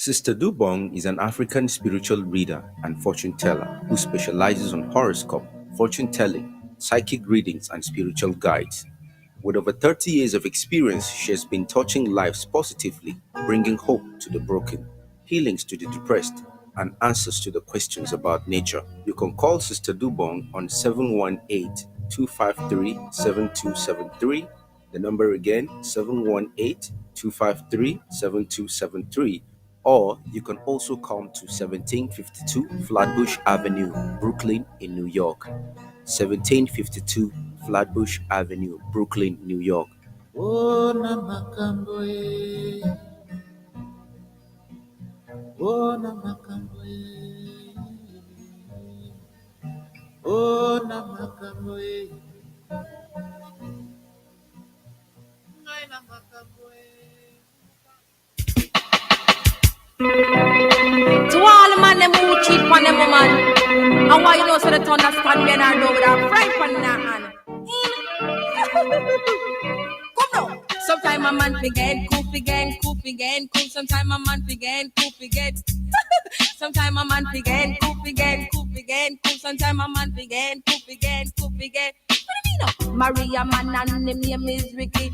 Sister Dobong is an African spiritual reader and fortune teller who specializes on horoscope, fortune telling, psychic readings, and spiritual guides. With over 30 years of experience, she has been touching lives positively, bringing hope to the broken, healings to the depressed, and answers to the questions about nature. You can call Sister Dubong on 718-253-7273. The number again, 718-253-7273. Or you can also come to 1752 Flatbush Avenue, Brooklyn in New York. 1752 Flatbush Avenue, Brooklyn, New York. Oh, Namakamboe. Oh, Namakamboe. Oh, Namakamboe. To all the man them who cheat on them woman, and why you know so they understand me and I know with a fry pan in her hand. Come now. Sometime a man forget, coop again, coop again, coop. Sometime a man forget, coop again. Sometime a man forget, coop again, coop again, coop. Sometime a man forget, coop again, coop again. What do you mean? Maria man and him name is Ricky.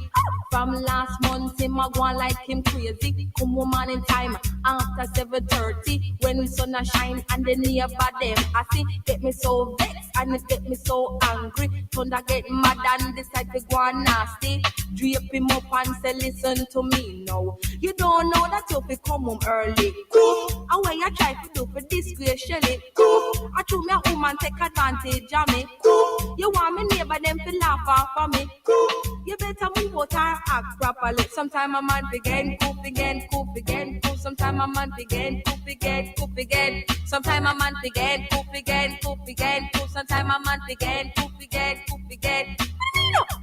From last month him a go on like him crazy. Come woman in time after 7:30 when the sun a shine and the neighbor them I see get me so vexed and it get me so angry. Thunder get mad and decide to go on nasty. Drape him up and say listen to me now. You don't know that you fi come home early. Cool. And when you try to do for disgrace Shelly. Cool. I told me a woman take advantage of me. Cool. You want me neighbor them to laugh off of me. Cool. You better move out and act properly. Sometime a man begin, coop again, coop again, coop. Sometime a man begin, coop again, coop again. Sometime a man begin, coop again, coop again, coop. Sometime a man begin, coop again, coop again.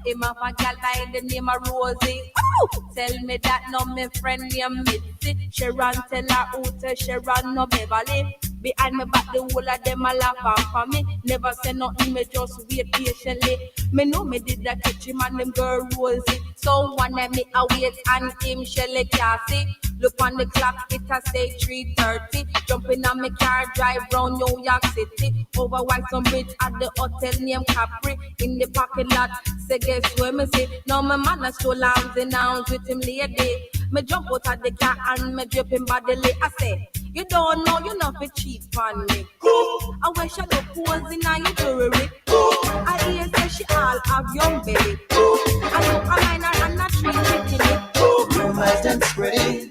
Him have a gal by the name of Rosie. Ooh, tell me that no me friend named Mitzi. Sharon tell her who to Sharon no Beverly. Behind me back the whole of them a laugh off for me. Never say nothing, me just wait patiently. Me know me did that catch him and them girl Rosie. So one night me a wait and him Shelly Cassie. Look on the clock, it a say 3:30. Jump in on me car, drive round New York City. Over Whitestone Bridge at the hotel named Capri. In the parking lot, say guess where me see. Now my man a stroll arms in arms with him lady. Me jump out of the car and me drip him bodily. I say, you don't know you not fi cheat on me. I wish I look pose in your jewelry. I hear say she all have young belly. I look a minor and a tree bikini. Rumors and spreading,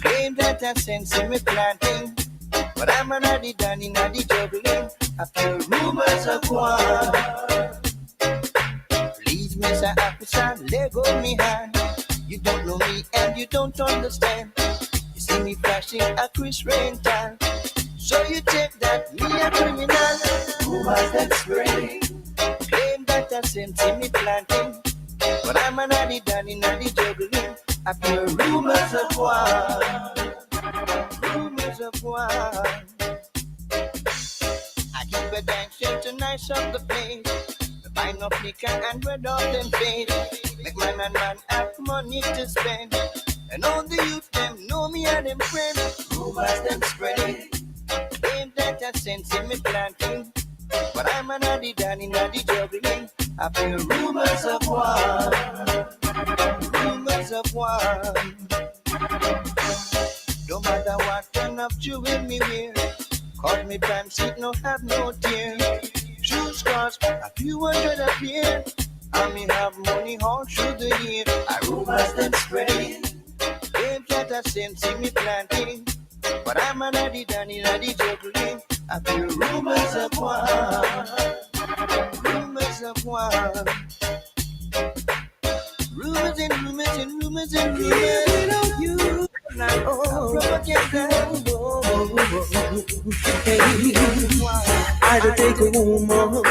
claim that I've sense in me planting, but I'm already done in the juggling. After rumors of war, please, Mr. Officer, let go me hand. You don't know me and you don't understand. You see me flashing a Chris rental, so you take that me a criminal. Rumors that spreading, claim that I've sense in me planting, but I'm already done in the juggling. After rumors of war, rumors of war. I keep a dang shit to nice up the place. The fine of liquor and red all them paid. Make man and man have money to spend. And all the youth them know me and them friends. Rumors them spreading, claim that I sense in me planting, but I'm already done in the juggling. After rumors of war, rumors of war. Don't matter what kind of jewel me wear, cause me pants it no have no tear. Shoes cost a few hundred a pair, and me have money all through the year. I rumors them spreading, claim that I sense in me planting, but I'm already done in the juggling. I feel rumors of war, rumors of war. Rumors and rumors and rumors and rumors. Without you, now either take a woman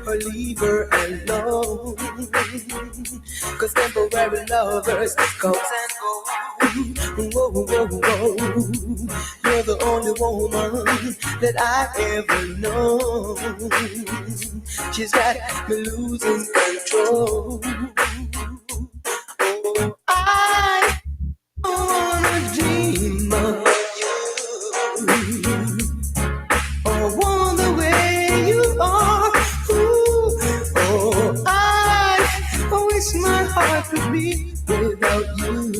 or leave her alone. Cause temporary lovers comes and goes. Whoa, whoa, whoa. You're the only woman that I ever know. She's got me losing control. Oh, I wanna dream of you could be without you.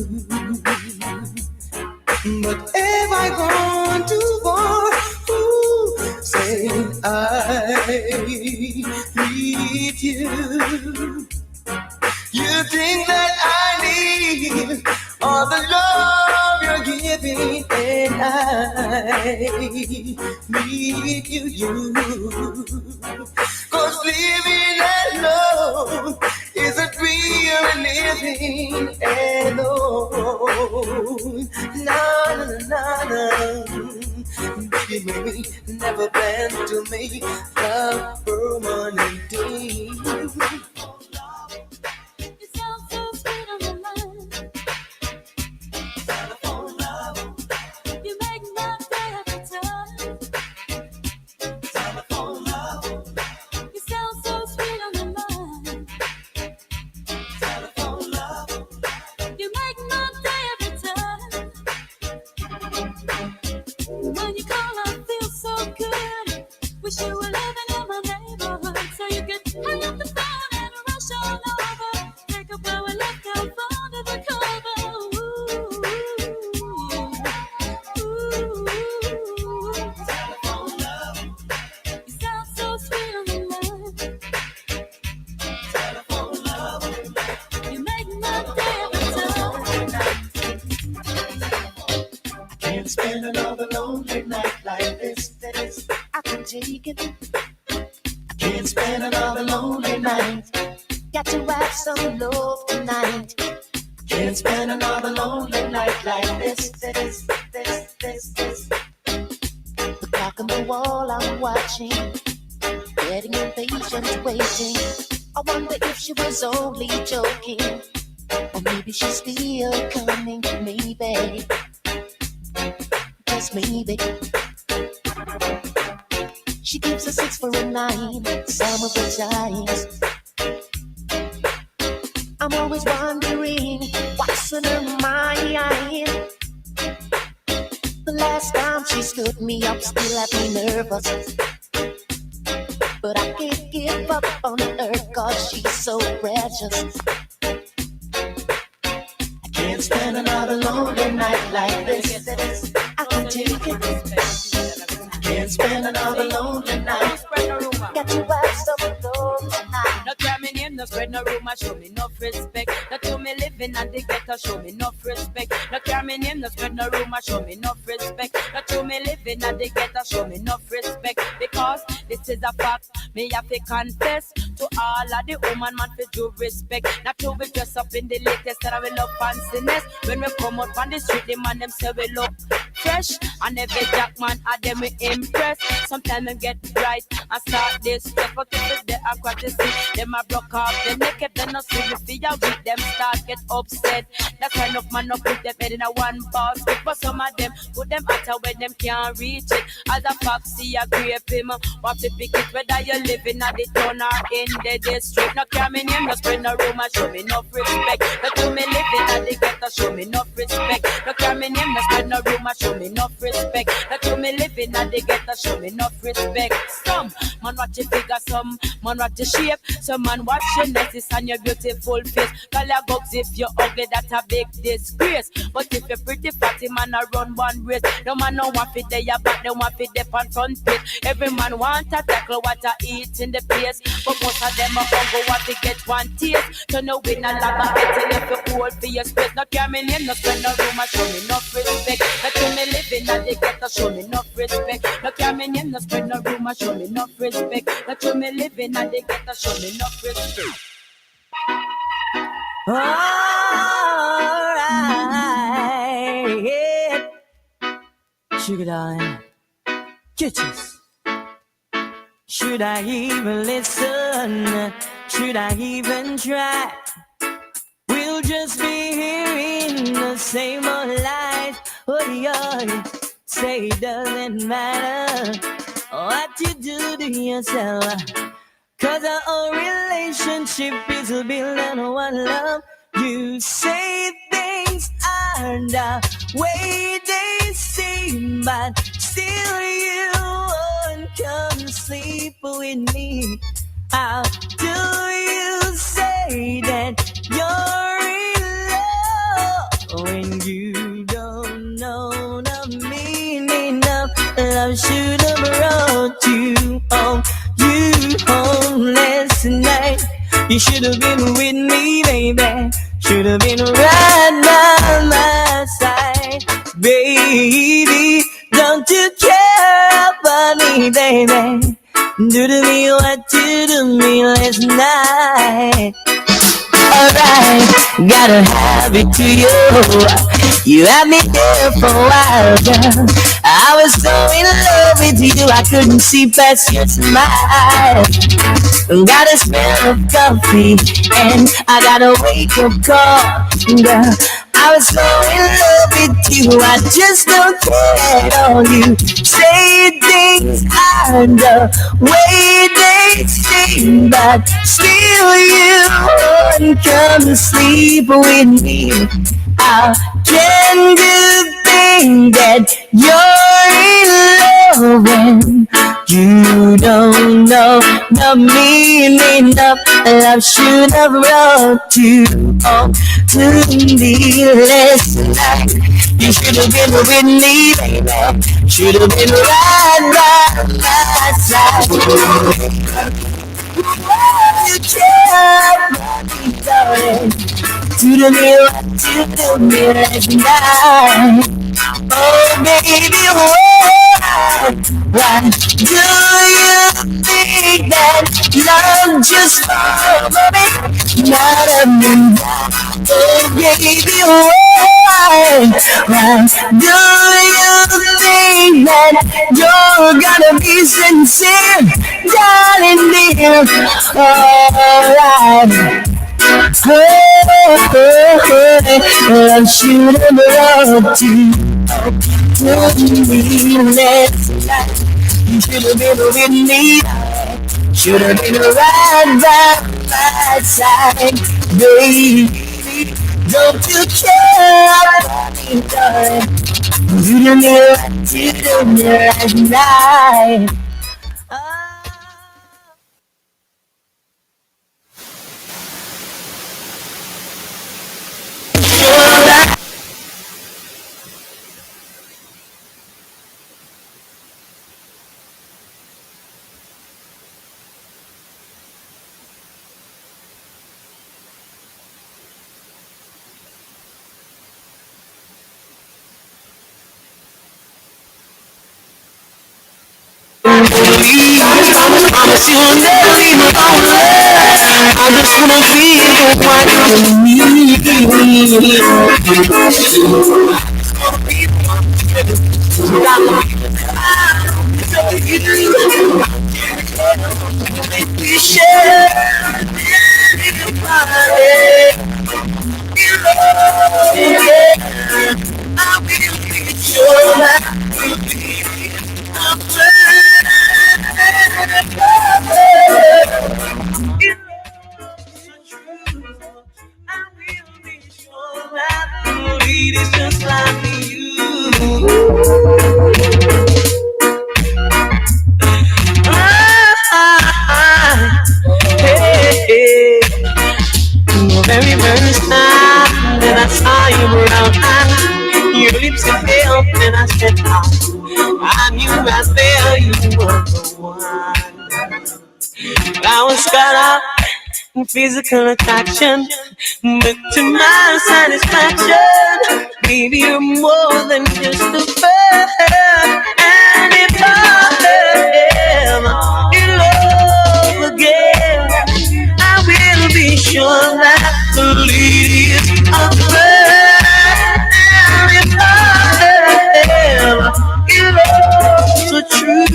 But if I gone too far, ooh, saying I need you, you think that I need all the love you're giving, and I need you. 'Cause living alone isn't real living alone. No. Baby, never planned to make love permanent thing. You sound so sweet on the line. Telephone love. You make my day every time. Telephone love. You sound so sweet on the line. Telephone love. You make my day every time. When you call, I feel so good. Wish you were living in my neighborhood so you could hang up the phone and rush on over. Take up where we left our phone to the cover. Ooh. Telephone love. You sound so sweet on the line. Telephone love. You make my day every time. I can't spend another lonely night like this. I can take it. I can't spend another lonely night. Got to have some love tonight. Can't spend another lonely night like this. The clock on the wall I'm watching, getting impatient, waiting. I wonder if she was only joking, or maybe she's still coming. Maybe, just maybe. She gives a 6 for a 9 some of the times. I'm always wondering what's in her mind. The last time she stood me up still had me nervous, but I can't give up on her 'cause she's so precious. I can't spend another lonely night like this. I can take it. Can't spend another lonely night. Got to have some love tonight. No care me name, no spread no rumor, show me no respect. No to me living at the ghetto, show me no respect. No care me name, no spread no rumor, show me no respect. No to me living at the ghetto, show me no respect. Because this is a fact, me have to confess to all of the woman man for due respect. Not to be dressed up in the latest that I will love fanciness. When we come out on the street, the man them say we look fresh, and every jack man at them we impress. Sometimes them get right and start this step, but if they are quite to see them a broke off the neck, if they not see me fear with them start get upset. That kind of man not put them head in a one basket, but some of them put them out where them can't reach it. As a foxy a grape him, want to pick it whether you living at the town or in the district. No care me name, no spread no rumor, show me no respect. No to me living at the ghetto, show me no respect. No care me name, no spread no rumor, show me no respect. No to me living at the ghetto, show me no respect. Some man watch your figure, some man watch your shape, some man watch your necklace and your beautiful face. Call your bugs if you're ugly, that's a big disgrace. But if you're pretty fatty, man, I run one race. No man no want fit there, your back, they want fit there on front page. Every man want to tackle what I eat in the place, but most of them are hungry, want to get one taste. So no win a lot of getting if you hold for your space. No care me name, no spend no room, show me no respect. No to me living at the ghetto, show me no respect. No care me name, no spend no room, show me no respect. No to me living at the ghetto, show me no respect. Alright, yeah. Sugar darling, kitchens. Should I even listen? Should I even try? We'll just be hearing the same old lies. Oh, yeah. Say it doesn't matter what you do to yourself, 'cause our own relationship is built on one love. You say things aren't the way they seem, but still you won't come sleep with me. How do you say that you're when you don't know the meaning of love. Should have brought you home, last night. You should have been with me, baby. Should have been right by my side, baby. Don't you care about me, baby? Do to me what you do to me last night. Alright, gotta have it to you. You had me there for a while, girl. I was so in love with you, I couldn't see past your smile. Got a smell of coffee and I got a wake up call, girl. I was so in love with you, I just don't care at all. You say things are the way they seem, but still you won't come to sleep with me. How can you think that you're in love when you don't know the meaning of love? Should have brought you home to me last night. You should have been with me, baby. Should have been right by my side. You care about me, darling. To the mirror, to the mirror last night. Oh baby, why do you think that love just for me, not a me? Oh baby, why do you think that you're gonna be sincere, darling dear? Alright. Love should have brought you to me last night. You should have been with me. Should have been right by my side, baby. Don't you care about me, darling? You don't know what you do last night. Promise you'll never leave me lonely. I just wanna be the one you need. We share everybody. I will be sure that we'll be a friend. It's just like you. Hey, the very first time that I saw you around, your lips were pale, and I said, I knew right there you were the one. I was caught up in physical attraction, but to my satisfaction, baby, you're more than just a friend. And if I am in love again, I will be sure that the lead is a friend. And if I am in love so true,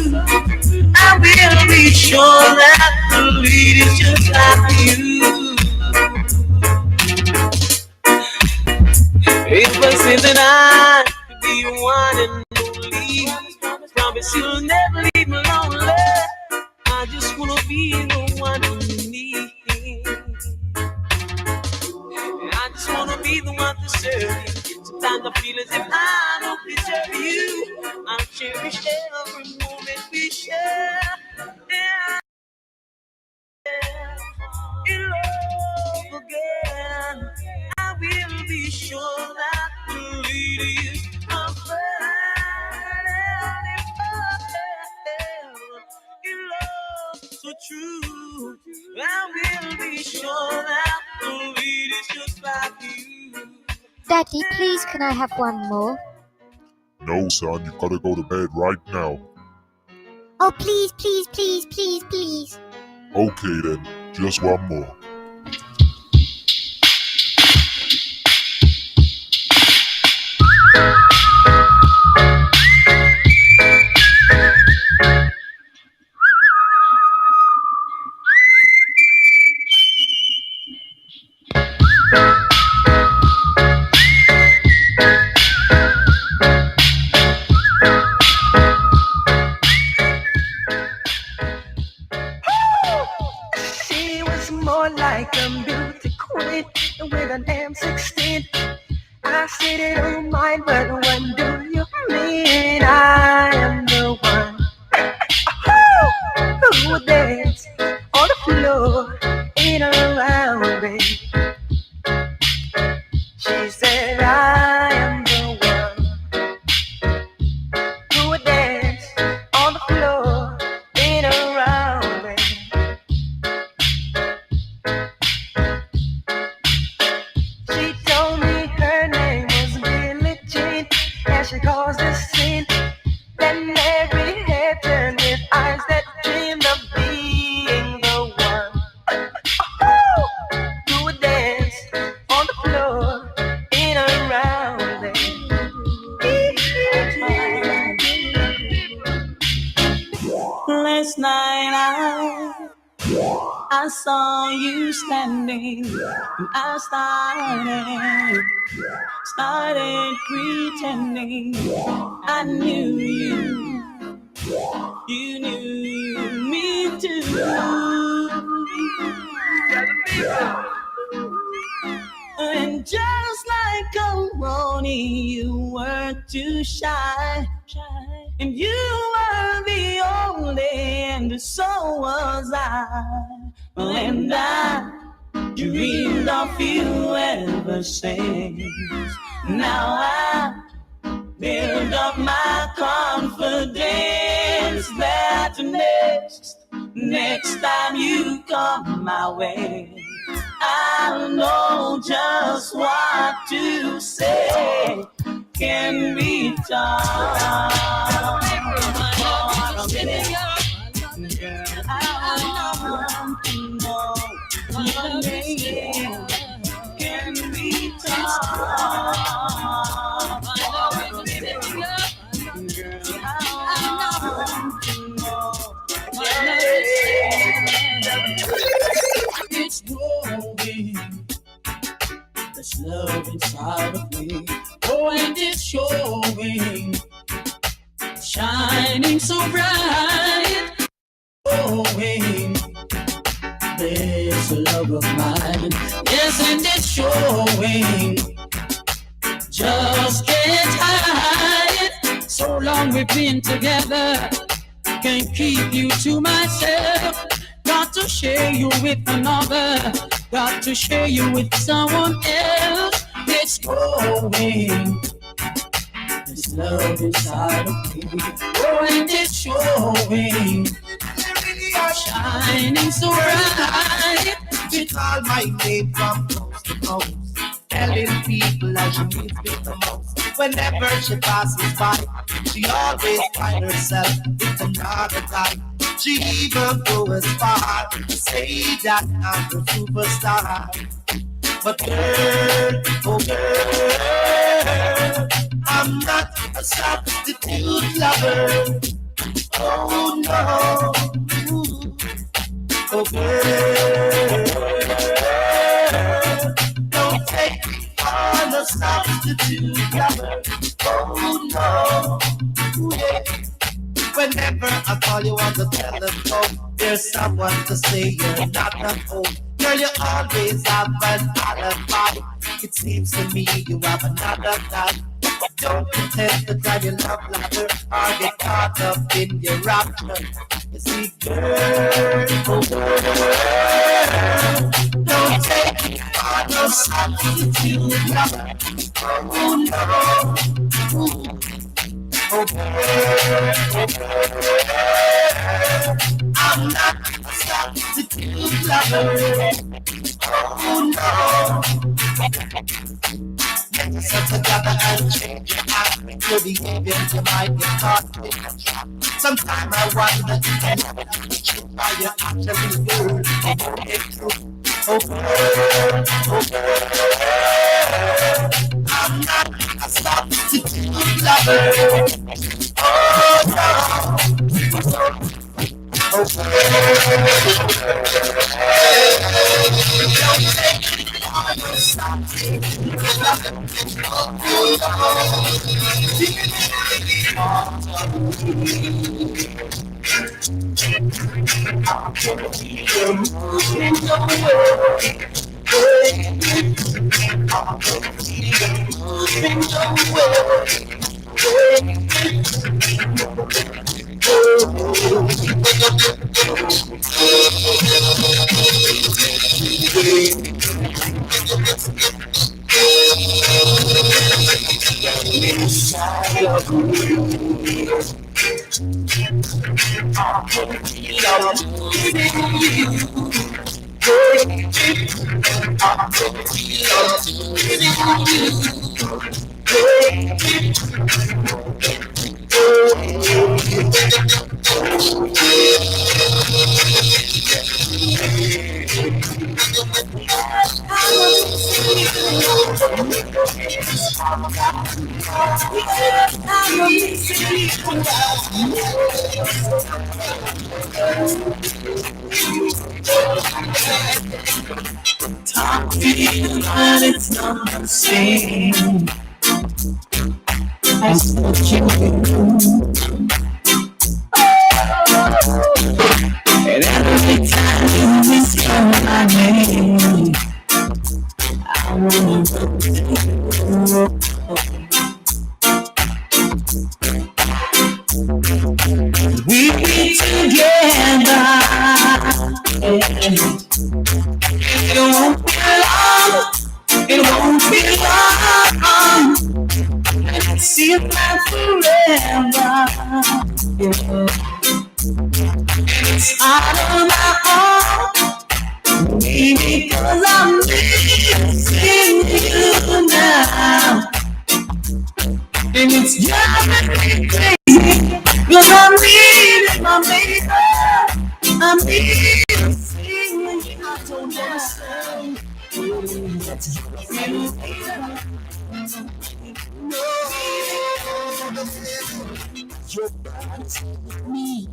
I will be sure that the lead is just like you. If I say that I could be your one and only, promise you'll never leave me lonely. I just wanna be the one you need. I just wanna be the one to serve you. Sometimes I feel as if I don't deserve you. I'll cherish every moment we share. Yeah. In love again, I will be sure that so true. I will be sure that the read is just like you. Daddy, please can I have one more? No, son, you gotta go to bed right now. Oh, please, please, please, please, please. Okay then, just one more. She was more like a beauty queen with an M16. I said it don't mind, but when do you mean I am the one who would dance on the floor in and around me? She said I am the one who would dance on the floor in and around me. She told me her name was Billie Jean, and she caused a scene. Then every head turned with eyes that dreamed of being the one who would dance on the floor in and around me. Last night I saw you standing, and I started pretending I knew you. You knew me too. And just like a Ronnie, you were too shy. And you were the only, and so was I. And I dreamed of you ever since. Now I build up my confidence that next time you come my way, I'll know just what to say. Can be done. Girl, I want to know what can be done. Girl, I want to know what it's growing. There's love inside of me. Oh, and it's showing, shining so bright. Showing, there's a love of mine. Yes, and it's showing. Just can't hide it. So long we've been together, can't keep you to myself. Got to share you with another. Got to share you with someone else. It's growing. There's love inside of me. Oh, and it's showing. Shining so bright. She called my name from coast to coast, telling people how she needs me the most. Whenever she passes by, she always finds herself with another guy. She even goes as far to say that I'm the superstar. But girl, oh girl, I'm not a substitute lover. Oh no. Oh girl, don't take me on a substitute lover. Oh no, yeah. Whenever I call you on the telephone, there's someone to say you're not at home. Girl, you always have an alibi. It seems to me you have another guy. Don't pretend to drive your love ladder or get caught up in your rapture. You see, girl, oh girl, don't take me on no substitute lover. Oh no, oh girl, I'm not a substitute lover. Oh no, get yourself together and change your act. Your behavior you might get caught. Sometimes I wonder, are you actually good? Oh, I'm not a substitute lover. Oh no. But it's not the same as what you do. And every time you whisper my name, I wanna run to you. We be together. It won't be long. It won't be long. And I see it like forever. Yeah. It's out of my own. Maybe 'cause I'm missing you now. And it's driving me crazy. 'Cause I'm needing my baby. I'm missing you. I don't understand. That's you. Your body's with me,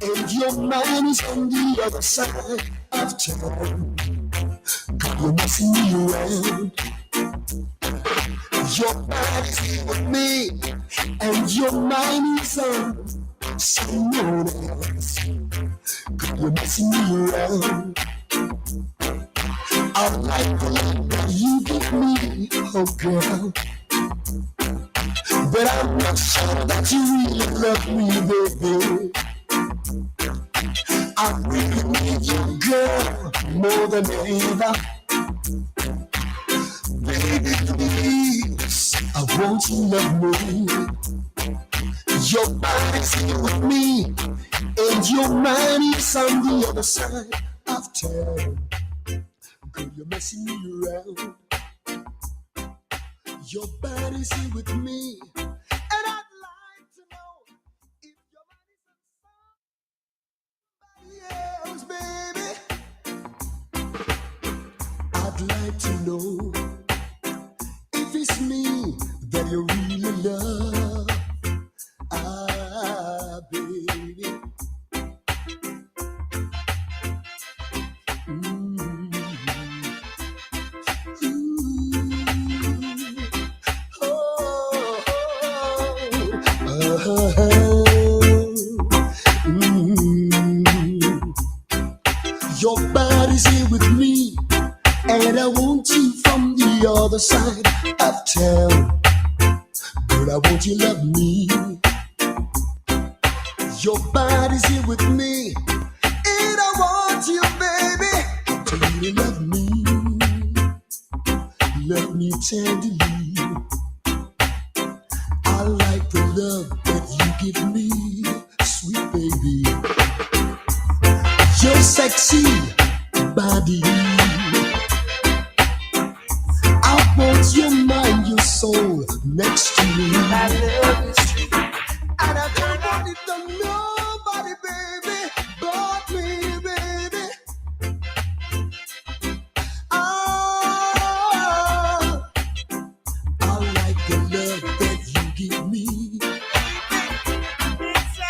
and your mind is on the other side of town. You're messing me around. Your body's with me, and your mind is on someone else. You're messing me around. I like the love that you give me, oh girl. But I'm not sure that you really love me, baby. I really need you, girl, more than ever. Baby, please, I want you to love me. Your body's here with me, and your mind is on the other side of town. Girl, you're messing me around. Your body's here with me, and I'd like to know if your body's somebody else, baby. I'd like to know if it's me that you really love, baby. Your body's here with me, and I want you from the other side of town. But I want you to love me. Your body's here with me, and I want you, baby, to really love me. Love me tenderly. I like the love that you give me, sweet baby. Your your sexy body. I want your mind, your soul next to me. My love is true. And I don't want it to nobody, baby, but me, baby. Oh, I like the love that you give me.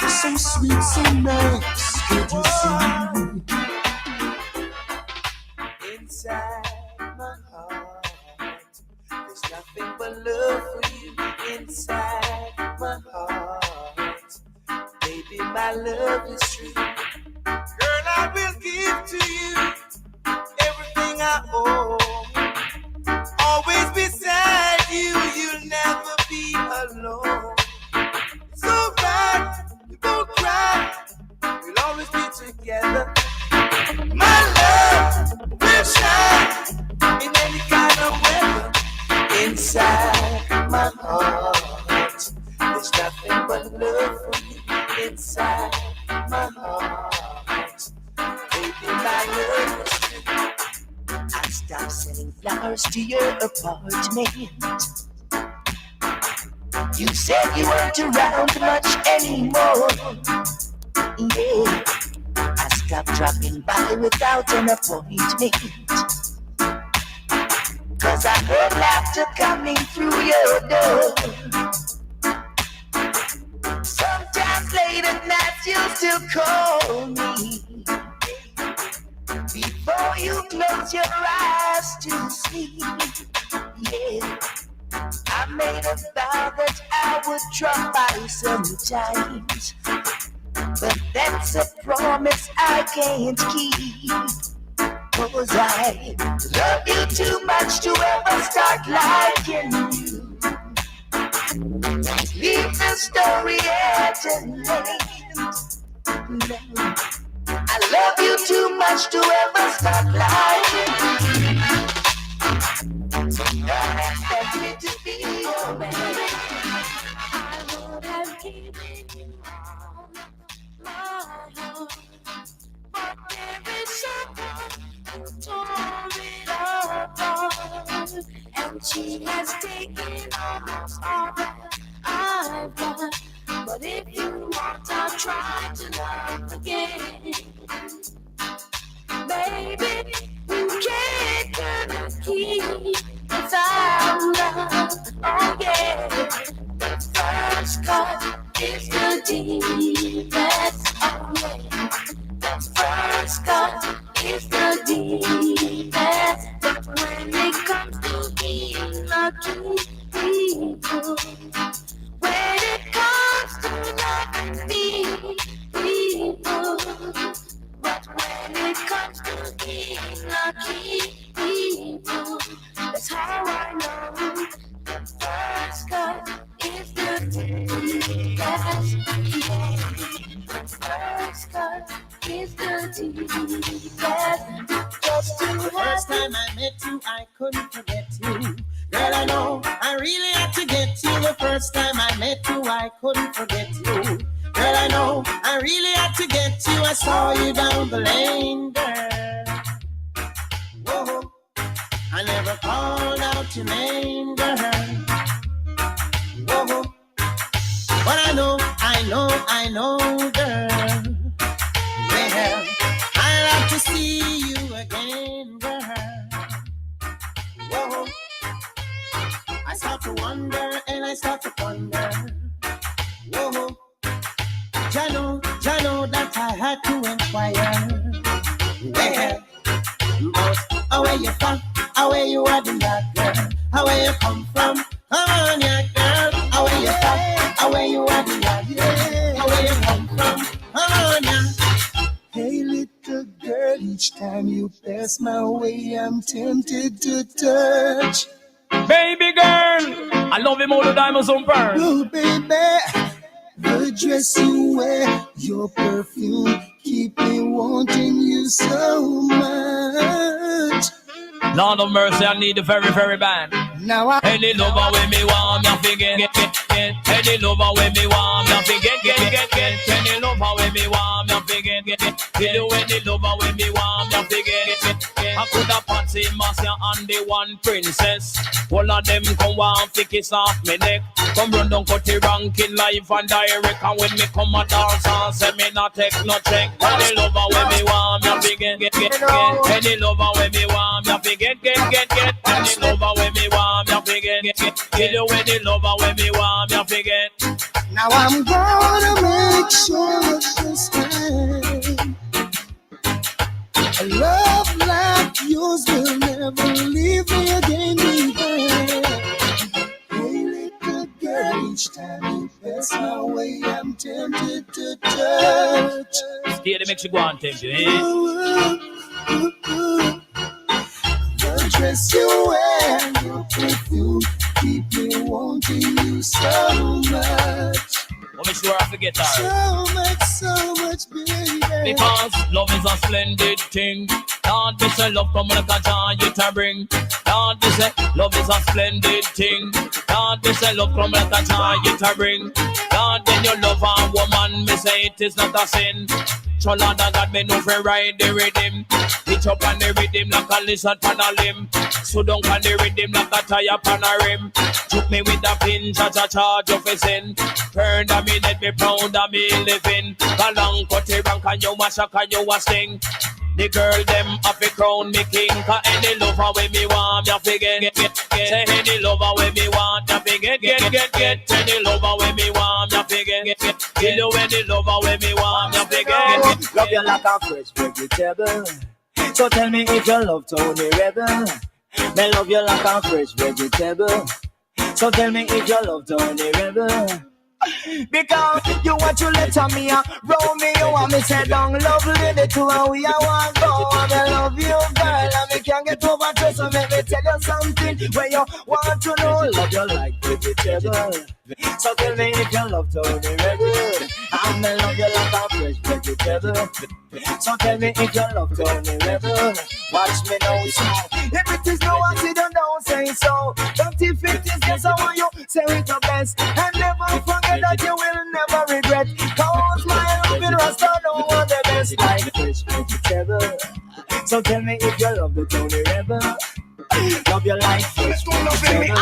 So sweet, so nice, could you see? Inside my heart, there's nothing but love for you. Inside my heart, baby, my love is true. Girl, I will give to you everything I own. Always beside you, you'll never be alone. So right, we won't cry, we'll always be together. My love will shine in any kind of weather. Inside my heart, there's nothing but love for you. Inside my heart, baby, my love is true. I stopped sending flowers to your apartment. You said you weren't around much anymore. Yeah, I stopped dropping by without an appointment. 'Cause I heard laughter coming through your door. Sometimes late at night you'll still call me before you close your eyes to sleep. Yeah, I made a vow that I would drop by sometimes, but that's a promise I can't keep. 'Cause I love you too much to ever start liking you. Leave the story at an end. No. I love you too much to ever start liking you. So don't expect me to be your man. I would have given you all my heart, but there is someone who tore it apart, and she has taken almost all that I've got. But if you want, I'll try to love again. Baby, you can't turn the key without love. Oh yeah, the first cut is the deepest. Oh yeah, the first cut is the deepest. But when it comes to being lucky people, when it comes to loving me, people, but when it comes to being lucky people, that's how I know the first cut is the deepest. The first cut is the deepest. Just to the first time I met you, I couldn't forget you. Girl, I know I really had to get you. The first time I met you, I couldn't forget you. Girl, I know I really had to get you. I saw you down the lane, girl. Whoa, I never called out your name, girl. Whoa, but I know, girl. Well, I'll have to see you again, girl. Whoa, I start to wonder and I start to ponder. Whoa, Jano, that I had to inquire. Well, but where you from? Where you are the girl? Where you come from? Come on, yeah, girl. Where you from? Where you are the girl? Where you come from? Come on, yeah. Hey, little girl, each time you pass my way, I'm tempted to touch. Baby girl, I love him all the diamonds on burn. Oh, baby, the dress you wear, your perfume, keep me wanting you so much. Lord of mercy, I need the very, very bad. Now I any lover with me warm, you forget, get. Any lover with me warm, you forget, get. Any lover with me warm, you forget, get. Kill you any lover when me want me forget. I could have Patsy, Marcia and the one princess. All of them come want to kiss off me neck. Come run down cut the ranking live and direct. And when me come a dance and say me not take no check. Any lover when me want me forget. Any lover when me want me forget. Any lover when me want me forget. Kill you any lover when me want me forget. Now I'm gonna make sure this time a love like yours will never leave me again. Hey, little girl, each time you pass my way, I'm tempted to touch. Steady makes you go on tempt you, eh? The dress you wear, your perfume, keep me wanting you so much. Make sure I forget her. So much, baby. Because love is a splendid thing. Lord, me say love come like a joy it a bring. Lord, me say love is a splendid thing. Lord, me say love come like a joy it a bring. Lord, when you love a woman, me say it is not a sin. So Lord God, me know fi ride the rhythm. Pitch up on the rhythm like a lizard on a limb. So down on the rhythm like a tire on a rim. Took me with a pin, charge of a sin. Turn a minute, me proud of me living. Galang cut the rank and you a shock and you a sting. The girl them have a crown me king. Cause any lover when me want me forget. Say any lover when me want me forget. Get any lover when me want me forget. Kill you any lover when me want me forget. Love you like a fresh vegetable. So tell me if you love Tony Rebel. Me love you like a fresh vegetable. So tell me if you love Tony Rebel. Because you want to let me roll me, you want me say down love lady to and we are one go. And I love you girl and me can't get over to. So make me tell you something where you want to know. Love you like vegetable. So tell me if you love Tony Rebel. And I love you like a fresh vegetable. So tell me if you love Tony Rebel. Watch me now, so if it is no accident, don't say so. But if it is yes, I want you say it the best. And never forget that you will never regret. Cause my love in Rasta don't want the best. Like fresh vegetable. So tell me if you love the Tony Rebel. Love your life fresh vegetable.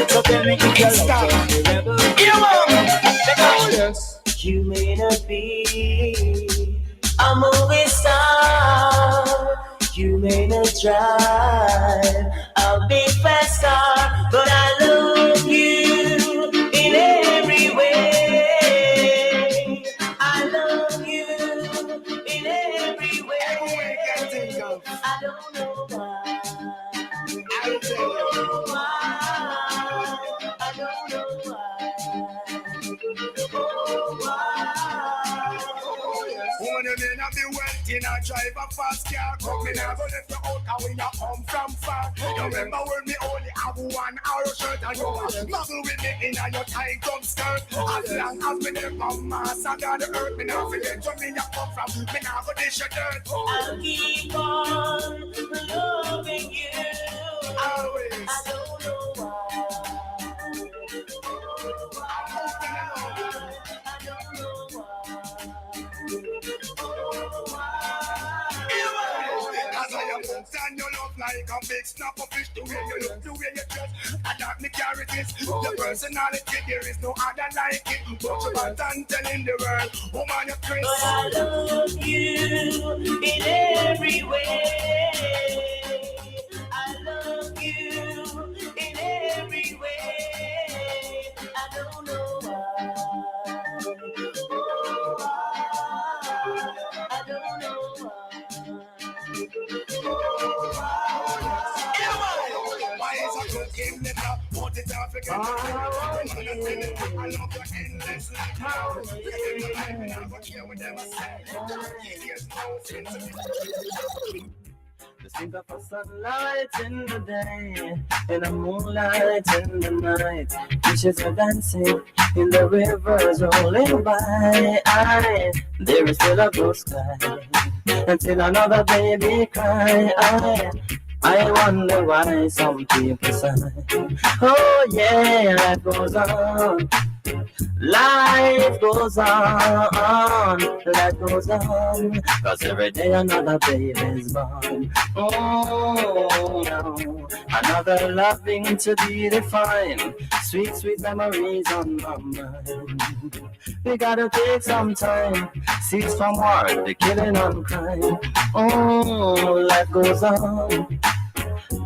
So tell me if you love Tony Rebel. Yes. You may not be a movie star, you may not drive a big fast car, but I love you in every way. I love you in every way. I don't know why. I don't know why. I don't know why. Oh, why? When you mean I be wealthy and I drive a fast car, come in and go left you out and when you come from far. You remember when me only have one arrow shirt and you muggle with me in your tight come skirt. As long as me never mass and God hurt me now forget where me you come from. Me now go dish your dirt. I'll keep on loving you. Always. I don't know why. And you look like a big snapper fish. The way you look, the way you dress, I got me carry this. Your personality, there is no other like it. But you are done telling the world, woman, you're crazy. But I love you in every way. I love you in every way. I don't know why. Oh, why? I don't know why. Why is a good game letter? What it off again? I love your endless life. I don't care what them say. There's no sense. Just think of a sunlight in the day, and a moonlight in the night. Fishes are dancing in the rivers rolling by. There is still a blue sky, until another baby cry. I wonder why some people sigh. Oh yeah, life goes on. Life goes on, life goes on, 'cause every day another baby's born. Oh, no. Another loving to be defined, sweet, sweet memories on my mind. We gotta take some time, cease from war, the killing and crime. Oh, life goes on.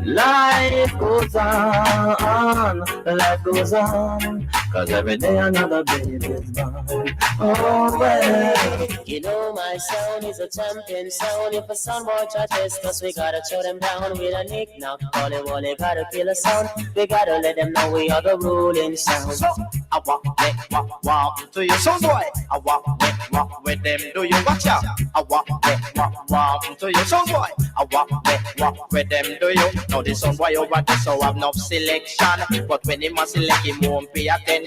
Life goes on, life goes on, 'cause every day another baby's born. Oh, well. You know my sound is a champion sound. If a sound boy try to test us, we gotta shut them down with a nick knock. Wally wally, gotta kill a sound. We gotta let them know we are the ruling sound. So, I walk to your sound boy. I walk with them. Do you watch out? I walk to your sound boy. I walk with them. Do you? Now this sound boy over there so have no selection. But when he must select, he won't pay attention.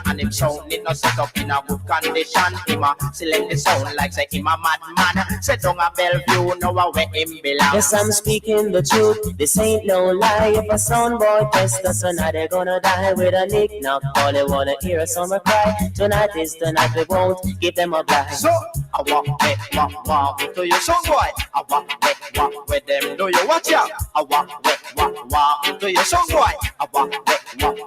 And him sound need not set up in a good condition. He must select the sound like say him a madman. Set on a Bellevue, know where him belong. Yes, I'm speaking the truth. This ain't no lie. If a sound boy test us, so now they're gonna die with a nick knock. All they wanna hear is summer cry. Tonight is the night we won't give them a blind. So I walk to your sound boy. I walk with them. Do you watch out? I walk to your sound boy. I walk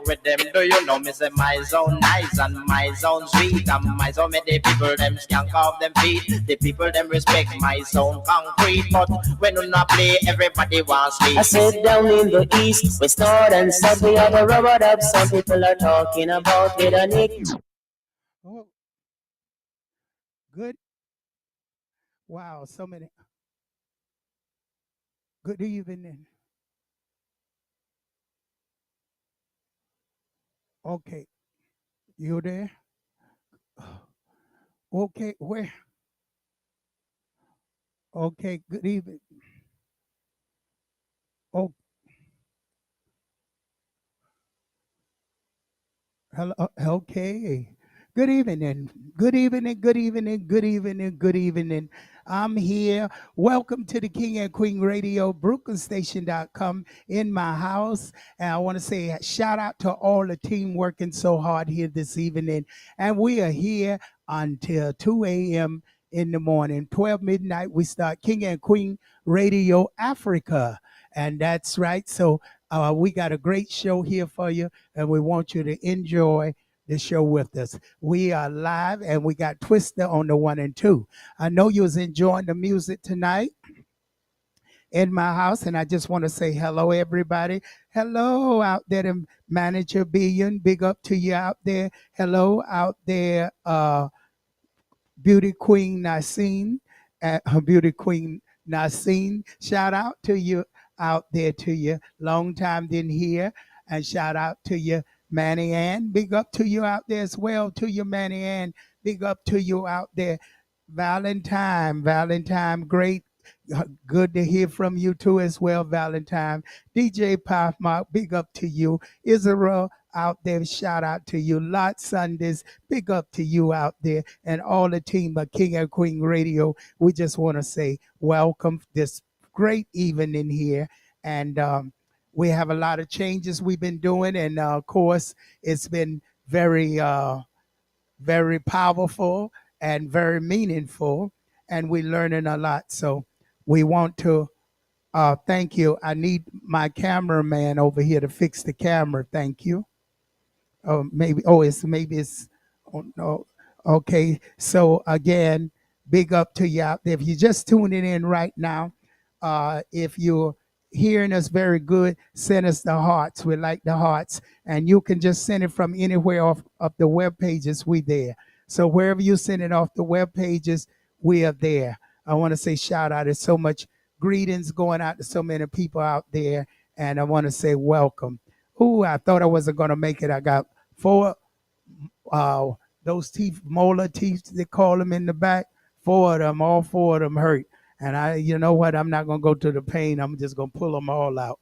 with them. Do you know me say my zone nice and my zone sweet and my zone made the people them skank off them feet. The people them respect my zone concrete, but when you not play, everybody wants sleep. I said down in the east, west, north, and south, we have a rubber up. Some people are talking about with a nick. Oh, good. Wow, so many. Good evening. Okay, you there? Okay, where? Okay, good evening. Oh, hello. Okay. Good evening. Good evening. Good evening. Good evening. Good evening. I'm here. Welcome to the King and Queen Radio, BrooklynStation.com in my house. And I want to say a shout out to all the team working so hard here this evening. And we are here until 2 a.m. in the morning. 12 midnight, we start King and Queen Radio Africa. And that's right. So we got a great show here for you, and we want you to enjoy the show with us. We are live, and we got Twister on the 1 and 2. I know you was enjoying the music tonight in my house, and I just want to say hello, everybody. Hello out there, to Manager Billion. Big up to you out there. Hello out there, Beauty Queen Nasine, Beauty Queen Nasine. Shout out to you out there, to you. Long time didn't hear. And shout out to you, Manny Ann. Big up to you out there as well, to you, Manny Ann. Big up to you out there. Valentine, great. Good to hear from you too as well, Valentine. DJ Puffmark, big up to you. Israel out there, shout out to you. Lot Sundays, big up to you out there. And all the team of King and Queen Radio, we just want to say welcome this great evening here. And we have a lot of changes we've been doing. And of course, it's been very, very powerful and very meaningful. And we're learning a lot. So we want to thank you. I need my cameraman over here to fix the camera. Thank you. Maybe it's oh no. Okay. So again, big up to you out there. If you're just tuning in right now, if you're hearing us very good, send us the hearts. We like the hearts. And you can just send it from anywhere off of the web pages. We there. So wherever you send it off the web pages, we are there. I want to say shout out. There's so much greetings going out to so many people out there. And I want to say welcome. Ooh, I thought I wasn't going to make it. I got four, those teeth, molar teeth, they call them in the back. All four of them hurt. And you know what? I'm not going to go through the pain. I'm just going to pull them all out.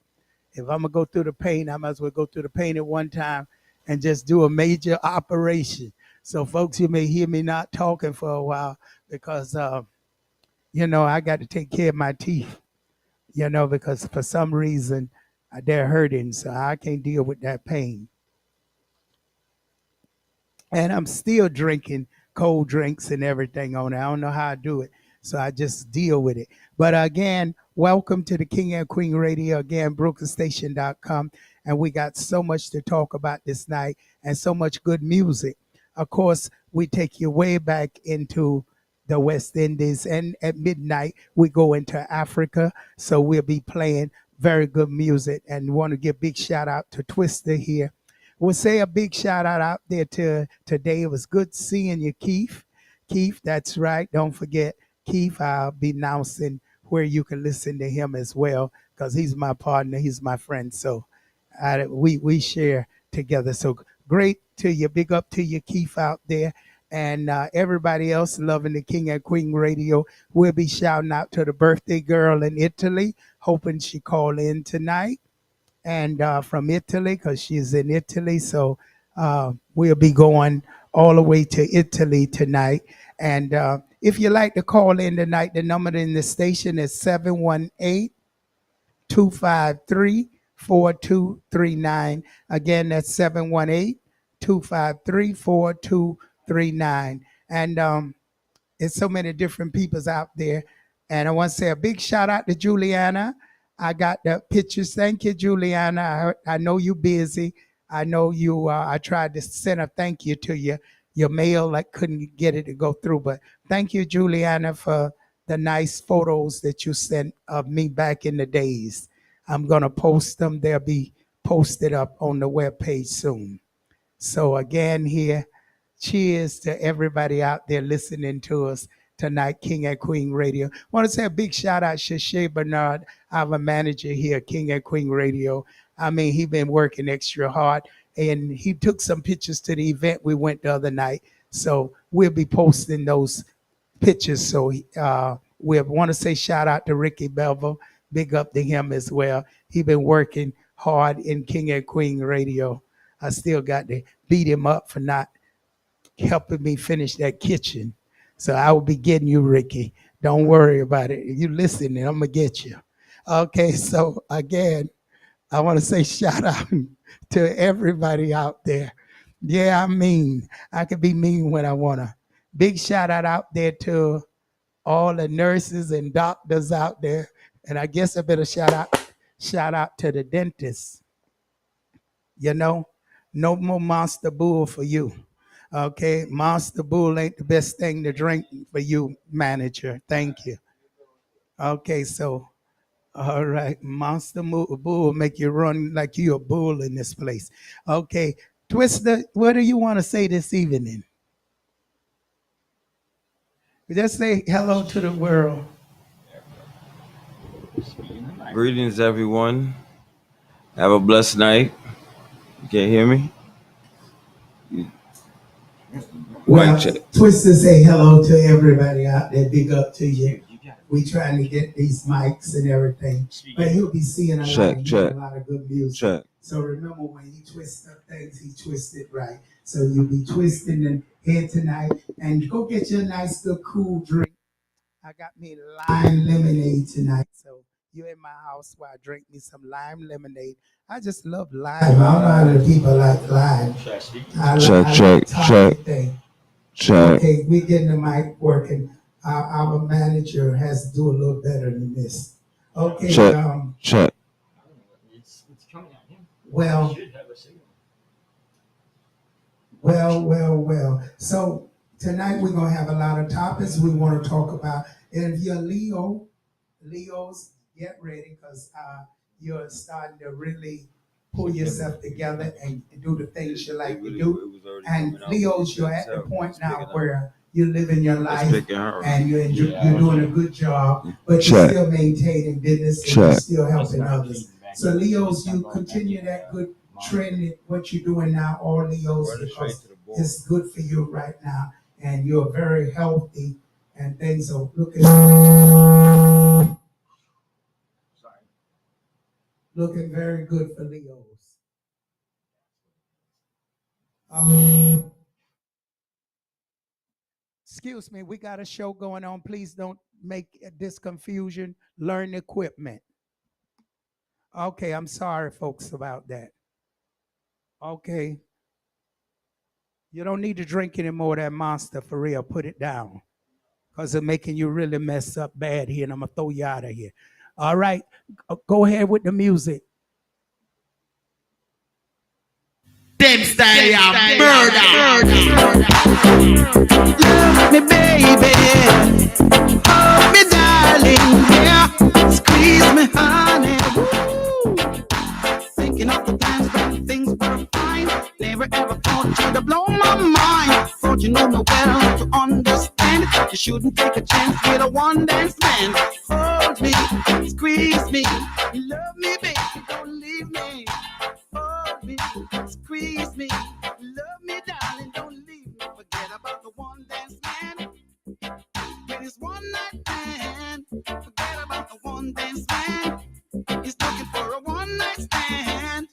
If I'm going to go through the pain, I might as well go through the pain at one time and just do a major operation. So, folks, you may hear me not talking for a while because, I got to take care of my teeth, because for some reason they're hurting. So I can't deal with that pain. and I'm still drinking cold drinks and everything on it. I don't know how I do it, so I just deal with it. But again, welcome to the King and Queen Radio. Again, brookenstation.com. And we got so much to talk about this night and so much good music. Of course, we take you way back into the West Indies, and at midnight, we go into Africa. So we'll be playing very good music, and want to give big shout out to Twister here. We'll say a big shout out there to today. It was good seeing you, Keith. Keith, that's right. Don't forget, Keith, I'll be announcing where you can listen to him as well, because he's my partner, he's my friend. So we share together. So great to you. Big up to you, Keith, out there. And everybody else loving the King and Queen Radio. We'll be shouting out to the birthday girl in Italy, hoping she call in tonight, and from Italy, because she's in Italy. So we'll be going all the way to Italy tonight. And if you like to call in tonight, the number in the station is 718-253-4239. Again, that's 718-253-4239. And there's so many different peoples out there. And I want to say a big shout out to Juliana. I got the pictures. Thank you, Juliana. I know you're busy. I know you, I tried to send a thank you to you. Your mail, I couldn't get it to go through. But thank you, Juliana, for the nice photos that you sent of me back in the days. I'm going to post them. They'll be posted up on the webpage soon. So again here, cheers to everybody out there listening to us tonight, King and Queen Radio. I want to say a big shout out to Shay Bernard, our manager here, King and Queen Radio. I mean, he been working extra hard, and he took some pictures to the event we went the other night. So we'll be posting those pictures. So we want to say shout out to Ricky Belville. Big up to him as well. He been working hard in King and Queen Radio. I still got to beat him up for not helping me finish that kitchen. So I will be getting you, Ricky. Don't worry about it. You listening, I'm going to get you. Okay, so again, I want to say shout out to everybody out there. Yeah, I'm mean. I can be mean when I want to. Big shout out there to all the nurses and doctors out there. And I guess I better shout out to the dentists. You know, no more Monster Bull for you. Okay, Monster Bull ain't the best thing to drink for you, manager. Thank you. Okay, so all right, Bull make you run like you a bull in this place. Okay, Twister, what do you want to say this evening? Just say hello to the world. Greetings, everyone. Have a blessed night. You can't hear me? Well, Twister, say hello to everybody out there. Big up to you. We trying to get these mics and everything, but you'll be seeing a lot of good music. So remember, when he twists up things, he twists it right. So you'll be twisting and here tonight, and go get you a nice little cool drink. I got me lime lemonade tonight, so you're in my house while I drink me some lime lemonade. I just love lime. I don't know how the people like lime. Check. Okay, we're getting the mic working. Our manager has to do a little better than this. Okay. Check. Well. So tonight we're gonna have a lot of topics we want to talk about. And if you're Leos, get ready, because you're starting to really pull yourself together and do the things you like to do. And Leos, you're at the point now where you're living your life and you're doing a good job, but you're still maintaining business and you're still helping others. So Leos, you continue that good trend, what you're doing now, all Leos, because it's good for you right now, and you're very healthy, and things are looking very good for Leos. Excuse me, we got a show going on. Please don't make this confusion. Learn equipment. Okay, I'm sorry, folks, about that. Okay. You don't need to drink any more of that Monster for real. Put it down. Because it's making you really mess up bad here, and I'm going to throw you out of here. All right, go ahead with the music. Them style murder. Love me, baby. Hold me, darling. Yeah. Squeeze me, honey. Woo. Thinking of the times when things were fine. Never ever thought you'd blow my mind. Thought you know me well to understand. You shouldn't take a chance with a one dance man. Hold me, squeeze me. Love me, baby. Don't leave me. Hold me, squeeze me. Love me, darling. Don't leave me. Forget about the one dance man. With his one night man. Forget about the one dance man. He's looking for a one night stand.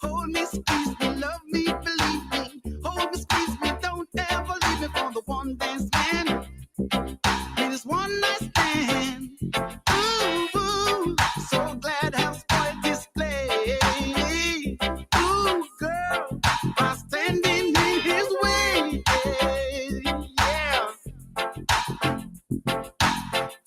Hold me, squeeze me, love me, believe me. Hold me, squeeze me, don't ever leave me for the one dance man. It is one night stand. Ooh, ooh, so glad how spoiled this play. Ooh, girl, by standing in his way. Yeah.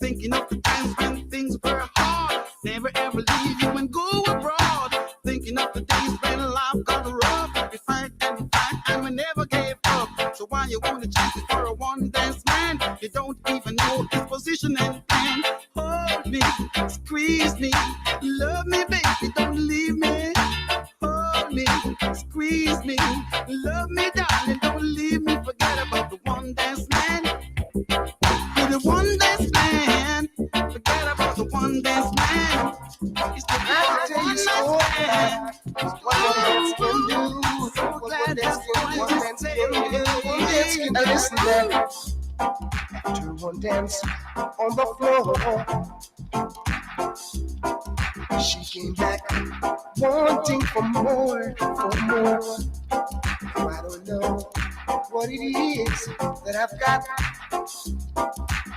Thinking of the times when things were hard. Never ever leave you and go abroad. Thinking of the days when life got rough. We fight and we never gave up. So why you wanna change it for a one dance man? You don't even know his position and plan. Hold me, squeeze me, love me, baby, don't leave me. Hold me, squeeze me, love me, darling, don't leave me. Forget about the one dance man. You're the one dance man. Forget about the one dance man. It's the one dance man. So glad that's what you say. Listen, man. After one dance on the floor, she came back wanting for more, for more. Now I don't know what it is that I've got.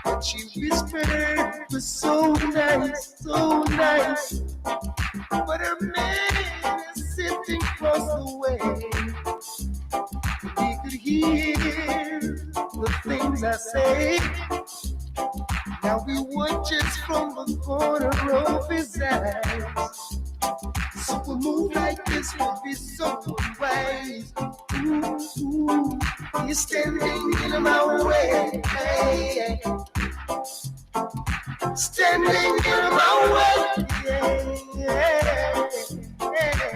But she whispered was so nice, so nice. But her man is sitting across the way. He could hear the things I say. Now we watch it from the corner of his eyes. So a move like this would be so wise. Ooh, ooh, he's standing in my way. Hey, standing in my way. Yeah, yeah, yeah.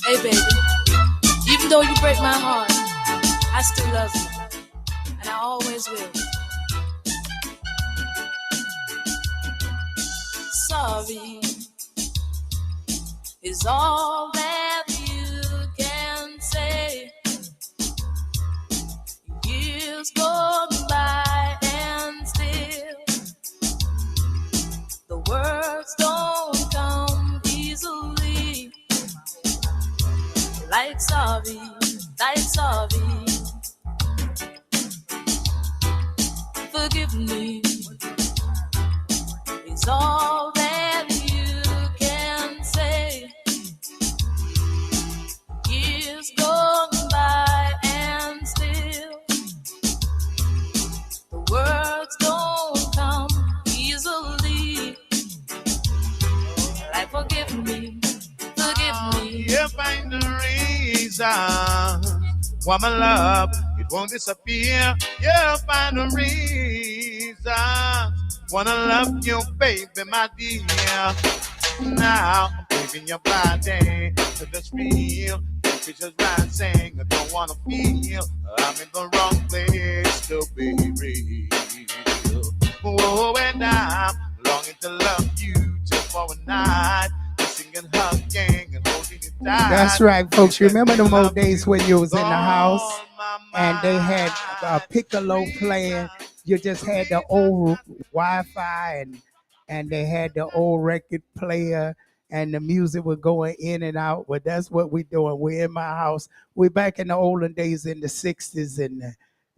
Hey baby, even though you break my heart, I still love you, and I always will. Sorry is all that you can say. Years gone by and still the words don't come easily. Like sorry, like sorry. Forgive me is all that you can say. Years gone by and still the words don't come easily. Like forgive me, forgive me. You find the reason why my love it won't disappear. You find the reason wanna love you, baby, my dear. Now I'm taking your body to the real. Pictures rising, I don't wanna feel I'm in the wrong place to be real. Oh, and I'm longing to love you just for a night, kissing and hugging and holding you That's right, folks. Remember them old days when you was in the house and they had a piccolo playing. You just had the old Wi-Fi and they had the old record player and the music was going in and out. But that's what we're doing. We're in my house. We're back in the olden days in the 60s and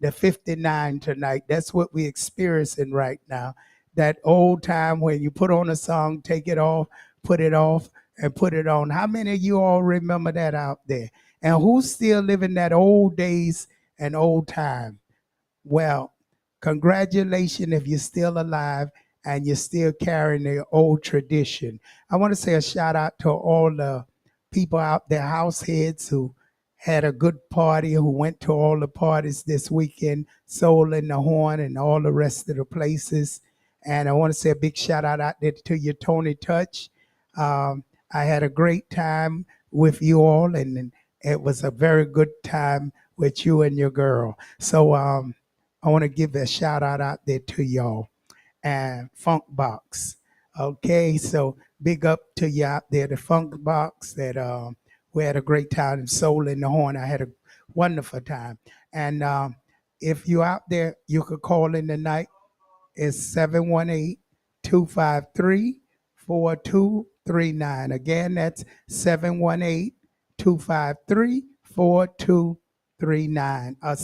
the 59 tonight. That's what we're experiencing right now. That old time when you put on a song, take it off, and put it on. How many of you all remember that out there? And who's still living that old days and old time? Well, congratulations if you're still alive and you're still carrying the old tradition. I want to say a shout out to all the people out there, house heads who had a good party, who went to all the parties this weekend, Soul in the Horn and all the rest of the places. And I want to say a big shout out there to you, Tony Touch. I had a great time with you all, and it was a very good time with you and your girl. So I want to give a shout out there to y'all and Funk Box. Okay, so big up to you out there, the Funk Box. That we had a great time. Soul in the Horn. I had a wonderful time. And if you're out there, you could call in tonight. It's 718-253-4239. Again, that's 718-253-4239 or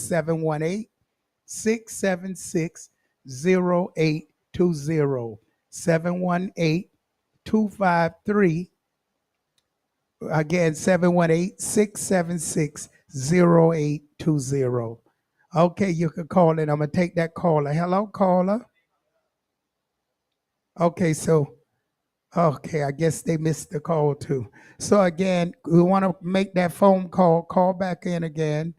718-676-0820. 718-253, again, 718-676-0820. Okay, you can call in. I'm going to take that caller. Hello, caller. Okay, I guess they missed the call too. So again, we want to make that phone call back in again.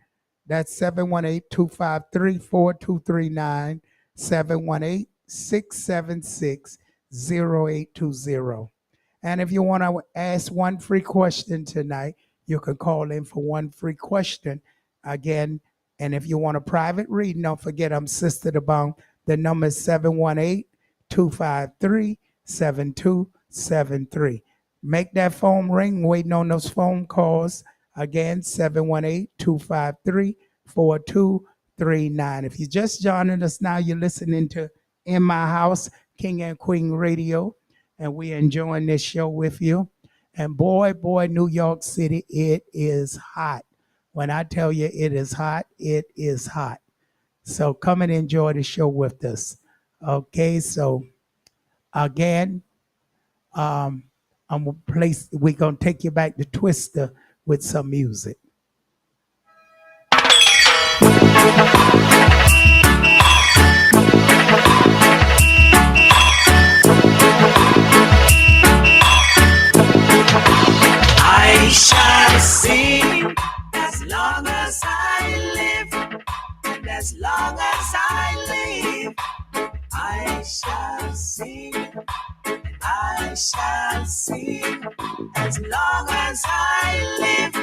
That's 718-253-4239, 718-676-0820. And if you want to ask one free question tonight, you can call in for one free question again. And if you want a private reading, don't forget I'm Sister Dobong. The number is 718-253-7273. Make that phone ring, waiting on those phone calls. Again, 718-253-4239. If you're just joining us now, you're listening to In My House, King and Queen Radio, and we're enjoying this show with you. And boy, New York City, it is hot. When I tell you it is hot, it is hot. So come and enjoy the show with us. Okay, so again, we're gonna take you back to Twister with some music. I shall sing as long as I live, and as long as I live, I shall sing. I shall sing as long as I live,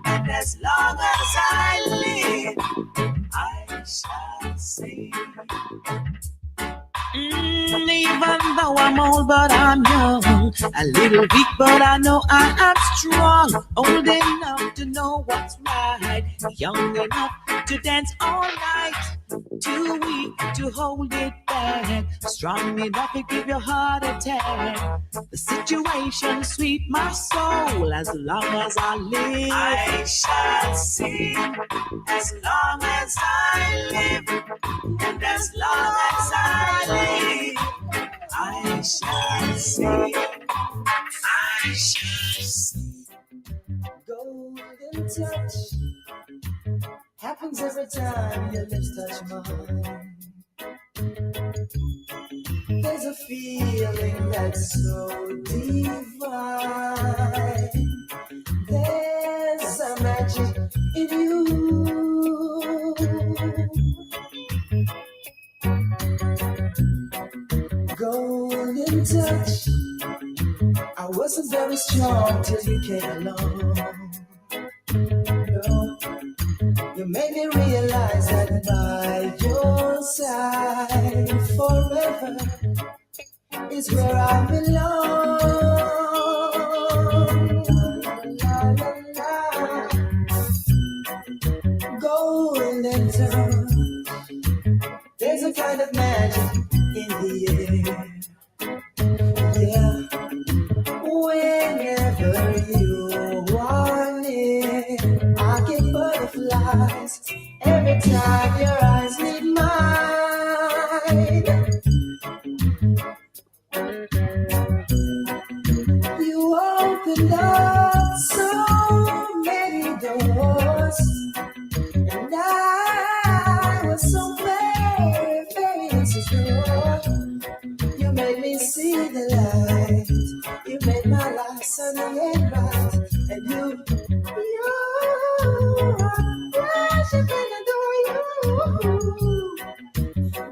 and as long as I live, I shall sing. Even though I'm old, but I'm young. A little weak, but I know I am strong. Old enough to know what's right. Young enough to dance all night. Too weak to hold it back. Strong enough to give your heart attack. The situation sweet my soul. As long as I live, I shall sing. As long as I live, and as long as I live, I shall sing. I shall sing. Golden touch happens every time your lips touch mine. There's a feeling that's so divine. There's a magic in you. Golden touch. I wasn't very strong till you came along. No, you made me realize that by your side forever is where I belong. La, la, the light. You made my life sunny and bright. And you worship and adore you.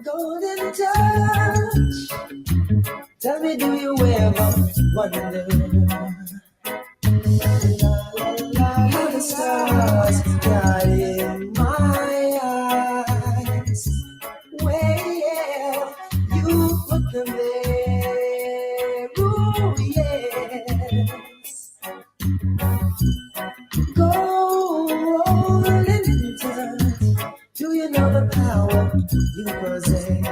Golden touch. Tell me, do you ever wonder how the stars got in my eyes? Well, you put them there, oh yes. Golden touch. Do you know the power you possess?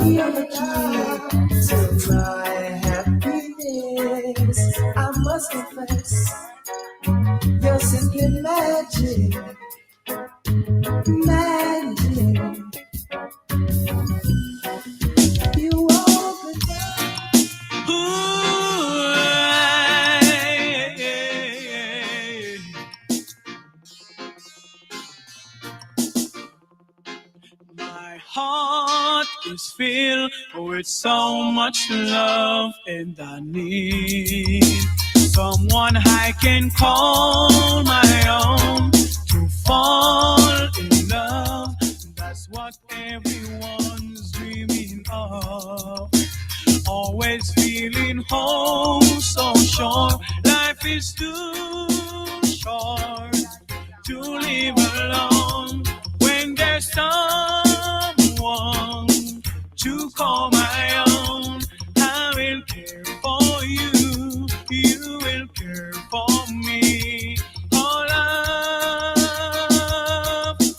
You're the key to my happiness. I must confess, you're simply magic, magic. You open My heart is filled with so much love, and I need someone I can call my own to fall in love. That's what everyone's dreaming of. Always feeling home so short. Life is too short to live alone. When there's someone to call my own, I will care for you, you will care for me. Our love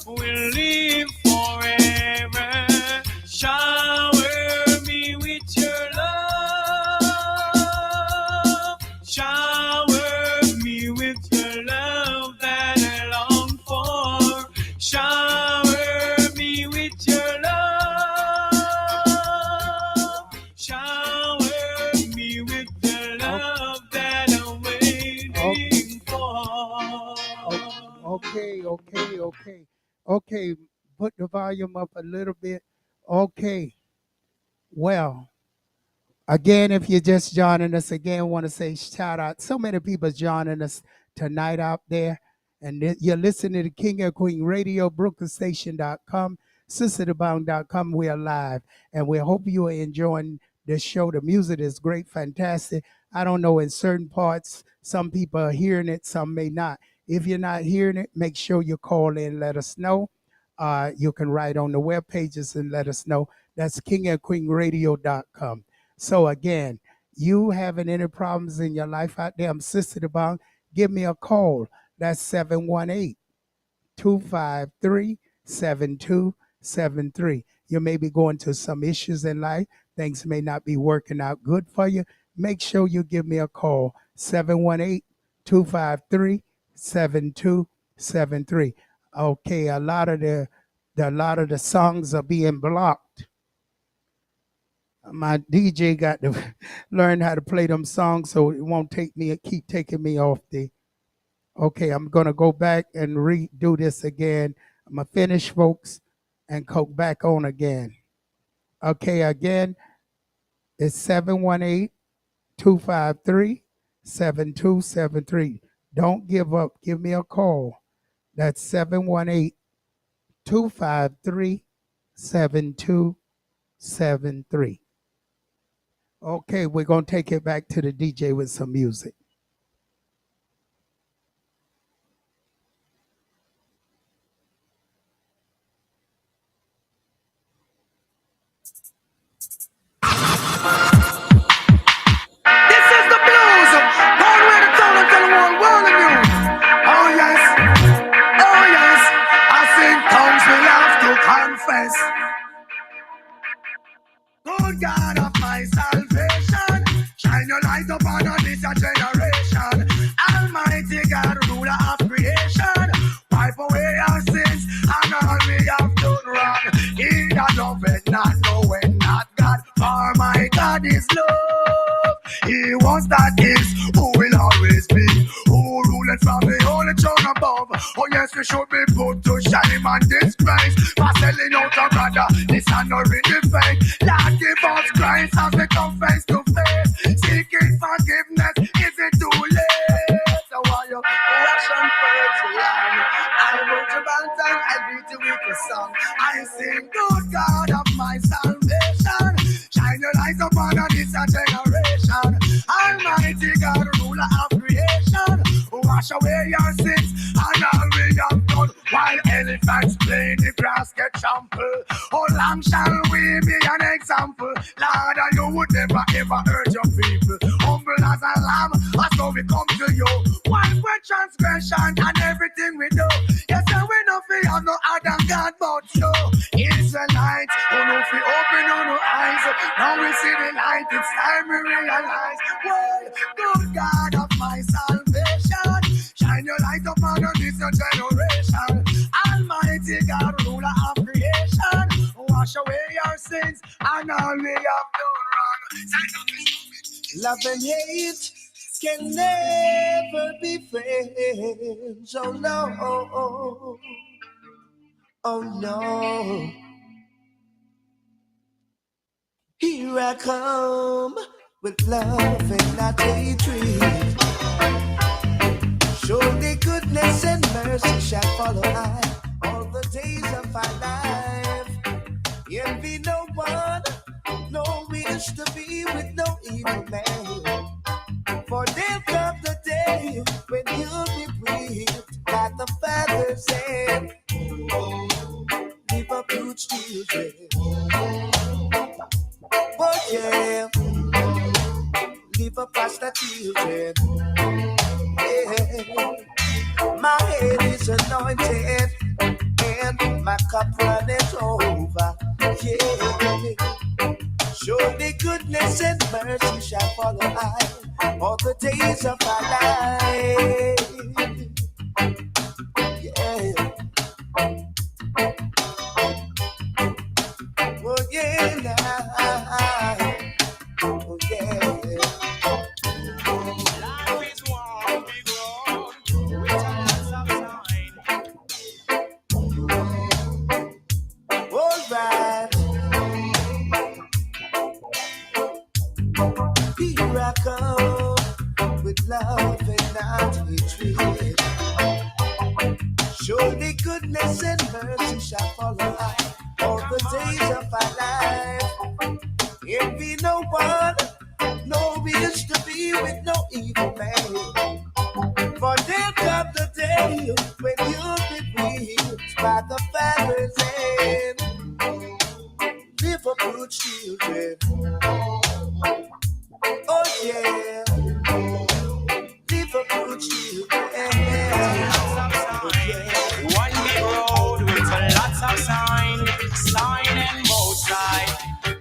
will live forever. Shower me with your love. Shower me with your love that I long for. Shower me with your love. Shower me with the love that I'm waiting for. Okay. Put the volume up a little bit. Okay. Well, again, if you're just joining us, again, want to say shout out. So many people joining us tonight out there. And you're listening to King and Queen Radio, BrooklynStation.com, SisterDobong.com. We're live. And we hope you are enjoying this show. The music is great, fantastic. I don't know, in certain parts, some people are hearing it, some may not. If you're not hearing it, make sure you call in, let us know. You can write on the web pages and let us know. That's kingandqueenradio.com. So again, you having any problems in your life out there, I'm Sister Dobong, give me a call. That's 718-253-7273. You may be going through some issues in life. Things may not be working out good for you. Make sure you give me a call, 718-253-7273. Okay, a lot of the songs are being blocked. My DJ got to learn how to play them songs so it won't keep taking me off the. Okay, I'm going to go back and redo this again. I'm going to finish, folks, and go back on again. Okay, again, it's 718-253-7273. Don't give up. Give me a call. That's 718-253-7273. Okay, we're going to take it back to the DJ with some music. This is the blues. Going where the town and tell the whole world of you. Oh yes, oh yes. I think tongues will have to confess. Good God of my salvation, shine your light upon this generation. Almighty God, ruler of creation, wipe away our sins and all we have done wrong. He that loveth not knoweth not God, for my God is love. He was that is, who will always be, who ruleth from the holy throne above. Oh yes, we should be put to shame. shame and disgrace for selling out a brother. This are no really fake. Lord give us grace as we come face to face. Seeking forgiveness, is it too late? So while you Russian first line, I go to Bantam, I beat you with a song. I sing, good God of my salvation, shine your light upon this generation. Almighty God, ruler of creation, wash away your sins and all we have done. While elephants play in the grass get trampled, how long shall we be an example? Lord, you would never ever hurt your people. Humble as a lamb, that's how we come to you. One for transgression and everything we do. Yes, and we know fear no other God but you. Israelites, who know fi open our eyes. Now we see the light, it's time we realize. Well, good God of my salvation, shine your light upon this generation. Almighty God, ruler of creation, wash away your sins and all we have done wrong. Love and hate can never be friends. Oh no, oh no. Here I come with love and not hatred. Surely goodness and mercy shall follow I all the days of my life. Envy no one, no wish to be with no evil man. For there'll come the day when you'll be breathed by the Father's hand. Leave up roots children. Oh yeah. Leave up past children. Yeah. My head is anointed and my cup runneth over. Yeah. Surely goodness and mercy shall follow I all the days of my life. Yeah. Oh yeah, now. Oh yeah. Life is one big road with lots of sign. All right. Here I come with love and not hatred. Surely goodness and mercy shall follow I all the days of my life. Envy no one, no wish to be with no evil man. For there'll come the day when you'll be reached by the Father's hand. Live up good children. Oh yeah. Live up good children. One big road with lots of sign, sign and both sides.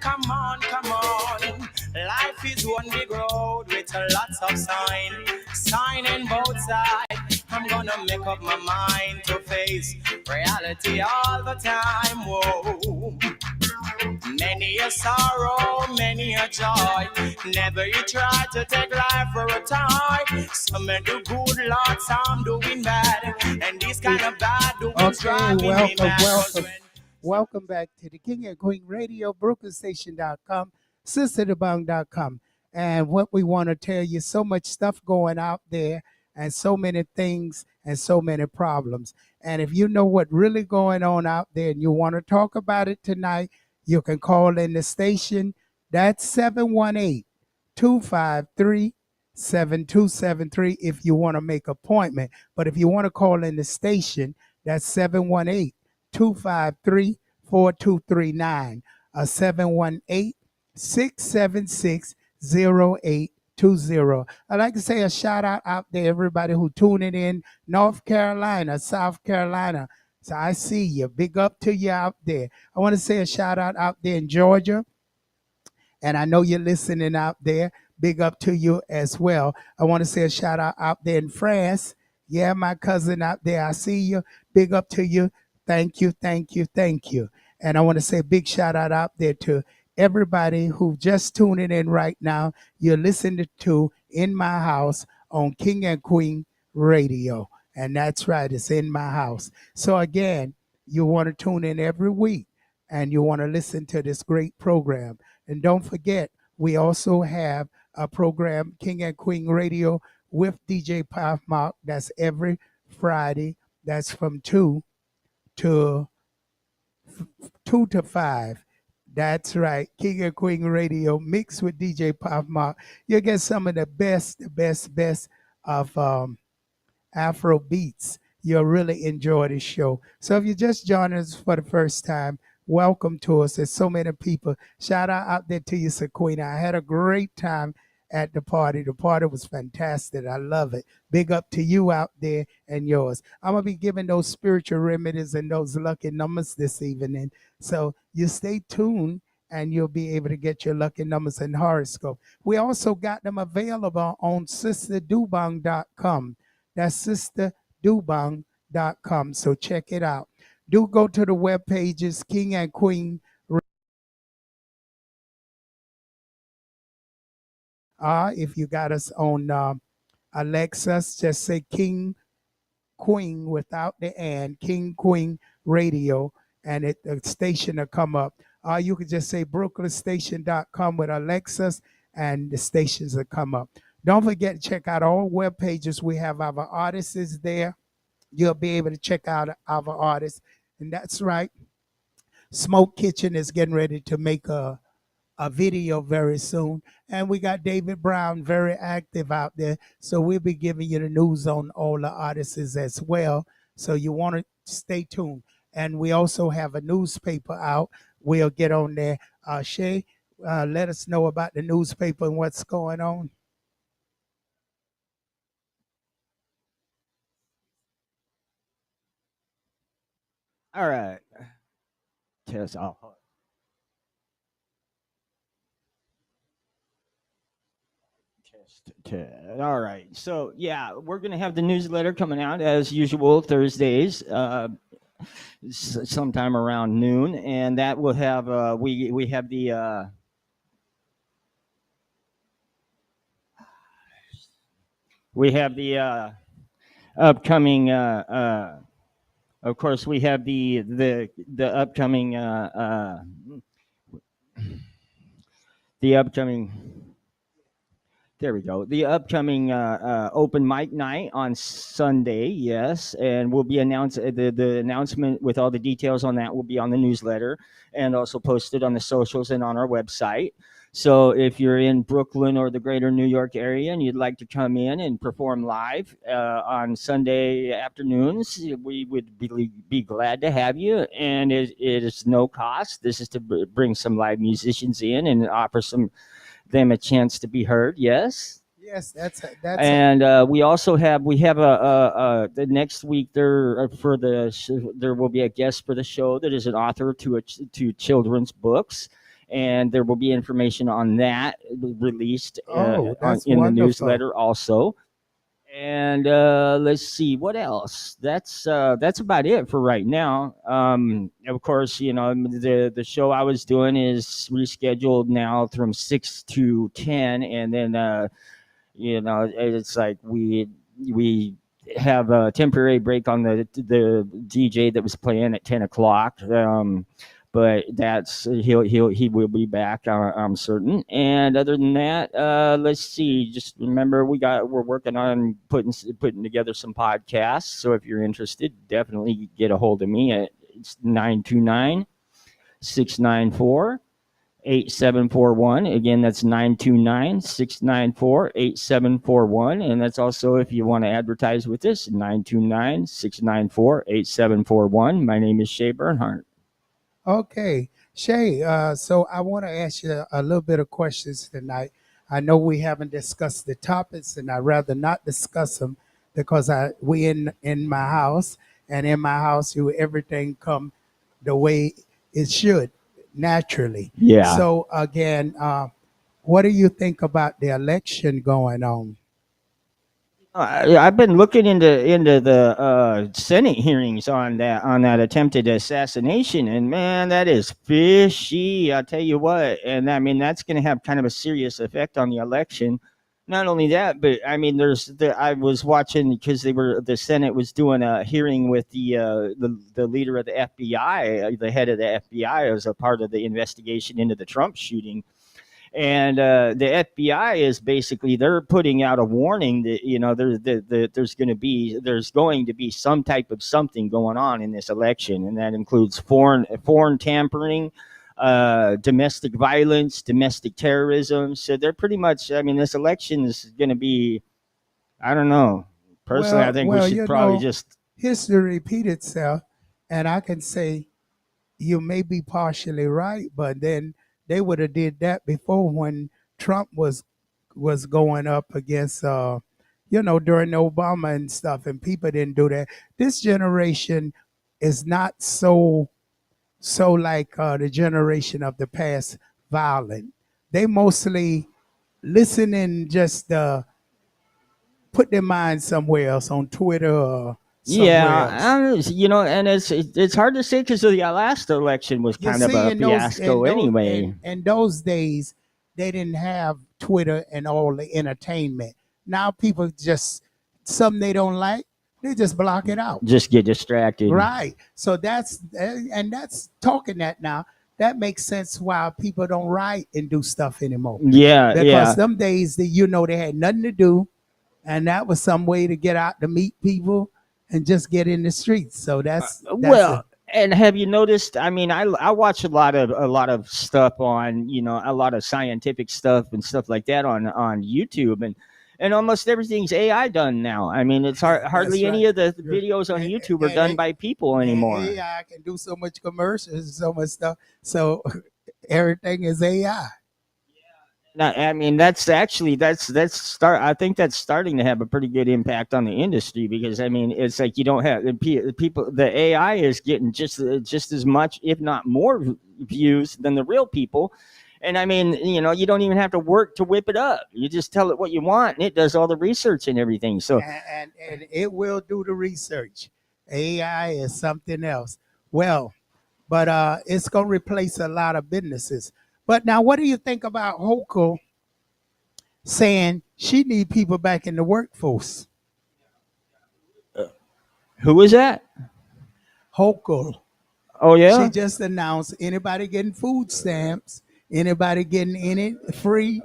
Come on, come on. Life is one big road with lots of sign, sign and both sides. I'm gonna make up my mind to face reality all the time. Whoa. Many a sorrow, many a joy. Never you try to take life for a toy. Some may do good, Lord, some doing bad. And this kind of bad doing driving me mad. Welcome back to the King and Queen Radio, BrooklynStation.com, SisterDobong.com. And what we want to tell you, so much stuff going out there and so many things and so many problems. And if you know what really going on out there and you want to talk about it tonight, you can call in the station. That's 718-253-7273 if you want to make an appointment. But if you want to call in the station, that's 718-253-4239 or 718-676-0820. I'd like to say a shout out there, everybody who tuning in, North Carolina, South Carolina. So I see you. Big up to you out there. I want to say a shout out there in Georgia. And I know you're listening out there. Big up to you as well. I want to say a shout out there in France. Yeah, my cousin out there. I see you. Big up to you. Thank you, thank you, thank you. And I want to say a big shout out there to everybody who just tuning in right now. You're listening to In My House on King and Queen Radio. And that's right, it's In My House. So again, you want to tune in every week and you want to listen to this great program. And don't forget, we also have a program, King and Queen Radio, with DJ Puff Mark. That's every Friday. That's from to 2 to 5. That's right. King and Queen Radio mixed with DJ Pop Mark. You'll get some of the best of Afro beats. You'll really enjoy this show. So if you just joined us for the first time, welcome to us. There's so many people. Shout out there to you, Sequina. I had a great time at the party. The party was fantastic. I love it. Big up to you out there and yours. I'm going to be giving those spiritual remedies and those lucky numbers this evening. So you stay tuned and you'll be able to get your lucky numbers and horoscope. We also got them available on sisterdubong.com. That's sisterdubong.com. So check it out. Do go to the web pages, King and Queen. If you got us on Alexa, just say King Queen without the and, King Queen Radio, and the station will come up. You can just say brooklynstation.com with Alexis, and the stations will come up. Don't forget to check out all web pages. We have our artists there. You'll be able to check out our artists. And that's right. Smoke Kitchen is getting ready to make a video very soon. And we got David Brown very active out there. So we'll be giving you the news on all the artists as well. So you want to stay tuned. And we also have a newspaper out. We'll get on there. Shay, let us know about the newspaper and what's going on. All right. Test off. All right. So yeah, we're gonna have the newsletter coming out as usual Thursdays, sometime around noon, and that will have we have the upcoming. Of course, we have the upcoming the upcoming. There we go. The upcoming open mic night on Sunday, yes, and we'll be the announcement with all the details on that will be on the newsletter and also posted on the socials and on our website. So if you're in Brooklyn or the greater New York area and you'd like to come in and perform live on Sunday afternoons, we would be glad to have you. And it is no cost. This is to bring some live musicians in and offer them a chance to be heard. Yes. Yes, that's and we also have the next week there there will be a guest for the show that is an author to children's books, and there will be information on that released in the newsletter also. And let's see what else. That's about it for right now. Of course, the show I was doing is rescheduled now from 6 to 10, and then it's like we have a temporary break on the DJ that was playing at 10 o'clock. But he will be back, I'm certain. And other than that, let's see. Just remember, we're working on putting together some podcasts. So if you're interested, definitdefinitely get a hold of me at 929-694-8741. Again, that's 929-694-8741. And that's also if you want to advertise with us, 929-694-8741. My name is Shay Bernhardt. Okay, Shay, so I want to ask you a little bit of questions tonight. I know we haven't discussed the topics, and I'd rather not discuss them because we in my house, and in my house, everything come the way it should, naturally. Yeah. So again, what do you think about the election going on? I've been looking into the Senate hearings on that attempted assassination, and man, that is fishy. I'll tell you what, and I mean that's going to have kind of a serious effect on the election. Not only that, but I mean, I was watching because the Senate was doing a hearing with the leader of the FBI, the head of the FBI, as a part of the investigation into the Trump shooting. And the FBI is basically, they're putting out a warning that, there's going to be some type of something going on in this election, and that includes foreign tampering, domestic violence, domestic terrorism. So they're pretty much, I mean, this election is going to be, I don't know. Personally, I think we Well, should probably just. history repeat itself, and I can say you may be partially right, but then they would have did that before when Trump was going up against during Obama and stuff, and people didn't do that. This generation is not so like the generation of the past violent. They mostly listen and just put their mind somewhere else on Twitter or somewhere else. Yeah, and it's hard to say because the last election was You kind of see, a in those fiasco anyway. in those days, they didn't have Twitter and all the entertainment. Now people just something they don't like, they just block it out. Just get distracted. Right. So that's talking that now. That makes sense why people don't write and do stuff anymore. Yeah, Because yeah. them days that they had nothing to do, and that was some way to get out to meet people and just get in the streets. So that's Well, and have you noticed? I mean, I watch a lot of stuff on, a lot of scientific stuff and stuff like that on YouTube, and almost everything's AI done now. I mean, it's hardly any of the videos on YouTube are done by people anymore. AI can do so much commercials and so much stuff. So everything is AI. I mean, that's start. I think that's starting to have a pretty good impact on the industry because I mean, it's like you don't have people. The AI is getting just as much, if not more, views than the real people. And I mean, you don't even have to work to whip it up. You just tell it what you want, and it does all the research and everything. So And it will do the research. AI is something else. Well, but it's gonna replace a lot of businesses. But now, what do you think about Hochul saying she need people back in the workforce? who is that? Hochul. Oh yeah. She just announced anybody getting food stamps, anybody getting any free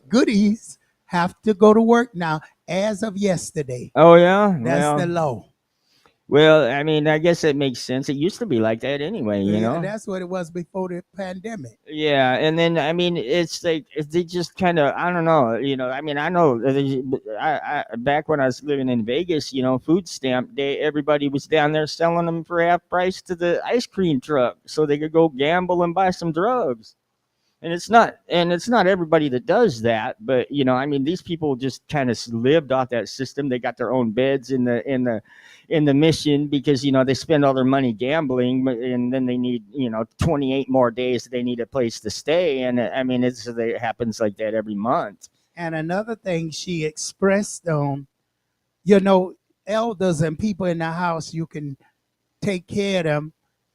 goodies have to go to work now as of yesterday. Oh yeah. That's the law. Well, I mean, I guess it makes sense. It used to be like that anyway, Yeah, that's what it was before the pandemic. Yeah, and then I mean, it's like they just kind of, I don't know, I mean, I know back when I was living in Vegas, food stamp day, everybody was down there selling them for half price to the ice cream truck, so they could go gamble and buy some drugs. And it's not everybody that does that, but I mean, these people just kind of lived off that system. They got their own beds in the mission because they spend all their money gambling, and then they need 28 more days. They need a place to stay, and I mean, it happens like that every month. And another thing she expressed on, elders and people in the house, you can take care of them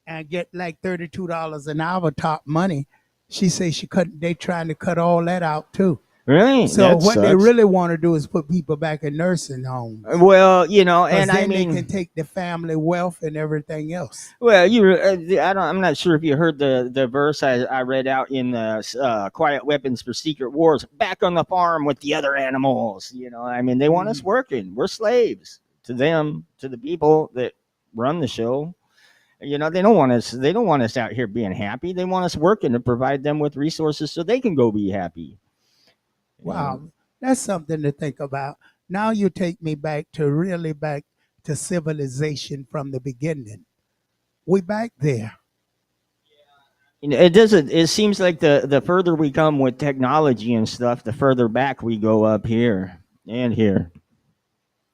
and get like $32 an hour top money. She says they trying to cut all that out too. Really? So That what they sucks. really want to do is put people back in nursing homes. Well, Because and I then they mean, can take the family wealth and everything else. well, I'm not sure if you heard the verse I read out in the Quiet Weapons for Secret Wars. Back on the farm with the other animals. I mean, they want us working. We're slaves to them, to the people that run the show. They don't want us. They don't want us out here being happy. They want us working to provide them with resources so they can go be happy. Wow, that's something to think about. Now you take me back to civilization from the beginning. We back there. It doesn't. It seems like the further we come with technology and stuff, the further back we go up here and here.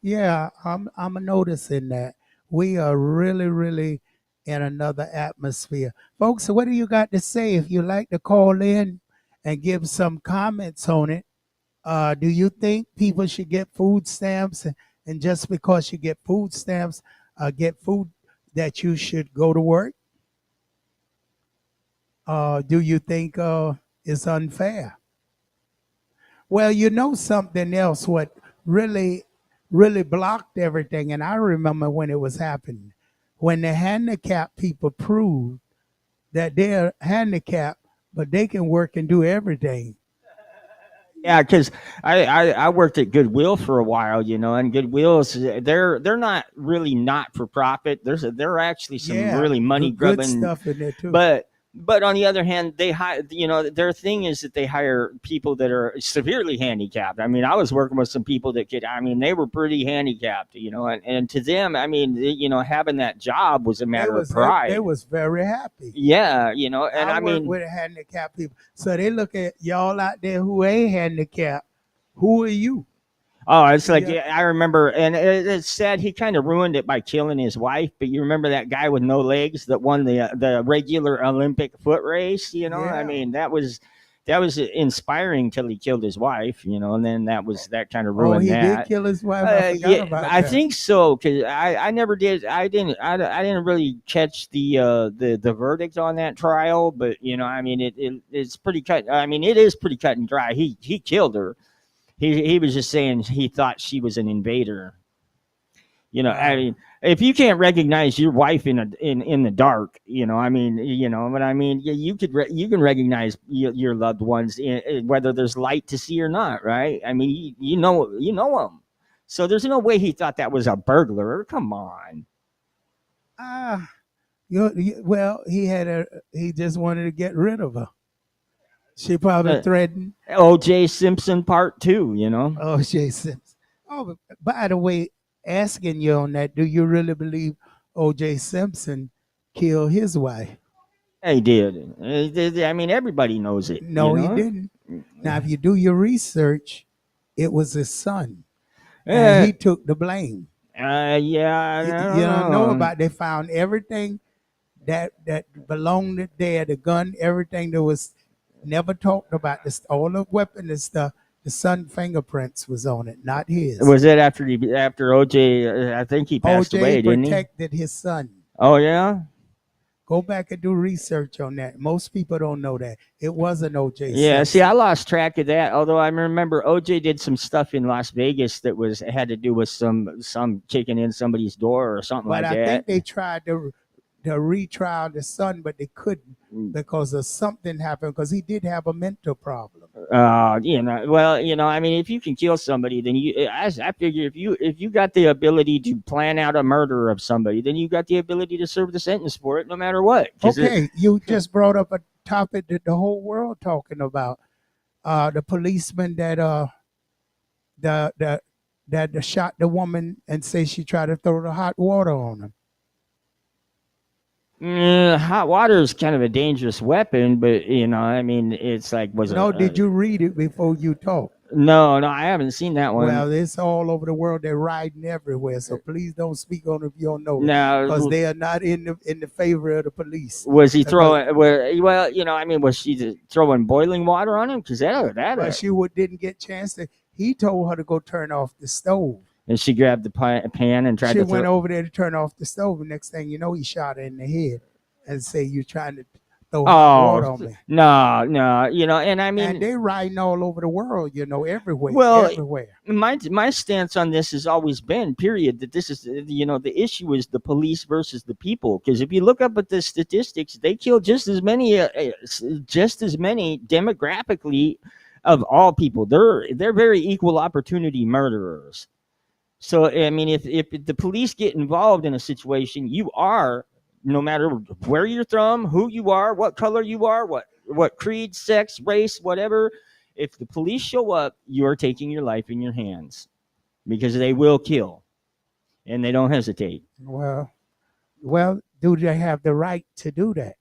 Yeah, I'm noticing that we are really, really in another atmosphere. Folks, what do you got to say? If you like to call in and give some comments on it, do you think people should get food stamps, and just because you get food stamps, get food that you should go to work? Do you think it's unfair? Well, you know something else, what really, really blocked everything, and I remember when it was happening, when the handicapped people proved that they're handicapped, but they can work and do everything. Yeah, because I worked at Goodwill for a while, and Goodwill's they're not really not for profit. There are actually some Yeah, really money good grubbing, stuff in there too. but on the other hand, they hire their thing is that they hire people that are severely handicapped. I mean, I was working with some people that they were pretty handicapped, and to them, having that job was a matter of They pride. was very happy. Yeah, and I I work mean, with handicapped people, so they look at y'all out there who ain't handicapped. Who are you? oh, it's like Yeah, I remember, and it's sad. He kind of ruined it by killing his wife. But you remember that guy with no legs that won the regular Olympic foot race? I yeah. mean that was inspiring till he killed his wife. And then that kind of Oh, ruined he did that. kill his wife. I forgot Yeah, about I that. think so because I never did. I didn't really catch the verdict on that trial. But I mean, it's pretty cut. I mean, it is pretty cut and dry. He killed her. He was just saying he thought she was an invader. I Wow. mean, if you can't recognize your wife in the dark, but I mean, you can recognize your loved ones whether there's light to see or not, right? I mean, you know them. So there's no way he thought that was a burglar. Come on. Ah, well, he just wanted to get rid of her. She probably Uh, threatened. O.J. Simpson Part 2. Oh, Jason. Oh, by the way, asking you on that, do you really believe O.J. Simpson killed his wife? He did. I mean, everybody knows it. No, he didn't. Now, if you do your research, it was his son, and Uh, he took the blame. yeah, I You don't don't know know. about. They found everything that belonged there, the gun, everything that was never talked about. This all the weapon and stuff. The son fingerprints was on it, not his. Was it after OJ? I think he passed OJ away, didn't he? protected his son. Oh yeah, Go back and do research on that. Most people don't know that. It wasn't OJ yeah. See, I Simpson. lost track of that. Although I remember OJ did some stuff in Las Vegas that had to do with some kicking in somebody's door or something But like I that. think they tried to retrial the son, but they couldn't because of something happened because he did have a mental problem. Well, I mean, if you can kill somebody, then I figure if you got the ability to plan out a murder of somebody, then you got the ability to serve the sentence for it, no matter what. Okay, you just brought up a topic that the whole world talking about. The policeman the that shot the woman and say she tried to throw the hot water on him. Hot water is kind of a dangerous weapon, but I mean, it's like No, did you read it before you talk? no, I haven't seen that one. Well, it's all over the world. They're riding everywhere. So please don't speak on it if you don't know it, because Now, they are not in the favor of the police. was he But throwing? Well, I mean, was she throwing boiling water on him? Because but she didn't get chance to. He told her to go turn off the stove. and she grabbed the pan and tried She to went throw. over there to turn off the stove. And next thing you know, he shot her in the head and say, "You trying to throw hot Oh water on me?" no, and I And mean, they riding all over the world, everywhere, well, everywhere. my stance on this has always been, period, that this is the issue is the police versus the people. Because if you look up at the statistics, they kill just as many demographically of all people. They're very equal opportunity murderers. So I mean, if the police get involved in a situation, you are, no matter where you're from, who you are, what color you are, what creed, sex, race, whatever. If the police show up, you are taking your life in your hands because they will kill and they don't hesitate. Well, do they have the right to do that?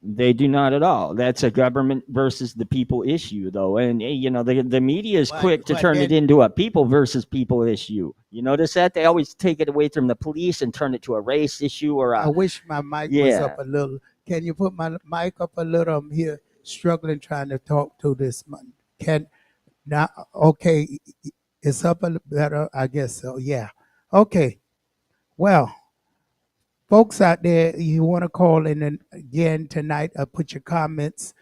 They do not at all. That's a government versus the people issue, though, and the media is quick to But turn it then into a people versus people issue. You notice that they always take it away from the police and turn it to a race issue or I a wish my mic was yeah. up a little. Can you put my mic up a little? I'm here struggling trying to talk to this. Can now? Okay, it's up a little better, I guess. So yeah. Okay. Well, folks out there, you want to call in again tonight? Put your comments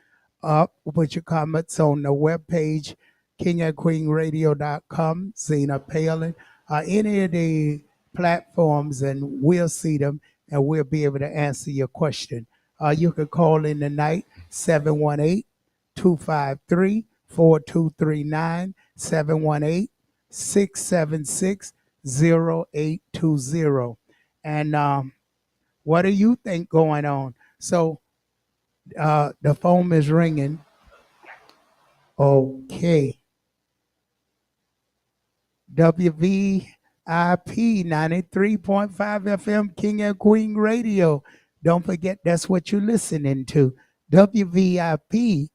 up. Put your comments on the webpage, kingandqueenradio.com, Zina Palin, any of the platforms, and we'll see them and we'll be able to answer your question. You can call in tonight, 718-253-4239, 718-676-0820. And what do you think going on? So the phone is ringing. Okay. WVIP 93.5 FM King and Queen Radio. Don't forget that's what you're listening to. WVIP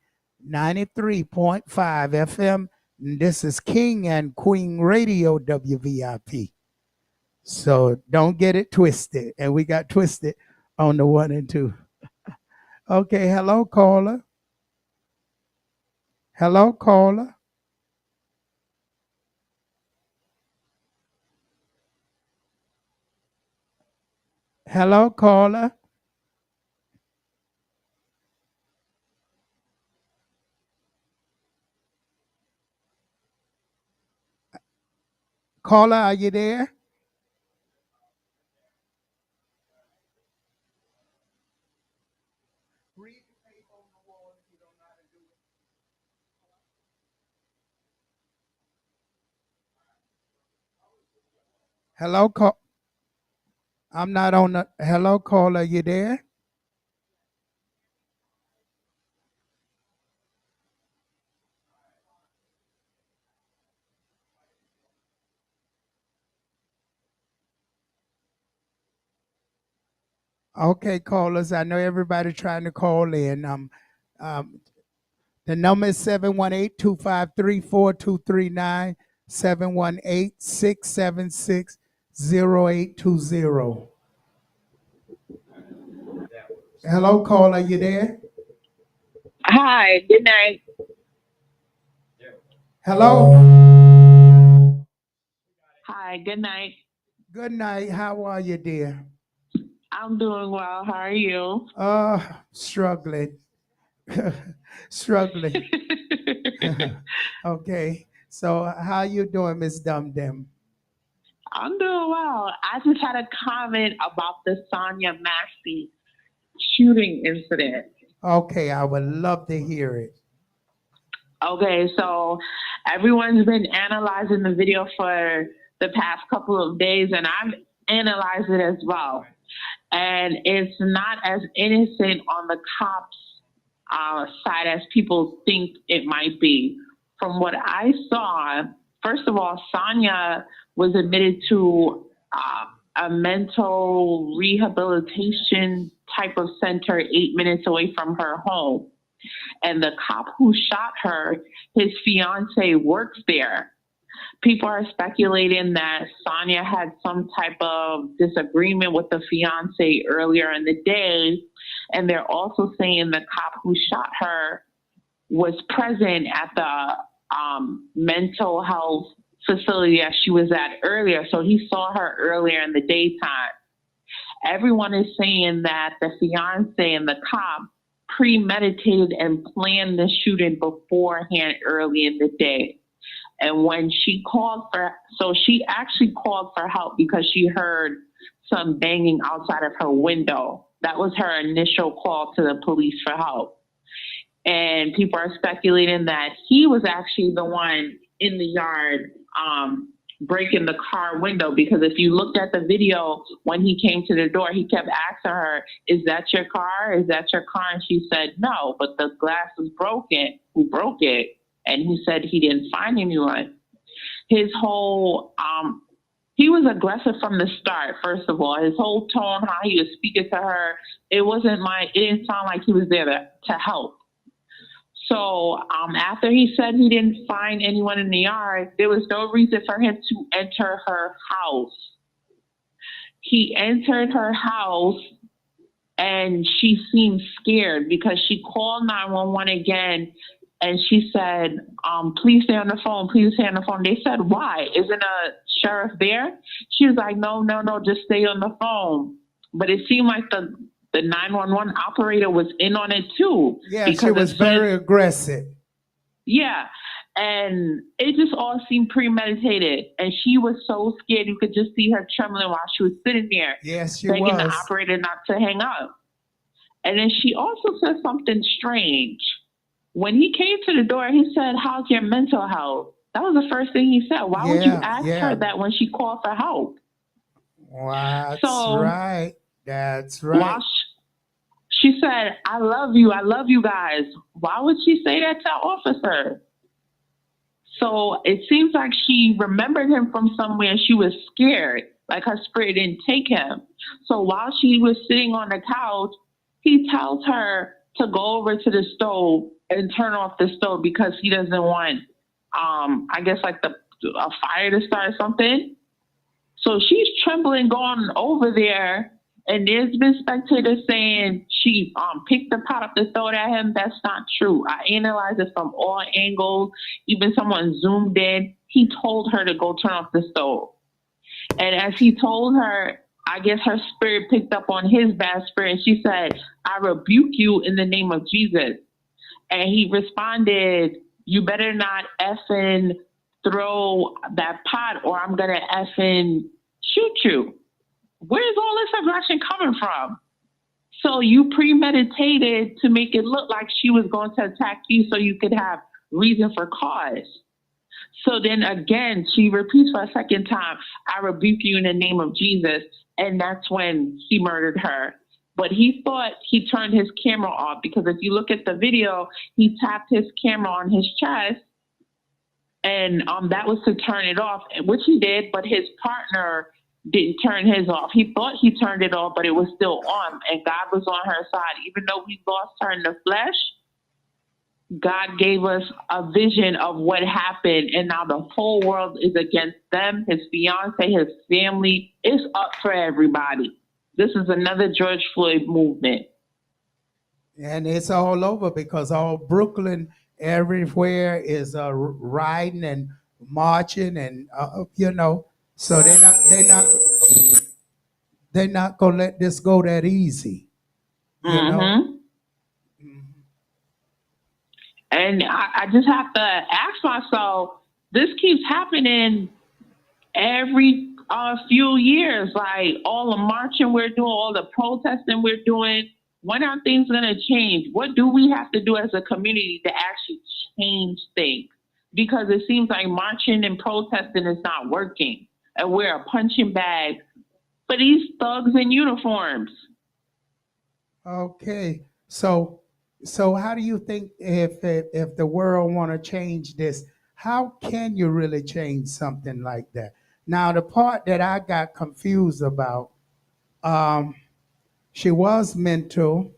93.5 FM. And this is King and Queen Radio WVIP. So don't get it twisted. And we got twisted on the 1 and 2. Okay, hello caller. Hello caller. Hello caller. Caller, are you there? Hello, call. I'm not on the. Hello, caller. You there? Okay, callers. I know everybody trying to call in. Um, the number is 718-253-4239, 718-676-0820. Hello, caller. You there? Hi, good night. Hello. Hi, good night. Good night. How are you, dear? I'm doing well. How are you? Struggling. Struggling. Okay. So how you doing, Miss Dum Dem? I'm doing well. I just had a comment about the Sonia Massey shooting incident. Okay, I would love to hear it. Okay, so everyone's been analyzing the video for the past couple of days, and I've analyzed it as well. And it's not as innocent on the cops' side as people think it might be. From what I saw, first of all, Sonia was admitted to a mental rehabilitation type of center 8 minutes away from her home. And the cop who shot her, his fiance works there. People are speculating that Sonia had some type of disagreement with the fiance earlier in the day. And they're also saying the cop who shot her was present at the mental health facility that she was at earlier. So he saw her earlier in the daytime. Everyone is saying that the fiance and the cop premeditated and planned the shooting beforehand early in the day. And when she she actually called for help because she heard some banging outside of her window. That was her initial call to the police for help. And people are speculating that he was actually the one in the yard breaking the car window, because if you looked at the video when he came to the door, he kept asking her, "Is that your car? Is that your car?" And she said no, but the glass was broken. Who broke it? And he said he didn't find anyone. His whole he was aggressive from the start. First of all, his whole tone, how he was speaking to her, it didn't sound like he was there to help. So after he said he didn't find anyone in the yard, there was no reason for him to enter her house. He entered her house and she seemed scared because she called 911 again and she said, please stay on the phone, please stay on the phone. They said, why? Isn't a sheriff there? She was like, no, just stay on the phone. But it seemed like the the 911 operator was in on it too. Yeah, she was very aggressive. Yeah. And it just all seemed premeditated. And she was so scared. You could just see her trembling while she was sitting there. Yes, she begging the was. operator not to hang up. And then she also said something strange. When he came to the door, he said, "How's your mental health?" That was the first thing he said. Why would you ask her that when she called for help? That's So, right. That's right. While she said, "I love you guys." Why would she say that to an officer? So it seems like she remembered him from somewhere and she was scared, like her spirit didn't take him. So while she was sitting on the couch, he tells her to go over to the stove and turn off the stove because he doesn't want, I guess like a fire to start or something. So she's trembling going over there. And there's been spectators saying she picked the pot up to throw it at him. That's not true. I analyzed it from all angles. Even someone zoomed in. He told her to go turn off the stove. And as he told her, I guess her spirit picked up on his bad spirit. And she said, "I rebuke you in the name of Jesus." And he responded, "You better not effing throw that pot or I'm going to effing shoot you." Where's all this aggression coming from? So you premeditated to make it look like she was going to attack you so you could have reason for cause. So then again, she repeats for a second time, "I rebuke you in the name of Jesus." And that's when he murdered her. But he thought he turned his camera off because if you look at the video, he tapped his camera on his chest. And that was to turn it off, which he did, but his partner didn't turn his off. He thought he turned it off, but it was still on, and God was on her side. Even though we lost her in the flesh, God gave us a vision of what happened, and now the whole world is against them, his fiance, his family. It's up for everybody. This is another George Floyd movement. And it's all over because all Brooklyn, everywhere is riding and marching, and so they're not gonna let this go that easy. You know. And I just have to ask myself, this keeps happening every few years, like all the marching we're doing, all the protesting we're doing. When are things going to change? What do we have to do as a community to actually change things? Because it seems like marching and protesting is not working. And we're a punching bag for these thugs in uniforms. Okay. So how do you think if the world want to change this, how can you really change something like that? Now, the part that I got confused about, she was mental,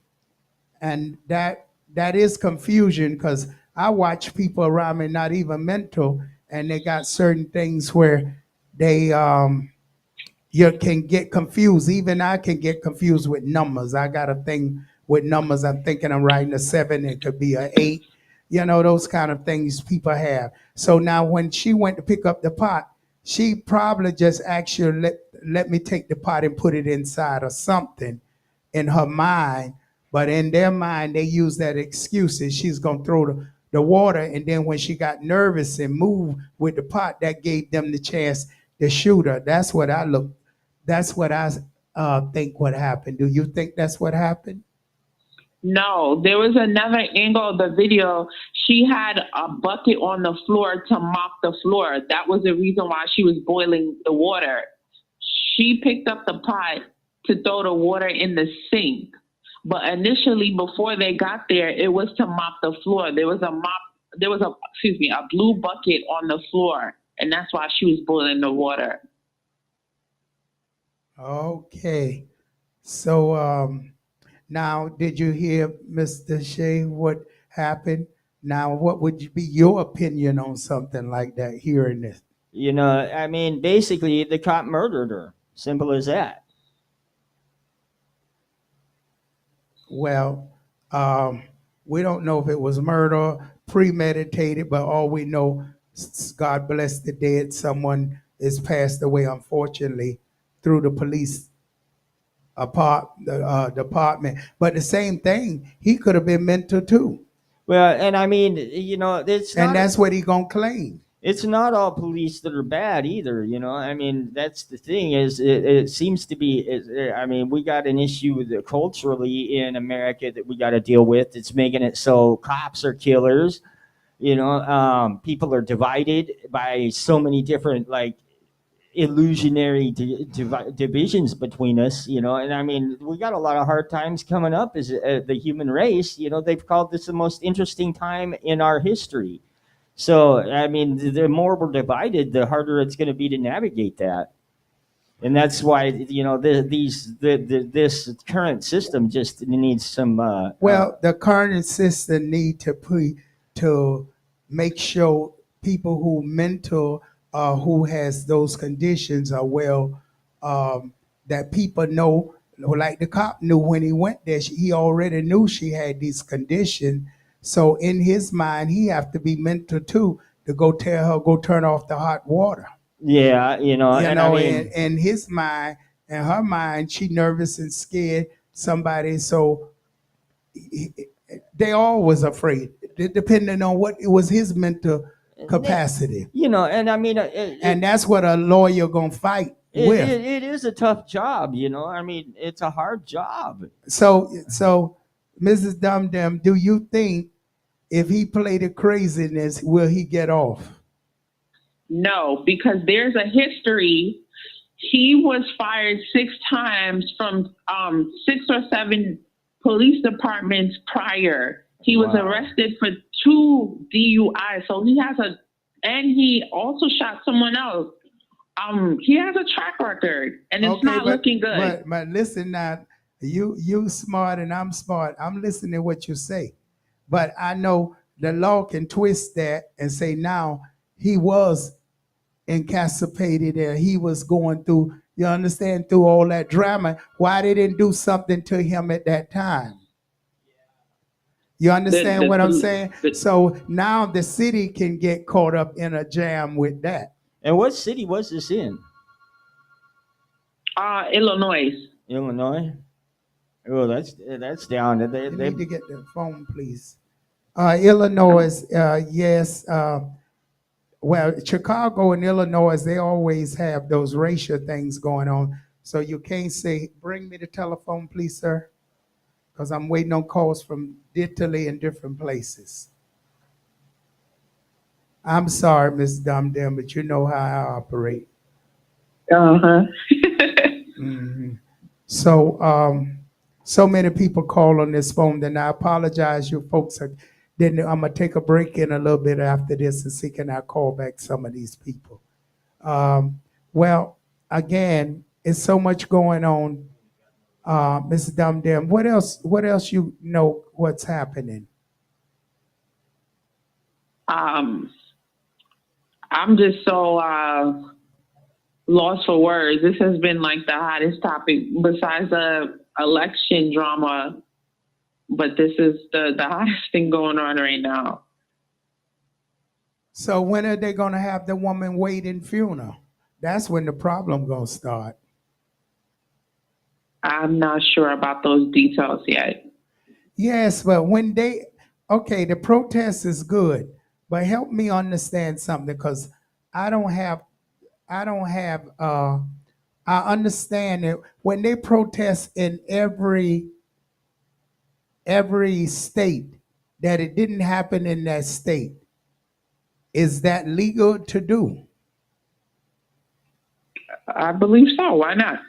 and that is confusion because I watch people around me not even mental, and they got certain things where they you can get confused. Even I can get confused with numbers. I got a thing with numbers. I'm thinking I'm writing a 7. It could be an 8. Those kind of things people have. So now when she went to pick up the pot, she probably just asked you, let me take the pot and put it inside or something in her mind. But in their mind, they use that excuse that she's going to throw the water. And then when she got nervous and moved with the pot, that gave them the chance to shoot her. That's what I think what happened. Do you think that's what happened? No, there was another angle of the video. She had a bucket on the floor to mop the floor. That was the reason why she was boiling the water. She picked up the pot to throw the water in the sink. But initially, before they got there, it was to mop the floor. There was a blue bucket on the floor, and that's why she was boiling the water. Okay. So now, did you hear, Mr. Shea, what happened? Now, what would be your opinion on something like that, hearing this? I mean, basically, the cop murdered her. Simple as that. Well, we don't know if it was murder, premeditated, but all we know, God bless the dead, someone is passed away, unfortunately, through the police department. But the same thing, he could have been mental too. Well, and I mean, you know, it's And not. that's what he gonna claim. It's not all police that are bad either, you know. I mean, that's the thing is it seems to be. I mean, we got an issue culturally in America that we got to deal with. It's making it so cops are killers. You know, people are divided by so many different like illusionary divisions between us, you know. And I mean, we got a lot of hard times coming up as the human race. You know, they've called this the most interesting time in our history. So I mean, the more we're divided, the harder it's going to be to navigate that. And that's why, you know, this current system just needs some. Well, the current system need to make sure people who mental who has those conditions are well, that people know, like the cop knew when he went there, he already knew she had these conditions. So in his mind, he have to be mental too to go tell her go turn off the hot water. Yeah, you know, You and I know, mean, in his mind, in her mind, she nervous and scared somebody. So they all was afraid, depending on what it was his mental capacity. you know, and I mean, And that's what a lawyer gonna fight with. it is a tough job, you know. I mean, it's a hard job. So, Mrs. Dum Dum, do you think if he played the craziness, will he get off? No, because there's a history. He was fired 6 times from 6 or 7 police departments prior. He was arrested for 2 DUI. So he has and he also shot someone else. He has a track record, and it's not looking good. But listen now, you smart and I'm smart. I'm listening to what you say, but I know the law can twist that and say now he was incapacitated and he was going through. You understand, through all that drama. Why they didn't do something to him at that time? You understand what I'm saying? So now the city can get caught up in a jam with that. And what city was this in? Illinois. Illinois. Oh, that's down. You need to get the phone, please. Illinois, yes. Well, Chicago and Illinois, they always have those racial things going on. So you can't say, bring me the telephone, please, sir, because I'm waiting on calls from Italy and different places. I'm sorry, Miss Dum Dum, but you know how I operate. So, so many people call on this phone, then I apologize. You folks are. Then I'm gonna take a break in a little bit after this and see can I call back some of these people. Well, again, it's so much going on, Miss Dum Dum. What else? What else you know? What's happening? I'm just so lost for words. This has been like the hottest topic besides the election drama, but this is the hottest thing going on right now. So when are they gonna have the woman waiting funeral? That's when the problem gonna start. I'm not sure about those details yet. Yes, but when the protest is good, but help me understand something because I understand that when they protest in every state, that it didn't happen in that state. Is that legal to do? I believe so. Why not?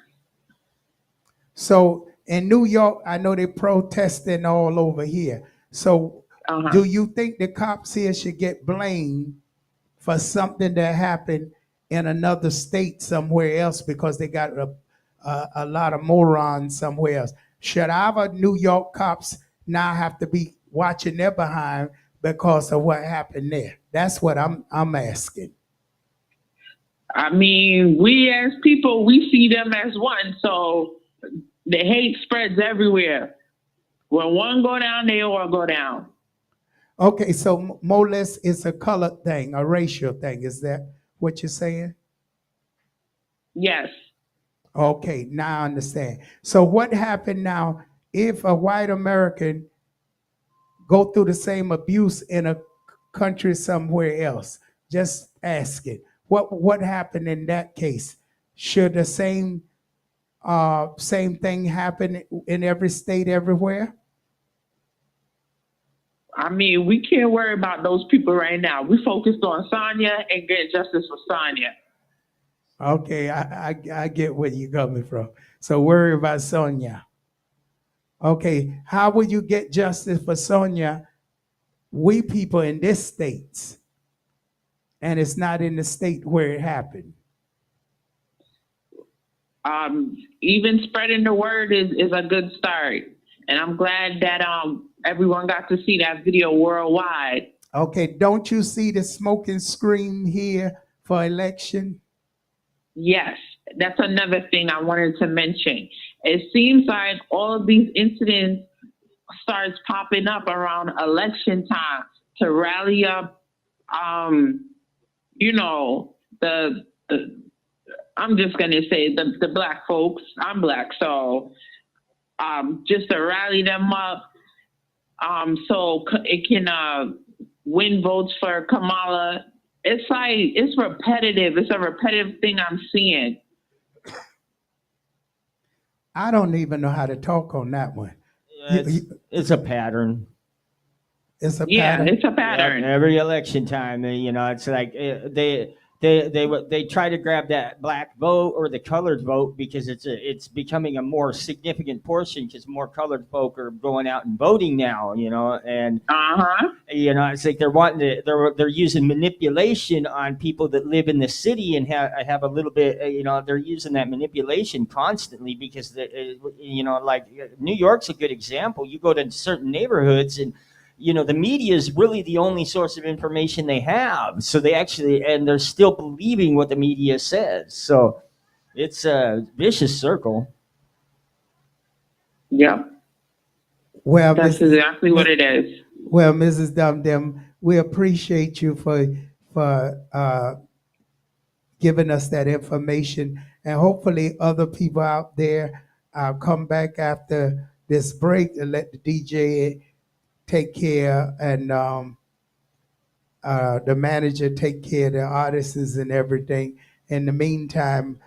So in New York, I know they're protesting all over here. So do you think the cops here should get blamed for something that happened in another state somewhere else because they got a lot of morons somewhere else? Should our New York cops now have to be watching their behind because of what happened there? That's what I'm asking. I mean, we as people, we see them as one. So the hate spreads everywhere. When one go down, they all go down. Okay, so more or less it's a color thing, a racial thing. Is that what you're saying? Yes. Okay, now I understand. So what happened now if a white American go through the same abuse in a country somewhere else? Just ask it. What happened in that case? Should the same thing happen in every state everywhere? I mean, we can't worry about those people right now. We focused on Sonya and getting justice for Sonya. Okay, I get where you're coming from. So worry about Sonia. Okay, how will you get justice for Sonia? We people in this states, and it's not in the state where it happened. Even spreading the word is a good start. And I'm glad that everyone got to see that video worldwide. Okay, don't you see the smoke and scream here for election? Yes, that's another thing I wanted to mention. It seems like all of these incidents starts popping up around election time to rally up, you know, the I'm just gonna say the black folks. I'm black, so just to rally them up, so it can win votes for Kamala. It's like it's repetitive. It's a repetitive thing I'm seeing. I don't even know how to talk on that one. It's a pattern. It's a Yeah, pattern. it's a pattern. Every election time, you know, it's like they try to grab that black vote or the colored vote because it's becoming a more significant portion because more colored folk are going out and voting now, you know, and you know, it's like they're using manipulation on people that live in the city and have a little bit, you know, they're using that manipulation constantly because you know, like New York's a good example. You go to certain neighborhoods and you know, the media is really the only source of information they have. So they're still believing what the media says. So it's a vicious circle. Yeah. Well, that's exactly what it is. Well, Mrs. Dum, we appreciate you for giving us that information, and hopefully other people out there come back after this break and let the DJ take care and the manager take care of the artists and everything. In the meantime,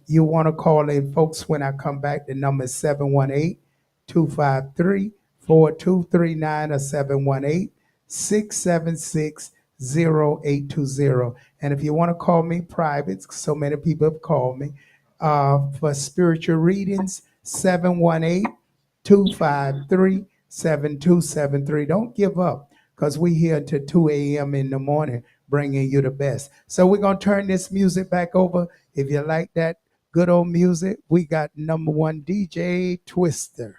you want to call in, folks, when I come back. The number is 718-253-4239 or 718-676-0820. And if you want to call me private, so many people have called me, for spiritual readings, 718-253-7273. Don't give up, because we here till 2 a.m. in the morning bringing you the best. So we're going to turn this music back over. If you like that good old music, we got number one DJ Twister.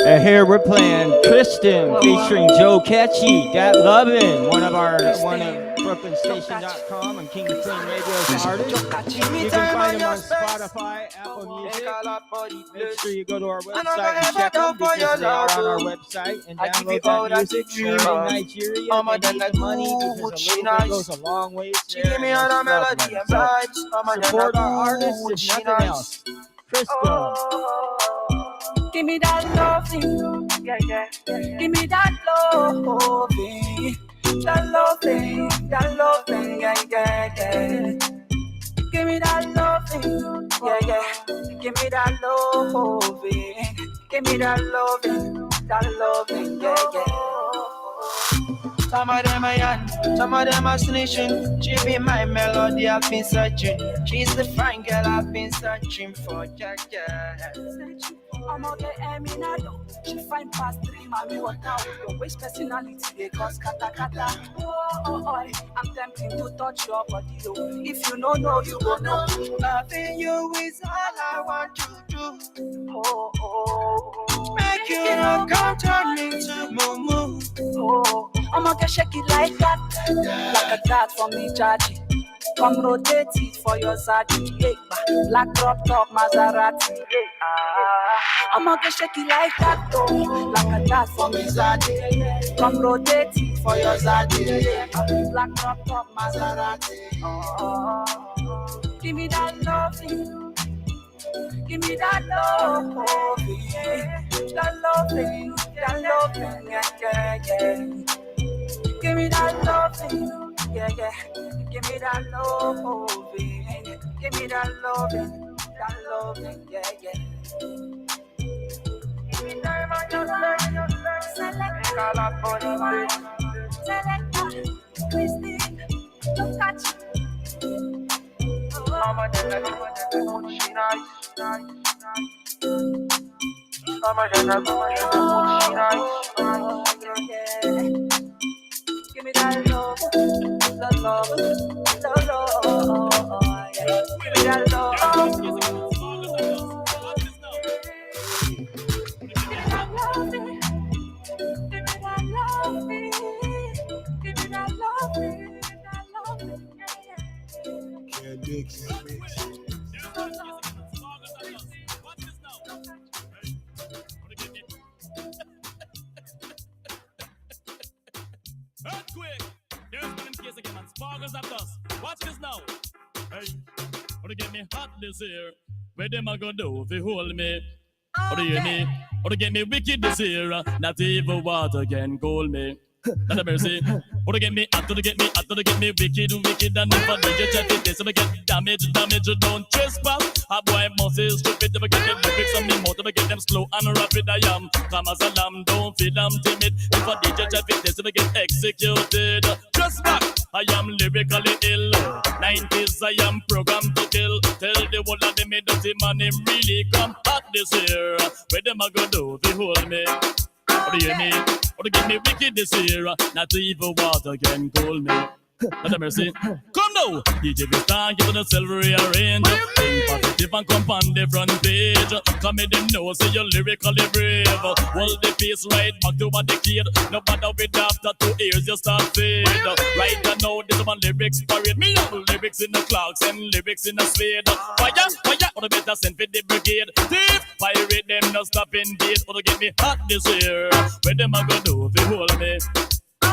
And here we're playing Kristen featuring Joe Catchy, That Lovin', one of BrooklynStation.com and King of Queen Radio's artists. You can find them on Spotify, Apple Music. Make sure you go to our website and check them because they are on our website and download that music. They're in Nigeria. They need the money because a little bit goes a long ways there. Support our artists if nothing else. Kristen. Give me that loving, yeah, yeah, yeah. Give me that loving, that loving, yeah, yeah, yeah. Give me that loving, yeah, yeah. Give me that loving, give me that loving, yeah, yeah. Some of them are young, some of them are snitching. She be my melody, I've been searching. She's the fine girl I've been searching for, yeah, yeah. I'm okay, Eminado. She find past 3, mommy, what now? Your waist personality, they cause kata kata. Oh, I'm tempting to touch your body, though. If you don't know, you go know. Loving you is all I want to do. Make you come turn me to moo. I'm gonna shake it like that, like a cat for me, Jaji. Come rotate it for your Zadi, black crop top Maserati. I'm gonna shake it like that, though, like a cat for me, Zadi. Come rotate it for your Zadi, black crop top Maserati. Give me that loving. Give me that loving. That loving. That loving. Yeah, yeah, yeah. Give me that loving. Yeah, yeah. Give me that loving. Give me that loving. That loving. Yeah, yeah. Give me that love, that love, that love, yeah. Give me that love. Earthquake! There's one in case again, man. Sparkles at us. Watch this now. Hey, wanna get me hot this year? Where them a gonna do if you hold me? Or do you hear me? Or to get me wicked this year? Not even water can cool me. Not a mercy. Or to get me hot, to get me hot, to get me wicked, wicked. And if I DJ chat it, so I get damage, don't trespass. A boy must is stupid, if I get them lyrics on me mouth, if I get them slow and rapid, I am calm as a lamb, don't feel I'm timid. If I DJ chat it, so I get executed. Just back, I am lyrically ill. 90s, I am programmed to kill. Tell the world that they made dirty man, him really come hot this year. Where them a go do if you hold me? Or do you hear me? Or to get me wicked this year? Not even water can cool me. Not a mercy. Come now, DJ Vistan, give it a silver rearrange. Think positive and come on the front page. Come in them know, say you're lyrically brave. Hold the pace right back to a decade. No matter with after 2 years, you start fade. Right now, this is my lyrics parade. Me have lyrics in the clocks and lyrics in the spade. Fire, fire, or the better send for the brigade. Deep, pirate them, no stopping date. Or to get me hot this year. Where them a go do if you hold me?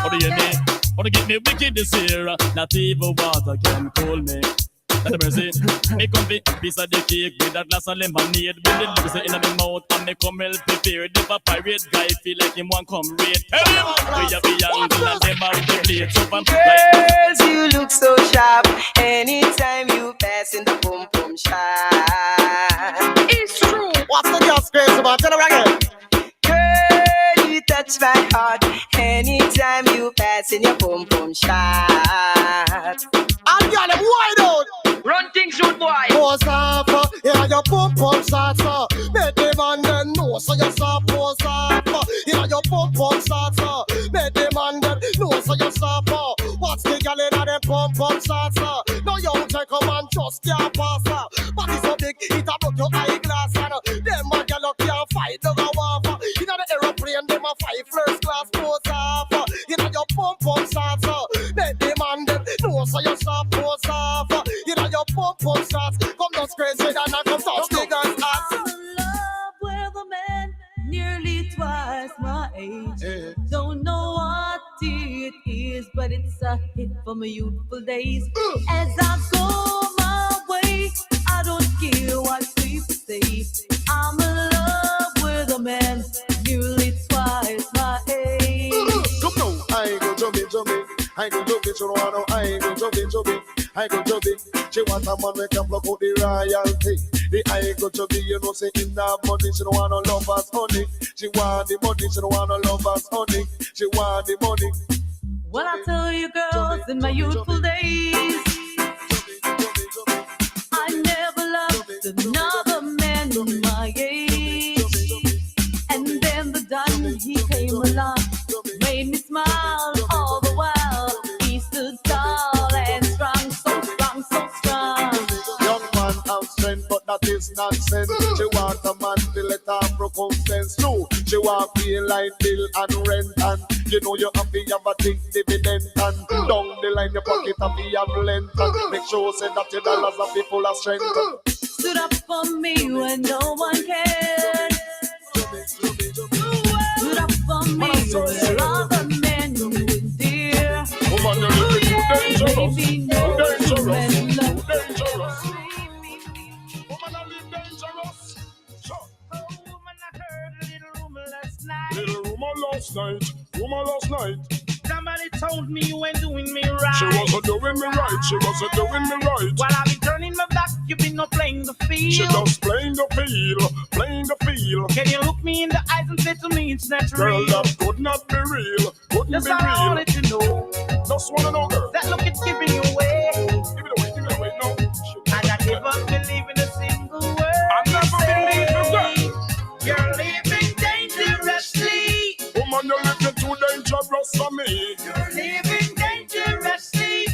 Or do you hear me? Or to get me wicked this year? Not even water can cool me. Not a mercy. Me come be piece of the cake with a glass of lemonade. With the lips in my mouth and me come well prepared. If a pirate guy feel like him want come raid, hey, we have the angle and them have the blade. So from girls, you look so sharp. Anytime you pass in the boom boom shop. It's true. What's the just crazy about? Tell her again. Girl, you touch my heart. Anytime you pass in your boom boom shot. I'm got them wide out. Run things, rude boy. Pose off, yeah, your boom boom shots. Make them man them know, so you stop pose off. Yeah, your boom boom shots. Make them man them know, so you stop. What's the gal in them boom boom shots? No young take come and just can't pass. But it's so big, it a broke your eyeglass. Them man gal can't fight, no go off. You know the aeroplane, them a fight first class pose off. You know your boom boom shots. Make them man them know, so you stop pose off. You know your pump shots. Come down crazy and I come touch the girl's ass. I'm in love with a man nearly twice my age. Don't know what it is, but it's a hit from my youthful days. As I go my way, I don't care what people say. I'm in love with a man nearly twice my age. Come now, I go jumping. I go jumping, you know, I go jumping. I go jumping. She want a man we can block out the royalty. The I go jumping, you know, say in that money, she don't want no lovers, honey. She want the money, she don't want no lovers, honey. She want the money. Well, I tell you, girls, in my youthful days, I never loved another man my age. And then the Don, he came along, made me smile all the while. He stood tall and strong, so strong, so strong. Young man have strength, but that is nonsense. She want a man to let her broke sense too. She want pay like bill and rent, and you know you have to have a big dividend. And down the line your pocket have to have length, and make sure say that your dollars are be full of strength. Stood up for me when no one cared. Stood up for me where other men wouldn't dare. Woman, you're looking too dangerous. Maybe no men love. Somebody told me you ain't doing me right. She wasn't doing me right, she wasn't doing me right. While I be turning my back, you been not playing the field. She just playing the field, playing the field. Can you look me in the eyes and say to me it's not Girl, real? that could not be real, couldn't That's be all I real. wanted to know. Just wanna know, girl. That look is giving you away. Give it away, no. And I never believe in a single word. I never believe in that. You're living dangerously. Woman, you're living too dangerous for me. You're living dangerously.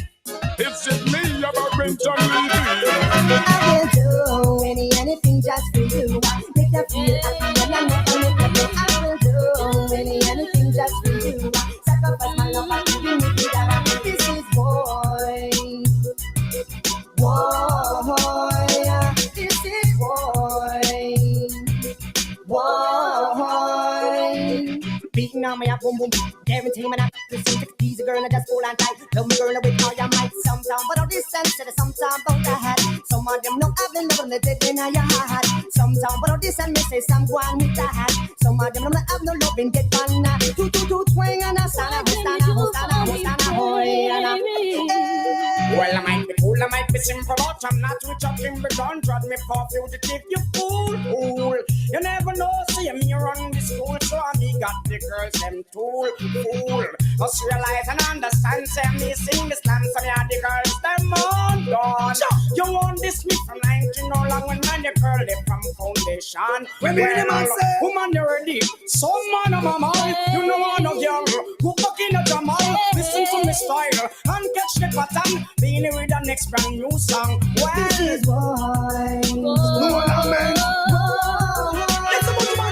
Is it me about Benton Levy? I will do anything just for you. Make you feel happy and I never make you blue. I will do anything just for you. Sacrifice my love and give me the dollar. This is boy. This is boy. Beating on me up, boom boom. Guarantee me not to see the easy girl and just hold on tight. Love me girl with all your might. Sometime, but all this sense to the sometime about the head. Some of them know I've been living the dead in your heart. Sometime, but all this and me say some go on with the hat. Some of them know I've no love in get one. Two twang and a sana, Well, I might be cool, I might be simple, but I'm not rich up in the gun. Trod me for fugitive, you fool. You never know, see me run the school, so me got the girls them tool. Must realize and understand, say me sing this dance, so me had the girls them on gone. You want this me from 19 no long when man the girl they from foundation. When the man say, woman they ready, some man of my mind. You know one of girl, who back in a Jamal. Listen to me style and catch the pattern. Being with the next brand new song. Well, this is why. No one man. It's about my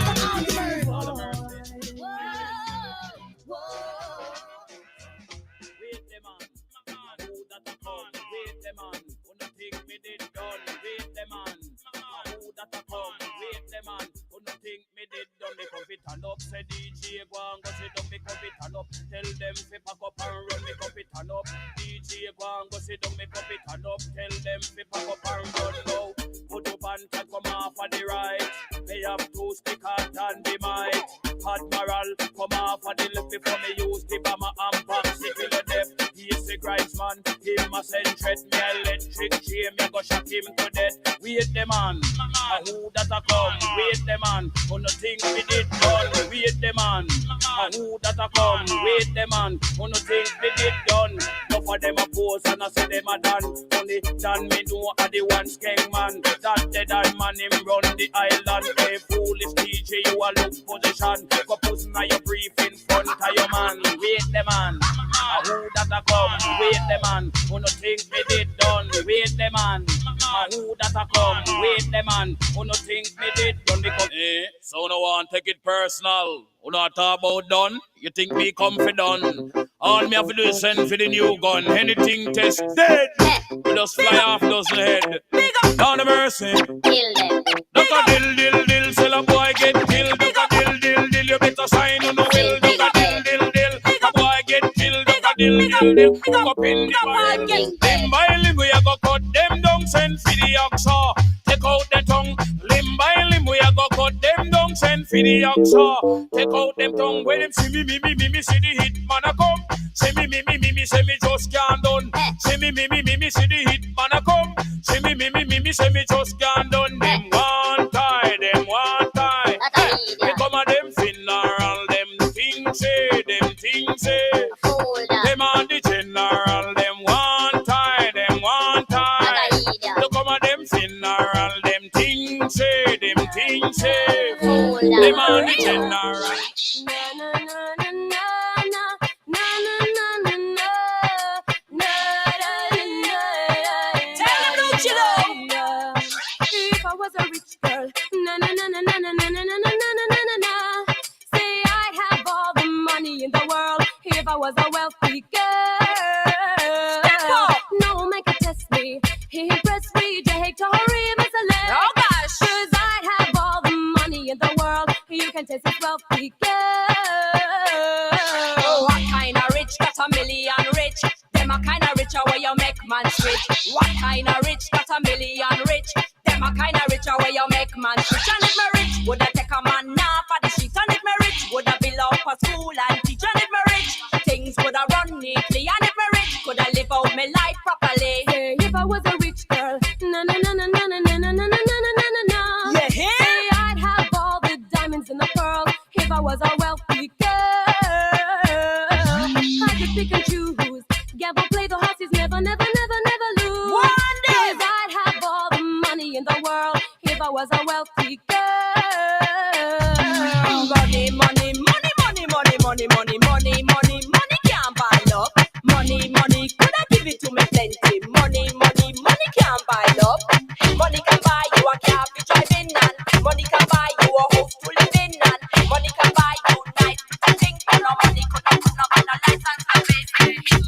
Turn up, say DJ go and go sit down, me cup it turn up. Tell them fi pack up and run, me cup it turn up. DJ go and go sit down, me cup it turn up. Tell them fi pack up and run now. Put up and cat come off on the right. They have two stickers and the mic. Admiral come off on the left before me use the bomber and back. Stick in the depth. He's the grinds man. Him a send threat me electric chain. Me go shock him to death. Wait the man. Who that a come? Wait the man. Who no think we did done? Wait the man. Who that a come? Wait the man. Who no think we did done? Enough of them a pose and I say them a done. Only done me know a the one skeng man. That dead eye man him run the island. Hey foolish DJ you a look position. Go pussy na your brief in front of your man. Wait the man. Who that a come? Wait the man. Who no think we did done? Wait the man. Who that a come? Wait the man. Who no think we did done? Because so no one take it personal. Who not talk about done? You think me come for done? All me have to do is send for the new gun. Anything test dead. We just fly off dozen head. Down the mercy. Kill them. Duck a dill. Sell a boy get killed. Duck a dill. You better sign on the will. Duck a dill. A boy get killed. Duck a dill. Hook up in the bar. Limb by limb we a go cut them down. Send for the oxa. Take out the tongue. Limb by limb we a go cut them down. Send for the oxa. Take out them tongue. When them see me, see the hit man a come. See me, say me just can't done. See me, see the hit man a come. See me, say me just can't done. Them one tie. We come a them funeral, them things say. Them on the general, them one tie. We come a them funeral, them things say. Them on the general. If I was a rich girl, say I'd have all the money in the world. If I was a wealthy girl, no man can test me. He pressed me, Jake Tory, Miss Alec. Oh gosh, 'cause I'd have all the money in the world. You can test this wealthy girl. What kind of rich got a million rich? Them a kind of richer where you make man switch. What kind of rich got a million rich? Them a kind of richer where you make man switch. And if me rich, would I take a man off of the street? And if me rich, would I build up a school and teach? And if me rich, things would I run pick and choose. Gamble, play the horses, never, never, never, never lose. One day, 'cause I'd have all the money in the world if I was a wealthy girl. Money, money, money, money, money, money, money, money, money, money can't buy love. Money, money, could I give it to me plenty? Money, money, money can't buy love. Money can buy you a car to driving and money can buy you a house to live in and money can buy you night to think. No money could not put no on a license to face.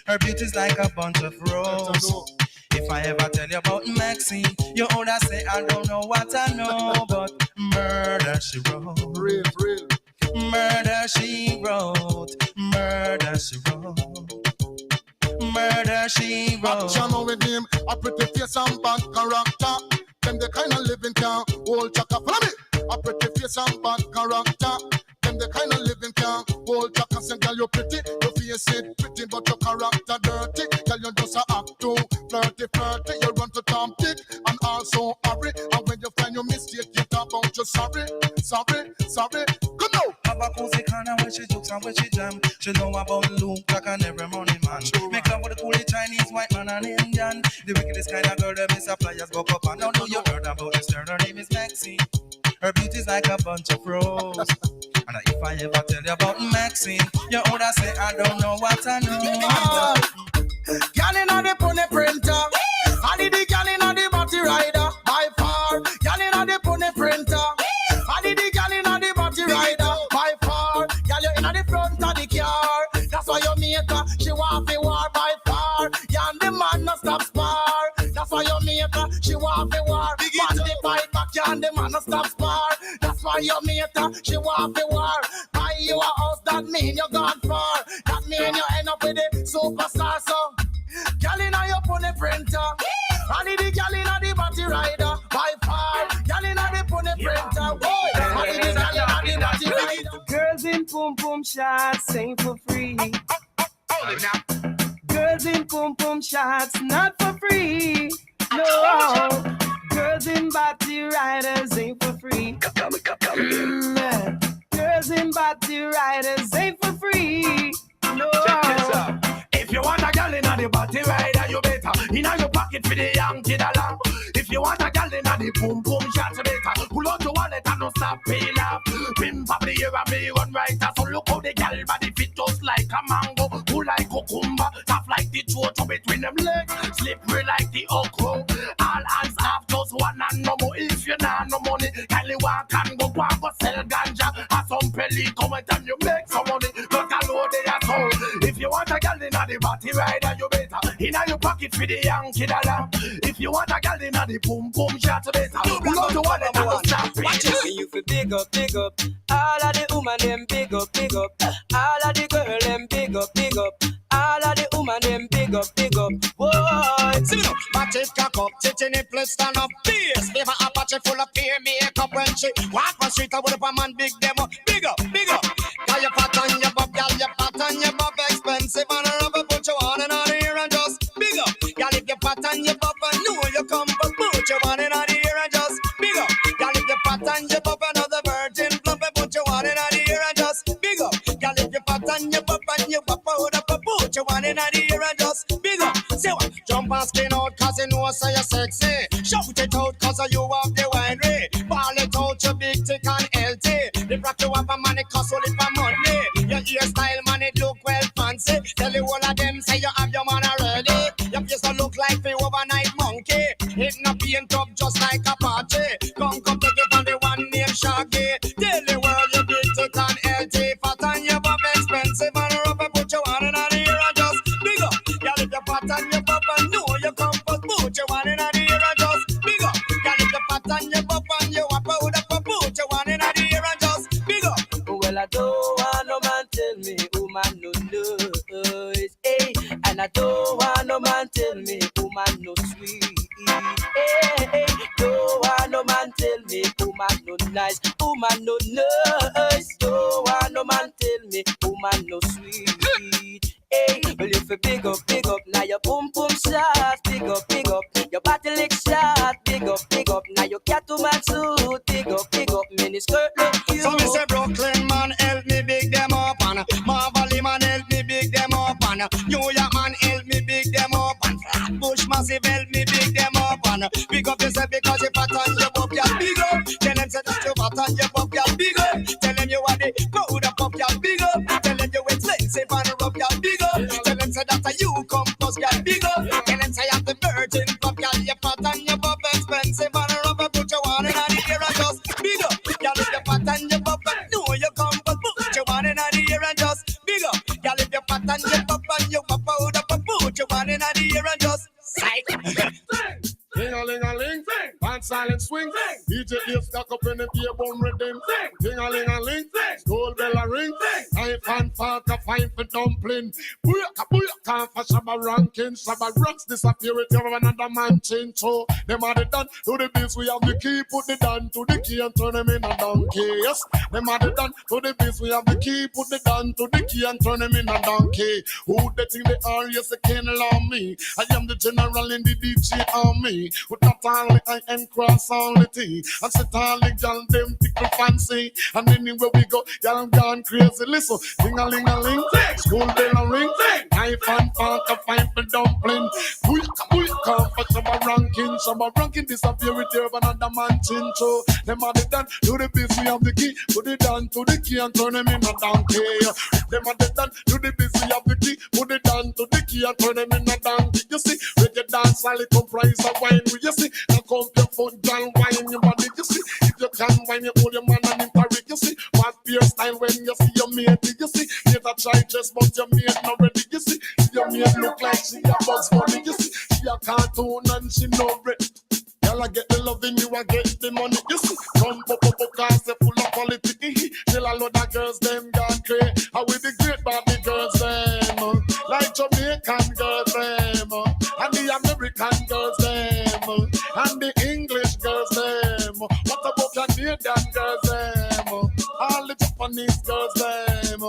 Her beauty's like a bunch of roses. If I ever tell you about Maxine, you older say I don't know what I know, but murder she wrote. Real. Murder she wrote. Murder she wrote. Murder she wrote. Action with him, a pretty face and bad character. Them the kind of living can hold chaka. Follow me. A pretty face and bad character. Them the kind of living can hold chaka. Say, girl, you pretty, your face it pretty, but your character dirty. Girl, you just a act too flirty. You run to Tom Dick and also hurry. And when you find your mistake, you talk about you sorry. Come now. Have a cozy corner where she jokes and where she jam. She know about Luke, Jack and every morning man. Make love with the coolie Chinese, white man and Indian. The wickedest kind of girl that miss suppliers go up and down. Know you heard about this girl, her name is Maxine. Her beauty's like a bunch of roses. And if I ever tell you about Maxine, you older say I don't know what I know. Girl inna the pony printer, I need the girl inna the body rider by far. Girl inna the pony printer, I need the girl inna the body rider by far. Girl you inna the front of the car, that's why you make her. She want fi war by far. You and the man no stop spar, that's why you make her. She want fi war. Man the fight back, you and the man no stop spar. That's why you make her. She want fi war. Buy you a house, that mean you gone far. That mean you end up with the superstar. So girl inna your pony printer, I need the girl inna the body rider by far. Girl inna the pony printer, boy. I need the girl inna the body rider. Girls in boom boom shots ain't for free. Girls in boom boom shots not for free. No, girls in body riders ain't for free. Girls in body riders ain't for free. No. If you want a girl inna the body rider, you better inna your pocket for the Yankee dollar. If you want a girl inna the boom boom shots, you better pull out your wallet and don't stop paying up. Pimp up the air and be one writer. So look how the girl body fit just like a mango, who like cucumber, tough like the chocho between them legs, slippery like the okra. All hands have just one and no more. If you not no money, kindly walk and go sell ganja. Have some pelly, come and you make some money. Look how low they are sold. If you want a girl inna the body rider, you better inna your pocket for the Yankee dollar. If you want a girl in the boom boom shot, better go to one and go stop it. Watch it. You feel big up, all of the woman them big up, all of the girl them big up, all of the woman them big up. Whoa, see me now, watch it cock up, titty nipple stand up, bass. Leave a Apache full of peer makeup when she walk on street. I would have a man big them up, big up. Girl you fat on your butt, girl you fat on your butt, expensive and rubber, put you on and on here and just big up. Girl if you fat on your butt, I know you come, but put you on and on here and just big up. Girl if you fat on your butt, another virgin plump, put you on and on here and just big up. Girl if you fat on your butt and you pop out up, put you on and on here and just big up. Say what? Jump and skin out cause you know so you're sexy. Shout it out cause you have the winery. Ball it out your big tick and healthy. The rock you have a man it cost only for money. Your hairstyle man it look well fancy. Tell you all of them say you have your man already. Your face don't look like the overnight monkey. It not paint up just like a party. Come take it from the one named Shaggy. Tell the world you big tick and healthy. Fat and your buff expensive and rubber put you on and on here and just big up. Y'all if you fat and your buff and know you come first put you on and on here and just big up. Y'all if you fat and your buff and you up out up put you on and on here and just big up. well I don't want no man tell me woman no noise, hey. And I don't want no man tell me woman no sweet, hey. Don't want no man tell me woman no nice, woman no nice. Don't want no man tell me woman no sweet. Hey, well if you big up, now your boom boom shot, big up, your body lick shot, big up, now your Catwoman suit, big up, mini skirt look cute. So me say Brooklyn man help me big them up, and Marvally man help me big them up, and New York man help me big them up, and Flatbush massive help me big them up, and big up yourself because you fat and you buff, you big up. Tell them say that you fat and you buff, you big up. Tell them you are the powder puff, you big up. Tell them you expensive and rough, you big up. Tell them say that you come first, girl, big up. Tell them say I'm the virgin fuck, girl, you fat and you buff, expensive and rubber, put you on in the ear and just big up. Girl, if you fat and you buff, know you come first, put you on in the ear and just big up. Girl, if you fat and you buff and you pop out up, put you on in the ear and just psych. Ding-a-ling-a-ling, dance silent swing. DJ Ace stuck up in the beer bum rhythm. Ding-a-ling-a-ling, school bell a ring. Knife and fork a fine for dumpling. Booyaka for Shabba ranking. Shabba rocks disappear with another man change. So them are the done to the biz. We have the key, put the down to the key and turn them in a donkey. Yes, them are the done to the biz. We have the key, put the down to the key and turn them in a donkey. Who they think they are? Yes, they can't allow me. I am the general in the DJ army. With not only I and cross only T. And sit only y'all them tickle fancy. And anywhere we go, y'all gone crazy. Listen, ding-a-ling-a-ling, school bell a ring. Knife and fork a fine for dumpling. Booyaka for Shabba ranking disappear with your another man chincho. Them are the done to the biz, we have the key. Put it down to the key and turn them in a donkey. Them are the done to the biz, we have the key. Put it down to the key and turn them in a donkey. You see, reggae dance all it comprise of wine. You see, now come your foot down, wine your body. You see, if you can wine, you hold your man and him parry. You see, what beer style when you see your mate. You see, get a try just but your mate not ready. You see, your mate look like she a Bugs Bunny. You see, she a cartoon and she no bread. Girl, I get the loving, you I get the money. You see, come pop cause they full of quality. Till a lot of girls them got crazy. How with the great Barbie girls them, like Jamaican girls them, and the American girls them, and the English girls them. What about Canadian girls them? All the Japanese girls them,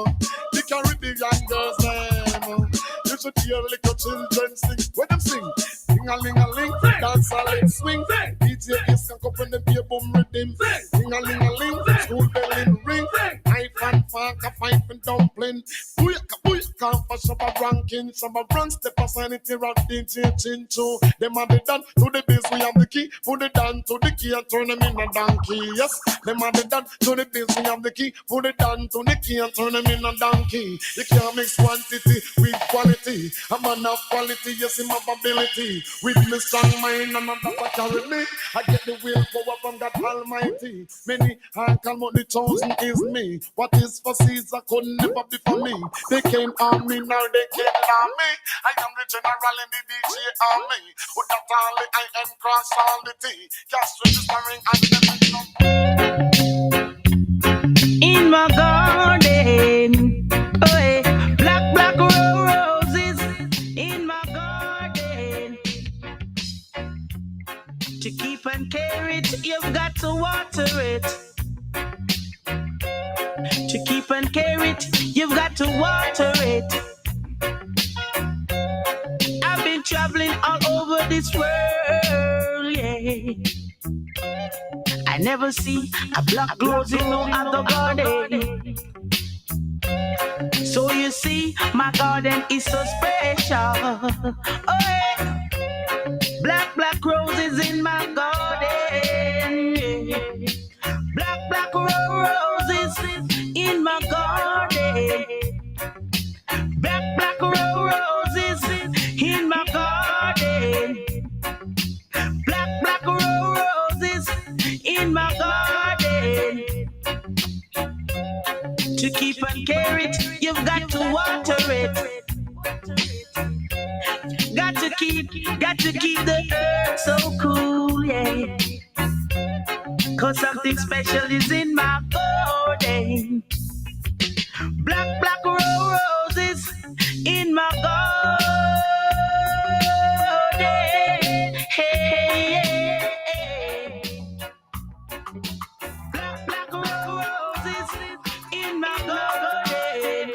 the Caribbean girls them. You should hear little children sing. When them sing, ding-a-ling-a-ling, dance a leg swing. DJ Ace can up in the beer boom rhythm. Ding-a-ling-a-ling, school bell in ring. Knife and fork a fight and dumpling. Booyaka for Shabba ranking. Shabba rank step a sanity rock DJ Chincho. Them are the done to the biz, we have the key. Put it down to the key and turn them in a donkey. Yes, them are the done to the biz, we have the key. Put it down to the key and turn them in a donkey. You can't mix quantity with quality. I'm man of quality, yes, I'm of ability. With me strong mind and I'm that carry me. I get the willpower from God Almighty. Many are called, but the chosen is me. What is for Caesar could never be for me. They can't harm me, now they can't harm me. I am the general in the DJ army. With that all the I am cross all the T. Just registering and In my garden, oh, yeah. Black roses in my garden. To keep and care it, you've got to water it. To keep and care it, you've got to water it. I've been traveling all over this world, yeah. I never see a black rose in no other garden. So you see, my garden is so special. Oh, yeah. Black roses in my garden. Yeah. Black roses in my garden. Black roses in my garden. Black roses in my garden. To keep and care it, you've got to water it. Got to keep the earth so cool, yeah. 'Cause something special is in my garden. Black roses in my garden. Hey. Black roses in my garden.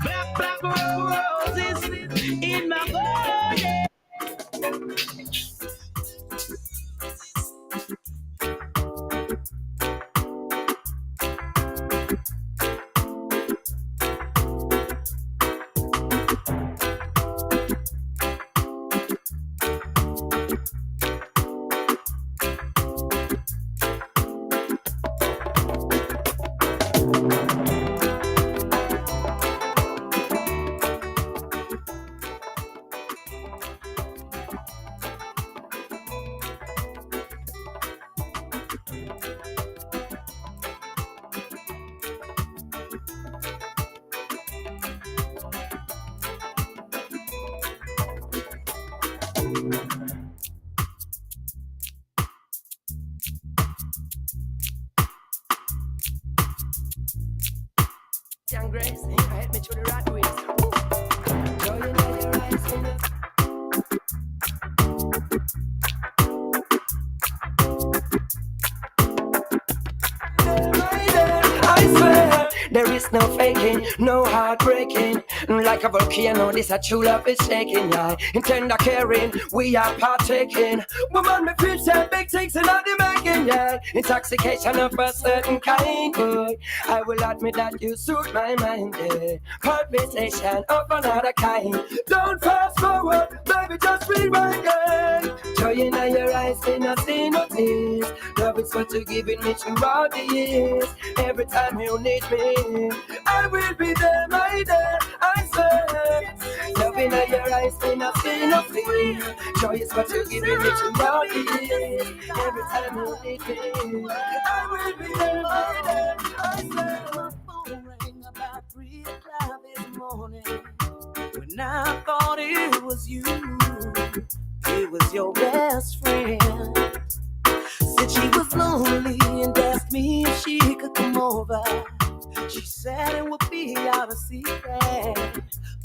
Black roses in my garden. Young Grace, I hit me through the rat race. Joy in your eyes, in the I swear there is no faking, no heartbreaking. Like a volcano, this a true love is shaking, yeah. In tender caring, we are partaking. Woman, me feel say big things in the making, yeah. Intoxication of a certain kind, boy. I will admit that you suit my mind, yeah. Conversation of another kind. Don't fast forward, baby, just rewind, yeah. Joy in your eyes, in a scene of tears. Love is what you're giving me throughout the years. Every time you need me, I will be there, my dear, I swear. Love in your eyes, in a scene of tears. Joy is what you're giving me throughout the years. Every time you need me, I will be there, my dear, I swear. My phone rang about 3 o'clock this morning. When I thought it was you, it was your best friend. Said she was lonely and asked me if she could come over. She said it would be out of secret,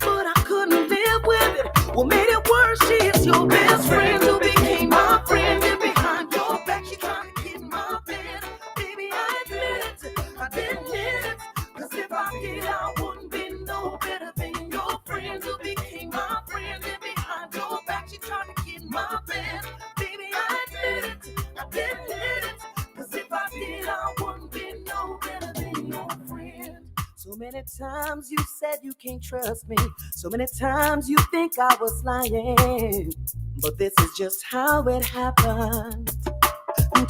but I couldn't live with it. What made it worse, she is your best friend who became my friend. And behind your back, she trying to get my bed. Baby, I admit it, I didn't hit it. 'Cause if I did, I wouldn't be no better than your friend who became my friend. And behind your back, she trying to get my bed. Baby, I admit it, I didn't hit it. 'Cause if I did, I wouldn't be no better than your friend. So many times you said you can't trust me. So many times you think I was lying. But this is just how it happened.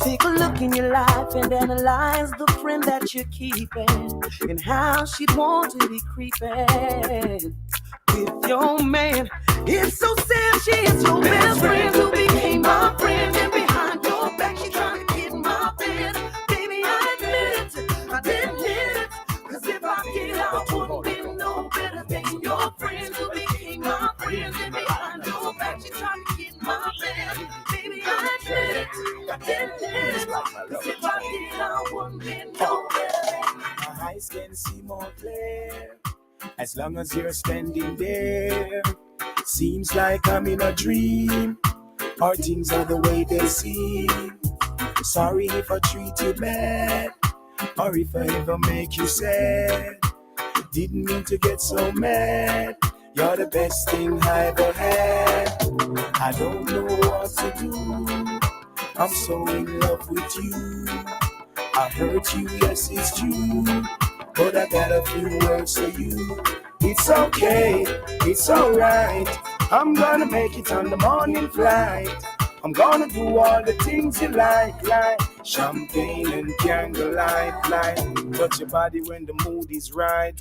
Take a look in your life and analyze the friend that you're keeping and how she'd want to be creeping with your man. It's so sad she is your best friend who became my friend. And behind your back, she trying to get my bed. Baby, I admit it, I didn't hit it. My eyes can see more clear as long as you're standing there. Seems like I'm in a dream, or things are the way they seem. Sorry if I treat you bad, or if I ever make you sad. Didn't mean to get so mad. You're the best thing I ever had. I don't know what to do. I'm so in love with you. I hurt you, yes it's true, but I got a few words for you. It's okay, it's alright. I'm gonna make it on the morning flight. I'm gonna do all the things you like champagne and candlelight, touch your body when the mood is right,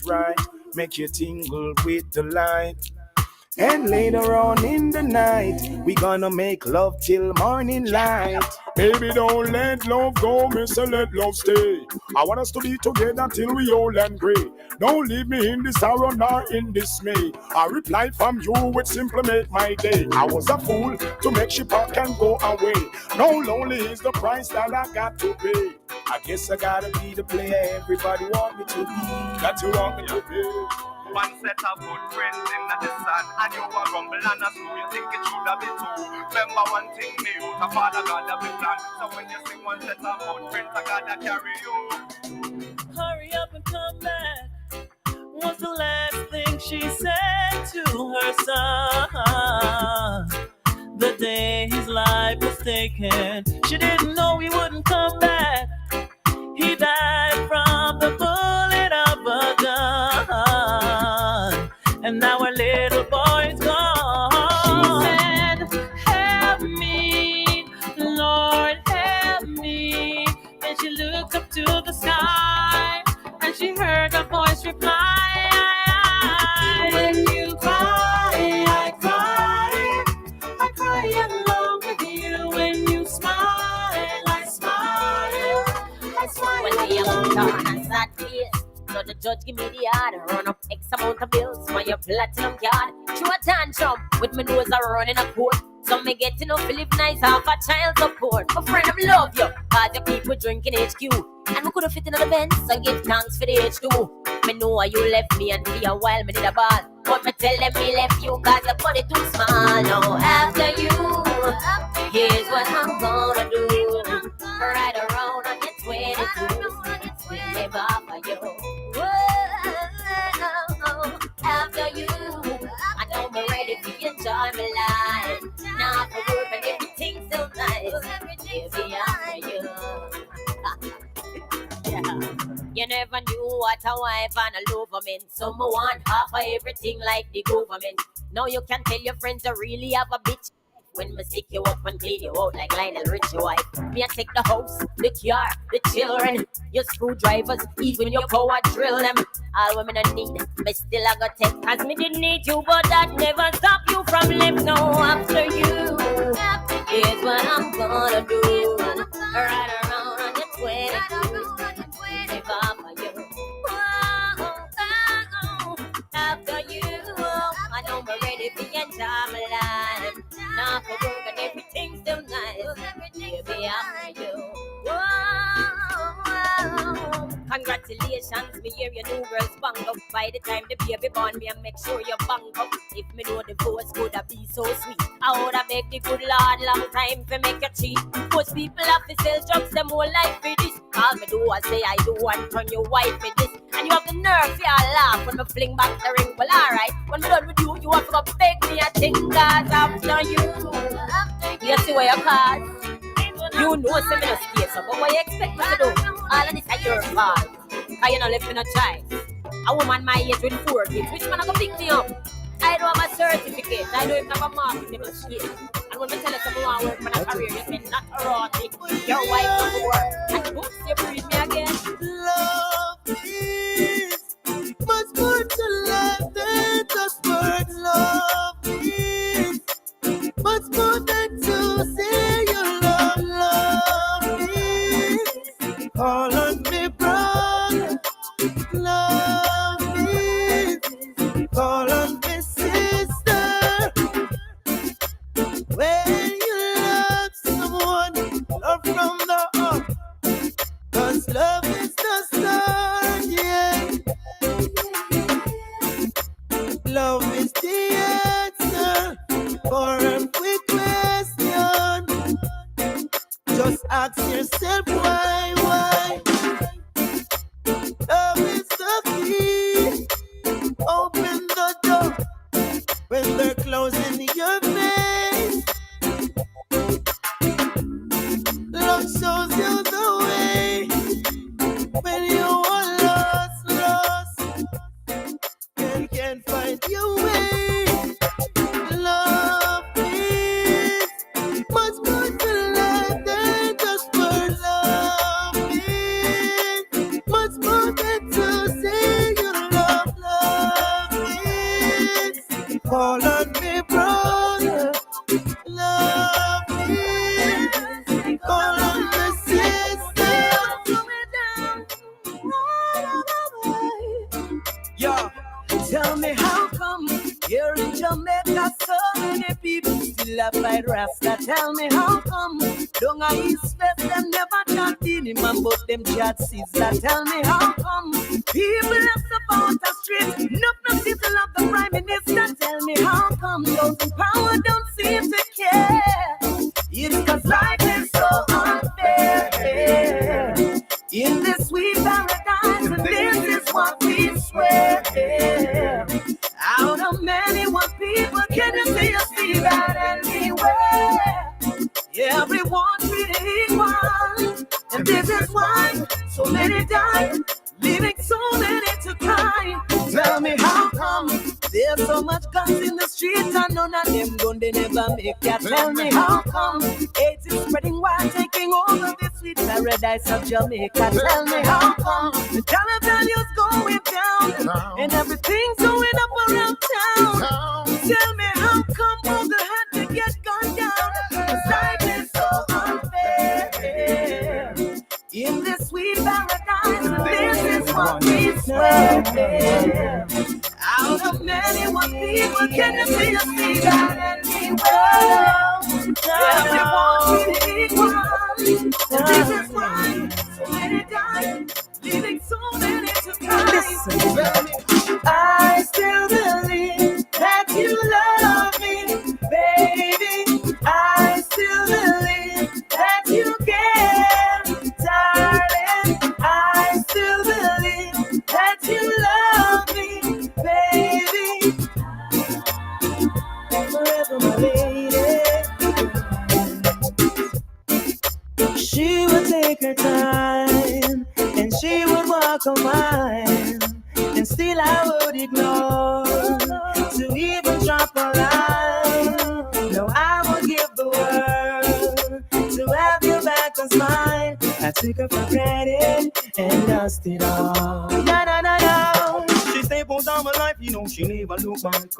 make you tingle with the light. And later on in the night, we gonna make love till morning light. Baby, don't let love go, mister, let love stay. I want us to be together till we old and gray. Don't leave me in this sorrow nor in dismay. A reply from you would simply make my day. I was a fool to make she pack and go away. No lonely is the price that I got to pay. I guess I gotta be the player everybody want me to be. That you want me to be. One set of good friends in the sun, and you a rumble and a screw. You think it should have been two. Remember one thing, me out, a father God have a plan. So when you sing one set of good friends, I gotta carry you. Hurry up and come back was the last thing she said to her son. The day his life was taken, she didn't know he wouldn't come back. He died from the bullet of a gun, and now our little boy's gone. She said, help me, Lord, help me. Then she looked up to the sky, and she heard a voice reply, when you cry, I cry. I cry along with you. When you smile, I smile. I smile. When the young turn and sad face, so the judge give me the order, run up X amount of bills for your platinum card. Through a tantrum with my nose a running a court. So me get to know Philip nice half a child support. My friend, I love you, cause you people drinking HQ. And we coulda fit in the Benz, so give thanks for the H2. Me know you left me and for a while me did a ball. But me tell them me left you cause your body too small. Now after you, here's what I'm gonna do. Right around on your 22, live off of you. Whoa, after you, I know me ready to enjoy my life. Now for work and everything's so nice. Give me after you. Yeah. You never knew what a wife and a lover meant. Some want half of everything like the government. Now you can tell your friends to really have a bitch. When me stick you up and clean you out like Lionel Richie wife. Me I take the house, the car, the children, your screwdrivers, even your power drill them. All women I need, me still I got take. Cause me didn't need you, but that never stop you from living. No, after you, here's what I'm gonna do. Right around on your 22, live off of you. After you, I know we're ready to enjoy my life. Now for work and everything's still nice. Baby, after you. Whoa. Congratulations, me hear your new girl's bang up. By the time the baby born, me I make sure you bang up. If me know the voice could have be so sweet, I would have beg the good Lord long time to make you cheat. Most people have to sell drugs them whole life for this. All me do I say I do and turn your wife for this. And you have the nerve to laugh when me fling back the ring. Well alright, when me done with you, you have to go beg me a thing. Cause after you, you see what you cause. You know some in a skate, so but what you expect me to do? All of this is your fault. Cause you not left me no choice. A woman my age with 4 kids, which man I go pick me up? I don't have a certificate, I don't even have a mark in the skate. And when I tell you someone want to work for a career, you say not a rotty. Your wife will work, and oops, you breathe me again. Love is much more to life than just words. Love is much more than to say you love. Love is all on me, brother. Love is all on me, sister. When you love someone, love Just ask yourself why. Love is the key. Open the door when they're closing your face. Love shows you the way when you are lost and can't find your way. Love is much more to life than just for love is much more than to say you love. Love is call on me, brother. Love is call on me, sister. Yo, tell me how come here in Jamaica so many people still have fight Rasta? Tell me how come down a East West them never chat Minimum but them chat Caesar? Tell me how come people have support the street no people love the Prime Minister? Tell me how come those in power don't seem to care? It's cause life is so unfair in this sweet paradise, and this is what we swear. Out of many one people, can you see that anywhere? Everyone treated equal, and this is why so many die, leaving so many to cry. Tell me how come there's so much guns in the streets and none of them gun they never make ya? Tell me how come AIDS is spreading wild, taking over this sweet paradise of Jamaica? Tell me how come the dollar value's going down and everything's going up around town? Tell me how come all the had to get gone down? 'Cause life is so unfair in this sweet paradise. This is what we swear. Out of many one people, can you see that anywhere? Everyone is equal. This is why so many die, leaving so many to cry. I still believe that you love me, baby. I still believe that you care, darling. I still believe that you love me, baby. Forever, my lady. She would take her time and she would walk a mile, and still I would ignore to even drop a line. No, I would give the world to have you back and smile. I took her for granted and lost it all. No. She stayed for all my life, you know she never look back.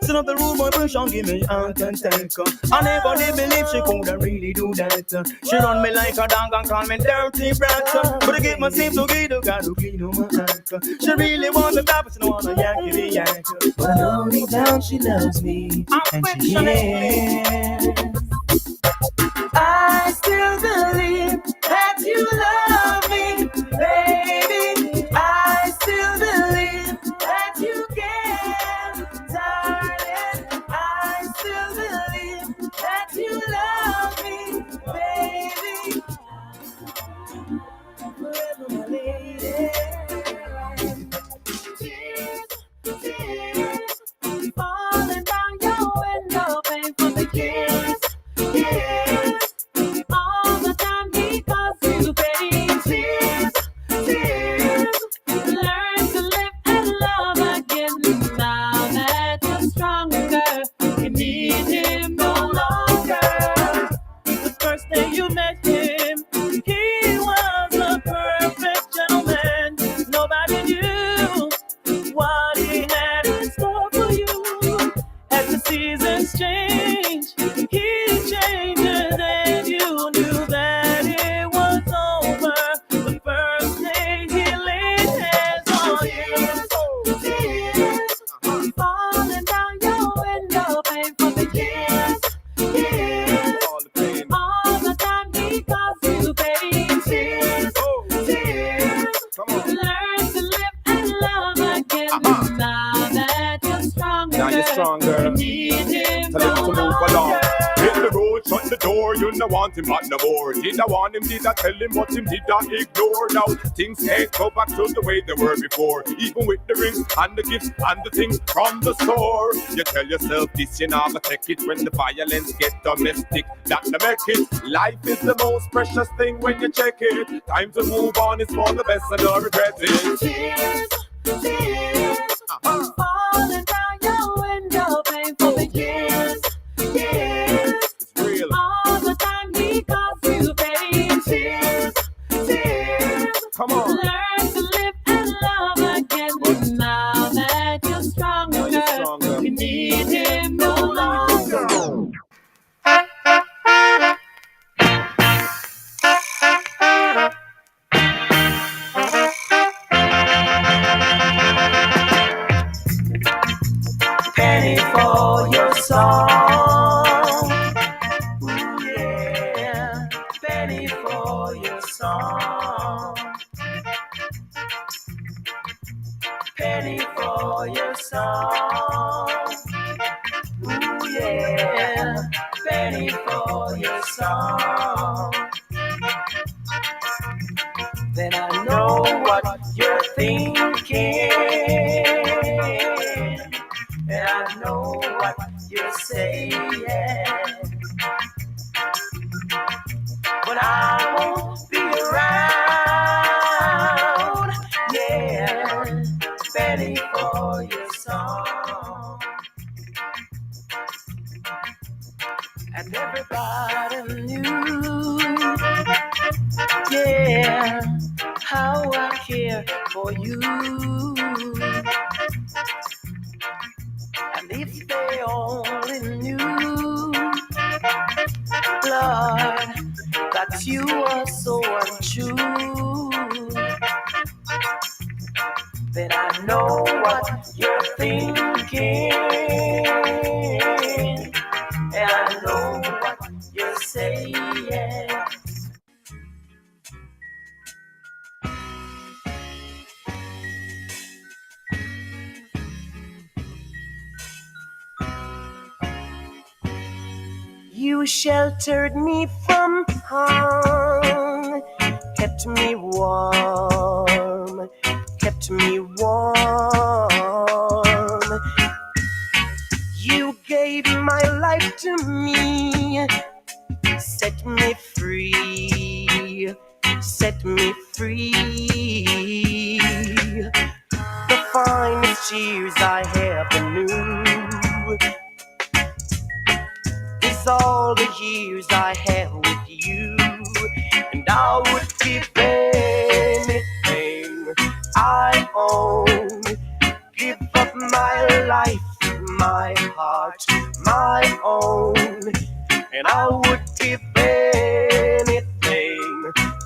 Set up the rule, my push on, give me out and take her. I never did believe she could really do that. She run me like a dog and call me dirty brat. But I get myself together, got to clean up my act. She really wants me back, but she don't want to yanky the yank. But I know deep down she loves me, and she cares. I still believe that you love me, baby. I still believe that you care, darling. I still believe that you love me, baby. Forever, my lady. Tears falling down your window, paying for the kiss. All the time because you pay tears. Learn to live and love again. Now that you're stronger, you need him no longer. The first day you met him, he was a perfect gentleman. Nobody knew what he had in store for you. As the seasons change, he changes and you knew that it was over the first day he laid hands on you. Tears falling down your window, paying for the years. All the time because you paid no want him but no more. Did I want him, did I tell him, but him did I ignore. Now things can't go back to the way they were before. Even with the rings and the gifts and the things from the store. You tell yourself this, you never take it when the violence get domestic. That to make it. Life is the most precious thing when you check it. Time to move on, it's for the best and don't regret it. Tears, tears, falling down your window, paying for the years, years. It's real. All the time he caused you pain. Tears, tears. Come on. Learn to live and love again. Now that you're stronger, you need him no longer. Penny for your song. Ooh, yeah. Penny for your song. Penny for your song. Ooh, yeah. Penny for your song. Then I know what you're thinking. And I know what you're saying, but I won't be around. Yeah, Betty for your song. And everybody knew, yeah, how I care for you. And if they only knew, Lord, that you are so untrue, then I know what you're thinking, and I know what you're saying. You sheltered me from harm, kept me warm, kept me warm. You gave my life to me, set me free, set me free. The finest years I ever knew is all the years I have with you, and I would give anything I own, give up my life, my heart, my own, and I would give anything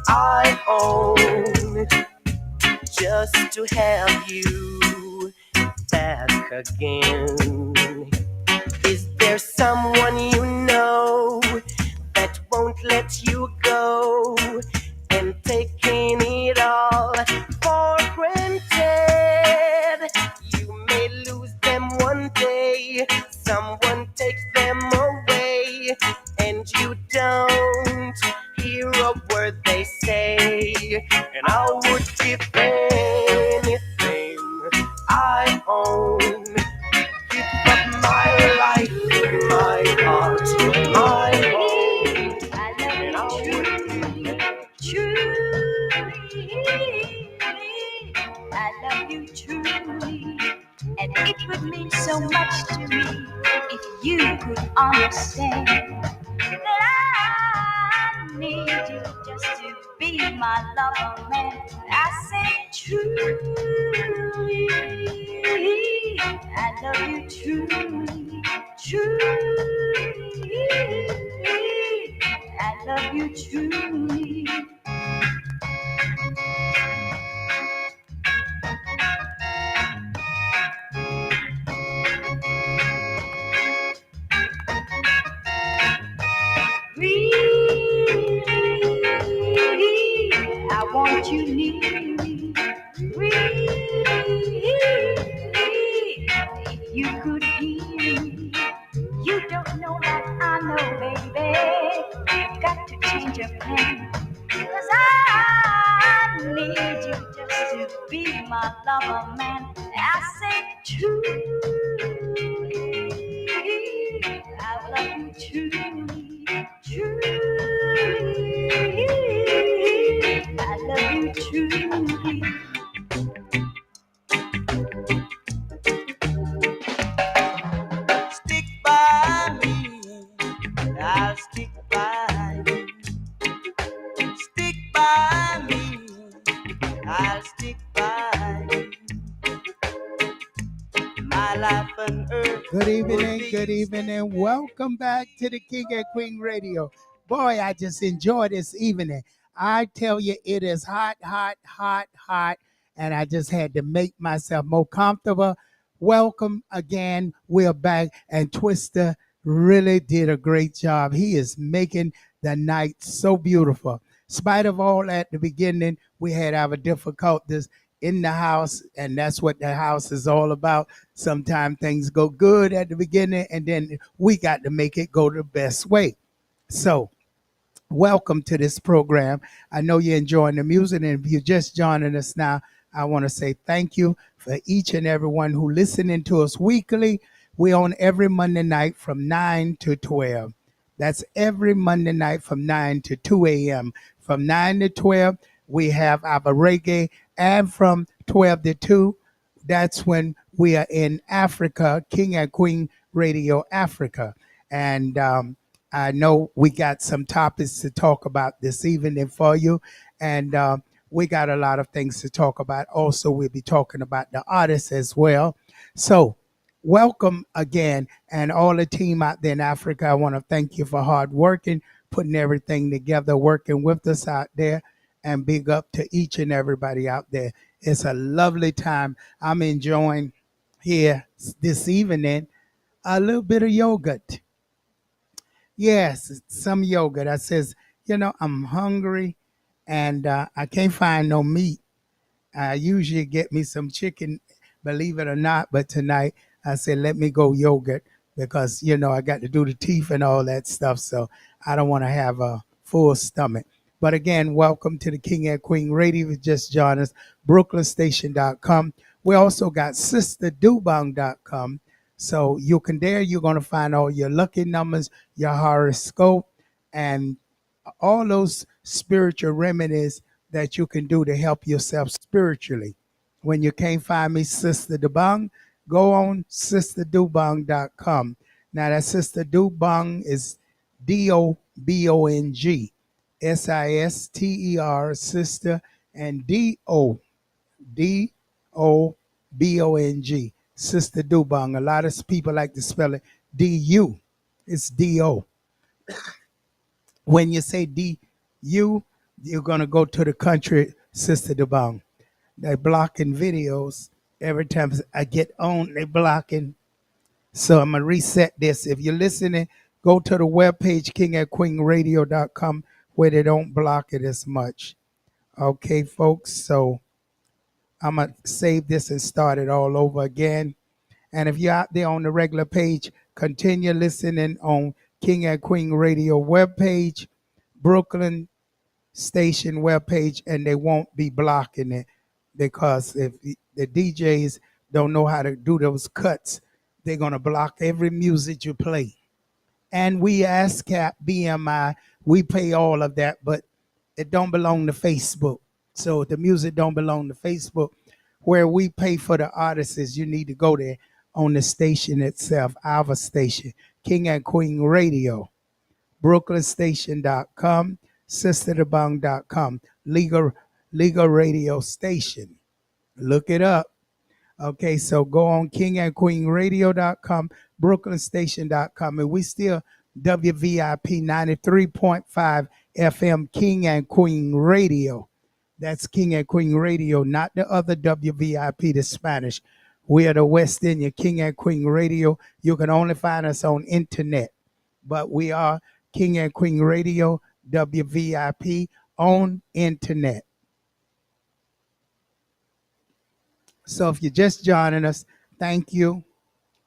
I own just to have you back again. Is there someone you know that won't let you go, and taking it all for granted? You may lose them one day, someone takes them away, and you don't hear a word they say. And I would give anything I own, give up my life, my heart, my home. I love you truly. I love you truly. And it would mean so much to me if you could understand that I need you just to be my lover man. I say truly, I love you truly, truly, I love you truly. Really, I want you near me. Really, if you could hear me, you don't know like I know, baby. change your plan. 'Cause I need you just to be my lover, man. I say truly, I love you truly, truly, I love you truly. Stick by me, I'll stick by you. Stick by me, I'll stick by you. My life on earth. Good evening. Welcome back to the King and Queen Radio. Boy, I just enjoy this evening. I tell you, it is hot, and I just had to make myself more comfortable. Welcome again. We're back, and Twister really did a great job. He is making the night so beautiful. In spite of all at the beginning, we had our difficulties in the house, and that's what the house is all about. Sometimes things go good at the beginning, and then we got to make it go the best way. So, welcome to this program. I know you're enjoying the music, and if you're just joining us now, I want to say thank you for each and everyone who listening to us weekly. We're on every Monday night from 9 to 12. That's every Monday night from 9 to 2 a.m. From 9 to 12, we have our reggae, and from 12 to 2, that's when we are in Africa, King and Queen Radio Africa. And I know we got some topics to talk about this evening for you. And we got a lot of things to talk about. Also, we'll be talking about the artists as well. So welcome again. And all the team out there in Africa, I want to thank you for hard working, putting everything together, working with us out there. And big up to each and everybody out there. It's a lovely time. I'm enjoying here this evening a little bit of yogurt. Yes, some yogurt. I says, I'm hungry and I can't find no meat. I usually get me some chicken, believe it or not, but tonight I said, let me go yogurt because, I got to do the teeth and all that stuff. So I don't want to have a full stomach. But again, welcome to the King and Queen Radio. If you just joined us, brooklynstation.com. We also got sisterdubong.com. So you're going to find all your lucky numbers, your horoscope, and all those spiritual remedies that you can do to help yourself spiritually. When you can't find me, Sister Dobong, go on sisterdubong.com. Now that Sister Dobong is Dobong, Sister, sister, and Dobong, Sister Dobong. A lot of people like to spell it Du. It's Do. When you say DU, you're going to go to the country, Sister Dobong. They're blocking videos. Every time I get on, they're blocking. So I'm going to reset this. If you're listening, go to the webpage, kingandqueenradio.com, where they don't block it as much. Okay, folks, so I'm going to save this and start it all over again. And if you're out there on the regular page, continue listening on King and Queen Radio webpage, Brooklyn Station webpage, and they won't be blocking it because if the DJs don't know how to do those cuts, they're going to block every music you play. And we ASCAP, BMI, we pay all of that, but it don't belong to Facebook. So the music don't belong to Facebook. Where we pay for the artists, you need to go there on the station itself, our station, King and Queen Radio, brooklynstation.com, sisterdobong.com, legal radio station. Look it up. Okay, so go on kingandqueenradio.com, brooklynstation.com, and we still WVIP 93.5 FM King and Queen Radio. That's King and Queen Radio, not the other WVIP, the Spanish. We are the West Indian King and Queen Radio. You can only find us on internet, but we are King and Queen Radio, WVIP, on internet. So if you're just joining us, thank you.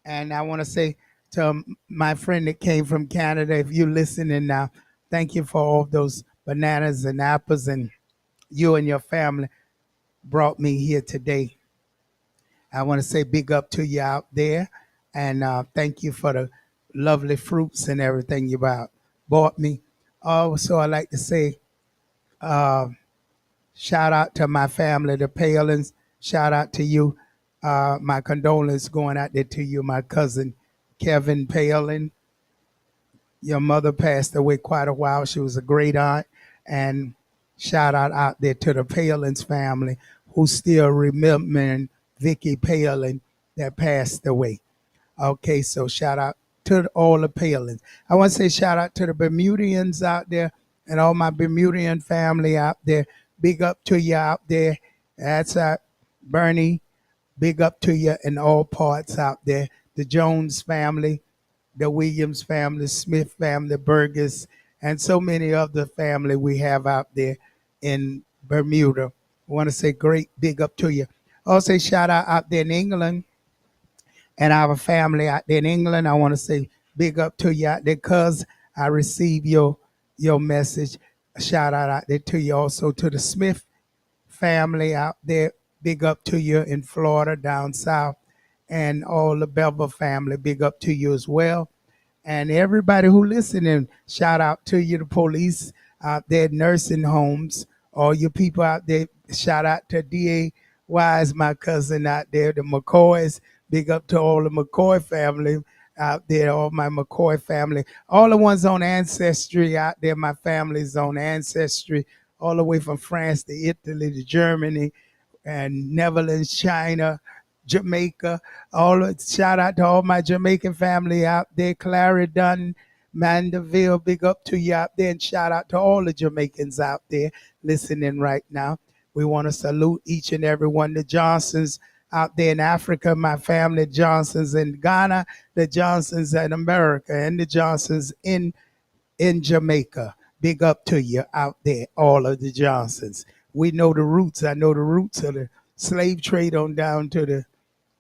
And I want to say to my friend that came from Canada, if you're listening now, thank you for all those bananas and apples, and you and your family brought me here today. I want to say big up to you out there, and thank you for the lovely fruits and everything you bought me. Also, I like to say uh, shout out to my family, the Palins. Shout out to you. My condolence going out there to you, my cousin Kevin Palin. Your mother passed away quite a while. She was a great aunt. And shout out there to the Palin's family who still remembering Vicky Palin that passed away. Okay, so shout out to all the Palins. I want to say shout out to the Bermudians out there and all my Bermudian family out there. Big up to you out there. That's Bernie. Big up to you in all parts out there. The Jones family, the Williams family, Smith family, Burgess, and so many other family we have out there in Bermuda. I want to say great big up to you. Also shout out there in England and our family out there in England. I want to say big up to you out there because I received your message. A shout out there to you also to the Smith family out there. Big up to you in Florida down south and all the Bevel family. Big up to you as well. And everybody who listening, shout out to you, the police out there, nursing homes, all you people out there. Shout out to D.A. Wise, my cousin out there, the McCoys. Big up to all the McCoy family out there, all my McCoy family. All the ones on Ancestry out there, my family's on Ancestry, all the way from France to Italy to Germany and Netherlands, China, Jamaica. Shout out to all my Jamaican family out there, Clarendon, Mandeville. Big up to you out there, and shout out to all the Jamaicans out there listening right now. We want to salute each and every one. The Johnsons out there in Africa, my family, Johnsons in Ghana, the Johnsons in America, and the Johnsons in Jamaica. Big up to you out there, all of the Johnsons. We know the roots. I know the roots of the slave trade on down to the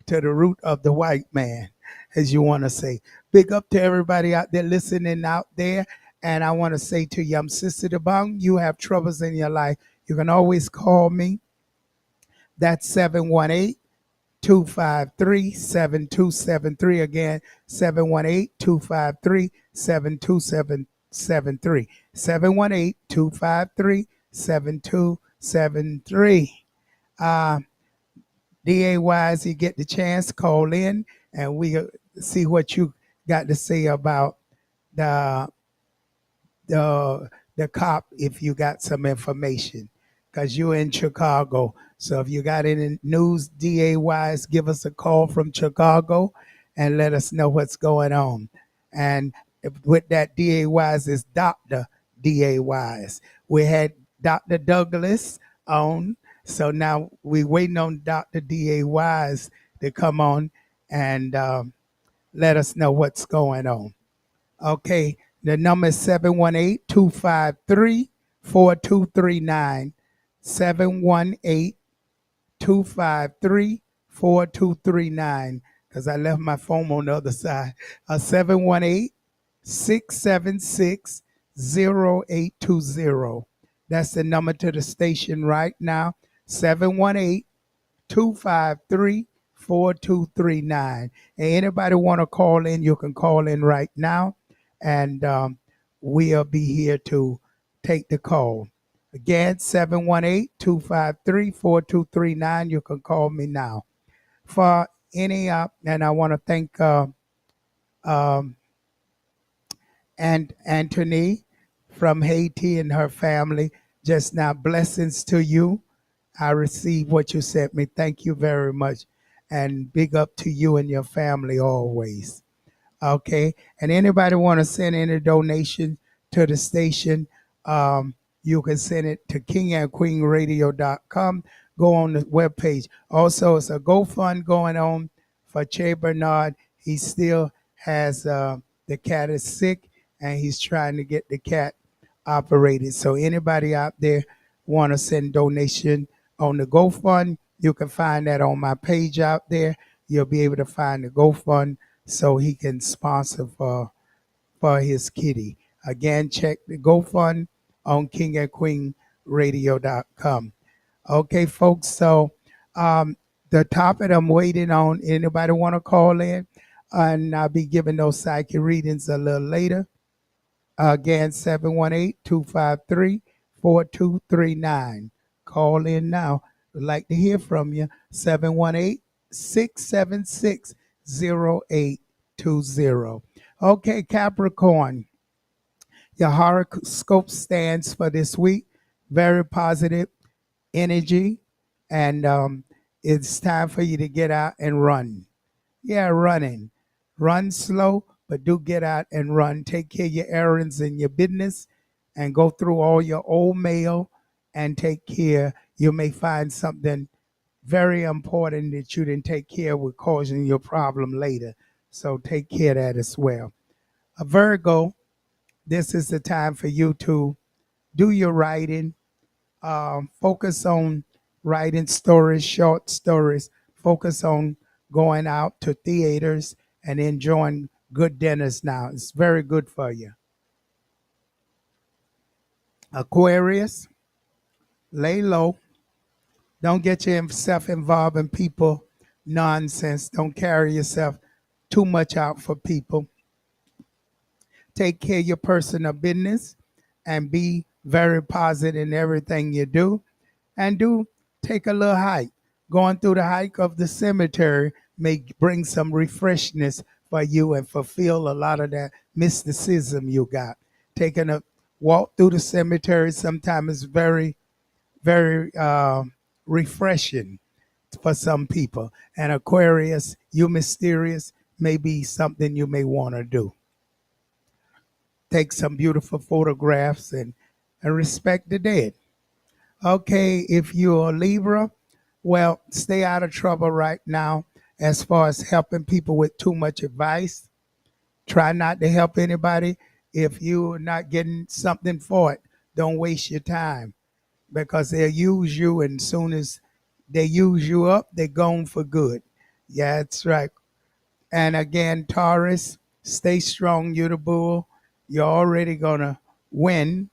root of the white man, as you want to say. Big up to everybody out there listening out there. And I want to say to you, I'm Sister Dobong. You have troubles in your life, you can always call me. That's 718-253-7273. Again, 718-253-7273. 718-253-7273. D.A. Wise, you get the chance, call in, and we see what you got to say about the cop if you got some information, because you're in Chicago. So if you got any news, D.A. Wise, give us a call from Chicago and let us know what's going on. And with that, D.A. Wise is Dr. D.A. Wise. We had Dr. Douglas on, so now we're waiting on Dr. D.A. Wise to come on and let us know what's going on. Okay, the number is 718-253-4239. 718-253-4239, because I left my phone on the other side. 718-676-0820. That's the number to the station right now. 718-253-4239. And anybody want to call in, you can call in right now, and we'll be here to take the call. Again, 718-253-4239. You can call me now. For any, and I want to thank Anthony from Haiti and her family just now. Blessings to you. I received what you sent me. Thank you very much. And big up to you and your family always. Okay. And anybody want to send any donation to the station, you can send it to kingandqueenradio.com. Go on the webpage. Also, it's a GoFund going on for Che Bernard. He still has the cat is sick, and he's trying to get the cat operated. So anybody out there want to send donation on the GoFund, you can find that on my page out there. You'll be able to find the GoFund so he can sponsor for his kitty. Again, check the GoFund on kingandqueenradio.com. Okay, folks, so the topic I'm waiting on, anybody want to call in? And I'll be giving those psychic readings a little later. Again, 718-253-4239. Call in now. We'd like to hear from you. 718-676-0820. Okay, Capricorn, your horoscope stands for this week. Very positive energy, and it's time for you to get out and run. Yeah, running. Run slow, but do get out and run. Take care of your errands and your business and go through all your old mail and take care. You may find something very important that you didn't take care of will causing you a problem later. So take care of that as well. A Virgo, this is the time for you to do your writing. Focus on writing stories, short stories. Focus on going out to theaters and enjoying good dinners now. It's very good for you. Aquarius, lay low. Don't get yourself involved in people nonsense. Don't carry yourself too much out for people. Take care of your personal business and be very positive in everything you do. And do take a little hike. Going through the hike of the cemetery may bring some refreshness for you and fulfill a lot of that mysticism you got. Taking a walk through the cemetery sometimes is very, very refreshing for some people. And Aquarius, you mysterious, may be something you may want to do. Take some beautiful photographs and respect the dead. Okay, if you're a Libra, well, stay out of trouble right now as far as helping people with too much advice. Try not to help anybody if you're not getting something for it. Don't waste your time because they'll use you, and as soon as they use you up, they're gone for good. Yeah, that's right. And again, Taurus, stay strong. You're the bull. You're already going to win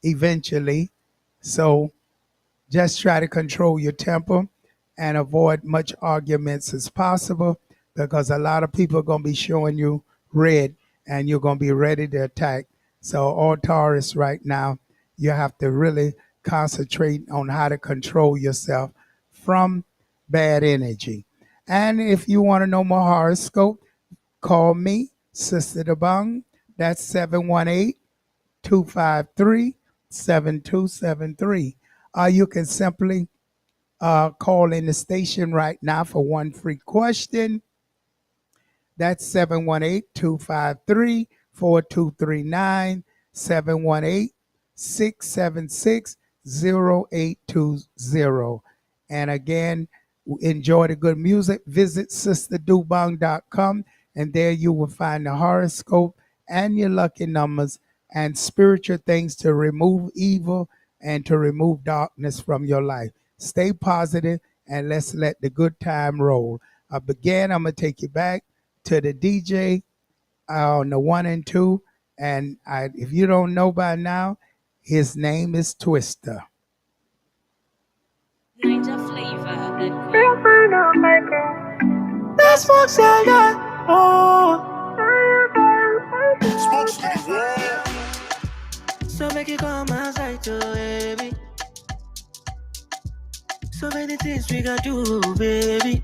eventually. So just try to control your temper and avoid much arguments as possible because a lot of people are going to be showing you red and you're going to be ready to attack. So all Taurus right now, you have to really concentrate on how to control yourself from bad energy. And if you want to know more horoscope, call me, Sister Dobong. That's 718-253-7273. You can simply call in the station right now for one free question. That's 718-253-4239, 718-676-0820. And again, enjoy the good music. Visit sisterdubong.com, and there you will find the horoscope and your lucky numbers and spiritual things to remove evil and to remove darkness from your life. Stay positive and let's let the good time roll. Again, I'm going to take you back to the DJ on the 1 and 2. And if you don't know by now, his name is Twister. Ninja flavor. That's what's yeah. Oh. So make you come outside to baby. So many things we got do, baby.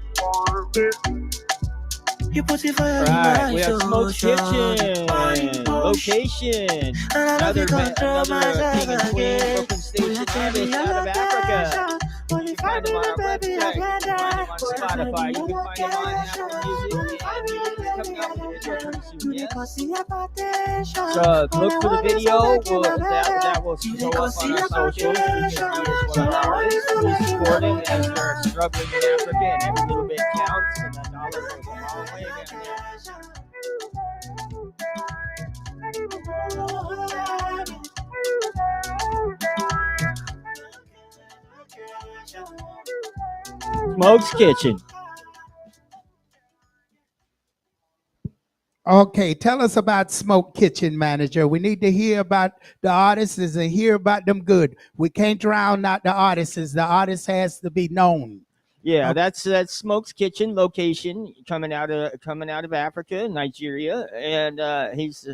You put it fire in my Right, we have Smoke's Kitchen location. Another King and Queen Brooklyn Station artist out of Africa. You can find him on our website. You can find him on Spotify. You can find him on Apple Music. And he will be coming out with a video pretty soon, yes? So look for the video. That will show up on our socials. You can see us one of our artists who is supported as they're struggling in Africa, and every little bit counts, and that dollar goes a long way down there. Smoke's Kitchen. Okay, tell us about Smoke Kitchen Manager. We need to hear about the artists and hear about them good. We can't drown out the artists. The artist has to be known. Yeah, Okay. that's Smoke's Kitchen location coming out of Africa, Nigeria, and he's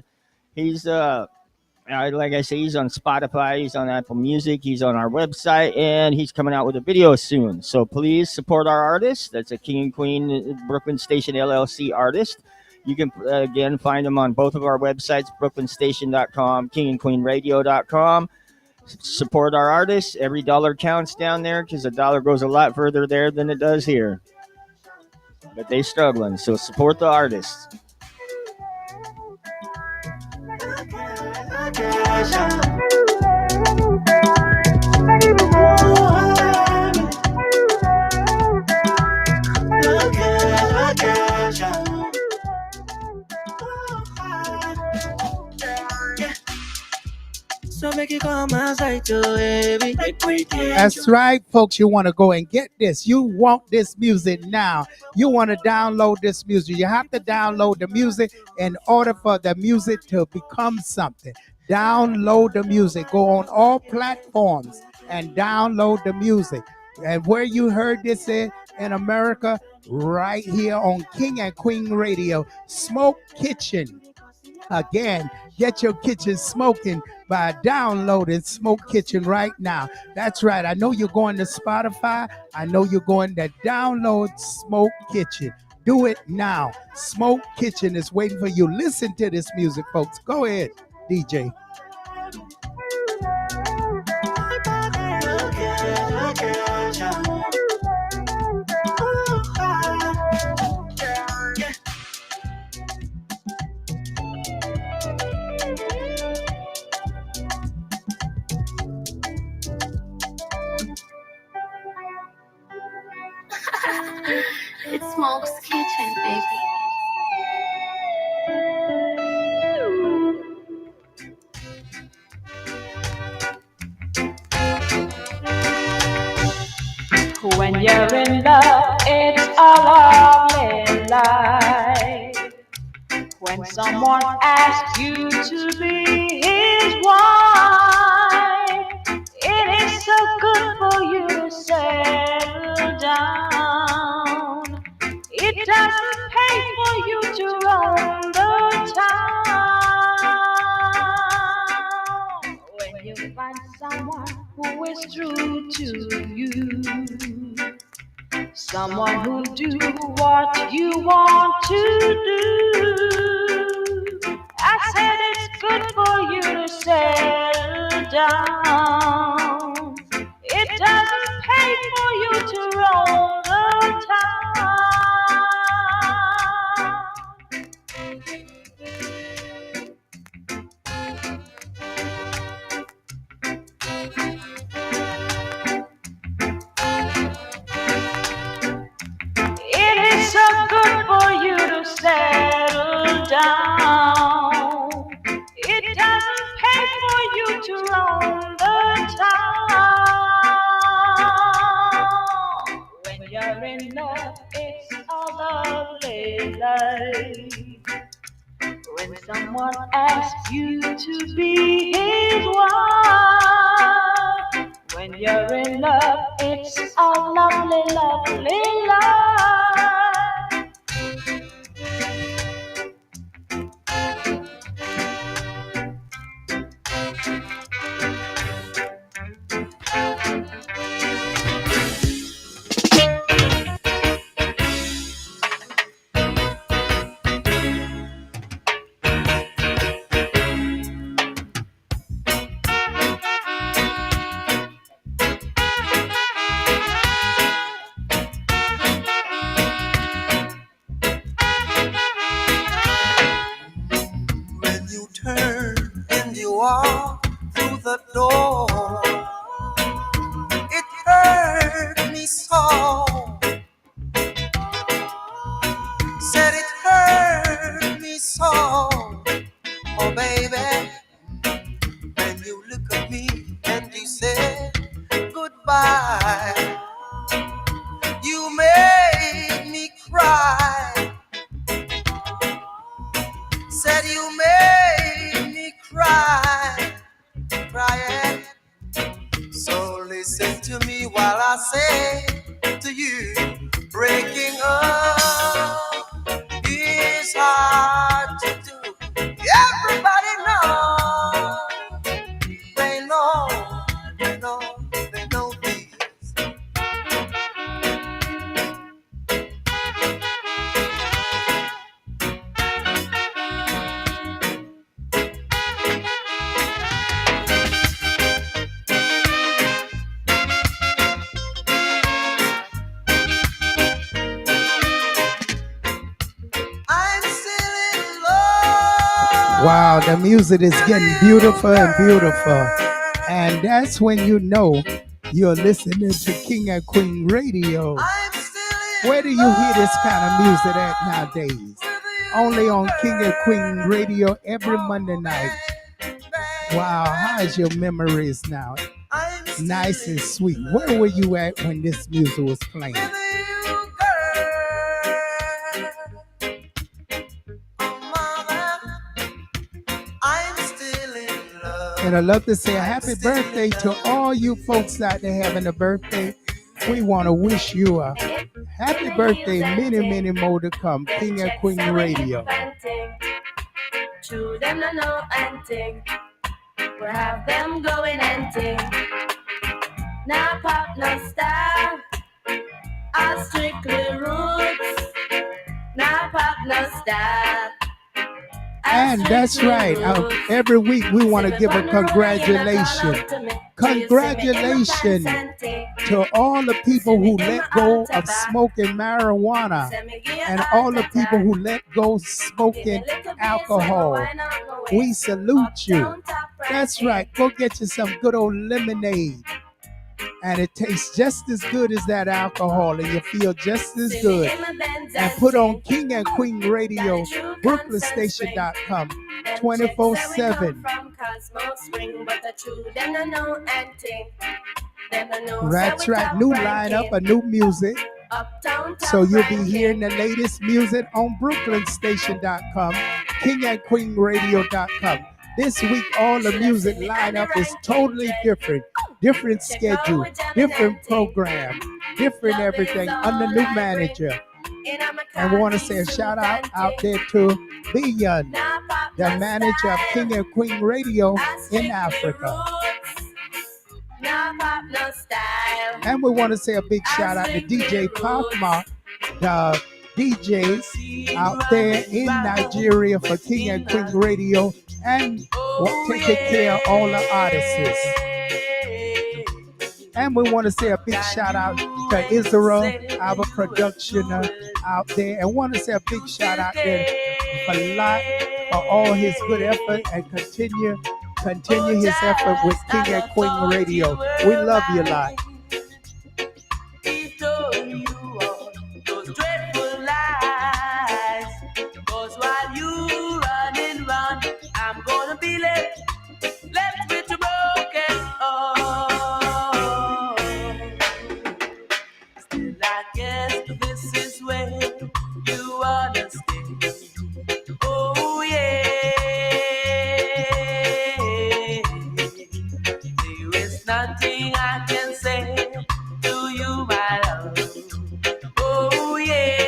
like I say, he's on Spotify, he's on Apple Music, he's on our website, and he's coming out with a video soon. So please support our artists. That's a King and Queen Brooklyn Station LLC artist. You can again find them on both of our websites, brooklynstation.com, kingandqueenradio.com. Support our artists. Every dollar counts down there because a dollar goes a lot further there than it does here. But they struggling, so support the artists. So make it come outside to baby. That's right, folks. You want to go and get this. You want this music now. You want to download this music. You have to download the music in order for the music to become something. Download the music. Go on all platforms and download the music. And where you heard this in America, right here on King and Queen Radio, Smoke Kitchen. Again, get your kitchen smoking by downloading Smoke Kitchen right now. That's right. I know you're going to Spotify. I know you're going to download Smoke Kitchen. Do it now. Smoke Kitchen is waiting for you. Listen to this music, folks. Go ahead, DJ. It's Smoke's Kitchen, baby. When you're in love, it's a lovely life. When someone asks you to be his wife, it is so good for you to settle down. It doesn't pay for you to roam the town. When you find someone who is true to you, someone who'll do what you want to do, I said it's good for you to settle down. It doesn't pay for you to roam the town. It is so good for you to settle down. It doesn't pay for you to roam the town. When you're in love, it's a lovely life. When someone asks you to be his wife, when you're in love, it's a lovely, lovely life. When you turn and you walk through the door, it hurt me so. Said it hurt me so. Oh baby, when you look at me and you say goodbye, you made me cry. listen to me while I say to you, breaking up is hard to do. Everybody knows, they know, they know, they know this. I'm still in love. Wow, the music is getting beautiful and beautiful. And that's when you know you're listening to King and Queen Radio. Where do you hear this kind of music at nowadays? Only on King and Queen Radio every Monday night. Wow, how's your memories now? Nice and sweet. Where were you at when this music was playing? I'm still in love. And I'd love to say a happy birthday to all you folks out there having a birthday. We want to wish you a happy birthday, many, many more to come. King and Queen Radio. To them no know and ting. We'll have them going and ting. Now pop, no style. All strictly roots. Now pop, no style. And that's right. Every week we want to give a congratulations. Congratulations to all the people who let go of smoking marijuana and all the people who let go smoking alcohol. We salute you. That's right. Go get you some good old lemonade. And it tastes just as good as that alcohol, and you feel just as good. And put on King and Queen Radio, BrooklynStation.com, 24/7. That's right, new lineup, a new music. So you'll be hearing the latest music on BrooklynStation.com, KingandQueenRadio.com. This week, all the music lineup is totally different. Different schedule, different program, different everything under new manager. And we want to say a shout out there to Billion, the manager of King and Queen Radio in Africa. And we want to say a big shout out to DJ Pafma, the DJ out there in Nigeria for King and Queen Radio, and taking care of all the artists. And we want to say a big shout out to Israel, our production out there. And want to say a big shout out there for all his good effort and continue his effort with King and Queen Radio. We love you a lot. Cause while you running round, I'm gonna be left with a broken heart. Still, I guess this is where you wanna stay. Oh yeah. There is nothing I can say to you, my love. Oh yeah.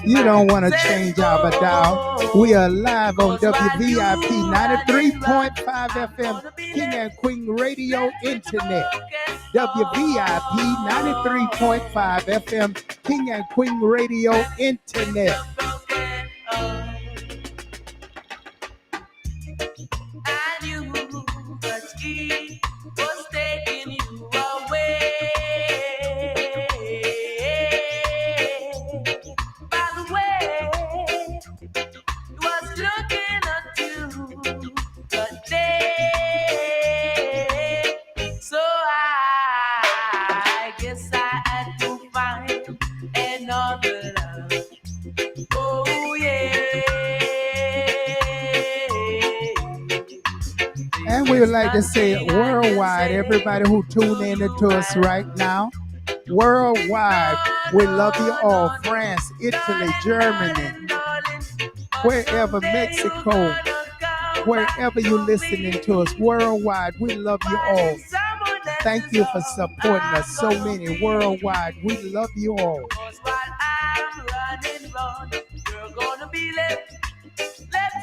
You don't want to change our dial. We are live on WVIP 93.5 FM, King and Queen Radio Internet. WVIP 93.5 FM, King and Queen Radio Internet. I knew that he was taking you away. By the way, he was looking at you that day. So I guess I had to find another love. Oh yeah. And we would like to say worldwide, everybody who tune in to us right now, Worldwide, we love you all. France, Italy, Germany, wherever, Mexico, wherever you're listening to us, worldwide, we love you all. Thank you for supporting us. So many worldwide, we love you all. While I'm running round, you're gonna be left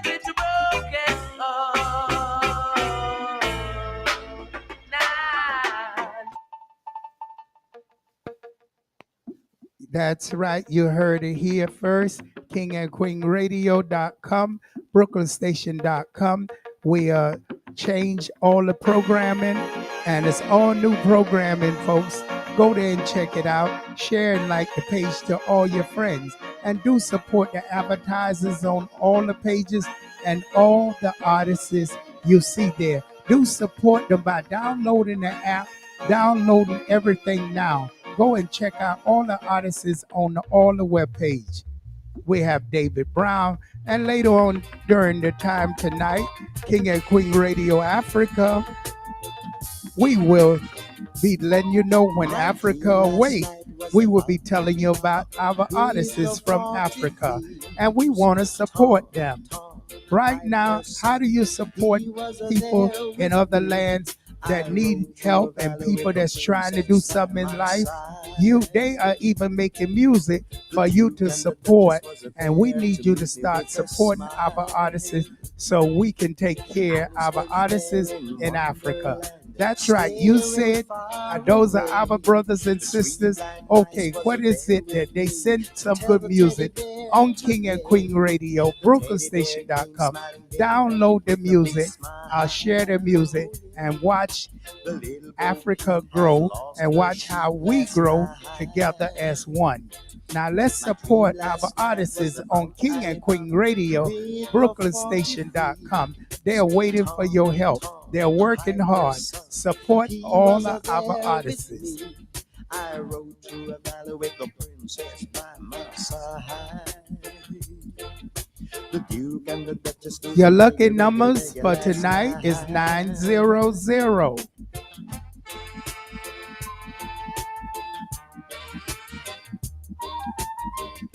with a broken heart. Nah. That's right. You heard it here first. KingandQueenRadio.com, BrooklynStation.com. We change all the programming, and it's all new programming, folks. Go there and check it out. Share and like the page to all your friends. And do support the advertisers on all the pages and all the artists you see there. Do support them by downloading the app, downloading everything now. Go and check out all the artists on all the webpage. We have David Brown, and later on during the time tonight, King and Queen Radio Africa, we will be letting you know when Africa away. We will be telling you about our artists from Africa, and we want to support them. Right now, how do you support people in other lands that need help and people that's trying to do something in life? They are even making music for you to support, and we need you to start supporting our artists so we can take care of our artists in Africa. That's right. You said those are our brothers and sisters. Okay, what is it that they send some good music on King and Queen Radio, BrooklynStation.com. Download the music, share the music, and watch Africa grow and watch how we grow together as one. Now let's support our artists on King and Queen Radio, BrooklynStation.com. They're waiting for your help. They're working hard. Support all of our artists. I rode through a valley with the princess by my side. The Duke and the Duchess. Your lucky numbers for tonight is 900.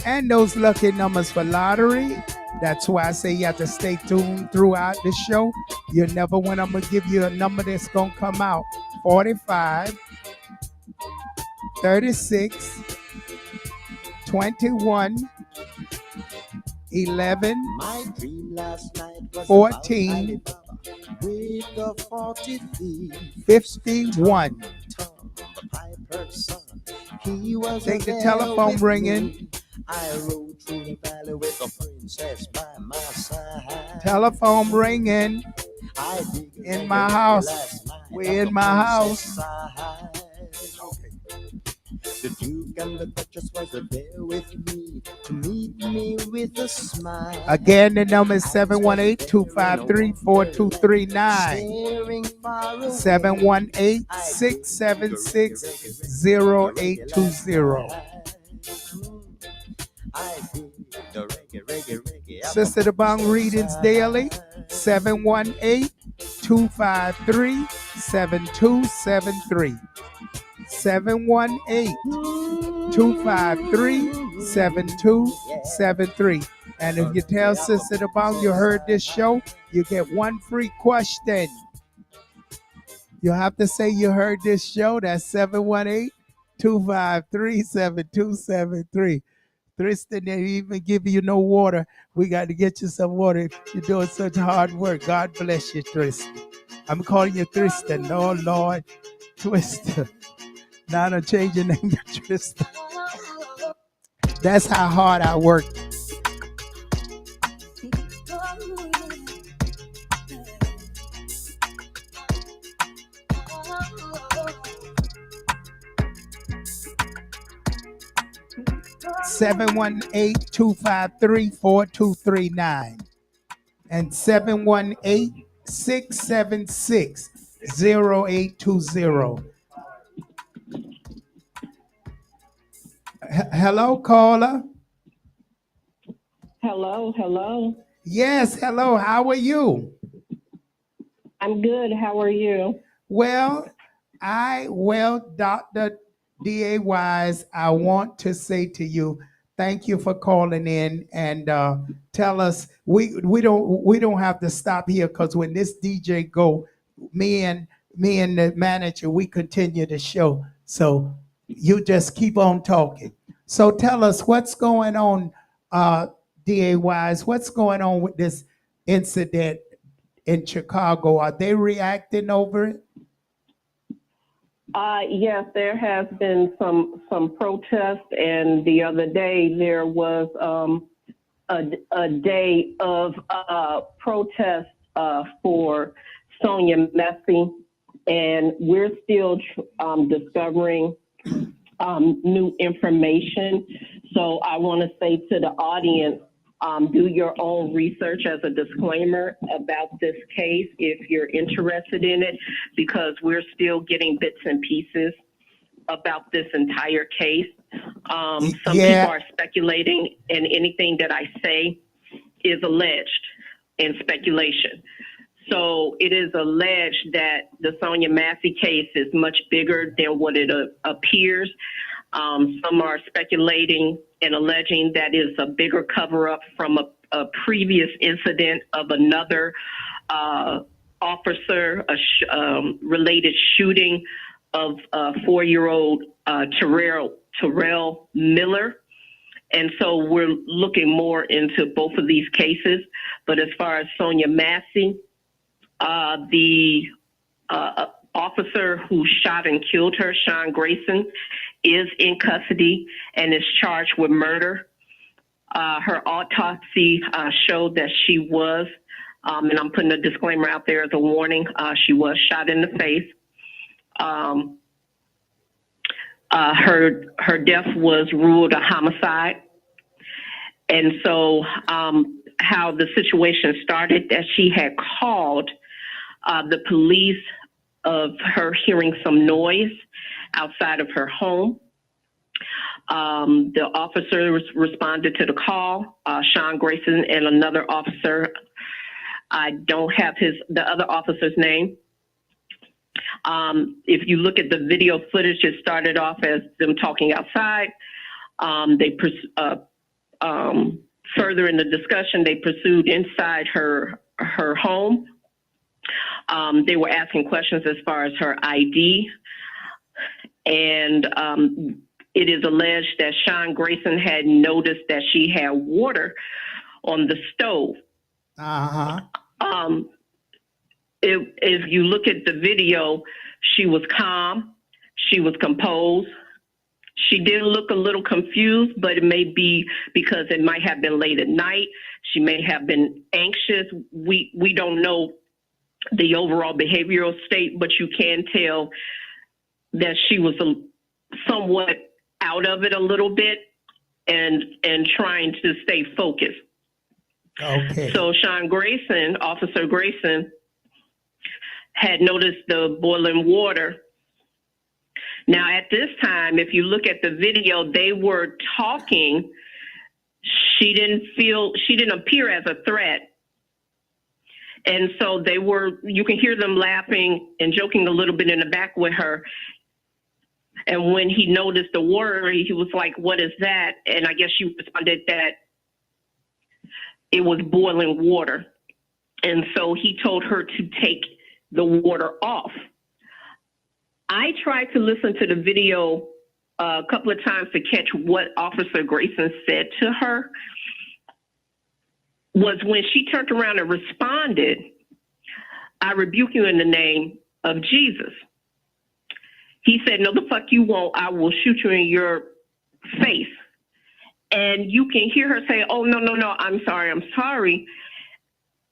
And those lucky numbers for lottery, that's why I say you have to stay tuned throughout the show. You never when I'm going to give you a number that's going to come out. 45, 36, 21, 11, 14, 51. Take the telephone ringing. I rode through the valley with the princess by my side. Telephone ringing. In my house. We're in my house. The Duke and the Duchess was there with me to meet me with a smile. Again, the number is 718-253-4239. 718-676-0820. Sister Dobong readings daily, 718-253-7273. 718-253-7273. And if you tell Sister Dobong you heard this show, you get one free question. You have to say you heard this show. That's 718-253-7273. Tristan didn't even give you no water. We got to get you some water. You're doing such hard work. God bless you, Tristan. I'm calling you Tristan. Oh, Lord. Twister. Now I'm changing your name to Tristan. That's how hard I work. Seven 718-253-4239 and 718-676-0820. Hello, caller. Hello. Yes, hello. How are you? I'm good. How are you? Well, Dr. DA Wise, I want to say to you, thank you for calling in and tell us we don't have to stop here because when this DJ go, me and the manager, we continue the show. So you just keep on talking. So tell us what's going on, DA Wise. What's going on with this incident in Chicago? Are they reacting over it? Yes, there has been some protest, and the other day there was a day of protest for Sonia Messi, and we're still discovering new information. So I want to say to the audience, do your own research as a disclaimer about this case if you're interested in it, because we're still getting bits and pieces about this entire case. Some people are speculating, and anything that I say is alleged and speculation. So it is alleged that the Sonia Massey case is much bigger than what it appears. Some are speculating and alleging that is a bigger cover-up from a previous incident of another officer, related shooting of 4-year-old Terrell Miller. And so we're looking more into both of these cases. But as far as Sonia Massey, the officer who shot and killed her, Sean Grayson, is in custody and is charged with murder. Her autopsy showed that she was, and I'm putting a disclaimer out there as a warning, she was shot in the face. Her death was ruled a homicide. And so how the situation started, that she had called the police of her hearing some noise outside of her home. The officers responded to the call. Sean Grayson and another officer, I don't have the other officer's name. If you look at the video footage, it started off as them talking outside. Further in the discussion, they pursued inside her home. They were asking questions as far as her ID. And it is alleged that Sean Grayson had noticed that she had water on the stove. If you look at the video, she was calm. She was composed. She did look a little confused, but it may be because it might have been late at night. She may have been anxious. We don't know the overall behavioral state, but you can tell that she was somewhat out of it a little bit and trying to stay focused. Okay. So Sean Grayson, Officer Grayson, had noticed the boiling water. Now, at this time, if you look at the video, they were talking. She didn't appear as a threat. And so you can hear them laughing and joking a little bit in the back with her. And when he noticed the water, he was like, "What is that?" And I guess she responded that it was boiling water. And so he told her to take the water off. I tried to listen to the video a couple of times to catch what Officer Grayson said to her. Was when she turned around and responded, "I rebuke you in the name of Jesus." He said, "No, the fuck you won't. I will shoot you in your face." And you can hear her say, "Oh, no, I'm sorry.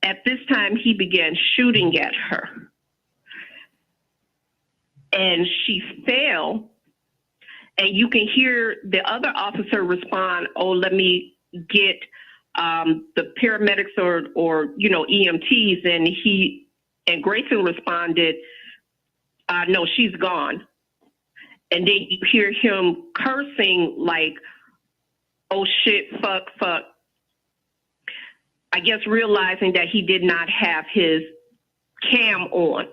At this time, he began shooting at her. And she fell. And you can hear the other officer respond, "Oh, let me get the paramedics or EMTs." And Grayson responded, "No, she's gone." And then you hear him cursing like, "Oh shit, fuck." I guess realizing that he did not have his cam on.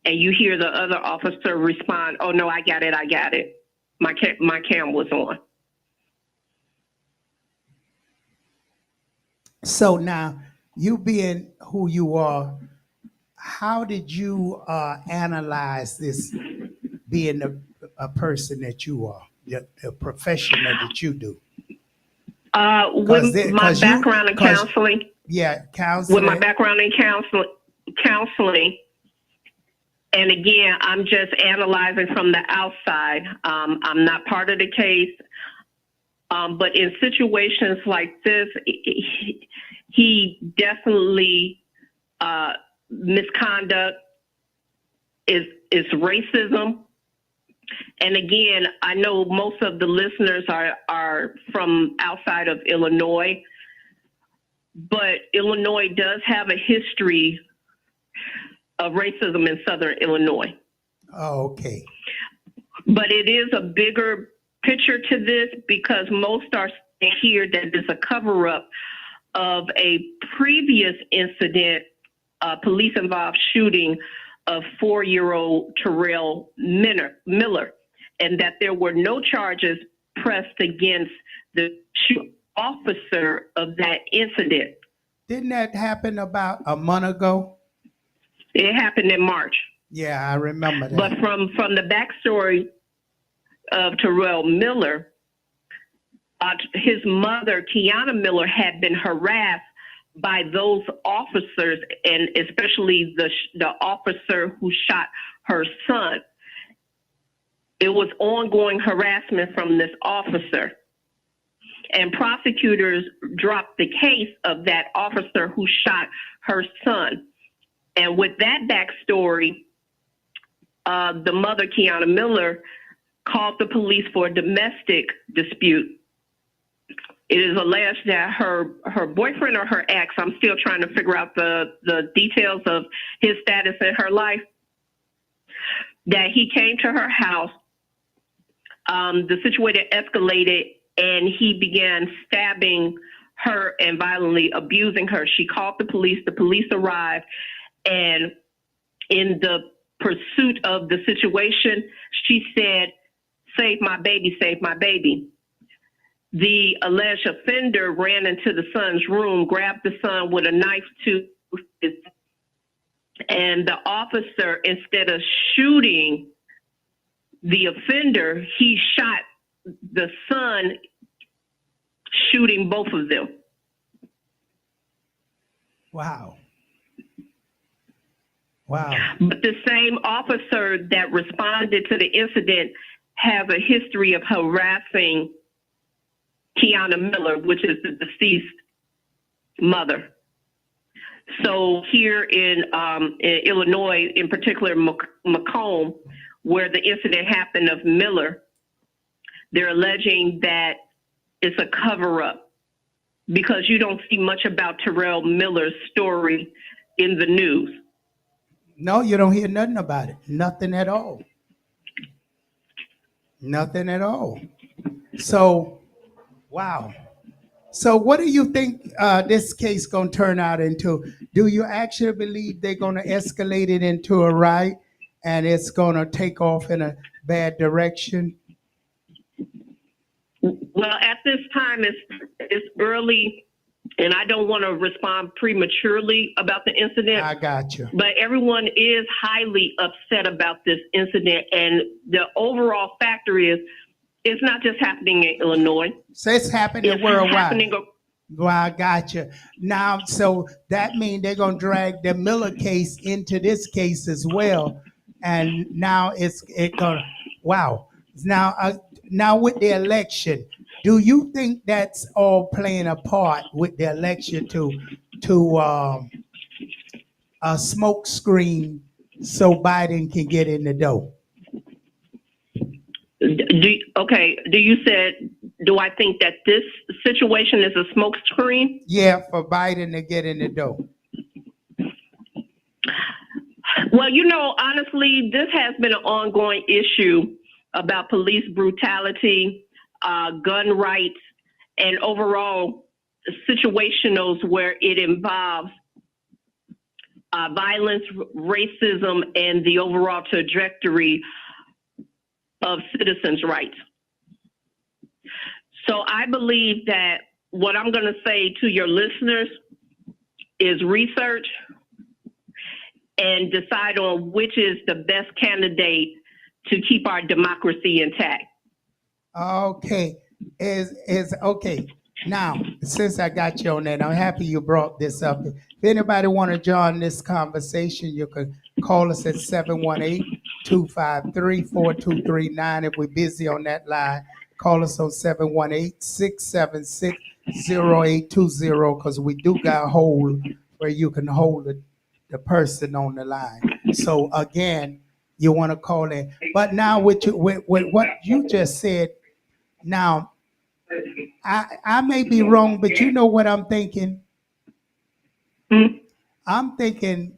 And you hear the other officer respond, "Oh no, I got it. my cam was on. So now, you being who you are, how did you analyze this being a person that you are, the professional that you do? With my background in counseling. Yeah, counseling. With my background in counseling, and again, I'm just analyzing from the outside. I'm not part of the case, but in situations like this, he definitely misconduct is racism. And again, I know most of the listeners are from outside of Illinois, but Illinois does have a history of racism in Southern Illinois. Oh, okay. But it is a bigger picture to this because most are saying here that it's a cover-up of a previous incident, police-involved shooting of 4-year-old Terrell Miller, and that there were no charges pressed against the officer of that incident. Didn't that happen about a month ago? It happened in March. Yeah, I remember that. But from the backstory of Terrell Miller, his mother, Kiana Miller, had been harassed by those officers, and especially the officer who shot her son. It was ongoing harassment from this officer. And prosecutors dropped the case of that officer who shot her son. And with that backstory, the mother, Kiana Miller, called the police for a domestic dispute. It is alleged that her boyfriend or her ex, I'm still trying to figure out the details of his status in her life, that he came to her house. The situation escalated and he began stabbing her and violently abusing her. She called the police. The police arrived, and in the pursuit of the situation, she said, "Save my baby, save my baby." The alleged offender ran into the son's room, grabbed the son with a knife to his, and the officer, instead of shooting the offender, he shot the son, shooting both of them. Wow. Wow. But the same officer that responded to the incident has a history of harassing Kiana Miller, which is the deceased mother. So here in Illinois, in particular Macomb, where the incident happened of Miller, they're alleging that it's a cover-up because you don't see much about Terrell Miller's story in the news. No, you don't hear nothing about it. Nothing at all. Nothing at all. So, wow. So what do you think this case going to turn out into? Do you actually believe they're going to escalate it into a riot and it's going to take off in a bad direction? Well, at this time, it's early, and I don't want to respond prematurely about the incident. I got you. But everyone is highly upset about this incident, and the overall factor is it's not just happening in Illinois. So it's happening worldwide. Happening. Well, I got you. Now, so that means they're going to drag the Miller case into this case as well. And now it's going to, wow. Now with the election, do you think that's all playing a part with the election to a smoke screen so Biden can get in the door? Do I think that this situation is a smoke screen? Yeah, for Biden to get in the door. Well, honestly, this has been an ongoing issue about police brutality, gun rights, and overall situationals where it involves violence, racism, and the overall trajectory of citizens' rights. So I believe that what I'm going to say to your listeners is research and decide on which is the best candidate to keep our democracy intact. Okay. Is okay. Now, since I got you on that, I'm happy you brought this up. If anybody want to join this conversation, you can call us at 718-253-4239. If we're busy on that line, call us on 718-676-0820, because we do got a hold where you can hold the person on the line. So again, you want to call in. But now with what you just said, now I may be wrong, but you know what I'm thinking? I'm thinking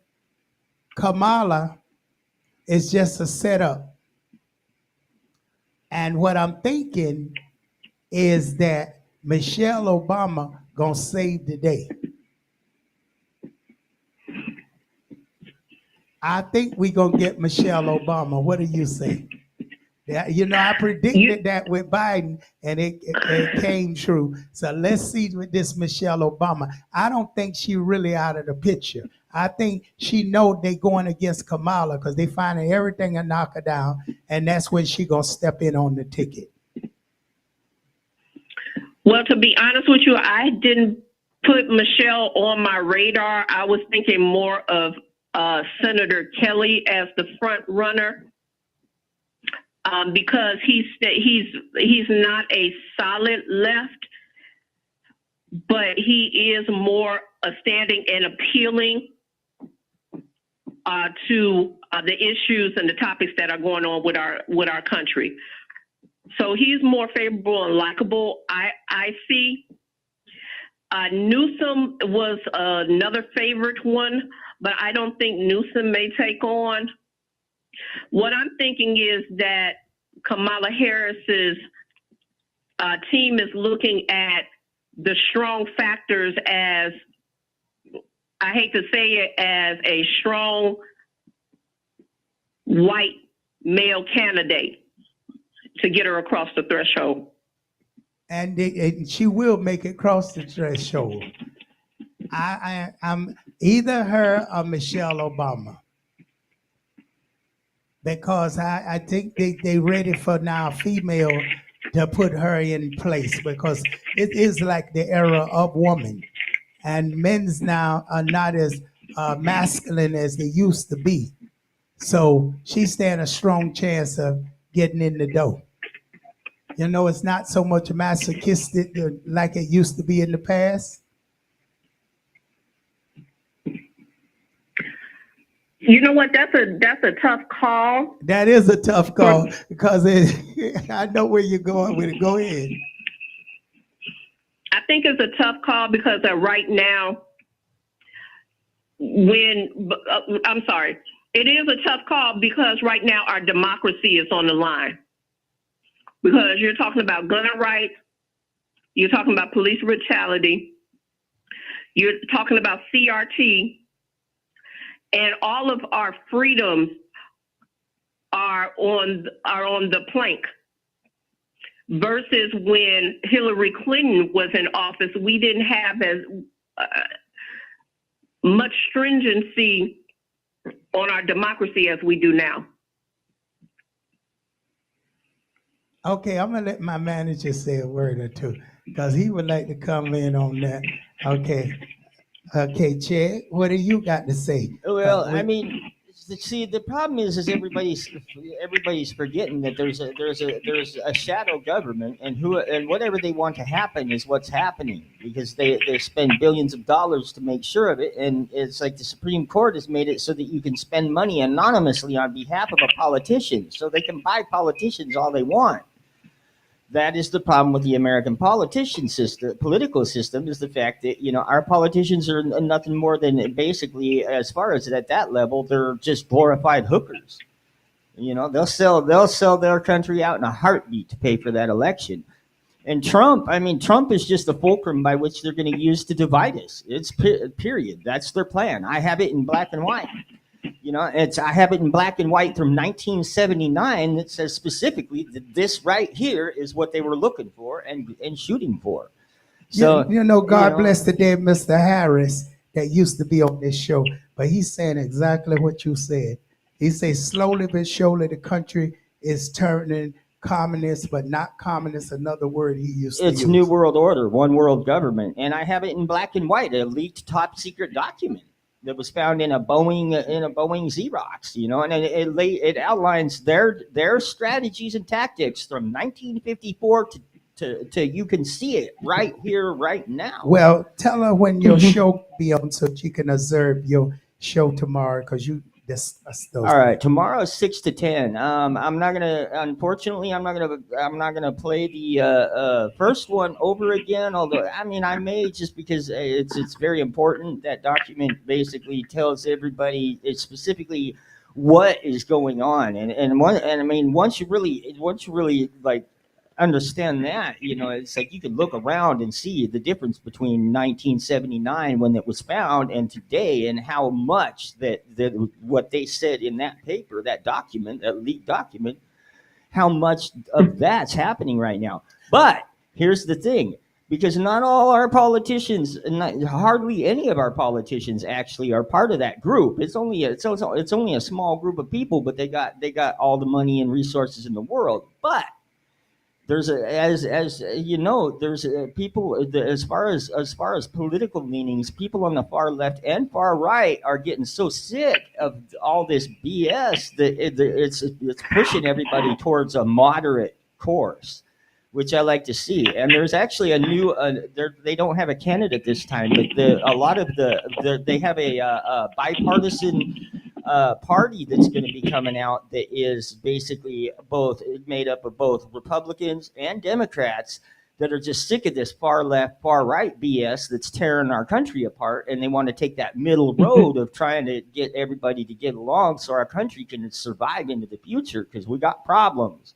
Kamala is just a setup. And what I'm thinking is that Michelle Obama gonna save the day. I think we're gonna get Michelle Obama. What do you say? Yeah, you know, I predicted that with Biden, and it came true. So let's see with this Michelle Obama. I don't think she really out of the picture. I think she know they going against Kamala because they finding everything to knock her down, and that's when she gonna step in on the ticket. Well, to be honest with you, I didn't put Michelle on my radar. I was thinking more of Senator Kelly as the front runner. Because he's not a solid left, but he is more standing and appealing to the issues and the topics that are going on with our country. So he's more favorable and likable. I see. Newsom was another favorite one, but I don't think Newsom may take on. What I'm thinking is that Kamala Harris's team is looking at the strong factors as, I hate to say it, as a strong white male candidate to get her across the threshold. And she will make it across the threshold. I'm either her or Michelle Obama. Because I think they ready for now female to put her in place, because it is like the era of woman, and men's now are not as masculine as they used to be. So she stand a strong chance of getting in the door. You know, it's not so much masochistic like it used to be in the past. You know what? That's a tough call. That is a tough call because I know where you're going with it. Go ahead. I think it's a tough call because right now, it is a tough call because right now our democracy is on the line. Because you're talking about gun rights, you're talking about police brutality, you're talking about CRT. And all of our freedoms are on the plank. Versus when Hillary Clinton was in office, we didn't have as much stringency on our democracy as we do now. Okay, I'm gonna let my manager say a word or two because he would like to come in on that. Okay. Okay, Chad, what do you got to say? Well, I mean, see, the problem is everybody's forgetting that there's a shadow government, and whatever they want to happen is what's happening, because they spend billions of dollars to make sure of it, and it's like the Supreme Court has made it so that you can spend money anonymously on behalf of a politician, so they can buy politicians all they want. That is the problem with the American political system, is the fact that, you know, our politicians are nothing more than basically, as far as at that level, they're just glorified hookers. You know, they'll sell their country out in a heartbeat to pay for that election. And Trump is just the fulcrum by which they're going to use to divide us. It's period. That's their plan. I have it in black and white. You know, I have it in black and white from 1979 that says specifically that this right here is what they were looking for and shooting for. So God bless the dead Mr. Harris that used to be on this show, but he's saying exactly what you said. He says slowly but surely the country is turning communist, but not communist, another word he used to use. It's New World Order, one world government, and I have it in black and white, a leaked top secret document that was found in a Boeing Xerox, you know, and it outlines their strategies and tactics from 1954 to you can see it right here, right now. Well, tell her when your show be on so she can observe your show tomorrow, because you discuss those. All right, tomorrow 6 to 10. I'm not gonna play the first one over again. Although I mean I may, just because it's very important. That document basically tells everybody specifically what is going on, and I mean once you really like understand that, you know, it's like you can look around and see the difference between 1979 when it was found and today, and how much that what they said in that paper, that document, that leaked document, how much of that's happening right now. But here's the thing, because not all our politicians, hardly any of our politicians actually are part of that group. It's only a small group of people, but they got all the money and resources in the world. But there's as you know, there's people as far as political leanings, people on the far left and far right are getting so sick of all this BS that it's pushing everybody towards a moderate course, which I like to see. And there's actually a new they don't have a candidate this time, but they have a bipartisan party that's going to be coming out that is basically both made up of both Republicans and Democrats that are just sick of this far left, far right BS that's tearing our country apart, and they want to take that middle road of trying to get everybody to get along so our country can survive into the future, because we got problems.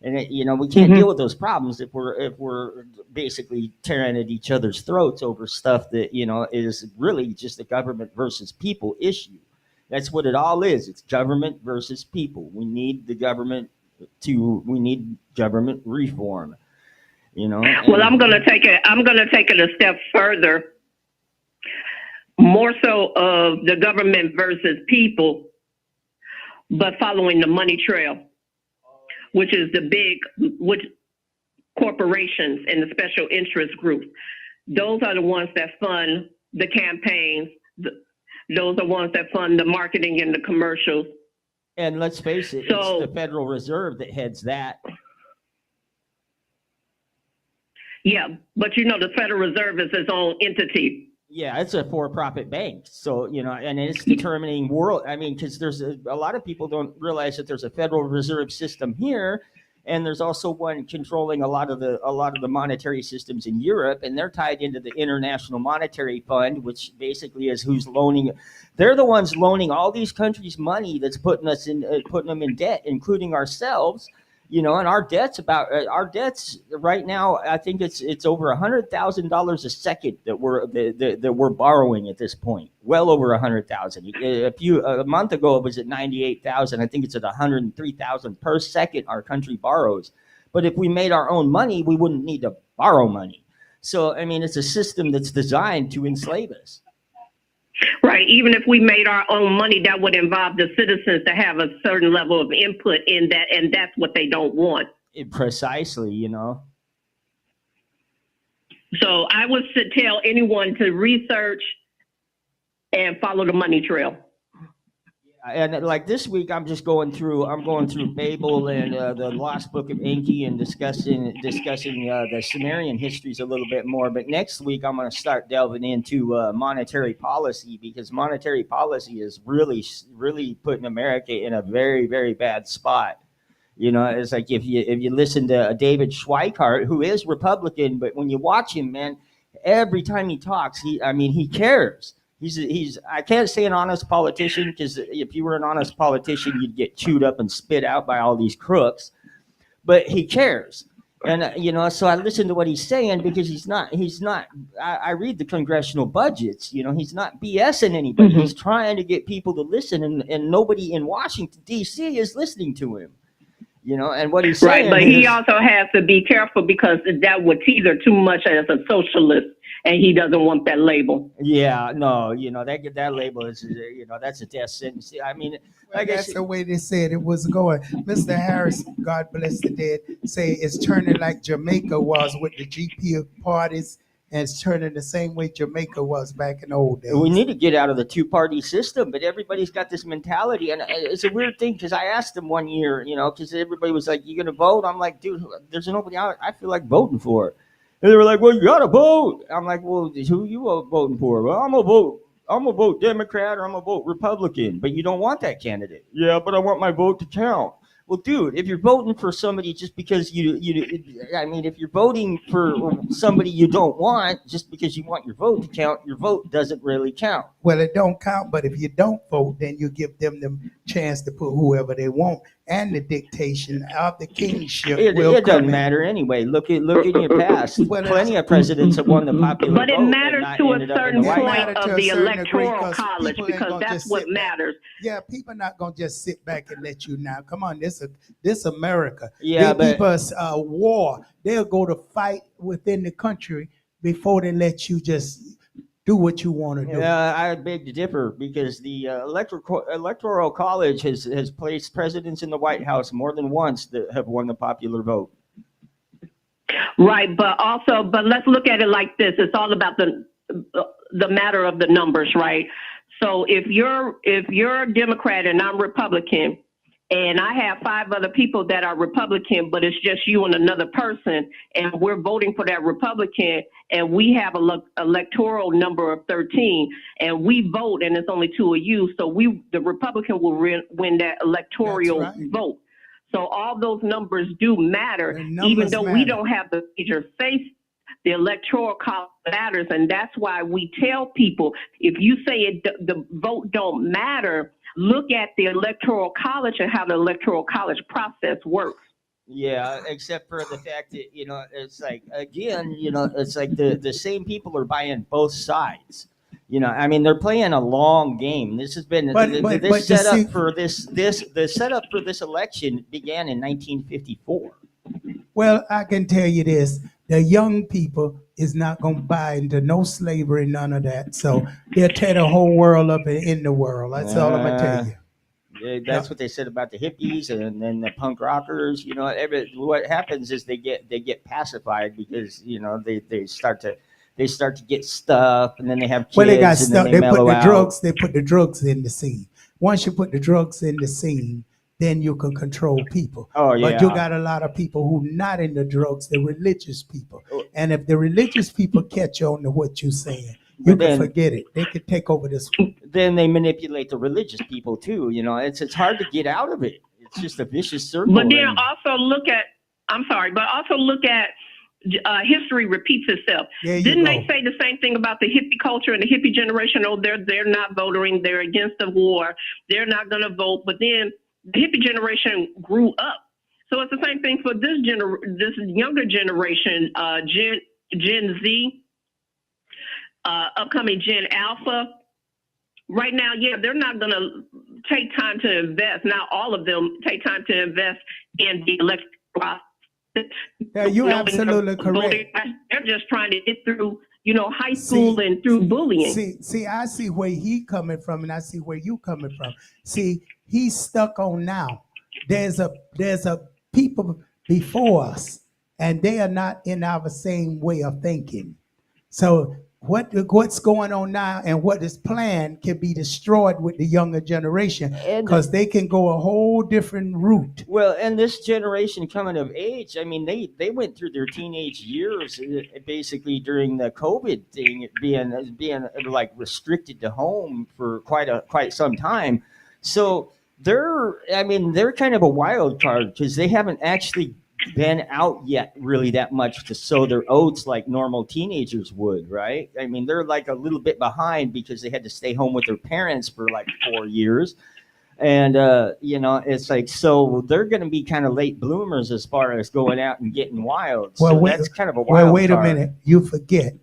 And we can't deal with those problems if we're basically tearing at each other's throats over stuff that is really just a government versus people issue. That's what it all is. It's government versus people. We need government reform. Well, I'm going to take it a step further. More so of the government versus people, but following the money trail, which is which corporations and the special interest groups. Those are the ones that fund the campaigns. Those are ones that fund the marketing and the commercials. And let's face it, it's the Federal Reserve that heads that. Yeah, but the Federal Reserve is its own entity. Yeah, it's a for-profit bank. So, and it's determining because there's a lot of people don't realize that there's a Federal Reserve system here, and there's also one controlling a lot of the monetary systems in Europe, and they're tied into the International Monetary Fund, which basically is who's loaning. They're the ones loaning all these countries money that's putting them in debt, including ourselves. And our debts right now, I think it's over $100,000 a second that we're borrowing at this point. Well over $100,000. A month ago it was at 98,000. I think it's at 103,000 per second our country borrows. But if we made our own money, we wouldn't need to borrow money. So it's a system that's designed to enslave us. Right. Even if we made our own money, that would involve the citizens to have a certain level of input in that, and that's what they don't want. Precisely, So I would tell anyone to research and follow the money trail. And like this week, I'm going through Babel and the Lost Book of Enki and discussing the Sumerian histories a little bit more. But next week, I'm going to start delving into monetary policy, because monetary policy is really, really putting America in a very, very bad spot. It's like if you listen to David Schweikart, who is Republican, but when you watch him, man, every time he talks, he cares. He's I can't say an honest politician, because if you were an honest politician, you'd get chewed up and spit out by all these crooks. But he cares. And so I listen to what he's saying because he's not. I read the congressional budgets. He's not BSing anybody. He's trying to get people to listen, and nobody in Washington D.C. is listening to him. And what he's saying. Right, but he also has to be careful because that would teeter too much as a socialist, and he doesn't want that label. Yeah, no, that label is, that's a death sentence. I mean, Well, that's the way they said it was going. Mr. Harris, God bless the dead, say it's turning like Jamaica was with the GP parties, and it's turning the same way Jamaica was back in the old days. We need to get out of the two-party system, but everybody's got this mentality, and it's a weird thing because I asked them one year, because everybody was like, "You gonna vote?" I'm like, "Dude, there's nobody out I feel like voting for." And they were like, "Well, you gotta vote." I'm like, "Well, who you voting for?" "Well, I'm gonna vote Democrat or I'm gonna vote Republican." "But you don't want that candidate." "Yeah, but I want my vote to count." Well, dude, if you're voting for somebody just because if you're voting for somebody you don't want just because you want your vote to count, your vote doesn't really count. Well, it don't count, but if you don't vote, then you give them the chance to put whoever they want, and the dictation of the kingship It will come doesn't in. matter anyway. Look in your past. Plenty of presidents have won the popular But vote. it matters and to a ended up in certain the White point House. of the certain degree, electoral college people ain't because gonna that's just what sit back. matters. Yeah, people not gonna just sit back and let you now. Come on, this America. Yeah, they but- keep us war. They'll go to fight within the country before they let you just do what you want to do. I beg to differ because the electoral college has placed presidents in the White House more than once that have won the popular vote. Right, but let's look at it like this. It's all about the matter of the numbers, right? So if you're a Democrat and I'm Republican, and I have 5 other people that are Republican, but it's just you and another person, and we're voting for that Republican, and we have an electoral number of 13, and we vote, and it's only 2 of you, so the Republican will win that electoral vote. So all those numbers do matter, even though we don't have the major face. The electoral college matters, and that's why we tell people, if you say the vote don't matter, look at the electoral college and how the electoral college process works. Yeah, except for the fact that, it's like, again, it's like the same people are buying both sides. They're playing a long game. This has been the setup for this election began in 1954. Well, I can tell you this. The young people is not going to buy into no slavery, none of that. So they'll tear the whole world up and end the world. That's all I'm going to tell you. That's what they said about the hippies and then the punk rockers. What happens is they get pacified because they start to get stuff, and then they have kids. Well, they got stuff. They put the out. drugs. They put the drugs in the scene. Once you put the drugs in the scene, then you can control people. Oh, yeah. But you got a lot of people who not in the drugs. The religious people, and if the religious people catch on to what you're saying, you can forget it. They could take over this. Then they manipulate the religious people too. It's hard to get out of it. It's just a vicious circle. But then also look at history repeats itself. Didn't they say the same thing about the hippie culture and the hippie generation? Oh, they're not voting. They're against the war. They're not going to vote. But then the hippie generation grew up. So it's the same thing for this younger generation, Gen Z, upcoming Gen Alpha. Right now, they're not going to take time to invest. Not all of them take time to invest in the electoral process. Yeah, you're absolutely correct. They're just trying to get through, high school and through bullying. See, I see where he coming from, and I see where you coming from. See, he's stuck on now. There's a people before us, and they are not in our same way of thinking. So what's going on now and what is planned can be destroyed with the younger generation because they can go a whole different route. Well, and this generation coming of age, they went through their teenage years basically during the COVID thing, being like restricted to home for quite some time. So they're kind of a wild card because they haven't actually been out yet really that much to sow their oats like normal teenagers would, right? They're like a little bit behind because they had to stay home with their parents for like 4 years. And you know, it's like, so they're going to be kind of late bloomers as far as going out and getting wild. Well, So wait, that's kind of a well, wild wait a card. minute. You forget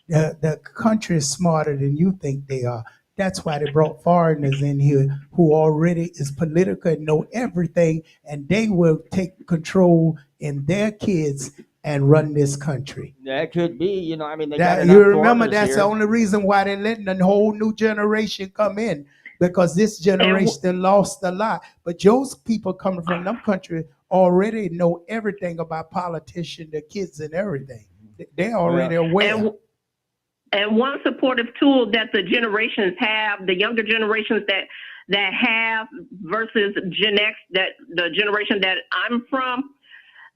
the country is smarter than you think they are. That's why they brought foreigners in here who already is political and know everything, and they will take control in their kids and run this country. That could be, you know, I mean, they got That enough you remember, foreigners that's here. the only reason why they're letting a whole new generation come in, because this generation they lost a lot. But those people coming from them country already know everything about politicians, the kids, and everything. They're already aware. And one supportive tool that the generations have, the younger generations that have versus Gen X, that the generation that I'm from,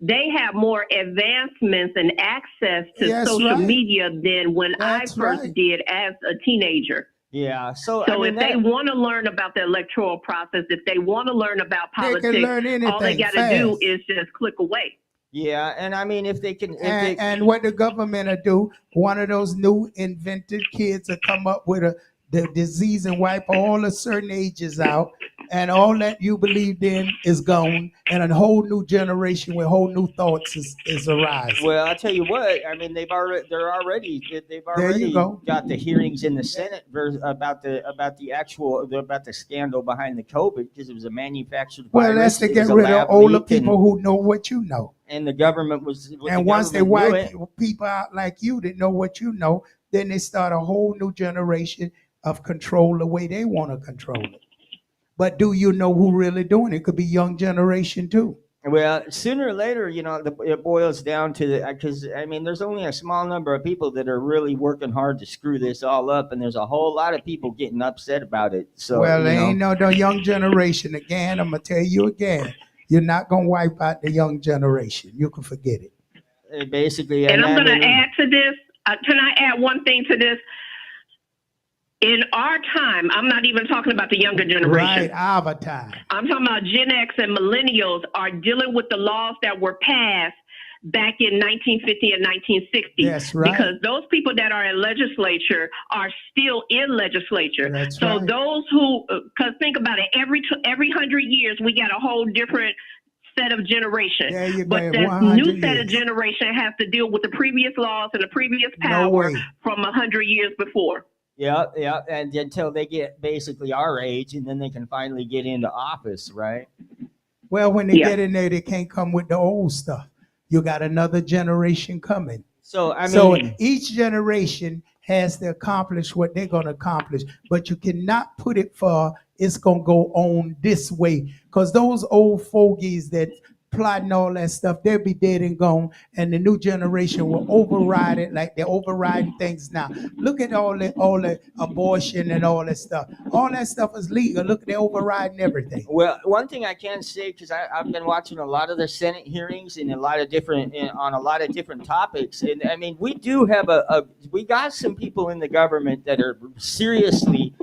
they have more advancements and access to social media than when I first did as a teenager. Yeah. So So if they want to learn about the electoral process, if they want to learn about politics, learn all they anything got to do fast. is just click away. Yeah, and I mean, if they can, And what the government will do, one of those new invented kids will come up with the disease and wipe all the certain ages out, and all that you believed in is gone, and a whole new generation with whole new thoughts is arising. Well, I'll tell you what. I mean, they've already There you go. got the hearings in the Senate about the scandal behind the COVID, because it was a manufactured virus. Well, that's to It get was a rid of lab older leak, people who know what you know. and the government was. And once they wipe people out like you that know what you know, then they start a whole new generation of control the way they want to control it. But do you know who really doing it? It could be young generation too. Well, sooner or later, you know, it boils down to because I mean, there's only a small number of people that are really working hard to screw this all up, and there's a whole lot of people getting upset about it. So, well, you there know, ain't no young generation. Again, I'm gonna tell you again, you're not gonna wipe out the young generation. You can forget it. Basically, And I'm going to add to this. Can I add one thing to this? In our time, I'm not even talking about the younger generation. Right, our time. I'm talking about Gen X and millennials are dealing with the laws that were passed back in 1950 and 1960. That's right. Because those people that are in legislature are still in legislature. That's so right. those who, because think about it, every 100 years we got a whole different set of generation. There you but go, that 100 new set years. of generation has to deal with the previous laws and the previous No power way. from 100 years before. yeah, and until they get basically our age, and then they can finally get into office, right? Well, when they get in there, they can't come with the old stuff. You got another generation coming. So I mean, So each generation has to accomplish what they're going to accomplish, but you cannot put it for it's going to go on this way, because those old fogies that plotting all that stuff, they'll be dead and gone, and the new generation will override it like they're overriding things now. Look at all the abortion and all that stuff. All that stuff is legal. Look, they're overriding everything. Well, one thing I can say, because I've been watching a lot of the Senate hearings and on a lot of different topics, and I mean, we do have we got some people in the government that are seriously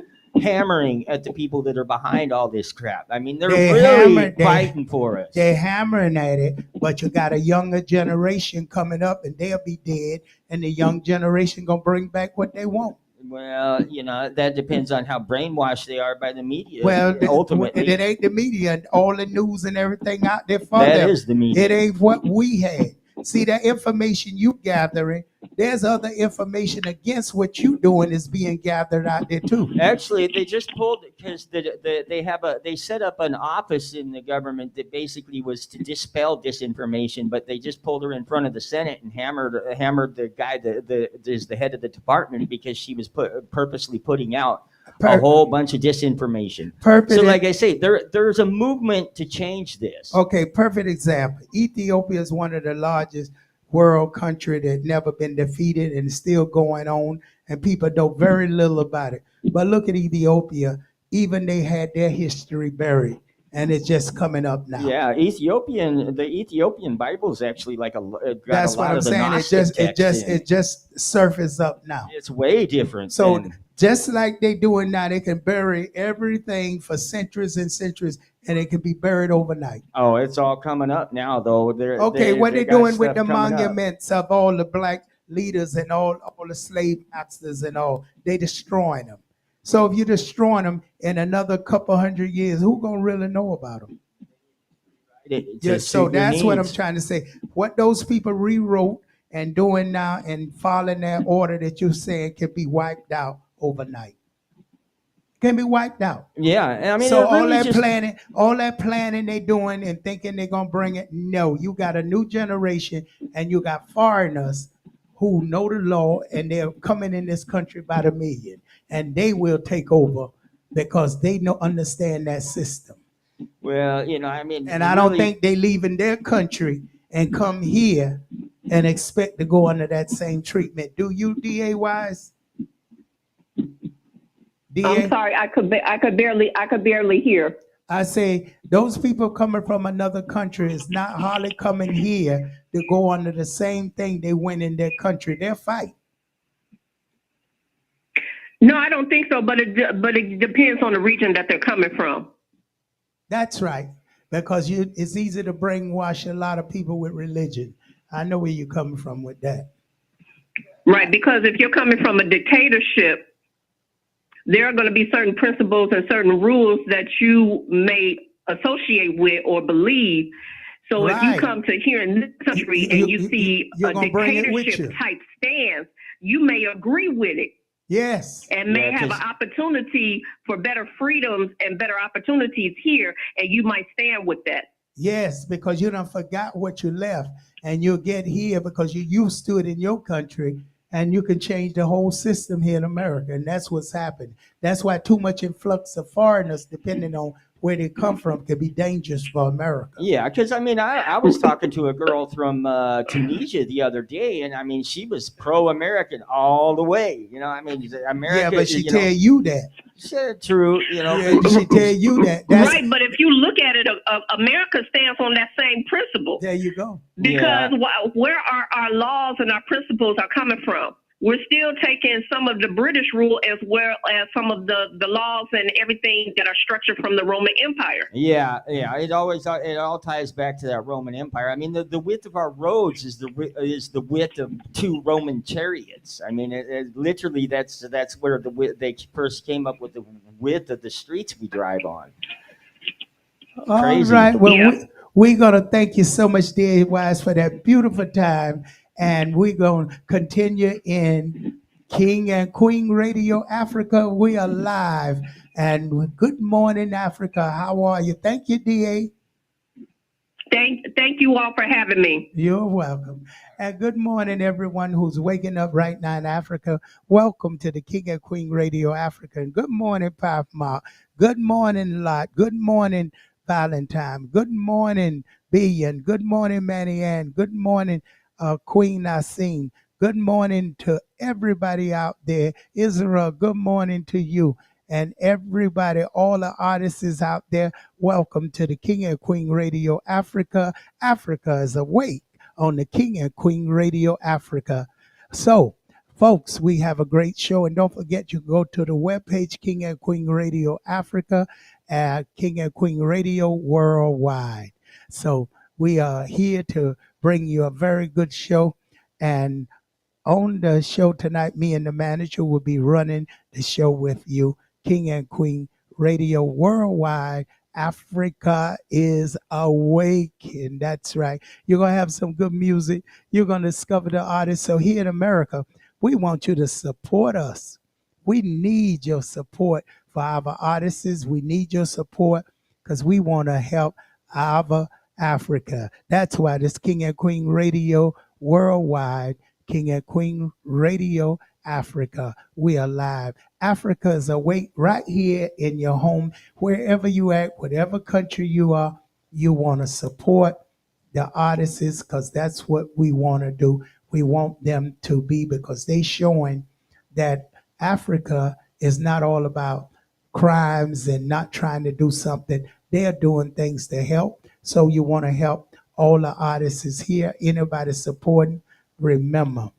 hammering at the people that are behind all this crap. I mean, they're really fighting for us. They're hammering at it, but you got a younger generation coming up, and they'll be dead, and the young generation gonna bring back what they want. Well, you know, that depends on how brainwashed they are by the media. Well, ultimately, it ain't the media and all the news and everything out there for that them. is the media. It ain't what we had. See, that information you gathering, there's other information against what you doing is being gathered out there too. Actually, they just pulled because they set up an office in the government that basically was to dispel disinformation, but they just pulled her in front of the Senate and hammered the guy that is the head of the department, because she was purposely putting out a whole bunch of disinformation. So, like I say, there's a movement to change this. Okay, perfect example. Ethiopia is one of the largest world country that never been defeated and is still going on, and people know very little about it. But look at Ethiopia. Even they had their history buried, and it's just coming up now. Yeah, the Ethiopian Bible is actually like That's what I'm saying. It just surfaced up now. It's way different. So just like they doing now, they can bury everything for centuries and centuries, and it can be buried overnight. Oh, it's all coming up now, though. What they doing with the monuments of all the black leaders and all the slave masters and all? They destroying them. So if you're destroying them in another couple hundred years, who gonna really know about them? To So suit your that's what I'm needs. trying to say. What those people rewrote and doing now and following that order that you're saying can be wiped out overnight. Can be wiped out. Yeah, I mean, So it really just all that planning they doing and thinking they're gonna bring it. No, you got a new generation and you got foreigners who know the law and they're coming in this country by the million, and they will take over because they know understand that system. well, I mean, And I don't really, think they leaving their country and come here and expect to go under that same treatment. Do you, DA Wise? I'm sorry, I could barely hear. I say those people coming from another country is not hardly coming here to go under the same thing they went in their country. They'll fight. No, I don't think so. But it depends on the region that they're coming from. That's right, because it's easy to brainwash a lot of people with religion. I know where you're coming from with that. Right, because if you're coming from a dictatorship, there are going to be certain principles and certain rules that you may associate with or believe. So if you come to here in this country and you see a dictatorship type stance, you may agree with it. Yes. And may have an opportunity for better freedoms and better opportunities here, and you might stand with that. Yes, because you done forgot what you left, and you'll get here because you're used to it in your country, and you can change the whole system here in America, and that's what's happened. That's why too much influx of foreigners, depending on where they come from, can be dangerous for America. Yeah, because I mean, I was talking to a girl from Tunisia the other day, and I mean, she was pro-American all the way. I mean, America. Yeah, but she tell you that. True. Yeah, she tell you that. Right, but if you look at it, America stands on that same principle. There you go. Because where our laws and our principles are coming from? We're still taking some of the British rule as well as some of the laws and everything that are structured from the Roman Empire. Yeah. It all ties back to that Roman Empire. I mean, the width of our roads is the width of 2 Roman chariots. I mean, it literally that's where they first came up with the width of the streets we drive on. Crazy. All right. Well, we're gonna thank you so much, dear Wise, for that beautiful time. And we're going to continue in King and Queen Radio Africa. We are live. And good morning, Africa. How are you? Thank you, DA. Thank you all for having me. You're welcome. And good morning, everyone who's waking up right now in Africa. Welcome to the King and Queen Radio Africa. And good morning, Pop Mark. Good morning, Lot. Good morning, Valentine. Good morning, Billion. Good morning, Manny Ann. Good morning, Queen Nassim. Good morning to everybody out there. Israel, good morning to you. And everybody, all the artists out there, welcome to the King and Queen Radio Africa. Africa is awake on the King and Queen Radio Africa. So, folks, we have a great show. And don't forget, you go to the webpage, King and Queen Radio Africa, King and Queen Radio Worldwide. So, we are here to bring you a very good show. And on the show tonight, me and the manager will be running the show with you. King and Queen Radio Worldwide. Africa is awake. And that's right. You're going to have some good music. You're going to discover the artists. So here in America, we want you to support us. We need your support for our artists. We need your support because we want to help our Africa. That's why this King and Queen Radio Worldwide, King and Queen Radio Africa. We are live. Africa is awake right here in your home, wherever you at, whatever country you are. You want to support the artists because that's what we want to do. We want them to be, because they showing that Africa is not all about crimes and not trying to do something. They're doing things to help. So you want to help all the artists here. Anybody supporting, remember,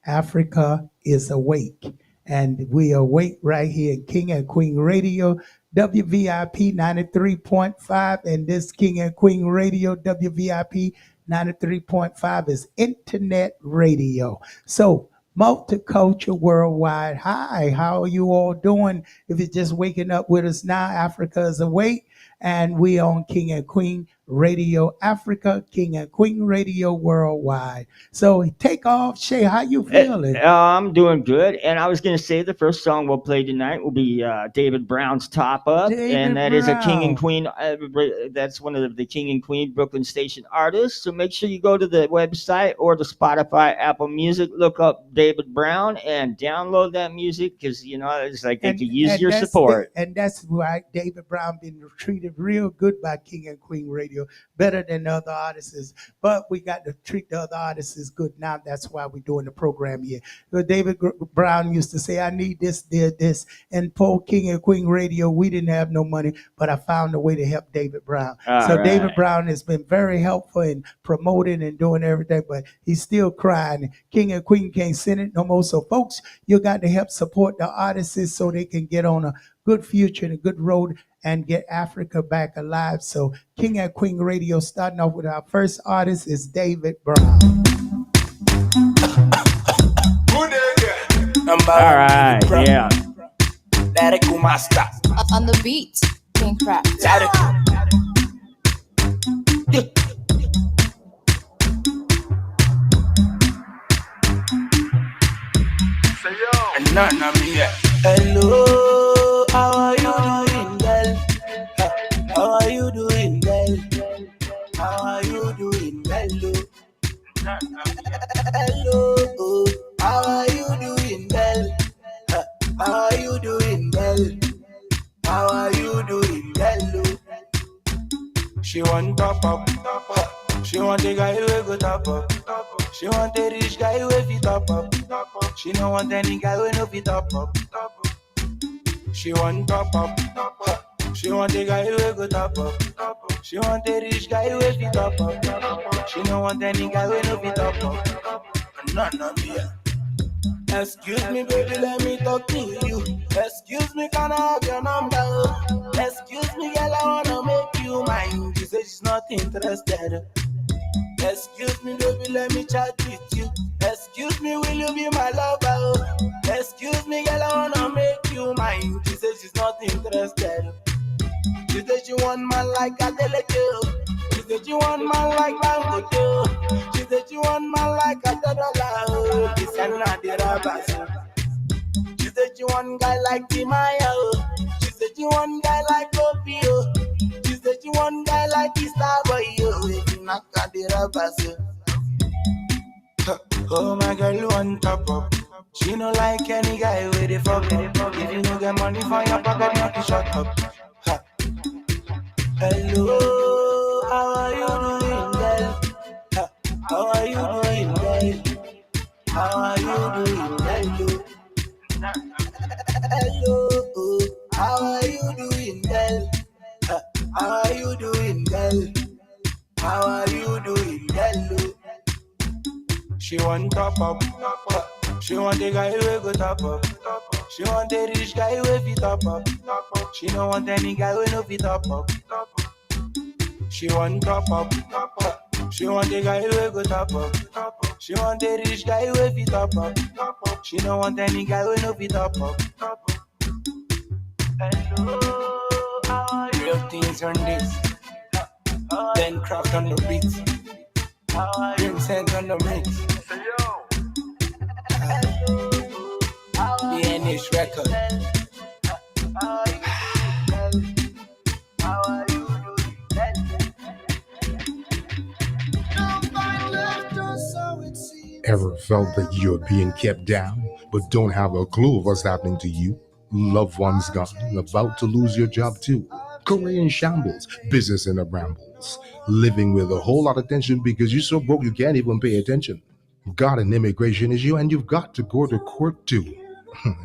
Africa is awake. And we awake right here in King and Queen Radio, WVIP 93.5. And this King and Queen Radio, WVIP 93.5 is internet radio. So Multicultural Worldwide. Hi, how are you all doing? If you're just waking up with us now, Africa is awake, and we on King and Queen Radio Africa, King and Queen Radio Worldwide. So take off, Shay. How you feeling? I'm doing good, and I was going to say the first song we'll play tonight will be David Brown's "Top Up," and that is a King and Queen. That's one of the King and Queen Brooklyn Station artists. So make sure you go to the website or the Spotify, Apple Music, look up David Brown, and download that music because it's like they could use your support. And that's why David Brown been treated real good by King and Queen Radio, better than other artists. But we got to treat the other artists good now. That's why we're doing the program here. So David Brown used to say, I need this, this. And for King and Queen Radio, we didn't have no money, but I found a way to help David Brown. So David Brown has been very helpful in promoting and doing everything, but he's still crying. King and Queen can't send it no more. So folks, you got to help support the artists so they can get on a good future and a good road and get Africa back alive. So King and Queen Radio, starting off with our first artist is David Brown. All right, yeah. On the beat, King Crap. Hello, how are you doing, girl? How are you doing, girl? How are you doing, hello? Hello, how are you doing, girl? How are you doing, girl? How are you doing, hello? She want top up, she want a guy who go top up. She want a rich guy who fit top up. She don't want any guy who no fit top up. She want top up, she want a guy who go top up. She want a rich guy who fit top up. She don't want any guy who no fit top up. None of me. Excuse me, baby, let me talk to you. Excuse me, can I have your number? Excuse me, girl, I wanna make you mine. She says she's not interested. Excuse me, baby, let me chat with you. Excuse me, will you be my lover? Excuse me, girl, I wanna make you mine. She says she's not interested. She said she want man like a delegate. She said she want man like Mango. She said she want man like a $1. This and not the robbers. She said she want guy like Timaya. She said she want guy like Opio. She said she want guy like the Starboy. If you knock at the robbers. Oh my girl, one top up. She no like any guy with the fuck up. If you no get money for your pocket, knock it shut up. Hello, how are you doing, girl? How are you doing, girl? How are you doing, hello? Hello, how are you doing, girl? How are you doing, girl? How are you doing, hello? She want top up, she want a guy who go top up. She want a rich guy who fit top up. She don't want any guy who no fit top up. She want top up, she want a guy who go top up. She want a rich guy who fit top up. She don't want any guy who no fit top up. Hello, real things on this. Then craft on the beats. Vincent on the mix. The NH record. Ever felt that you're being kept down, but don't have a clue of what's happening to you? Loved ones gone, about to lose your job too. Career in shambles, business in a brambles. Living with a whole lot of tension because you're so broke you can't even pay attention. Got an immigration issue and you've got to go to court too.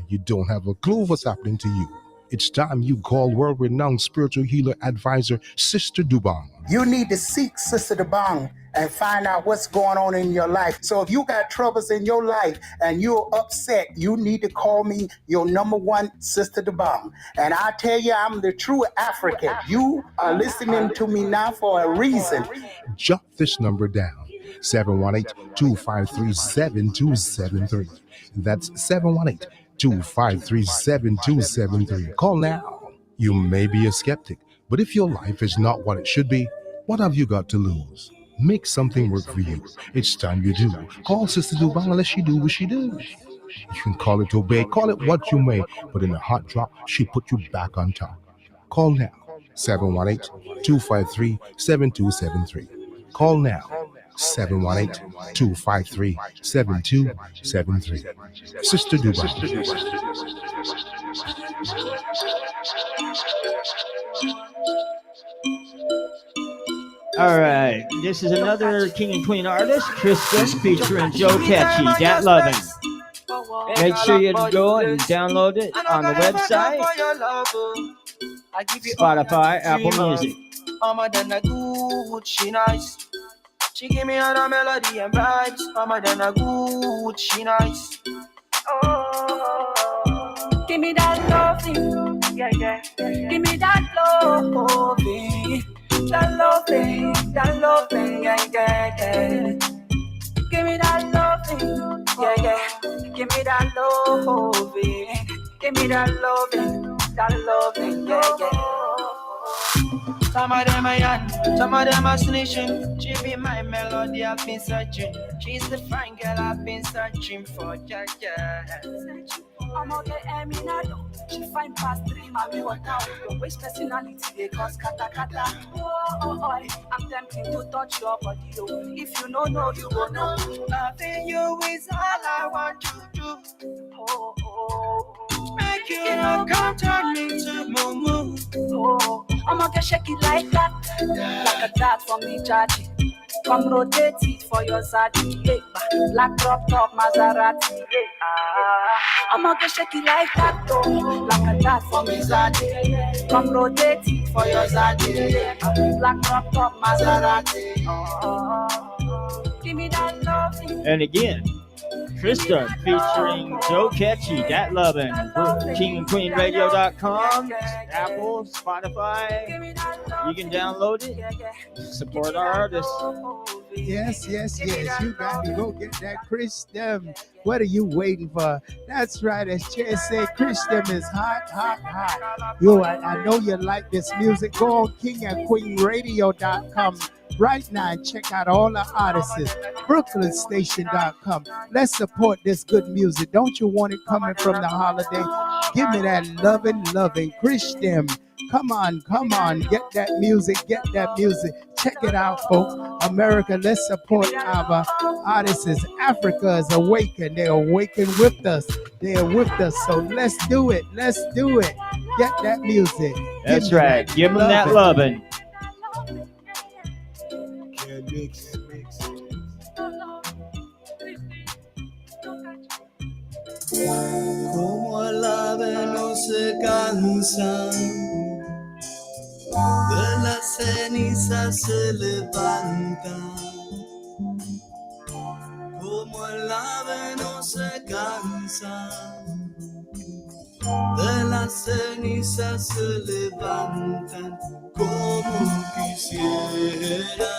You don't have a clue of what's happening to you. It's time you call world-renowned spiritual healer advisor Sister Dobong. You need to seek Sister Dobong and find out what's going on in your life. So if you got troubles in your life and you're upset, you need to call me your number one Sister Dobong. And I tell you, I'm the true African. You are listening to me now for a reason. Jot this number down. 718-253-7273. That's 718-253-7273. Call now. You may be a skeptic, but if your life is not what it should be, what have you got to lose? Make something work for you. It's time you do. Call Sister Dobong and let she do what she do. You can call it obey, call it what you may, but in a hot drop, she put you back on top. Call now. 718-253-7273. Call now. 718-253-7273. Sister Dobong. All right, this is another King and Queen artist, Kristen, featuring Joe Catchy, Dat Lovin'. Make sure you go and download it on the website, Spotify, Apple Music. Mama than a good, she nice. She give me all the melody and vibes. Mama than a good, she nice. Oh, give me that loving, yeah, yeah, yeah. Give me that loving, that loving, that loving, yeah, yeah, yeah. Give me that loving, yeah, yeah. Give me that loving, give me that loving, yeah, yeah. Some of them are young, some of them are snitching. She be my melody, I've been searching. She's the fine girl I've been searching for, yeah, yeah. I'm out there, Eminado. She fine past 3, mommy, what now? Your waist personality, they cause kata kata. Oh, I'm tempting to touch your body, oh. If you know, you go know. Loving you is all I want to do. Make you come turn me to moo. Oh, I'ma get shaky like that, like a dart from me, Jaji. Come rotate it for your zaddy, hey, black drop top Maserati, hey, I'ma get shaky like that, though, like a dart from me, Zaddy. Come rotate it for your zaddy, hey, black drop top Maserati. Give me that love. And again, Krista featuring Joe Catchy, Dat Lovin', KingandQueenRadio.com, Apple, Spotify. You can download it. Support our artists. Yes. You got to go get that Krista. What are you waiting for? That's right. As Chair said, Krista is hot. I know you like this music. Go on KingandQueenRadio.com right now and check out all the artists. BrooklynStation.com. Let's support this good music. Don't you want it coming from the holiday? Give me that loving Christian. Come on. Get that music. Check it out, folks. America, let's support our artists. Africa is awakened. They're awakened with us. So let's do it. Get that music. That's right. Give them that loving. Como el ave no se cansa, de las cenizas se levanta. Como el ave no se cansa, de las cenizas se levantan. Como quisiera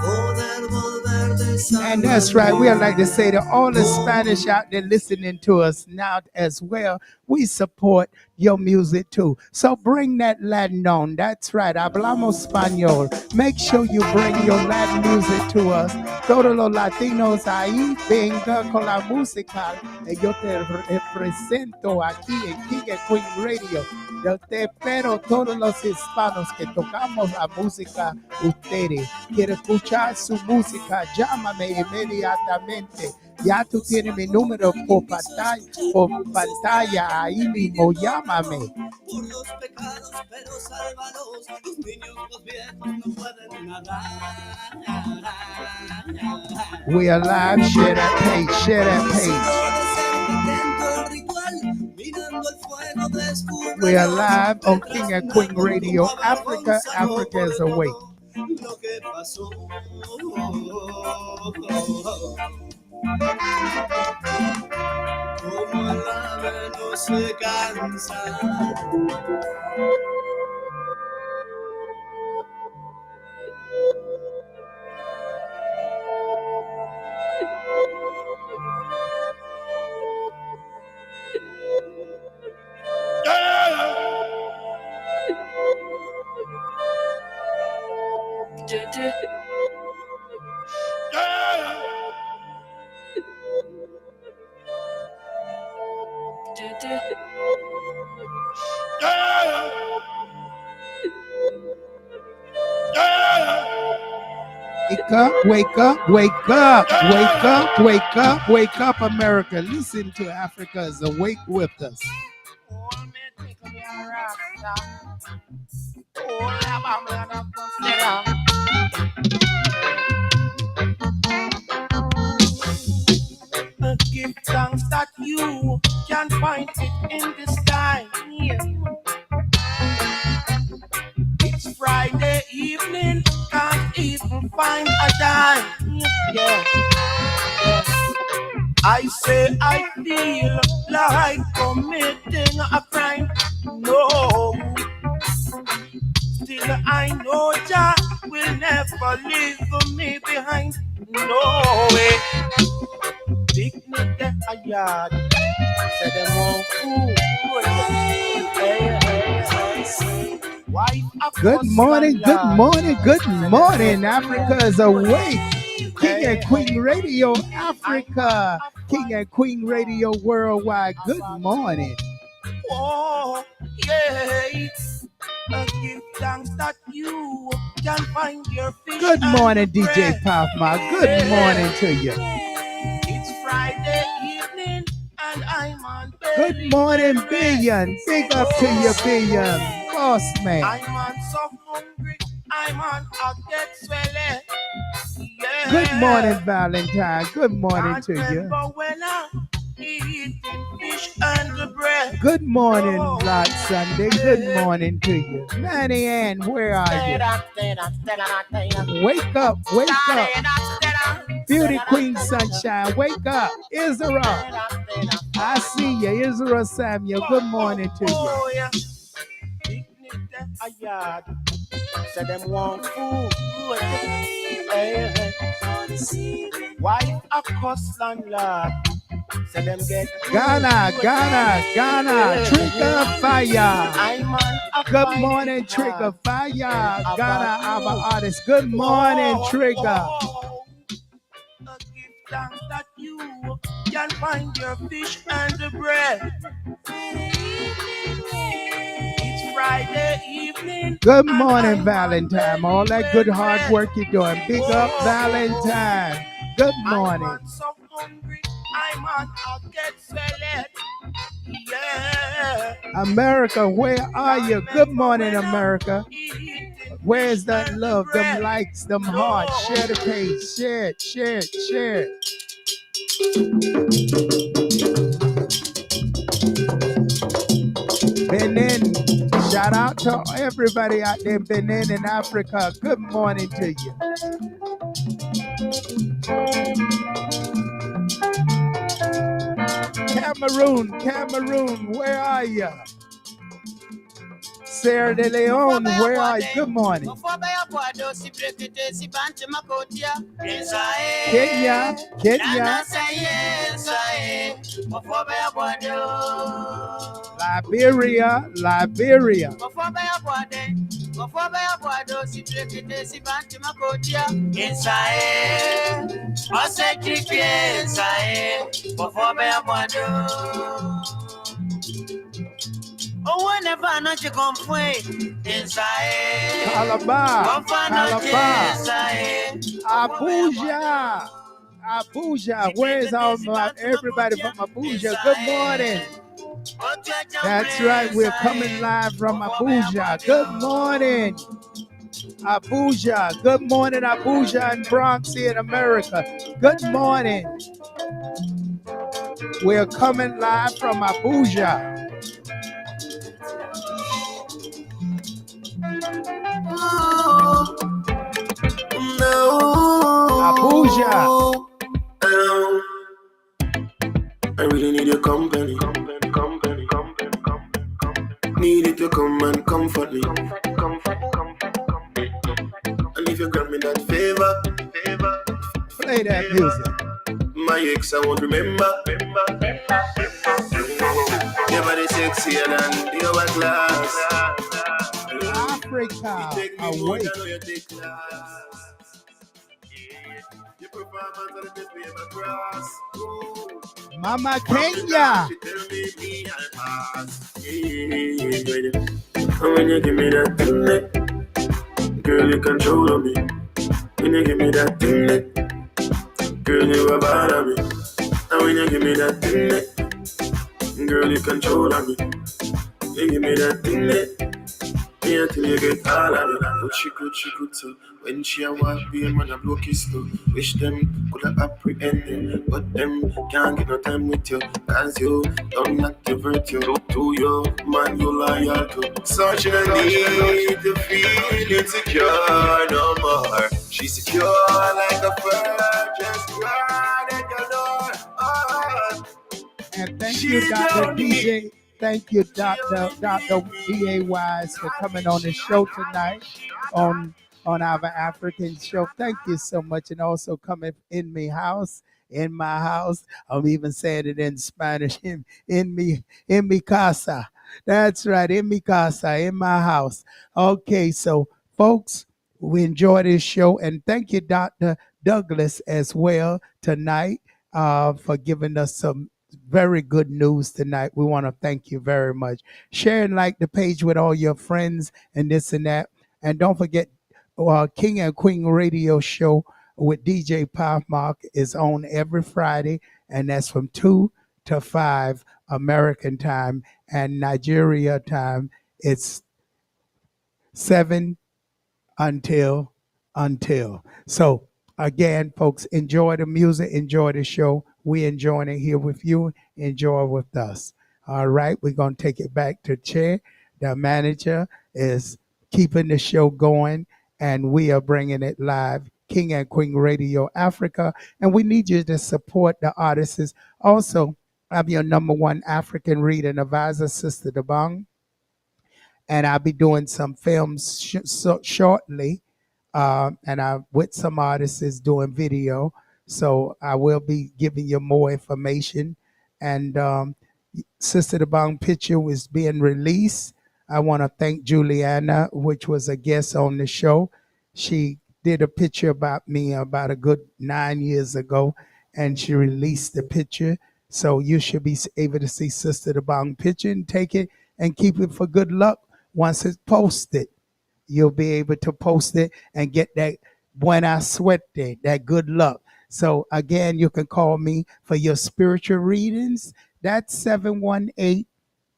poder volver de esa. And that's right. We would like to say to all the Spanish out there listening to us now as well, we support your music too. So bring that Latin on. That's right. Hablamos español. Make sure you bring your Latin music to us. Todos los latinos ahí, venga con la música. Yo te represento aquí en King and Queen Radio. Yo te espero todos los hispanos que tocamos la música. Ustedes quieren escuchar su música, llámame inmediatamente. Ya tú tienes mi número por pantalla, ahí mismo, llámame. Por los pecados, pero sálvalos. Los niños, los viejos no pueden nadar. We are live, share that page. We are live on King and Queen Radio. Africa is awake. Lo que pasó. Como el ave no se cansa. Wake up, wake up, wake up, wake up, wake up, wake up, America. Listen to Africa's Awake with us. Give thanks that you can find it in the sky. It's Friday evening, can't even find a dime. Yeah. I say I feel like committing a crime. No, still I know Jah will never leave me behind. No way. Picnic at a yard, say them won't fool. Good morning, good morning, good morning. Africa is awake. King and Queen Radio Africa. King and Queen Radio Worldwide. Good morning. Oh, yeah. Give thanks that you can find your fish. Good morning, DJ Pafma. Good morning to you. It's Friday evening and I'm on bed. Good morning, Billion. Big up to you, Billion. Boss man. I'm on so hungry. I'm on a get swelling. Yeah. Good morning, Valentine. Good morning to you. When I eating fish and bread. Good morning, Lord Sunday. Good morning to you. Manny Ann, where are you? Wake up, wake up. Beauty Queen Sunshine, wake up. Israel. I see you, Israel Samuel. Good morning to you. A yard, say them want food. Wife a cuss landlord, say them get Ghana, Trigger Fire. Good morning, Trigger Fire. Ghana, our artist. Good morning, Trigger. Give thanks that you can find your fish and the bread. Friday evening. Good morning, Valentine. All that good hard work you're doing. Big up, Valentine. Good morning. I'm so hungry. I'm on a get swelling. Yeah. America, where are you? Good morning, America. Where's that love, them likes, them hearts? Share the page. Share it, share it, share it. Benin. Shout out to everybody out there in Benin in Africa. Good morning to you. Cameroon, where are you? Sierra de Leone, where are you? Good morning. Kenya. Liberia. Oh, whenever not you come inside. Calabar. Abuja. Where's everybody from Abuja? Good morning. That's right. We're coming live from Abuja. Good morning, Abuja. Good morning, Abuja and Bronx here in America. Good morning. We're coming live from Abuja. Abuja. I really need your company. Need it to come and comfort me. And if you grant me that favor, play that music. My ex I won't remember. Your body sexier than the hourglass. Africa, awake. Your performance on the display of a grass. Mama And Kenya. she tell me I'll pass. Yeah. And when you give me that thing, girl, you control me. When you give me that thing, girl, you a bother me. And when you give me that thing, girl, you control me. You give me that thing, yeah, till you get all of it. But she good too. When she a walk, be a man a blow kiss too. Wish them could have apprehended, but them can't get no time with you. Cause you don't activate you. To your man you loyal to. So she don't need to feel insecure no more. She's secure like a bird just crawling at your door. Oh. And thank you, Dr. DJ. Thank you, Dr. D.A. Wise, for coming on the show tonight on our African show. Thank you so much. And also coming in my house. I'm even saying it in Spanish, in mi casa. That's right, in mi casa, in my house. Okay, so folks, we enjoy this show. And thank you, Dr. Douglas, as well tonight for giving us some very good news tonight. We want to thank you very much. Share and like the page with all your friends and this and that. And don't forget, King and Queen Radio Show with DJ Pop Mark is on every Friday, and that's from 2 to 5 American time, and Nigeria time it's 7 until. So again, folks, enjoy the music, enjoy the show. We enjoying it here with you. Enjoy with us. All right, we're gonna take it back to Che. The manager is keeping the show going, and we are bringing it live. King and Queen Radio Africa, and we need you to support the artists. Also, I'm your number one African reader and advisor, Sister Dobong, and I'll be doing some films shortly, and I with some artists is doing video. So I will be giving you more information. And Sister the Bong picture was being released. I want to thank Juliana, which was a guest on the show. She did a picture about me about a good 9 years ago, and she released the picture. So you should be able to see Sister the Bong picture and take it and keep it for good luck once it's posted. You'll be able to post it and get that buena suerte, that good luck. So again, you can call me for your spiritual readings. That's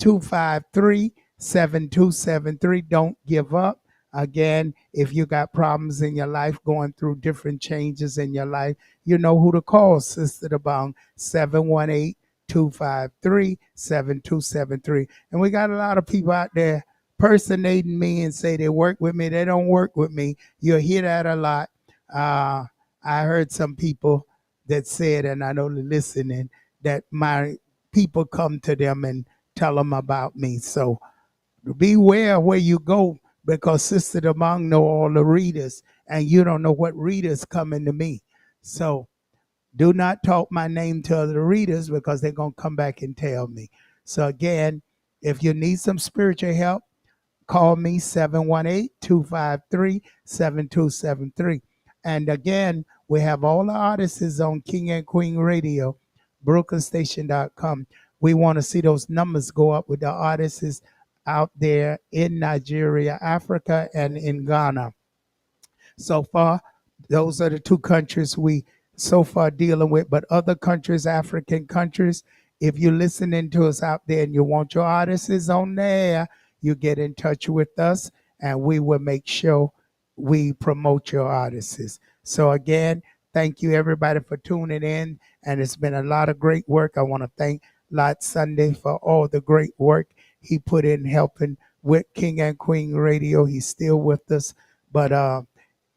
718-253-7273. Don't give up. Again, if you got problems in your life, going through different changes in your life, you know who to call, Sister Dobong, 718-253-7273. And we got a lot of people out there personating me and say they work with me. They don't work with me. You'll hear that a lot. I heard some people that said, and I know they're listening, that my people come to them and tell them about me. So beware where you go, because Sister Demong know all the readers, and you don't know what readers coming to me. So do not talk my name to other readers, because they're going to come back and tell me. So again, if you need some spiritual help, call me 718-253-7273. And again, we have all the artists on King and Queen Radio, brokerstation.com. We want to see those numbers go up with the artists out there in Nigeria, Africa, and in Ghana. So far, those are the two countries we so far dealing with. But other countries, African countries, if you're listening to us out there and you want your artists on there, you get in touch with us, and we will make sure we promote your artists. So again, thank you everybody for tuning in, and it's been a lot of great work. I want to thank Lot Sunday for all the great work he put in helping with King and Queen Radio. He's still with us, but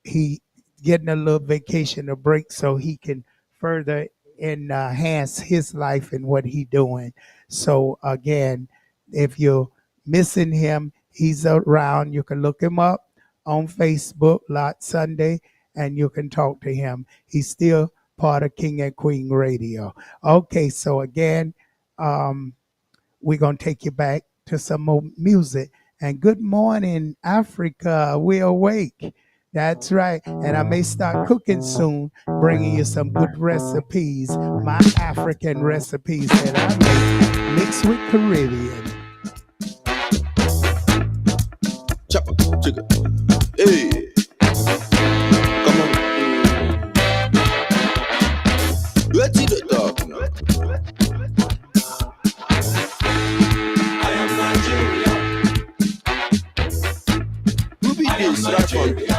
he getting a little vacation, a break, so he can further enhance his life and what he doing. So again, if you're missing him, he's around. You can look him up on Facebook, Lot Sunday, and you can talk to him. He's still part of King and Queen Radio. Okay, so again, we're going to take you back to some more music. And good morning, Africa. We're awake. That's right. And I may start cooking soon, bringing you some good recipes, my African recipes that I make mixed with Caribbean. Chopper, chugga. Hey, come on. Let's see the dog now. I am Nigeria. Who be this? Nigeria.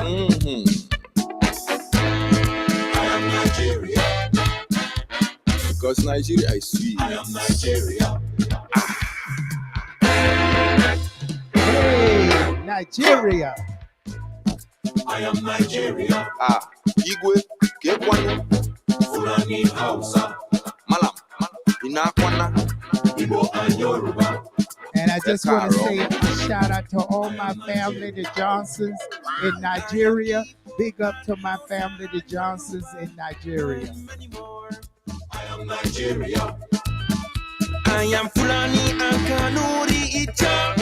I am Nigeria. Because Nigeria is sweet. I am Nigeria. Hey, Nigeria. I am Nigeria. Igwe, Kekwana, Fulani Hausa, Malam, Inakwana, Igbo and Yoruba. And I just want to say a shout out to all my family, the Johnsons in Nigeria. Big up to my family, the Johnsons in Nigeria. I am Nigeria. I am Fulani and Kanuri Icha,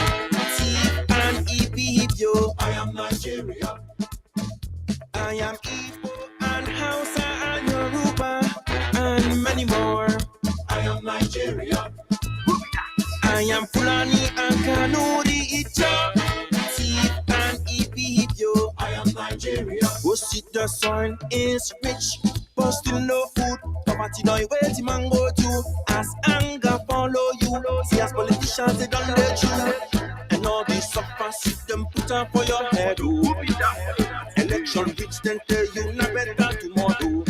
Tif and Ibibio. I am Nigeria. I am Igbo and Hausa and Yoruba and many more. I am Nigeria. I am Fulani and Kanuri Icha, Tif and Ibibio. I am Nigeria. Go see the soil is rich, but still no food. Poverty no way to mango to. As anger follow you, see as politicians they don't let you. And all these suffer, see them put up for your head. Election rich then tell you not better tomorrow.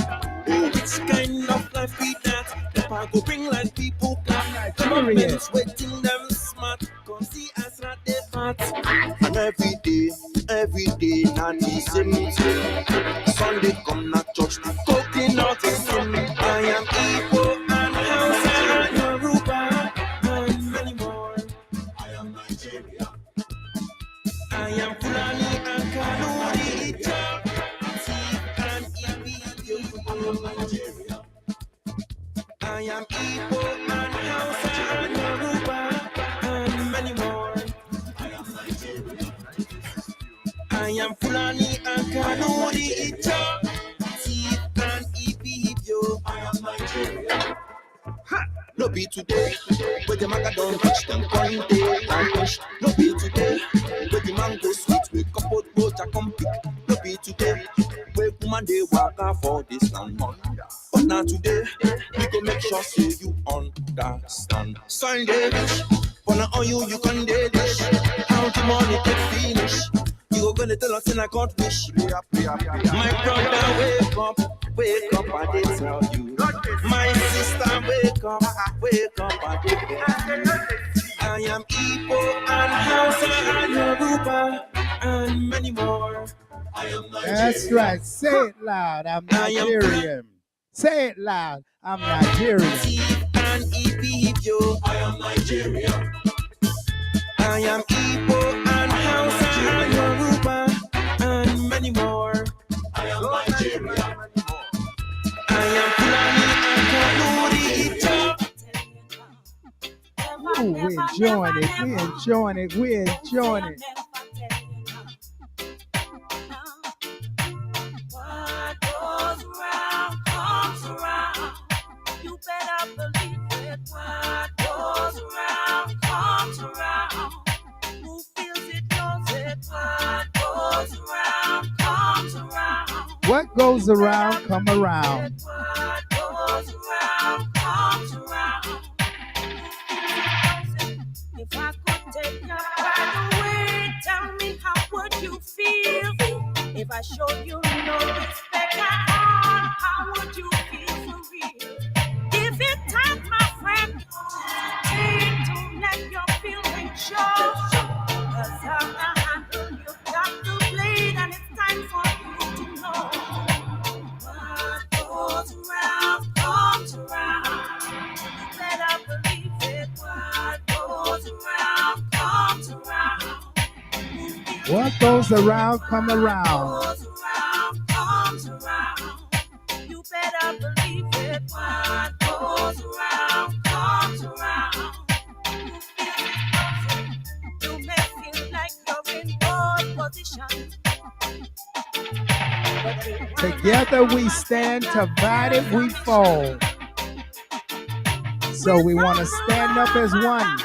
Oh, which kind of life be that? The power go bring like people clap. Government's waiting them smart. Come see us not they fat. And every day, not the same thing. Sunday come not church, the coconut is sin. I am Igbo and Hausa and Yoruba and many more. I am Nigeria. I am Fulani and Kanuri Icha, Tif and Ibibio. I am Nigeria. I am Igbo and Hausa and Yoruba and many more. I am Nigeria. I am Fulani and Kanuri Icha, Tif and Ibibio. I am Nigeria. No be today, where the maga don't reach them point day and push. No be today, where the mango sweet, we couple boat a come pick. No be today, where woman they walk out for this land. But now today, we go make sure say you understand. Sunday rich, for now on you can dish. Count the money take finish. You go gonna tell us in I can't wish. My brother wake up, I did tell you. My sister wake up, I did tell you. I am Igbo and Hausa and Yoruba and many more. I am Nigeria. That's right. Say it loud. I'm Nigerian. Say it loud. I'm Nigerian. And Ibibio. I am Nigeria. I am Igbo and Hausa and Yoruba and many more. I am Nigeria. I am Fulani and Kanuri Icha. Ooh, we're enjoying it. We're enjoying it. We're enjoying it. What goes around comes around. You better believe it. What goes around comes around. Who feels it knows it. What goes around comes around. What goes around, come around. What goes around comes around. If I could take your breath away, tell me how would you feel? If I showed you no respect at all, how would you feel for real? Give it time, my friend. Take to let your feelings show. Cause I'm the handle, you got the blade, and it's time for you to know. What goes around comes around. You better believe it. What goes around comes around. What goes around, come around. What goes around comes around. You better believe it. What goes around comes around. You may feel like you're in both positions. Together we stand, divided we fall. So we want to stand up as one.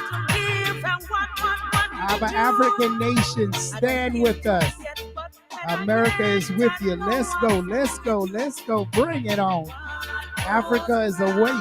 Our African nation, stand with us. America is with you. Let's go, let's go, let's go. Bring it on. Africa is awake.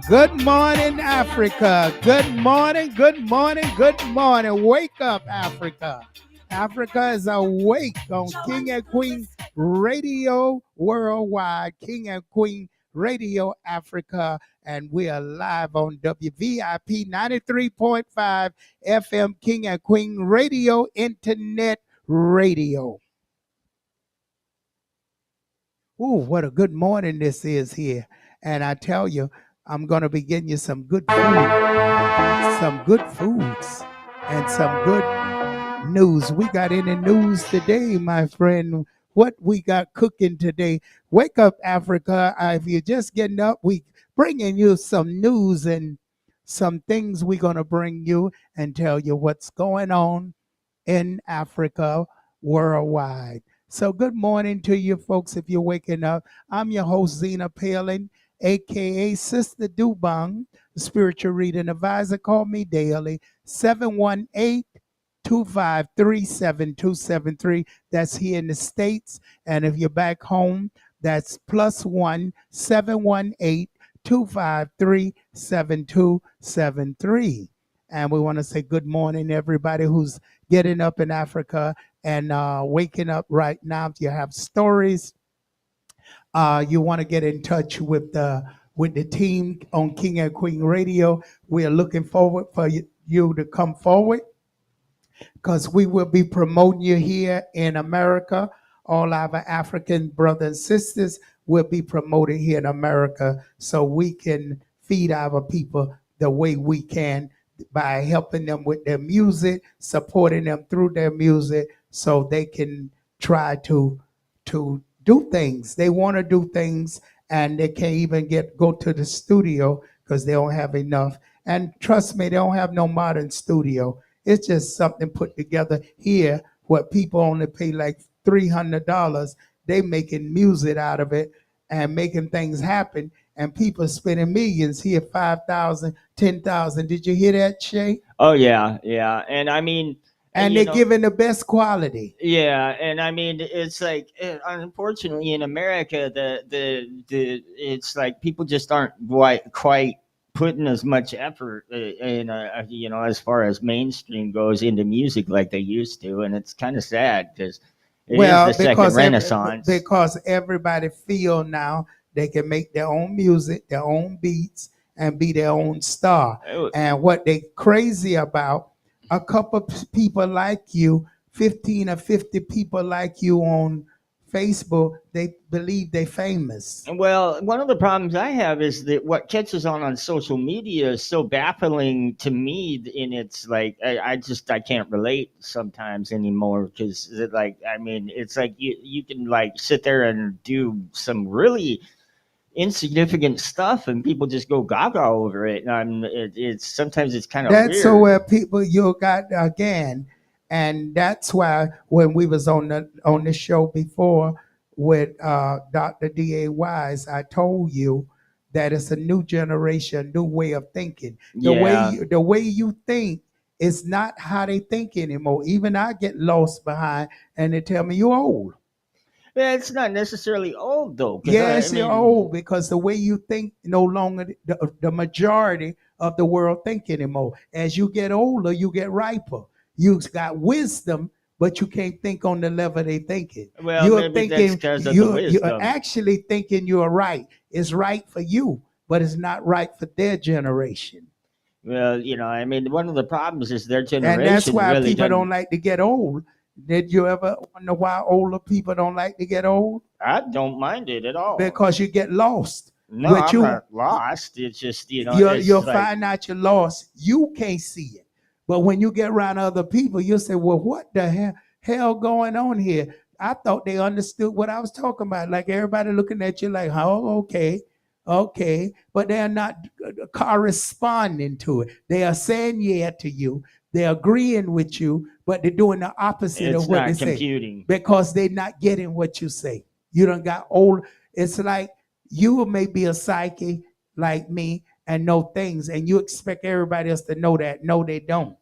Good morning, Africa. Good morning, good morning, good morning. Wake up, Africa. Africa is awake on King and Queen Radio Worldwide, King and Queen Radio Africa, and we are live on WVIP 93.5 FM, King and Queen Radio, Internet Radio. Ooh, what a good morning this is here. And I tell you, I'm going to be getting you some good food, some good foods, and some good news. We got any news today, my friend? What we got cooking today? Wake up, Africa. If you're just getting up, we bringing you some news and some things we're going to bring you and tell you what's going on in Africa worldwide. So good morning to you folks if you're waking up. I'm your host, Zina Palin, a.k.a. Sister Dobong, the spiritual reading advisor. Call me daily, 718-253-7273. That's here in the States. And if you're back home, that's +1 718-253-7273. And we want to say good morning, everybody who's getting up in Africa and waking up right now. If you have stories, you want to get in touch with the team on King and Queen Radio. We are looking forward for you to come forward because we will be promoting you here in America. All our African brothers and sisters will be promoted here in America so we can feed our people the way we can by helping them with their music, supporting them through their music so they can try to do things. They want to do things and they can't even go to the studio because they don't have enough. And trust me, they don't have no modern studio. It's just something put together here where people only pay like $300. They making music out of it and making things happen. And people spending millions here, 5,000, 10,000. Did you hear that, Shay? Oh yeah, yeah. And I mean, and they're giving the best quality. Yeah, and I mean, it's like unfortunately in America, the it's like people just aren't quite putting as much effort in as far as mainstream goes into music like they used to, and it's kind of sad because it is the second renaissance. Because everybody feel now they can make their own music, their own beats, and be their own star. And what they crazy about, a couple people like you, 15 or 50 people like you on Facebook, they believe they're famous. Well, one of the problems I have is that what catches on social media is so baffling to me, and it's like I can't relate sometimes anymore because it's like you can like sit there and do some really insignificant stuff and people just go gaga over it. And it's sometimes it's kind of that's weird. So where people you got again, and that's why when we was on the show before with Dr. D.A. Wise, I told you that it's a new generation, new way of thinking. The way you think is not how they think anymore. Even I get lost behind and they tell me you're old. Yeah, it's not necessarily old though. Yes, you're old because the way you think no longer the majority of the world think anymore. As you get older, you get riper. You've got wisdom, but you can't think on the level they thinking. Well, you're maybe thinking that's because of the wisdom. You're actually thinking you're right. It's right for you, but it's not right for their generation. Well, I mean, one of the problems is their And that's generation why really people doesn't. don't like to get old. Did you ever wonder why older people don't like to get old? I don't mind it at all. Because you get lost. No, I'm not lost. It's just You'll it's like, find out you're lost. You can't see it. But when you get around other people, you'll say, well, what the hell going on here? I thought they understood what I was talking about. Like everybody looking at you like, oh, okay. But they're not corresponding to it. They are saying yeah to you. They're agreeing with you, but they're doing the opposite it's of what not they say. computing. Because they're not getting what you say. You done got old. It's like you may be a psyche like me and know things, and you expect everybody else to know that. No, they don't.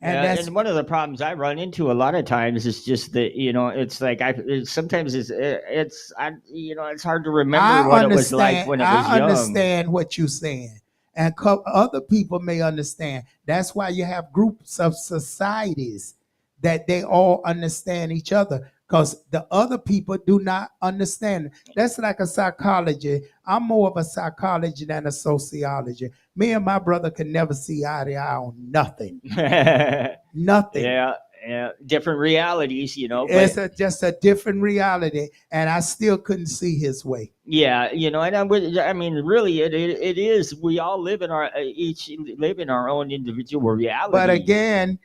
And And one of the problems I run into a lot of times is just that it's like sometimes it's hard to remember what it was like when it was I young. understand what you're saying, and other people may understand. That's why you have groups of societies that they all understand each other, because the other people do not understand. That's like a psychology. I'm more of a psychology than a sociology. Me and my brother can never see eye to eye on nothing. Nothing. Yeah, different realities, It's but just a different reality, and I still couldn't see his way. yeah, and I mean, really, it is. We all live in our each live in our own individual reality. But again,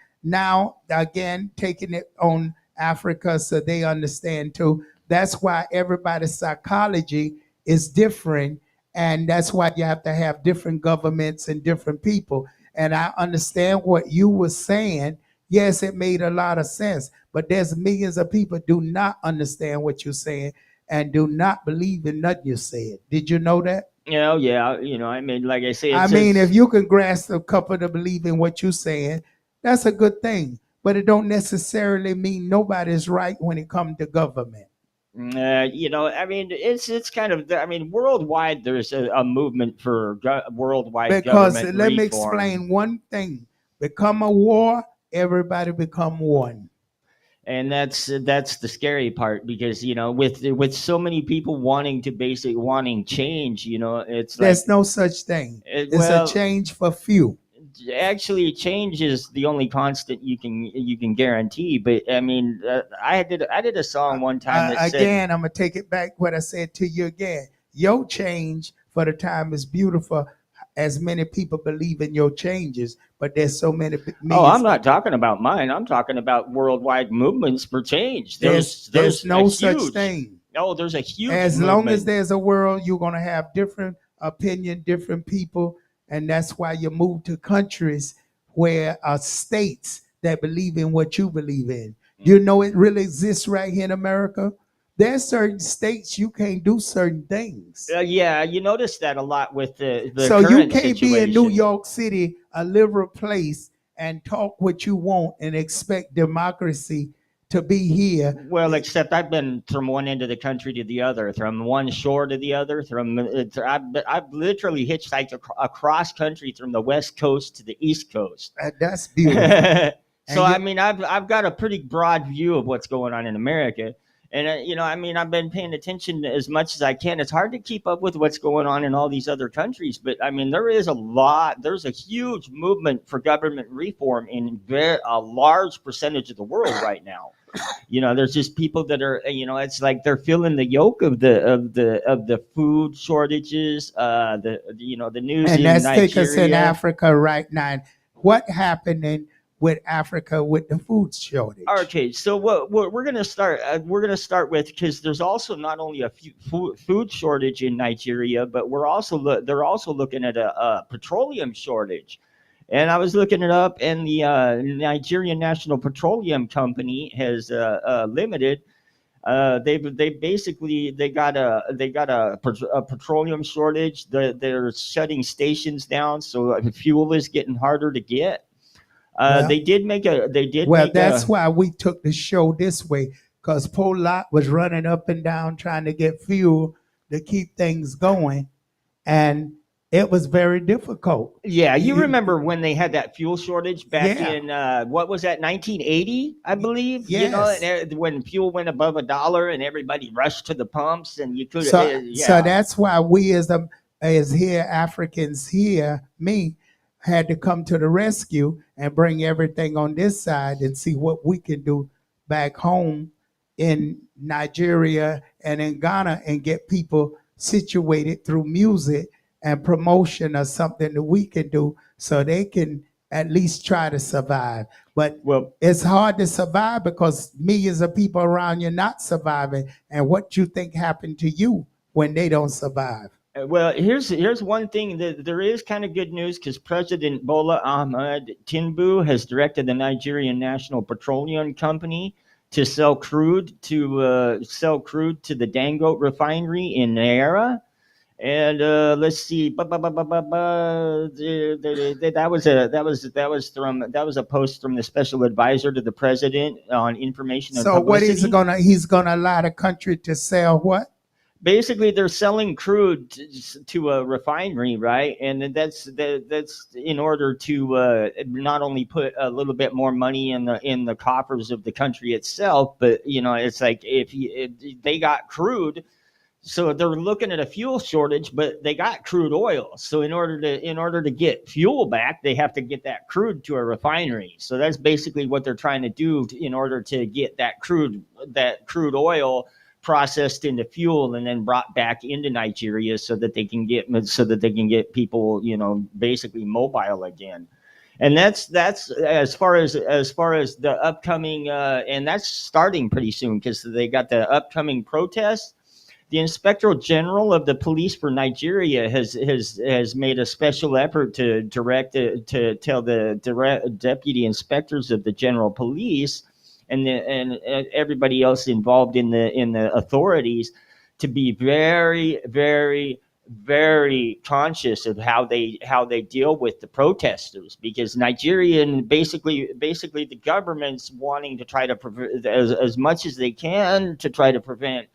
taking it on Africa so they understand too. That's why everybody's psychology is different, and that's why you have to have different governments and different people. And I understand what you were saying. Yes, it made a lot of sense, but there's millions of people do not understand what you're saying and do not believe in nothing you said. Did you know that? Yeah, I mean, like I say, If you can grasp a couple to believe in what you're saying, that's a good thing. But it don't necessarily mean nobody's right when it comes to government. I mean, it's kind of. I mean, worldwide, there's a movement for worldwide Because government let me reform. explain one thing: become a war, everybody become one. And that's the scary part, because with so many people wanting change, it's There's like no such thing. It's well, a change for few. actually, change is the only constant you can guarantee. But I mean, I did a song one time that said, Again, I'm gonna take it back what I said to you again. Your change for the time is beautiful, as many people believe in your changes, but there's so many millions. "Oh, I'm not talking about mine. I'm talking about worldwide movements for change." There's no a such huge, thing. Oh, there's a huge. As movement. long as there's a world, you're gonna have different opinion, different people, and that's why you move to countries where are states that believe in what you believe in. You know it really exists right here in America. There's certain states you can't do certain things. Yeah, you notice that a lot with the So you current can't be in situation. New York City, a liberal place, and talk what you want and expect democracy to be here. Well, except I've been from one end of the country to the other, from one shore to the other. I've literally hitchhiked across country from the West Coast to the East Coast. That's beautiful. So I mean, I've got a pretty broad view of what's going on in America. And I mean, I've been paying attention as much as I can. It's hard to keep up with what's going on in all these other countries, but I mean, there's a huge movement for government reform in a large percentage of the world right now. There's just people that are, it's like they're feeling the yoke of the food shortages, the news And in let's Nigeria. take us in Africa right now. What happening with Africa with the food shortage? Okay, so what we're gonna start with, because there's also not only a food shortage in Nigeria, but they're also looking at a petroleum shortage. And I was looking it up, and the Nigerian National Petroleum Company has limited. They got a petroleum shortage. They're shutting stations down, so fuel is getting harder to get. They did make a. That's why we took the show this way, because Polak was running up and down trying to get fuel to keep things going, and it was very difficult. Yeah, you remember when they had that fuel shortage back in what was that, 1980, I believe. Yes. When fuel went above $1 and everybody rushed to the pumps, and you could. So that's why we as is here, Africans here, me, had to come to the rescue and bring everything on this side and see what we can do back home in Nigeria and in Ghana and get people situated through music and promotion or something that we can do so they can at least try to survive. But it's hard to survive because millions of people around you not surviving, and what you think happened to you when they don't survive. Well, here's one thing that there is kind of good news, because President Bola Ahmed Tinubu has directed the Nigerian National Petroleum Company to sell crude to the Dangote refinery in Naira. And let's see, that was a post from the special advisor to the president on information and So what publicity. he's gonna allow the country to sell what? Basically, they're selling crude to a refinery, right? And that's in order to not only put a little bit more money in the coffers of the country itself, but it's like if they got crude, so they're looking at a fuel shortage, but they got crude oil. So in order to get fuel back, they have to get that crude to a refinery. So that's basically what they're trying to do in order to get that crude oil processed into fuel and then brought back into Nigeria so that they can get people, basically mobile again. And that's as far as the upcoming and that's starting pretty soon, because they got the upcoming protests. The Inspector General of the Police for Nigeria has made a special effort to tell the deputy inspectors of the General Police and everybody else involved in the authorities to be very, very, very conscious of how they deal with the protesters, because Nigerian basically the government's wanting to try to prevent as much as they can to try to prevent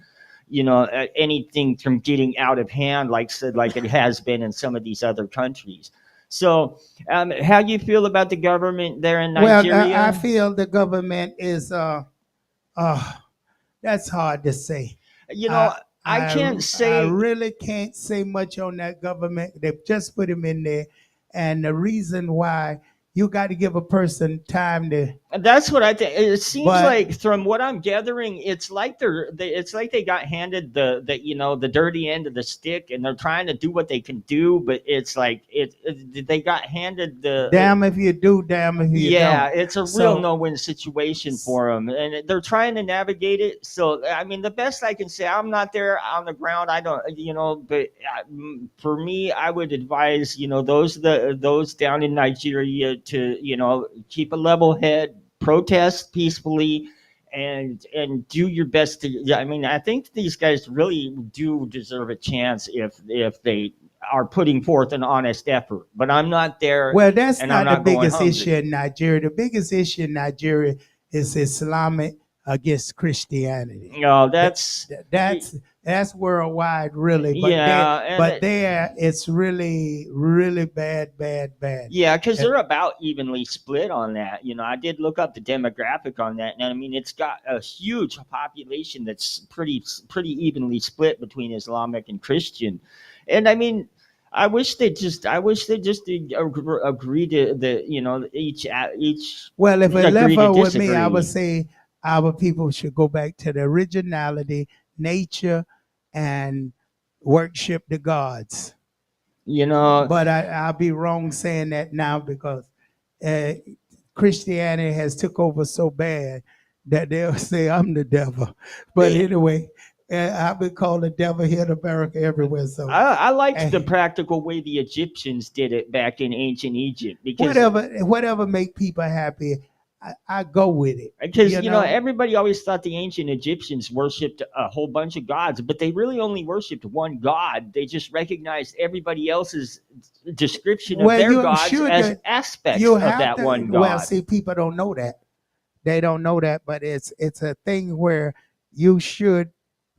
anything from getting out of hand, like it has been in some of these other countries. So, how do you feel about the government there in Nigeria? Well, I feel the government is that's hard to say. I can't say. I really can't say much on that government. They've just put him in there, and the reason why, you got to give a person time to. That's what I think. It seems like, from what I'm gathering, it's like they got handed the dirty end of the stick, and they're trying to do what they can do, but it's like they got handed the damn if you do, damn if you don't. Yeah, it's a real no-win situation for them, and they're trying to navigate it. So, I mean, the best I can say, I'm not there on the ground. I don't, but for me, I would advise, those down in Nigeria to, keep a level head, protest peacefully, and do your best to. I mean, I think these guys really do deserve a chance if they are putting forth an honest effort, but I'm not there. Well, that's not the biggest issue in Nigeria. The biggest issue in Nigeria is Islamic against Christianity. No, that's worldwide, really. But there, it's really, really bad. Yeah, because they're about evenly split on that. I did look up the demographic on that, and I mean, it's got a huge population that's pretty evenly split between Islamic and Christian. And I mean, I wish they just agree to each. Well, if it left out with me, I would say our people should go back to the originality, nature, and worship the gods. But I'll be wrong saying that now, because Christianity has took over so bad that they'll say I'm the devil. But anyway. I've been called the devil here in America everywhere. So I liked the practical way the Egyptians did it back in ancient Egypt, because whatever make people happy, I go with it. Because everybody always thought the ancient Egyptians worshipped a whole bunch of gods, but they really only worshipped one god. They just recognized everybody else's description of their gods as aspects of that one god. Well, see, people don't know that. They don't know that, but it's a thing where you should.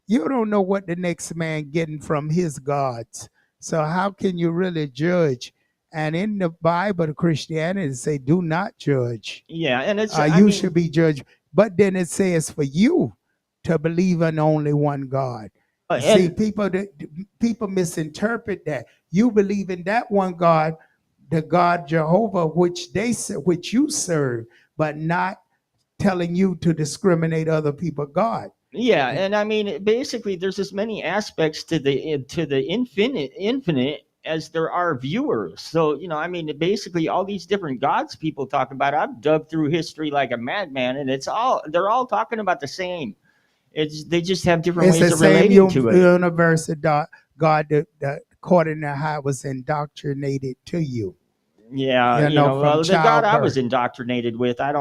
You don't know what the next man getting from his gods. So how can you really judge? And in the Bible, the Christianity say, do not judge. Yeah, and it's you should be judged. But then it says for you to believe in only one God. See, And people misinterpret that. You believe in that one God, the God Jehovah, which you serve, but not telling you to discriminate other people God. yeah, and I mean, basically, there's as many aspects to the infinite as there are viewers. So I mean, basically, all these different gods people talk about. I've dug through history like a madman, and they're all talking about the same. It's They just have different It's the ways of same relating to it. universe of God that according to how it was indoctrinated to you. Yeah, From well, the God I was childbirth. indoctrinated with, I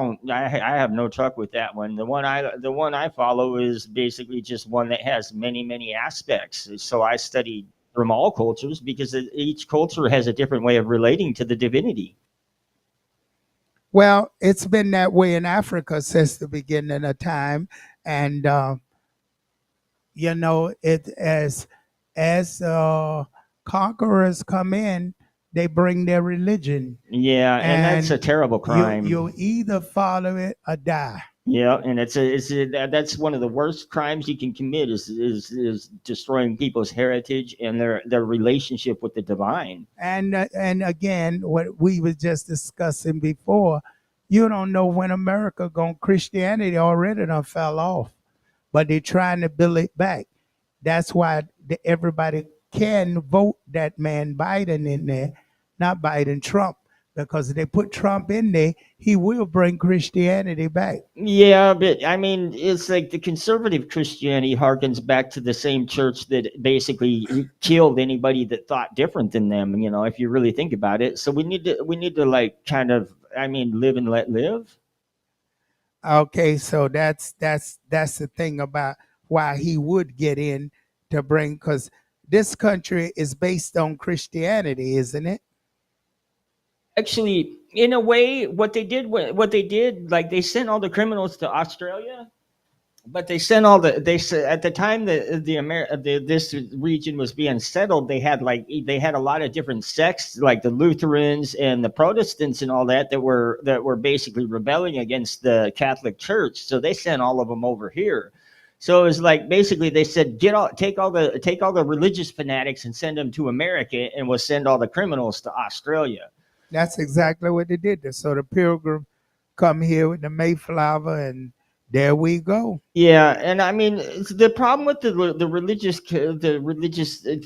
have no truck with that one. The one I follow is basically just one that has many aspects. So I study from all cultures because each culture has a different way of relating to the divinity. Well, it's been that way in Africa since the beginning of time, and it as conquerors come in, they bring their religion, Yeah, and that's a and terrible crime. you either follow it or die. Yeah, and that's one of the worst crimes you can commit is destroying people's heritage and their relationship with the divine. And again, what we was just discussing before, you don't know when America Christianity already done fell off, but they're trying to build it back. That's why everybody can vote that man Biden in there, not Biden, Trump, because if they put Trump in there, he will bring Christianity back. Yeah, but I mean, it's like the conservative Christianity harkens back to the same church that basically killed anybody that thought different than them. If you really think about it. So we need to like kind of, I mean, live and let live. Okay, so that's the thing about why he would get in to bring, because this country is based on Christianity, isn't it? Actually, in a way, what they did, like they sent all the criminals to Australia. But they sent all they said at the time that this region was being settled, they had a lot of different sects, like the Lutherans and the Protestants and all that were basically rebelling against the Catholic Church. So they sent all of them over here. So it was like basically they said, take all the religious fanatics and send them to America, and we'll send all the criminals to Australia. That's exactly what they did. So the pilgrim come here with the Mayflower, and there we go. Yeah, and I mean the problem with the religious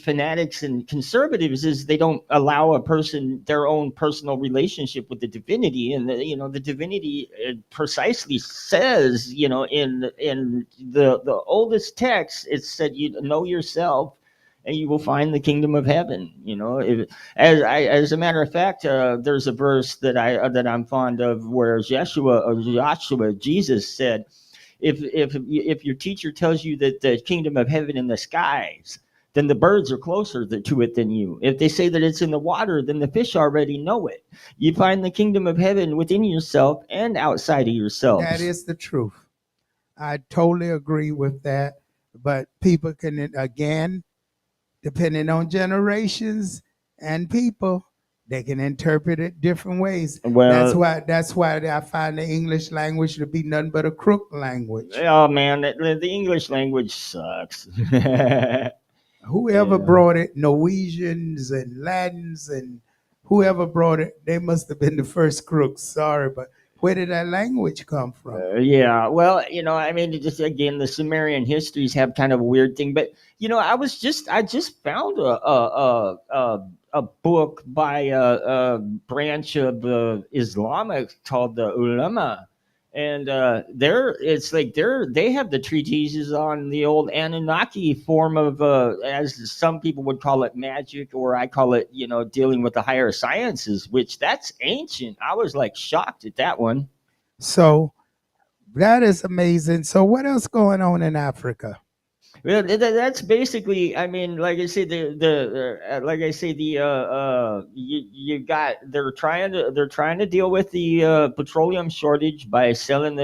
fanatics and conservatives is they don't allow a person their own personal relationship with the divinity, and the divinity precisely says, in the oldest text, it said, you know yourself and you will find the kingdom of heaven. As a matter of fact, there's a verse that I'm fond of where Jesus said, if your teacher tells you that the kingdom of heaven in the skies, then the birds are closer to it than you. If they say that it's in the water, then the fish already know it. You find the kingdom of heaven within yourself and outside of yourself. That is the truth. I totally agree with that. But people can, again, depending on generations and people, they can interpret it different ways. Well, That's why I find the English language to be nothing but a crook language. oh man, the English language sucks. Whoever brought it, Norwegians and Latins and whoever brought it, they must have been the first crooks. Sorry, but where did that language come from? Yeah, well, I mean, just again, the Sumerian histories have kind of a weird thing, but I just found a book by a branch of Islamic called the ulama, and they have the treatises on the old Anunnaki form of, as some people would call it, magic, or I call it, dealing with the higher sciences, which that's ancient. I was like shocked at that one. So that is amazing. So what else going on in Africa? Well, that's basically. I mean, like I say, like I say, you got they're trying to deal with the petroleum shortage by selling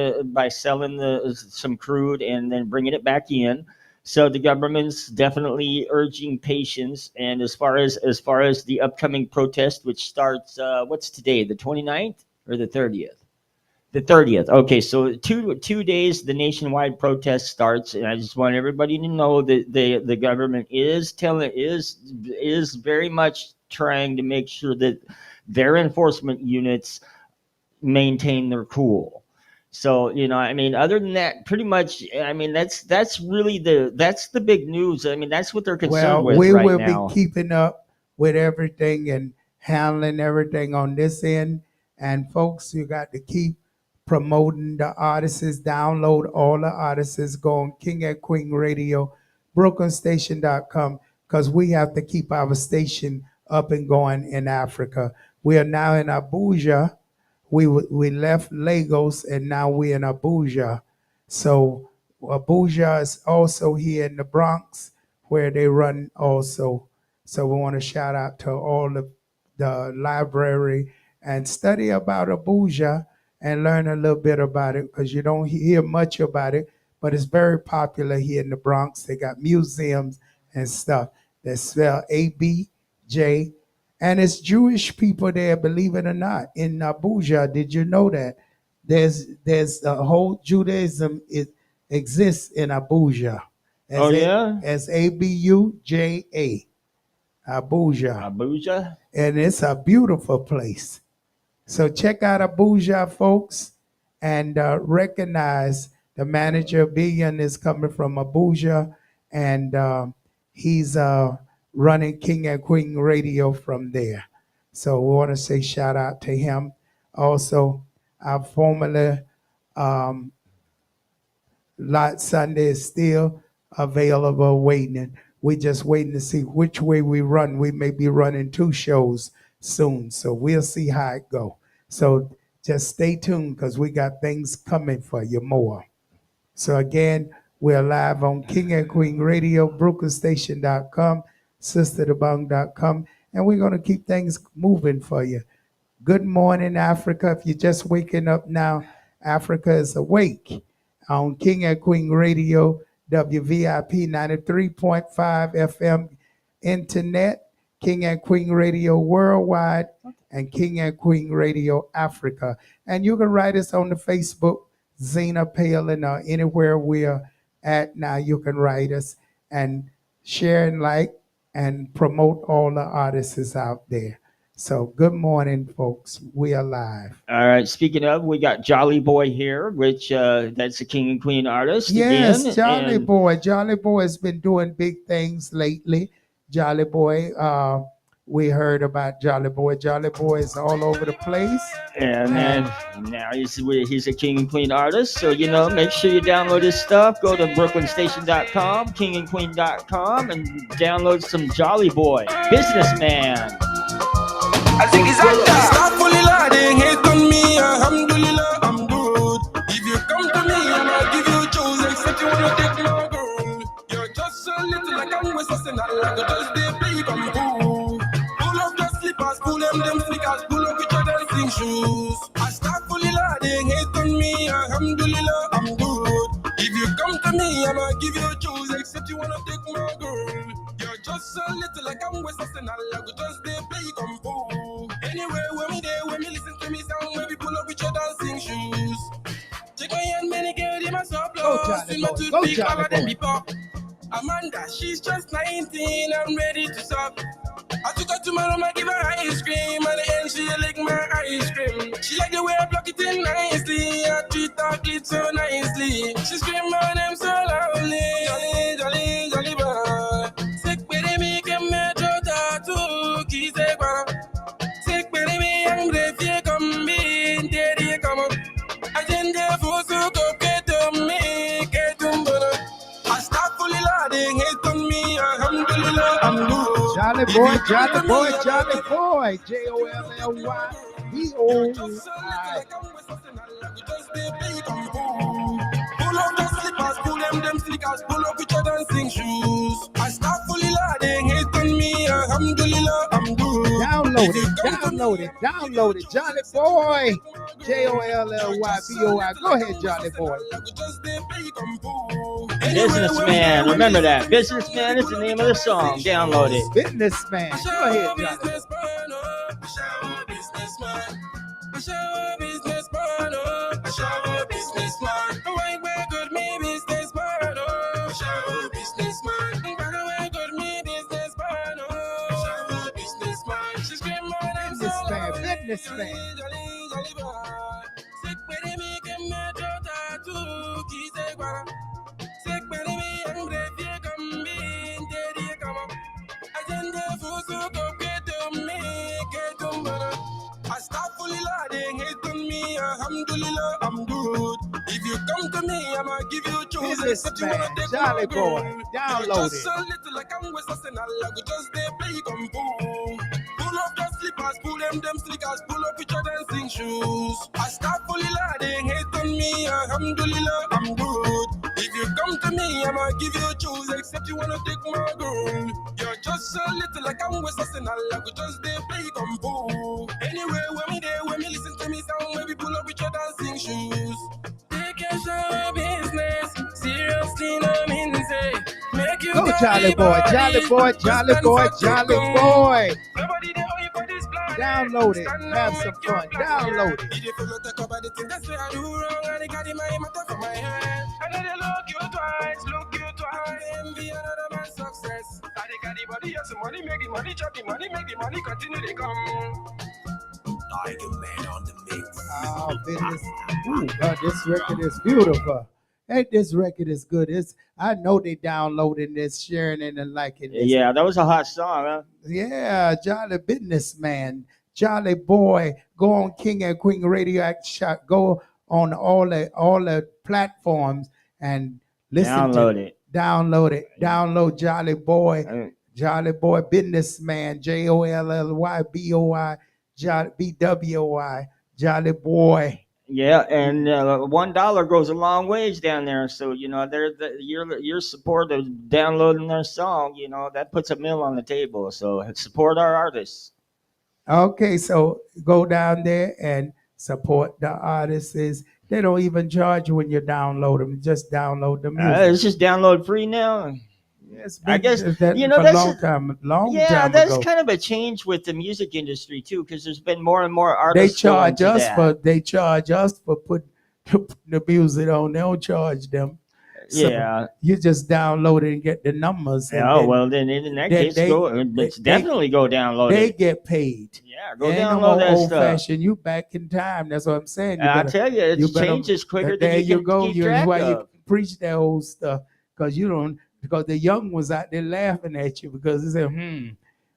some crude and then bringing it back in. So the government's definitely urging patience. And as far as the upcoming protest, which starts, what's today, the 29th or the 30th? The 30th. Okay, so two days the nationwide protest starts, and I just want everybody to know that the government is very much trying to make sure that their enforcement units maintain their cool. So, I mean, other than that, pretty much, I mean, that's really that's the big news. I mean, that's what they're concerned Well, with we right will now. be keeping up with everything and handling everything on this end. And folks, you got to keep promoting the artists. Download all the artists. Go on King and Queen Radio, BrooklynStation.com, because we have to keep our station up and going in Africa. We are now in Abuja. We left Lagos and now we're in Abuja. So Abuja is also here in the Bronx where they run also. So we want to shout out to all the library and study about Abuja and learn a little bit about it because you don't hear much about it, but it's very popular here in the Bronx. They got museums and stuff that spell ABJ. And it's Jewish people there, believe it or not, in Abuja. Did you know that? There's a whole Judaism exists in Abuja. As Abuja, Abuja. Abuja? And it's a beautiful place. So check out Abuja, folks, and recognize the manager, Billion, is coming from Abuja, and he's running King and Queen Radio from there. So we want to say shout out to him. Also, our formerly Lot Sunday is still available, waiting. We're just waiting to see which way we run. We may be running 2 shows soon, so we'll see how it go. So just stay tuned because we got things coming for you more. So again, we're live on King and Queen Radio, BrooklynStation.com, SisterDobong.com, and we're going to keep things moving for you. Good morning, Africa. If you're just waking up now, Africa is awake on King and Queen Radio, WVIP 93.5 FM Internet, King and Queen Radio Worldwide, and King and Queen Radio Africa. And you can write us on the Facebook, Zina, Palin, or anywhere we're at now. You can write us and share and like and promote all the artists out there. So good morning, folks. We are live. All right. Speaking of, we got Jolly Boy here, which that's a King and Queen artist. Yes, again, Jolly and- Boy. Jolly Boy has been doing big things lately. Jolly Boy, we heard about Jolly Boy. Jolly Boy is all over the place. And now he's a King and Queen artist. So, make sure you download his stuff. Go to BrooklynStation.com, KingandQueen.com, and download some Jolly Boy. Businessman. I think it's under. Stop fully loading, hate on me, alhamdulillah, I'm good. If you come to me, I'ma give you choose, except you wanna take my girl. You're just so little like I'm Western, I like a just they play come cool. Pull up the slippers, pull them sneakers, pull up with your dancing shoes. I start fully loading, hate on me, alhamdulillah, I'm good. If you come to me, I'ma give you choose, except you wanna take my girl. You're just so little like I'm Western, I like a just they play come cool. Anyway, when me listen to me sound, when we pull up with your dancing shoes. Check my hand, many girls in my surplus. In my toothpick, all of them be pop. Amanda, she's just 19, I'm ready to suck. I took her to my room, I give her ice cream. At the end, she lick my ice cream. She like the way I block it in nicely. I treat her clit so nicely. She scream my name so loudly. Jolly, jolly, jolly boy. Sick baby, me can make your tattoo. Kiss a bar. Sick baby, me young brave, you come be. There you come up. I didn't have to go get to me. Get to me. I start fully loading, hate on me. Alhamdulillah, I'm good. Jolly Boy, Jolly Boy, Jolly Boy. Jolly. Pull up the slippers, pull them sneakers, pull up with your dancing shoes. I start fully loading, hate on me, alhamdulillah, I'm good. Download it. Jolly Boy. JOLLYBOI. Go ahead, Jolly Boy. Businessman. Remember that. Businessman is the name of the song. Download it. Businessman. Go ahead, Jolly. businessman. By the way, got me businessman. Oh, Shabba businessman. She scream my name so loud. Businessman. Jolly boy. Sick with me, get me tattoo. Kise guara. Sick with me, I'm great. You come be in there, come on. Agenda fuso go get to me, get to me. I start fully loading, hate on me, alhamdulillah, I'm good. If you come to me, I'ma give you choices. If you wanna take Jolly my boy, girl, download just it. a little like I'm West Arsenal, I could just they play kung fu. Pull up the slippers, pull them sneakers, pull up with your dancing shoes. I start fully loading, hate on me, alhamdulillah, I'm good. If you come to me, I'ma give you choose, except you wanna take my girl. You're just a little like I'm West Arsenal, I could just they play kung fu. Anyway, when me listen to me sound, when we pull up with your dancing shoes. Take your show business, seriously, no mean say. Make you Go, Jolly boy, Jolly boy, Jolly boy, Jolly boy. Nobody there you for this plan. Download it, have some fun. Download it. If you follow talk about the thing that's where I do wrong, and they got in my matter for my head. I know they look you twice, envy another man's success. I they got the body, have some money, make the money, chop the money, make the money, continue they come. Tiger Man on the mix. Oh, business. Ooh, God, this record is beautiful. Hey, this record is good. I know they downloading this, sharing it, and liking this. Yeah, that was a hot song, huh? Yeah, Jolly Businessman, Jolly Boy. Go on King and Queen Radio. Go on all the platforms and listen Download to it. Download it. Download Jolly Boy. Jolly Boy Businessman. JOLLY BWY. Jolly Boy. Yeah, and $1 goes a long ways down there. So your support of downloading their song, that puts a meal on the table. So support our artists. Okay, so go down there and support the artists. They don't even charge you when you download them. Just download the music. It's just download free now. Yes, I guess for that's a long time that's ago. kind of a change with the music industry too, because there's been more and more They artists. charge us for put the music on. They don't charge them. So Yeah. you just download it and get the numbers. And then in that case, definitely go download They it. get paid. Yeah, go Ain't no download more that old stuff. fashioned. You back in time. That's what I'm saying. I tell you, it changes quicker than there you can go. keep That's track why of. you preach that old stuff, because the young ones out there laughing at you because they say,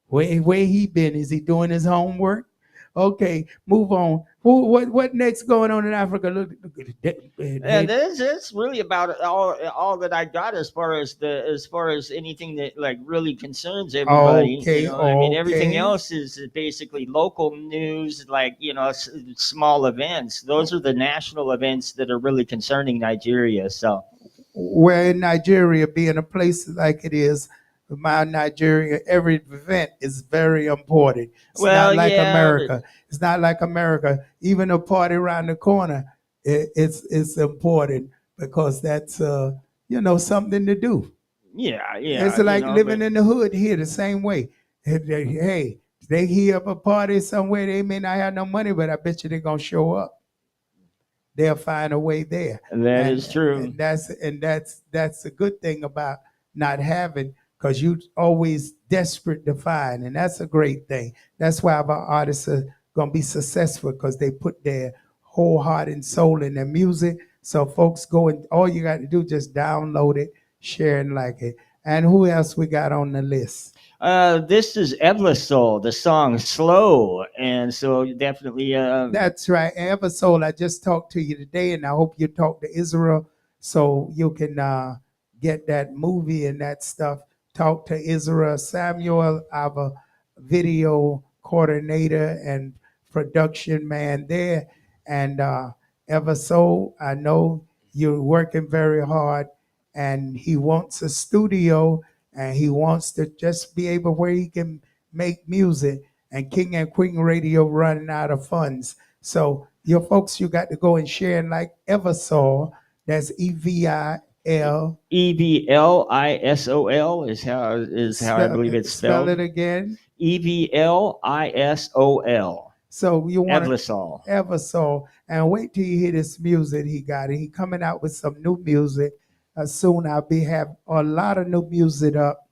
where he been? Is he doing his homework? Okay, move on. What next going on in Africa? Look And that's really about all that I got as far as anything that like really concerns everybody. Okay, I mean, everything okay. else is basically local news, like small events. Those are the national events that are really concerning Nigeria. So, where in Nigeria, being a place like it is, my Nigeria, every event is very important. It's not like America. It's not like America. Even a party around the corner, it's important because that's something to do. Yeah. It's like living in the hood here the same way. Hey, they hear of a party somewhere, they may not have no money, but I bet you they're gonna show up. They'll find a way there. That is true. And that's a good thing about not having, because you always desperate to find, and that's a great thing. That's why our artists are gonna be successful, because they put their whole heart and soul in their music. So folks go and all you got to do just download it, share and like it. And who else we got on the list? This is Evlasol, the song "Slow," and so definitely. That's right, Eversoul. I just talked to you today, and I hope you talk to Israel so you can get that movie and that stuff. Talk to Israel Samuel, our video coordinator and production man there, and Eversoul. I know you're working very hard, and he wants a studio. And he wants to just be able where he can make music. And King and Queen Radio running out of funds. So your folks, you got to go and share and like Eversoul. That's EVIL. EVLISOL is how I believe it's spelled. Spell it again. EVLISOL. So you want Eversoul. And wait till you hear this music he got. He coming out with some new music. Soon I'll be have a lot of new music up.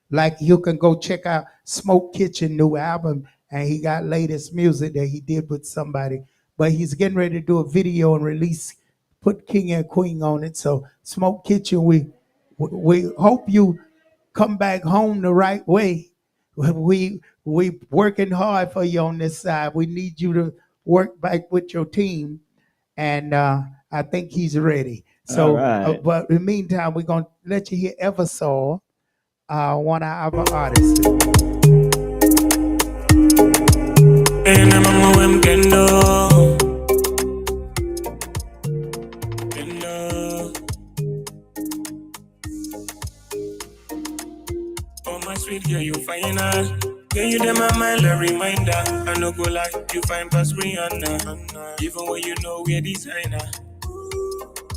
Like you can go check out Smoke Kitchen new album, and he got latest music that he did with somebody. But he's getting ready to do a video and release, put King and Queen on it. So Smoke Kitchen, we hope you come back home the right way. We working hard for you on this side. We need you to work back with your team, and I think he's ready. So, right. but in the meantime, we're gonna let you hear Eversoul, one of our artists. Ena mama we mkendo Kendo Oh my sweet girl, you fine Girl, you dem my mind, a reminder I no go lie, you fine past Rihanna Even when you know we're designer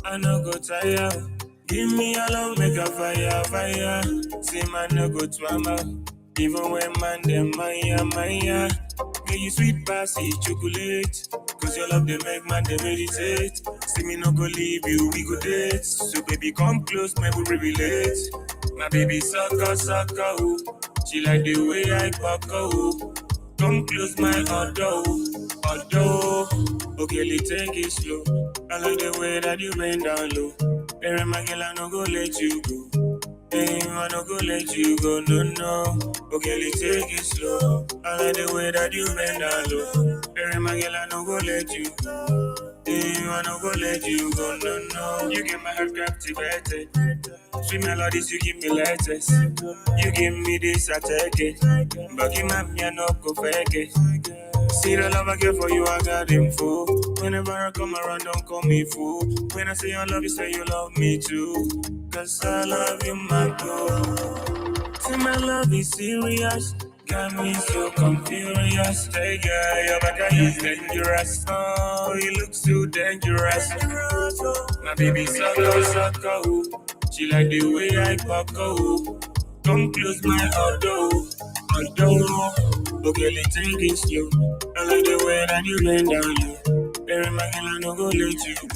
I no go tire Give me a love, make a fire See man no go to ama Even when man dem Maya Girl, you sweet passy chocolate Cause your love they make man they meditate See me no go leave you, we go date So baby come close, my we relate My baby sucker, ooh. She like the way I fuck her, ooh. Come close my auto. Okay, let's take it slow. I like the way that you bend down low. Every my girl, I no go let you go. Hey, I no go let you go, no. Okay, let's take it slow. I like the way that you bend down low. Every my girl, I no go let you go. Hey, I no go let you go, no. You get my heart captivated. Sweet melodies, you give me latest. You give me this, I take it. But give me no go fake it. See the love I get for you, I got info. Whenever I come around, don't call me fool. When I say I love you, say you love me too. Cause I love you, my girl. See my love is serious. Got me so confused. Hey girl, your back is dangerous. Oh, you look so dangerous. My baby sucker, ooh. She like the way I fuck her, ooh. Come close my auto. Okay, let's take it slow. I like the way that you bend down low. Every my girl, I no go let you go.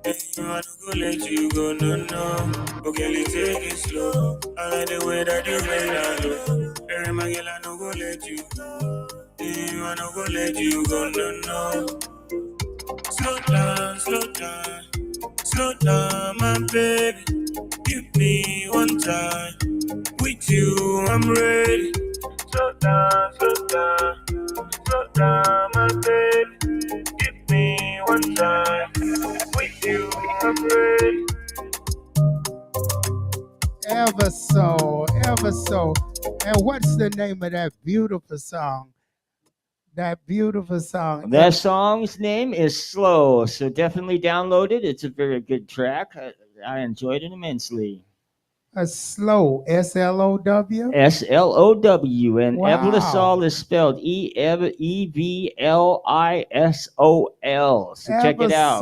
Hey, I no go let you go, no. Okay, let's take it slow. I like the way that you bend down low. Every my girl, I no go let you go. Hey, I no go let you go, no. Slow down, my baby. Give me one time. With you, I'm ready. Slow down, my baby. Give me one time. With you, I'm ready. Ever so. And what's the name of that beautiful song? That beautiful song. That song's name is Slow, so definitely download it. It's a very good track. I enjoyed it immensely. Slow, S-L-O-W? S-L-O-W, and Wow. Evlisol is spelled E-V-L-I-S-O-L. So check it out.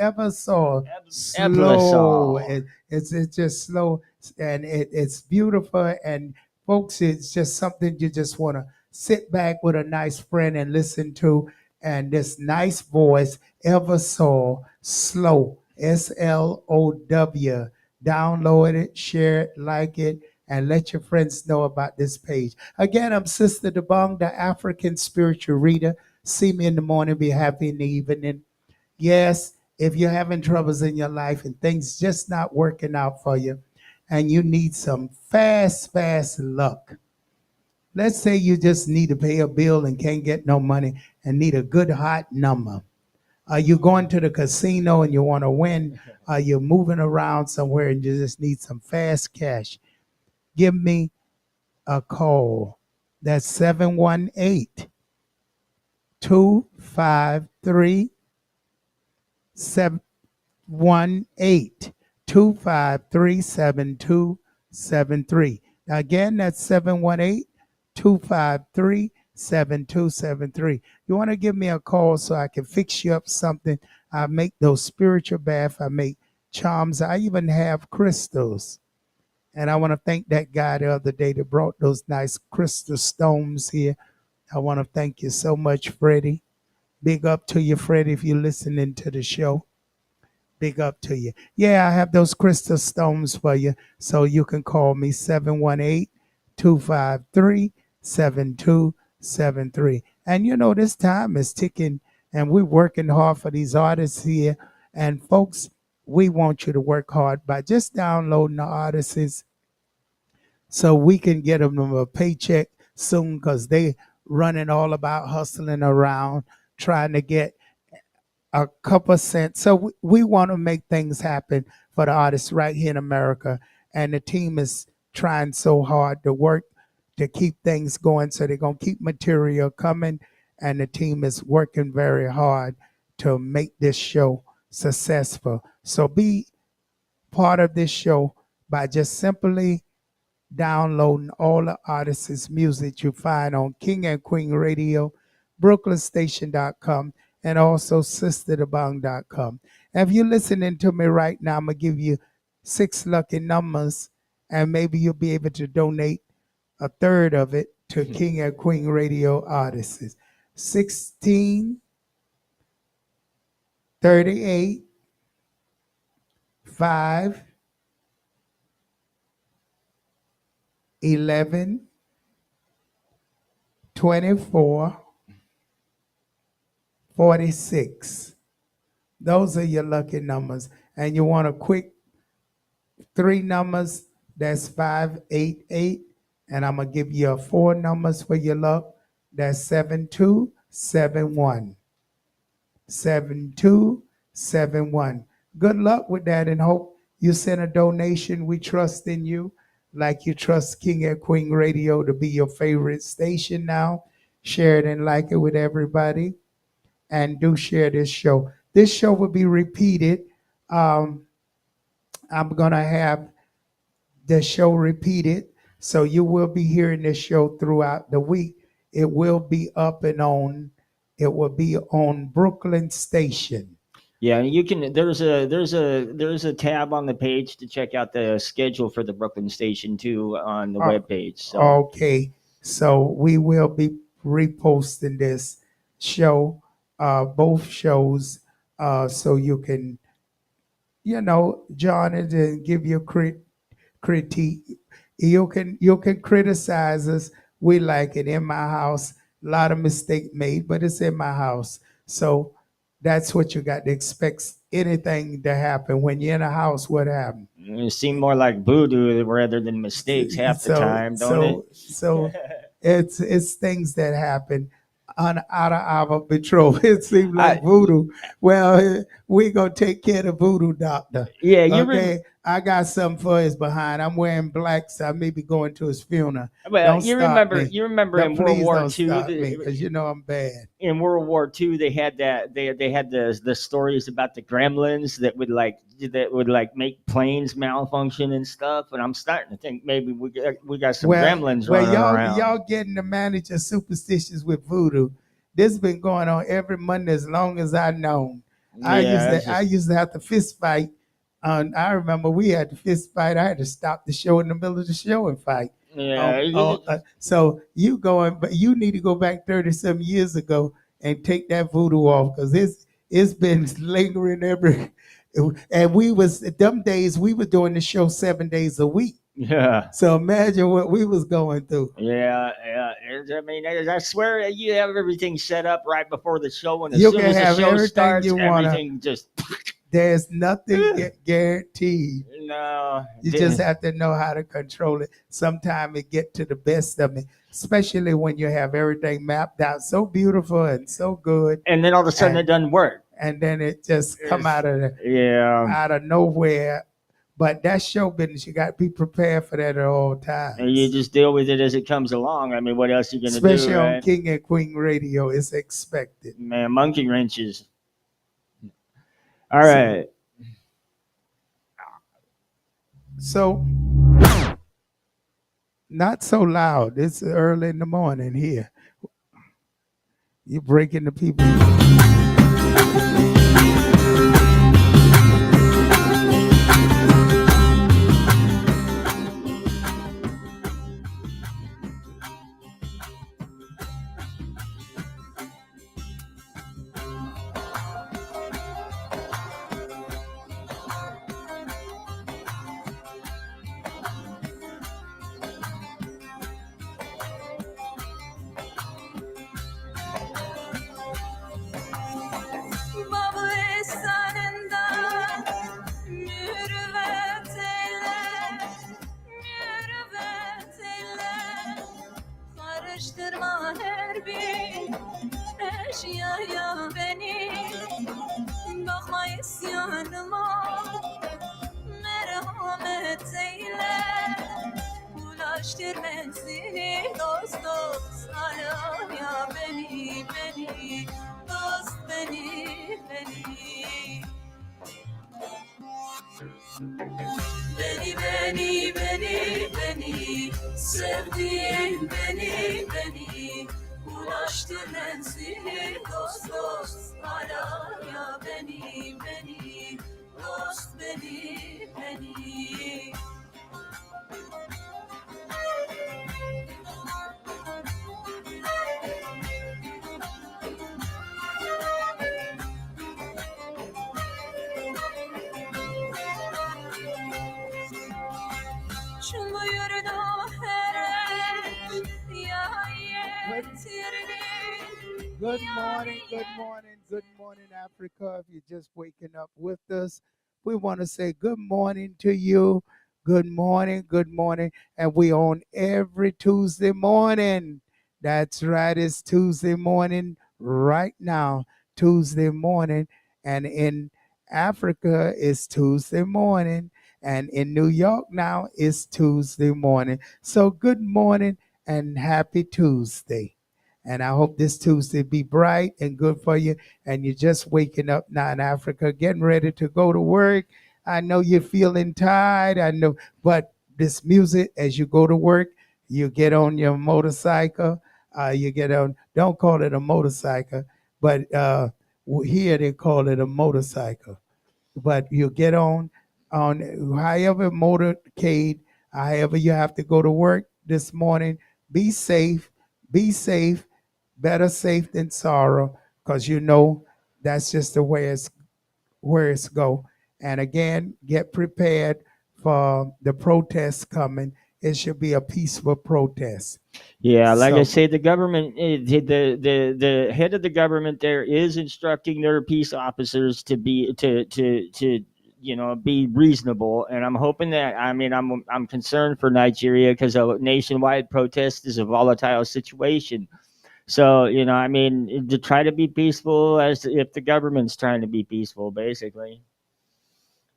Eversoul. Slow. Evlisol. It's just slow, and it's beautiful. And folks, it's just something you just want to sit back with a nice friend and listen to. And this nice voice, Eversoul, slow, S-L-O-W. Download it, share it, like it, and let your friends know about this page. Again, I'm Sister Dobong, the African spiritual reader. See me in the morning, be happy in the evening. Yes, if you're having troubles in your life and things just not working out for you, and you need some fast luck. Let's say you just need to pay a bill and can't get no money and need a good hot number. Are you going to the casino and you want to win? Are you moving around somewhere and you just need some fast cash? Give me a call. That's 718 253 718 253 7273. Now again, that's 718 253 7273. You want to give me a call so I can fix you up something. I make those spiritual baths. I make charms. I even have crystals. And I want to thank that guy the other day that brought those nice crystal stones here. I want to thank you so much, Freddie. Big up to you, Freddie, if you're listening to the show. Big up to you. Yeah, I have those crystal stones for you. So you can call me 718-253-7273. And you know, this time is ticking and we're working hard for these artists here. And folks, we want you to work hard by just downloading the artists so we can get them a paycheck soon because they running all about hustling around trying to get a couple cents. So we want to make things happen for the artists right here in America. And the team is trying so hard to work to keep things going. So they're going to keep material coming. And the team is working very hard to make this show successful. So be part of this show by just simply downloading all the artists' music you find on King and Queen Radio, BrooklynStation.com, and also SisterDobong.com. And if you're listening to me right now, I'm going to give you 6 lucky numbers, and maybe you'll be able to donate a third of it to King and Queen Radio artists. 16, 38, 5, 11, 24, 46. Those are your lucky numbers. And you want a quick 3 numbers, that's 588. And I'm going to give you 4 numbers for your luck. That's 7271. 7271. Good luck with that and hope you send a donation. We trust in you like you trust King and Queen Radio to be your favorite station now. Share it and like it with everybody. And do share this show. This show will be repeated. I'm going to have the show repeated. So you will be hearing this show throughout the week. It will be up and on. It will be on Brooklyn Station. Yeah, you can. There's a tab on the page to check out the schedule for the Brooklyn station too on the webpage. So okay, so we will be reposting this show, both shows, so you can, join it and give your critique. You can criticize us. We like it in my house. A lot of mistake made, but it's in my house. So that's what you got to expect. Anything to happen when you're in a house, what happened? it seemed more like voodoo rather than mistakes half the time, don't it? So it's things that happen out of our patrol. It seems like voodoo. Well, we gonna take care of the voodoo doctor. Yeah, you okay. I got something for his behind. I'm wearing black, so I may be going to his funeral. Well, Don't you stop remember me. in World War Don't II, stop me, 'cause you know I'm bad. In World War II, they had the stories about the gremlins that would make planes malfunction and stuff. And I'm starting to think maybe we got some gremlins running around. Y'all getting the manager superstitious with voodoo. This has been going on every Monday as long as I known. I used to have to fist fight. I remember we had to fist fight. I had to stop the show in the middle of the show and fight. Yeah. So you going, but you need to go back 30-some years ago and take that voodoo off, because it's been lingering every. And them days we were doing the show 7 days a week. Yeah. So imagine what we was going through. Yeah. I mean, I swear you have everything set up right before the show, and as You soon can as the have show everything starts, you wanna. everything just. There's nothing guaranteed. No. You just have to know how to control it. Sometimes it get to the best of me, especially when you have everything mapped out so beautiful and so good. And then all of a sudden it doesn't work. And then it just come out of nowhere. But that's show business. You got to be prepared for that at all times. And you just deal with it as it comes along. I mean, what else are you going to do? Especially on right? King and Queen Radio, it's expected. Man, monkey wrenches. All right. So, not so loud. It's early in the morning here. You're breaking the people. bir eşyaya beni, bakma isyanıma, merhamet eyle, ulaştır menzili dost dost araya beni, dost beni. Beni, sevdiğim beni, ulaştır menzili dost dost araya beni, dost beni. Good morning, Africa. If you're just waking up with us, we want to say good morning to you. Good morning, and we on every Tuesday morning. That's right, it's Tuesday morning right now, Tuesday morning, and in Africa it's Tuesday morning, and in New York now it's Tuesday morning. So good morning and happy Tuesday. And I hope this Tuesday be bright and good for you. And you're just waking up now in Africa, getting ready to go to work. I know you're feeling tired. I know, but this music, as you go to work, you get on your motorcycle. You get on, don't call it a motorcycle, but here they call it a motorcycle. But you get on however motorcade, however you have to go to work this morning. Be safe. Be safe. Better safe than sorrow, because you know that's just the way it's where it's go. And again, get prepared for the protests coming. It should be a peaceful protest. Yeah, like I So say, the government, the head of the government there is instructing their peace officers to be to be reasonable, and I'm hoping that I'm concerned for Nigeria because a nationwide protest is a volatile situation. So to try to be peaceful as if the government's trying to be peaceful, basically.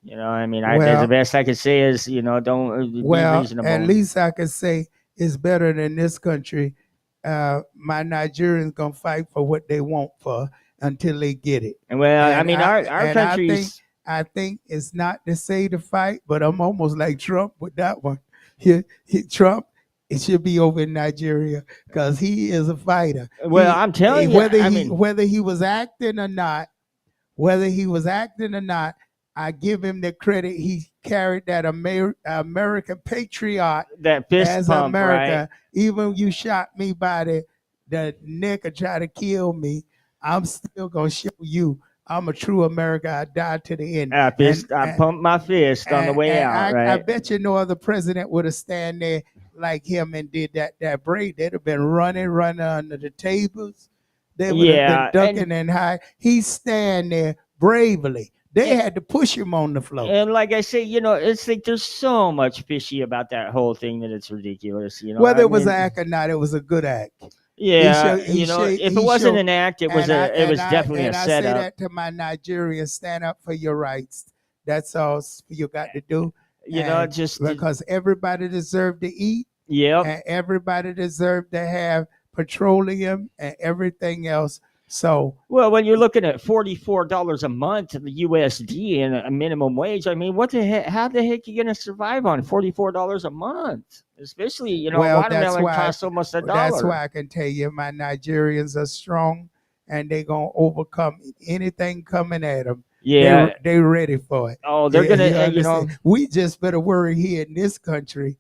The well, best I could say is don't be at reasonable. least I can say it's better than this country. My Nigerians gonna fight for what they want for until they get it. Well, And our country's. I think it's not to say to fight, but I'm almost like Trump with that one. Trump, it should be over in Nigeria because he is a fighter. Well, I'm telling you, whether he was acting or not, I give him the credit. He carried that American patriot, that fist as pump, America. right? Even you shot me by the neck or try to kill me, I'm still gonna show you I'm a true American. I died to the end. I pumped my fist on the way out, right? I bet you no other president would have stand there like him and did that break. They'd have been running under the tables. They would have been ducking and high. He stand there bravely. They had to push him on the floor. And like I say, it's like there's so much fishy about that whole thing that it's ridiculous. Whether it was an act or not, it was a good act. Yeah, if it wasn't an act, it was definitely a setup. I say that to my Nigerians: stand up for your rights. That's all you got to do. Just because everybody deserves to eat. Yeah, and everybody deserves to have petroleum and everything else. So, well, when you're looking at $44 a month in the USD and a minimum wage, what the heck? How the heck are you going to survive on $44 a month? Especially, watermelon costs almost $1. That's why I can tell you, my Nigerians are strong, and they're gonna overcome anything coming at them. Yeah, they're ready for it. Oh, they're gonna, We just better worry here in this country,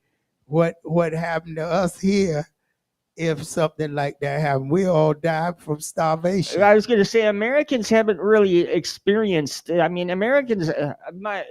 what happened to us here. If something like that happened, we all die from starvation. I was going to say Americans haven't really experienced. Americans, my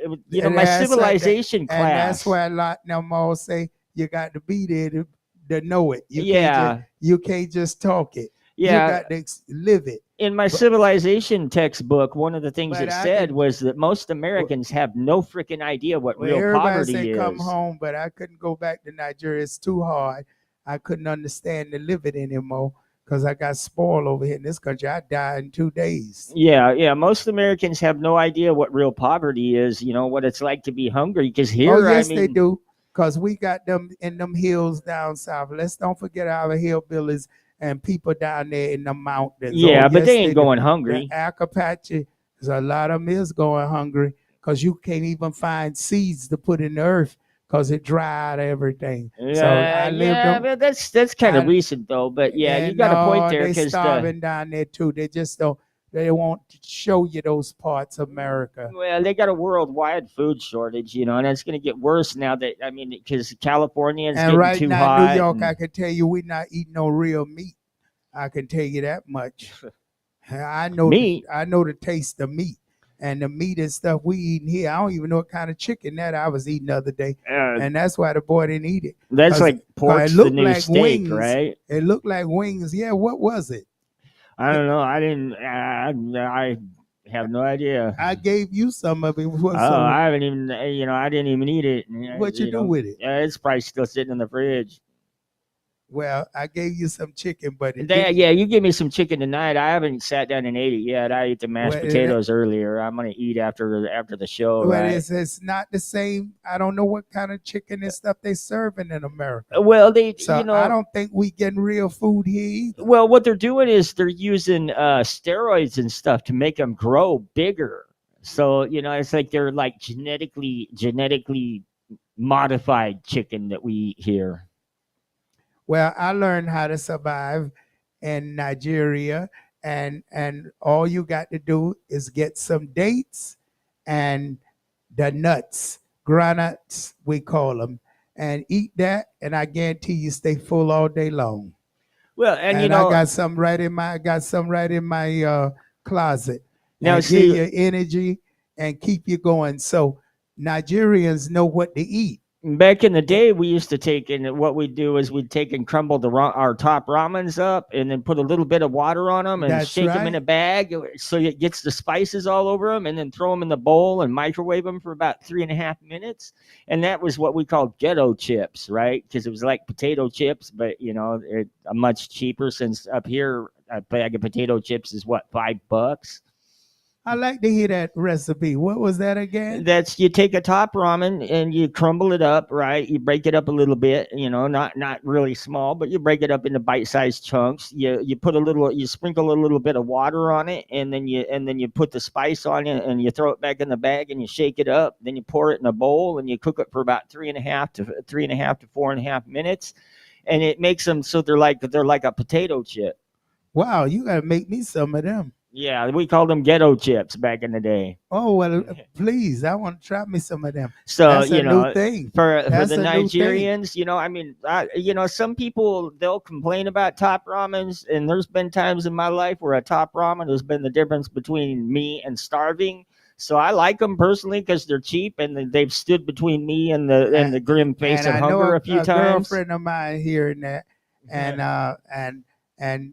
civilization class. And that's why a lot of them all say you got to be there to know it. You can't just talk it. Yeah, you got to live it. In my civilization textbook, one of the things it said was that most Americans have no freaking idea what real poverty everybody say is. Come home, but I couldn't go back to Nigeria. It's too hard. I couldn't understand to live it anymore because I got spoiled over here in this country. I died in 2 days. Yeah. Most Americans have no idea what real poverty is. You know what it's like to be hungry. Because here, Oh, yes, I they mean, do. Because we got them in them hills down south. Let's don't forget our hillbillies and people down there in the mountains. yeah, Oh, but yes, they ain't do. going The hungry. Acapache, there's a lot of them is going hungry because you can't even find seeds to put in the earth because it dried everything. So I lived Yeah, them. but that's kind of recent though. But yeah, you And got a point no, there they because starving down there too. They just don't. They won't show you those parts of America. well, they got a worldwide food shortage, you know, and it's going to get worse now that I mean, because California is And getting right too now, hot. New York, and- I can tell you, we're not eating no real meat. I can tell you that much. I know Meat? I know the taste of meat. And the meat and stuff we eating here, I don't even know what kind of chicken that I was eating the other day. And that's why the boy didn't eat it. That's like 'Cause pork's it the looked new like steak, wings. right? It looked like wings. Yeah, what was it? I don't know. I didn't. I have no idea. I gave you some of it. Oh, I haven't even. You know, I didn't even eat it. What you do with it? Yeah, it's probably still sitting in the fridge. Well, I gave you some chicken, but Yeah, you give me some chicken tonight. I haven't sat down and ate it yet. I ate the mashed Well, potatoes earlier. I'm gonna eat after the show. Well, right? it's not the same. I don't know what kind of chicken and stuff they serving in America. Well, they, So you know, I don't think we getting real food here either. Well, what they're doing is they're using steroids and stuff to make them grow bigger. So you know, it's like they're like genetically modified chicken that we eat here. Well, I learned how to survive in Nigeria, and all you got to do is get some dates and the nuts, granuts we call them, and eat that, and I guarantee you stay full all day long. Well, and you I know, got some right in my closet. Now, and see- give you energy and keep you going. So Nigerians know what to eat. back in the day, we used to take and what we'd do is we'd take and crumble our top ramens up and then put a little bit of water on them and That's shake them in right. a bag so it gets the spices all over them and then throw them in the bowl and microwave them for about 3.5 minutes. And that was what we called ghetto chips, right? Because it was like potato chips, but you know, much cheaper since up here a bag of potato chips is what, $5? I like to hear that recipe. What was that again? That's you take a top ramen and you crumble it up, right? You break it up a little bit, you know, not really small, but you break it up into bite-sized chunks. You sprinkle a little bit of water on it, and then you put the spice on it, and you throw it back in the bag, and you shake it up. Then you pour it in a bowl, and you cook it for about 3.5 to 4.5 minutes, and it makes them so they're like a potato chip. Wow, you gotta make me some of them. Yeah, we called them ghetto chips back in the day. Oh well, please, I want to try me some of them. So That's you a know, new thing. for That's the a new thing. Nigerians, you know, I mean, some people they'll complain about top ramens, and there's been times in my life where a top ramen has been the difference between me and starving. So I like them personally because they're cheap and they've stood between me and the grim face of And I know hunger a few a times. girlfriend of mine hearing that, and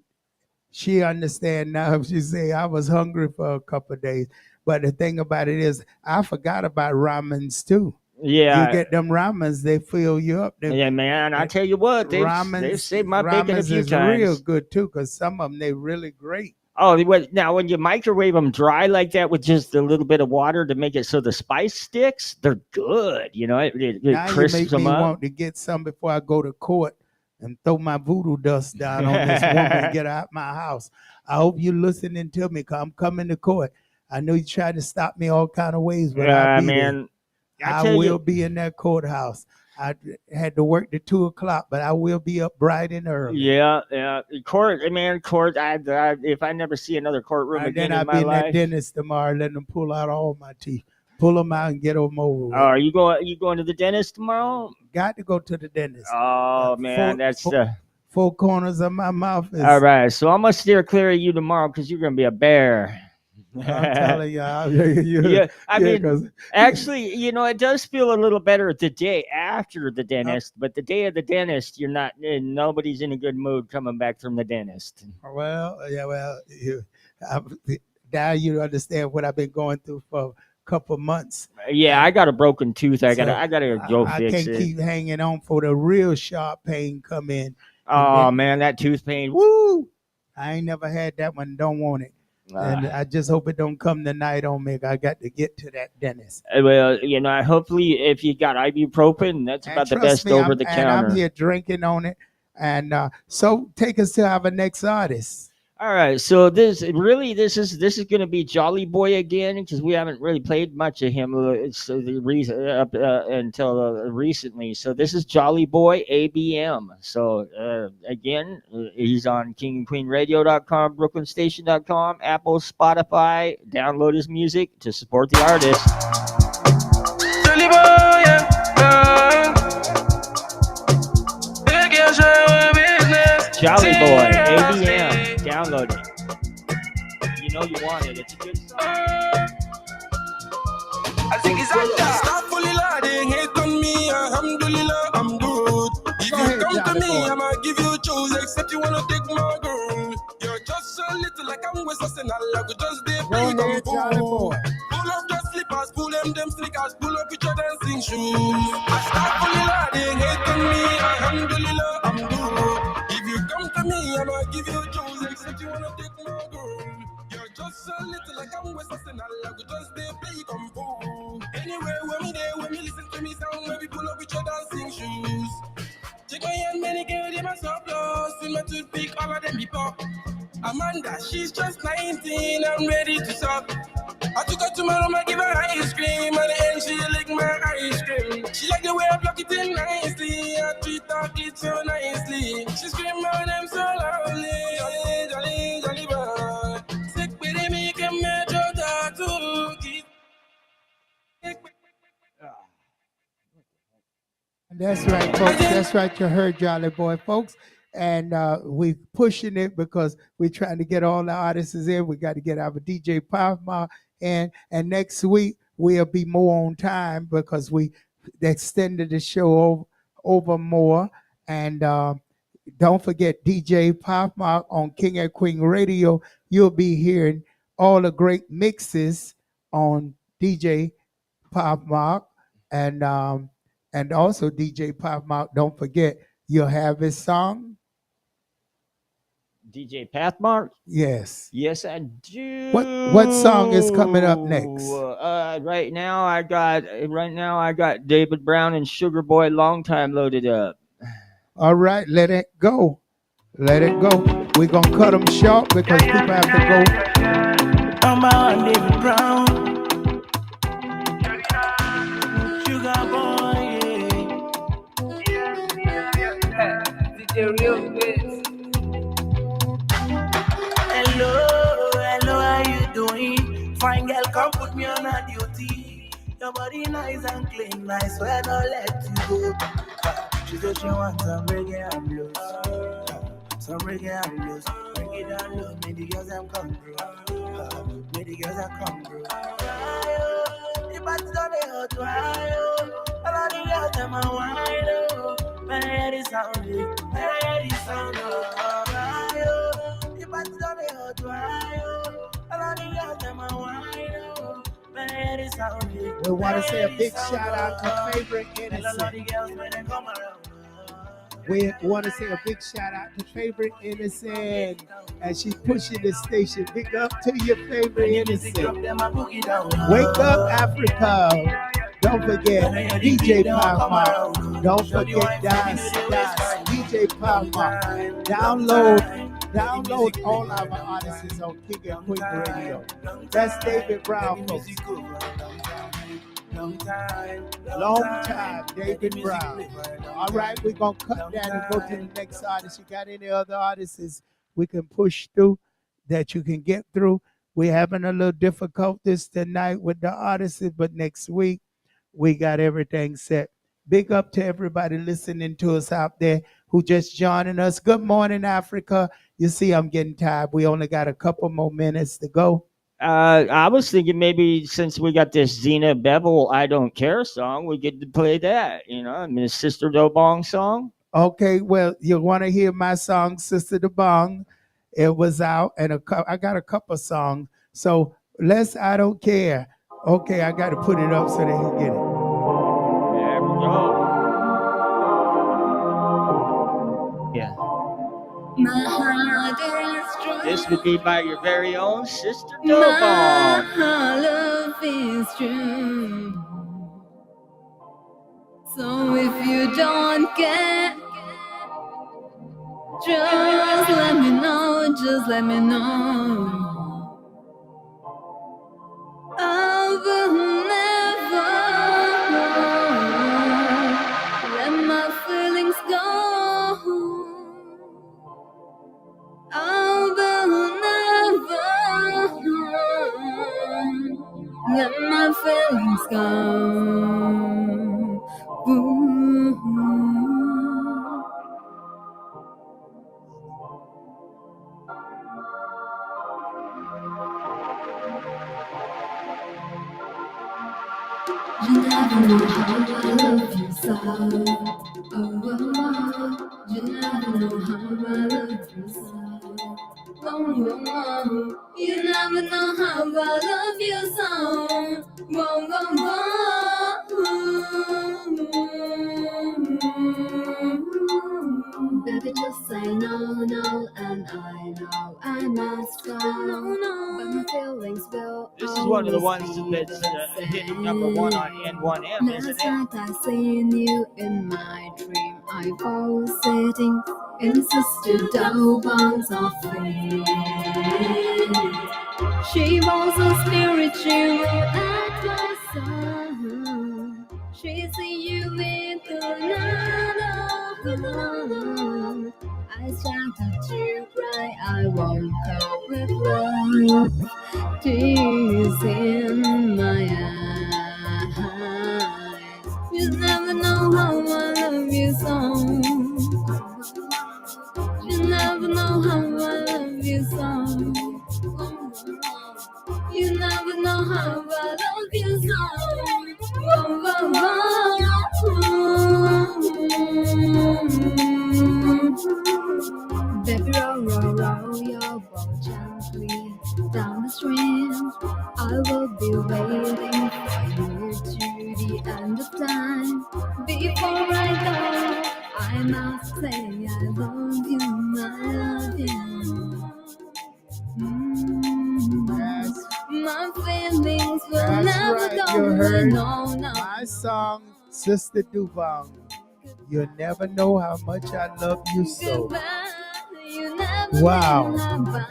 she understand now. She say I was hungry for a couple of days, but the thing about it is I forgot about ramens too. Yeah. You get them ramens, they fill you up. Yeah, man. I tell you what, they've saved my bacon a ramens few is times. real good too, because some of them they really great. Oh, now when you microwave them dry like that with just a little bit of water to make it so the spice sticks, they're good. You know, it Now you crisps make them me up. want to get some before I go to court and throw my voodoo dust down on this woman and get her out my house. I hope you're listening to me, because I'm coming to court. I know you tried to stop me all kind of ways, but I'll be man. there. I I tell will you- be in that courthouse. I had to work to 2:00, but I will be up bright and early. Yeah. Court. If I never see another courtroom And again then I'll in be my in that life. dentist tomorrow, letting them pull out all my teeth. Pull them out and get them over with. Are you going to the dentist tomorrow? Got to go to the dentist. Oh man, that's four corners of my mouth is. all right. So I'm gonna steer clear of you tomorrow because you're gonna be a bear. I'm telling y'all. Yeah, I mean, 'cause- actually, you know, it does feel a little better the day after the dentist, but the day of the dentist, nobody's in a good mood coming back from the dentist. Well, now you understand what I've been going through for a couple months. Yeah, I got a broken tooth. I So, gotta go I fix can't it. keep hanging on for the real sharp pain come in. Oh man, that tooth pain. Woo! I ain't never had that one. Don't want it. And I just hope it don't come tonight on me. I got to get to that dentist. Well, hopefully if you got ibuprofen, that's about the best over the counter. I'm here drinking on it. And so take us to our next artist. All right, so this is going to be Jolly Boy again because we haven't really played much of him until recently. So this is Jolly Boy ABM. So again, he's on KingandQueenRadio.com, BrooklynStation.com, Apple, Spotify. Download his music to support the artist. Jolly Boy, yeah. Jolly Boy ABM. Download it. You know you want it. It's a good song. I think it's start fully loading. Hate on me, alhamdulillah, I'm good. If you come to me, I'ma give you choose. Except you wanna take my girl. You're just so little like I'm West Arsenal. I could just be play come pull up your slippers, pull them sneakers, pull up with your dancing shoes. I start fully loading. Hate on me, alhamdulillah, I'm good. If you come to me, I'ma give you choose. Except you wanna take my girl. You're just so little like I'm West Arsenal. I could just be play come pull. Anyway, when me listen to me sound, when we pull up with your dancing shoes. Check my hand, many girls, they must have lost. In my toothpick, all of them be pop. Amanda, she's just 19, I'm ready to suck. I took her to my room, I give her ice cream. At the end, she lick my ice cream. She like the way I block it in nicely. I treat her it so nicely. She scream my name so loudly. Jolly, jolly, jolly boy. Sick with me, come here, to keep. That's right, folks. That's right. You heard Jolly Boy, folks. And we pushing it because we're trying to get all the artists in. We got to get our DJ Pavma in. And next week, we'll be more on time because we extended the show over more. And don't forget DJ Pavma on King and Queen Radio. You'll be hearing all the great mixes on DJ Pavma. And also DJ Pavma, don't forget, you'll have his song. DJ Pathmark? Yes. Yes, I do. What song is coming up next? Right now I got David Brown and Sugar Boy Long Time loaded up. All right, let it go. Let it go. We're gonna cut them short because people have to go. I'm on David Brown. Sugar Boy, yeah. DJ Real Bits. Hello, how you doing? Fine girl, come put me on a duty. Your body nice and clean, I swear don't let you go. She said she wants some reggae and blues. Some reggae and blues. Bring it down low, make the girls them come through. Make the girls them come through. The bats on the hot wire. All of the girls them a wine. My head is sounding, my head is sounding. The bats on the hot wire. All of the girls them a wine. My head is sounding. We want to say a big shout out to Favorite Innocent. We want to say a big shout out to Favorite Innocent as she's pushing the station. Big up to your Favorite Innocent. Wake up, Africa. Don't forget DJ Palma. Don't forget Das. DJ Palma. Download all our artists on King and Queen Radio. That's David Brown, folks. Long time, David Brown. All right, we're going to cut that and go to the next artist. You got any other artists we can push through that you can get through? We're having a little difficulties tonight with the artists, but next week we got everything set. Big up to everybody listening to us out there who just joining us. Good morning, Africa. You see, I'm getting tired. We only got a couple more minutes to go. I was thinking maybe since we got this Zina Bevel I Don't Care song, we get to play that, Sister Dobong song. Okay, well, you want to hear my song, Sister Dobong. It was out, and I got a couple songs. So I Don't Care. Okay, I got to put it up so they can get it. There we go. Yeah. My heart is true. This would be by your very own Sister My Dobong. love is true. So if you don't get, just let me know, just let me know. I will never let my feelings go. I will never let my feelings go. Ooh. You never know how I love you so. Oh, oh, oh. You never know how I love you so. Oh, oh, oh. You never know how I love you so. Whoa, whoa, whoa. Baby, just say no, no, and I know I must go. No, no, but my feelings will. This is one of the ones that's hitting number one on N1M, isn't it? Last night I seen you in my dream. I was sitting in Sister Dobong's office. She was a spiritual advisor. She see you with another. I started to cry. I woke up with love, tears in my eyes. You never know how I love you so. You never know how I love you so. You never know how I love you so. Whoa, whoa, whoa. Baby, row, row, row your boat gently down the stream. I will be waiting for you to the end of time. Before I go, I must say I love you, I love you. My feelings will That's never right, go you away. heard No, no. my song, Sister Dobong. You'll never know how much I love you so. Wow.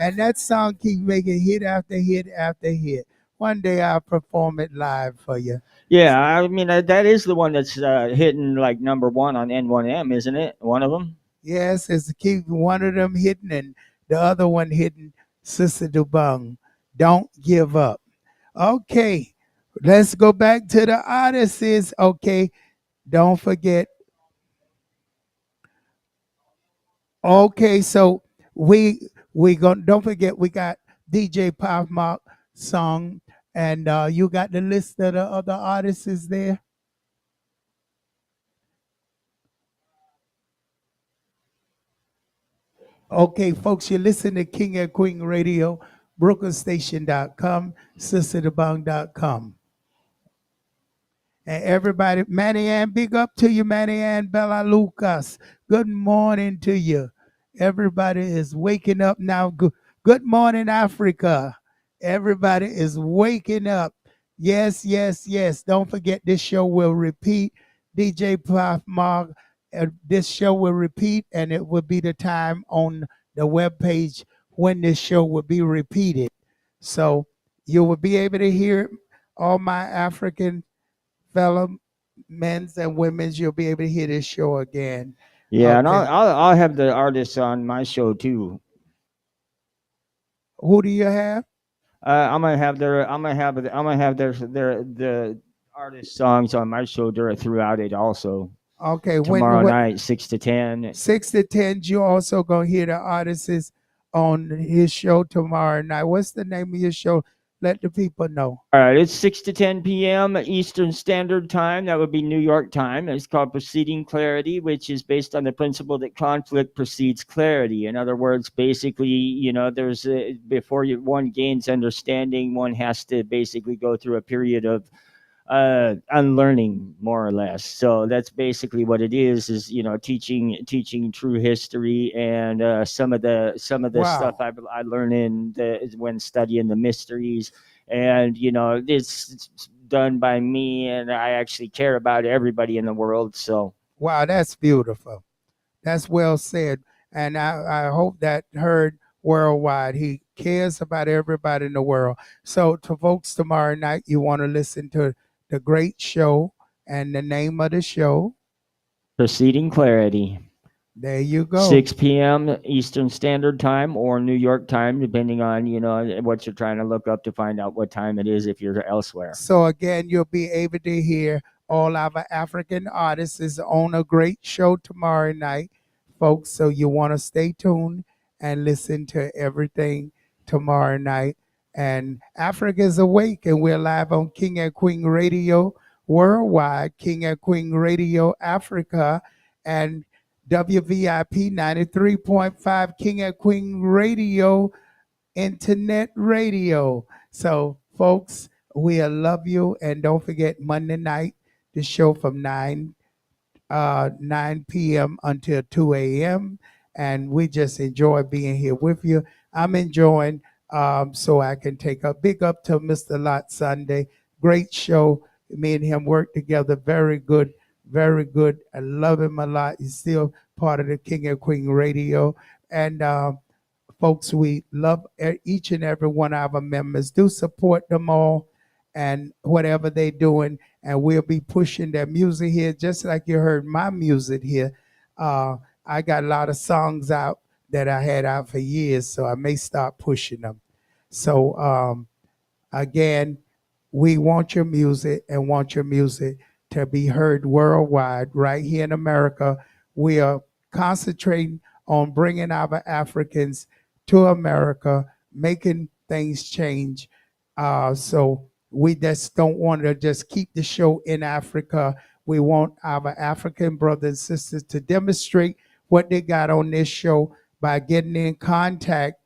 And that song keeps making hit after hit after hit. One day I'll perform it live for you. Yeah, I mean that is the one that's hitting like number one on N1M, isn't it? One of them. Yes, it's keep one of them hitting and the other one hitting Sister Dobong. Don't give up. Okay, let's go back to the artists. Okay, don't forget. Okay, so we gonna don't forget we got DJ Pop Mark song, and you got the list of the other artists there. Okay, folks, you listen to King and Queen Radio, BrooklynStation.com, SisterDeBong.com. And everybody, Manny Ann, big up to you, Manny Ann Bella Lucas. Good morning to you. Everybody is waking up now. Good morning, Africa. Everybody is waking up. Yes, yes, yes. Don't forget this show will repeat. DJ Puff Mark, this show will repeat, and it will be the time on the webpage when this show will be repeated. So you will be able to hear all my African fellow men's and women's, you'll be able to hear this show again. Yeah, and Okay. I'll have the artists on my show too. Who do you have? I'm gonna have their the artist songs on my show throughout it also. Okay, Tomorrow when night, 6 to 10. 6 to 10, you're also gonna hear the artists on his show tomorrow night. What's the name of your show? Let the people know. All right, it's 6 to 10 p.m. Eastern Standard Time. That would be New York time. It's called Preceding Clarity, which is based on the principle that conflict precedes clarity. In other words, basically, there's before one gains understanding, one has to basically go through a period of unlearning, more or less. So that's basically what it is teaching true history, and some of the stuff Wow. I learned when studying the mysteries, and it's done by me, and I actually care about everybody in the world. So Wow, that's beautiful. That's well said. And I hope that heard worldwide. He cares about everybody in the world. So to folks tomorrow night, you want to listen to the great show and the name of the show. Proceeding Clarity. There you go. 6 p.m. Eastern Standard Time or New York time, depending on what you're trying to look up to find out what time it is if you're elsewhere. So again, you'll be able to hear all our African artists is on a great show tomorrow night, folks. So you want to stay tuned and listen to everything tomorrow night. And Africa is awake, and we're live on King and Queen Radio worldwide, King and Queen Radio Africa, and WVIP 93.5 King and Queen Radio Internet Radio. So, folks, we love you, and don't forget Monday night the show from 9 p.m. until 2 a.m. And we just enjoy being here with you. I'm enjoying, so I can take a big up to Mr. Lot Sunday. Great show. Me and him work together. Very good. Very good. I love him a lot. He's still part of the King and Queen Radio. And folks, we love each and every one of our members. Do support them all and whatever they're doing. And we'll be pushing their music here, just like you heard my music here. I got a lot of songs out that I had out for years, so I may start pushing them. So again, we want your music and want your music to be heard worldwide. Right here in America, we are concentrating on bringing our Africans to America, making things change. So we just don't want to just keep the show in Africa. We want our African brothers and sisters to demonstrate what they got on this show by getting in contact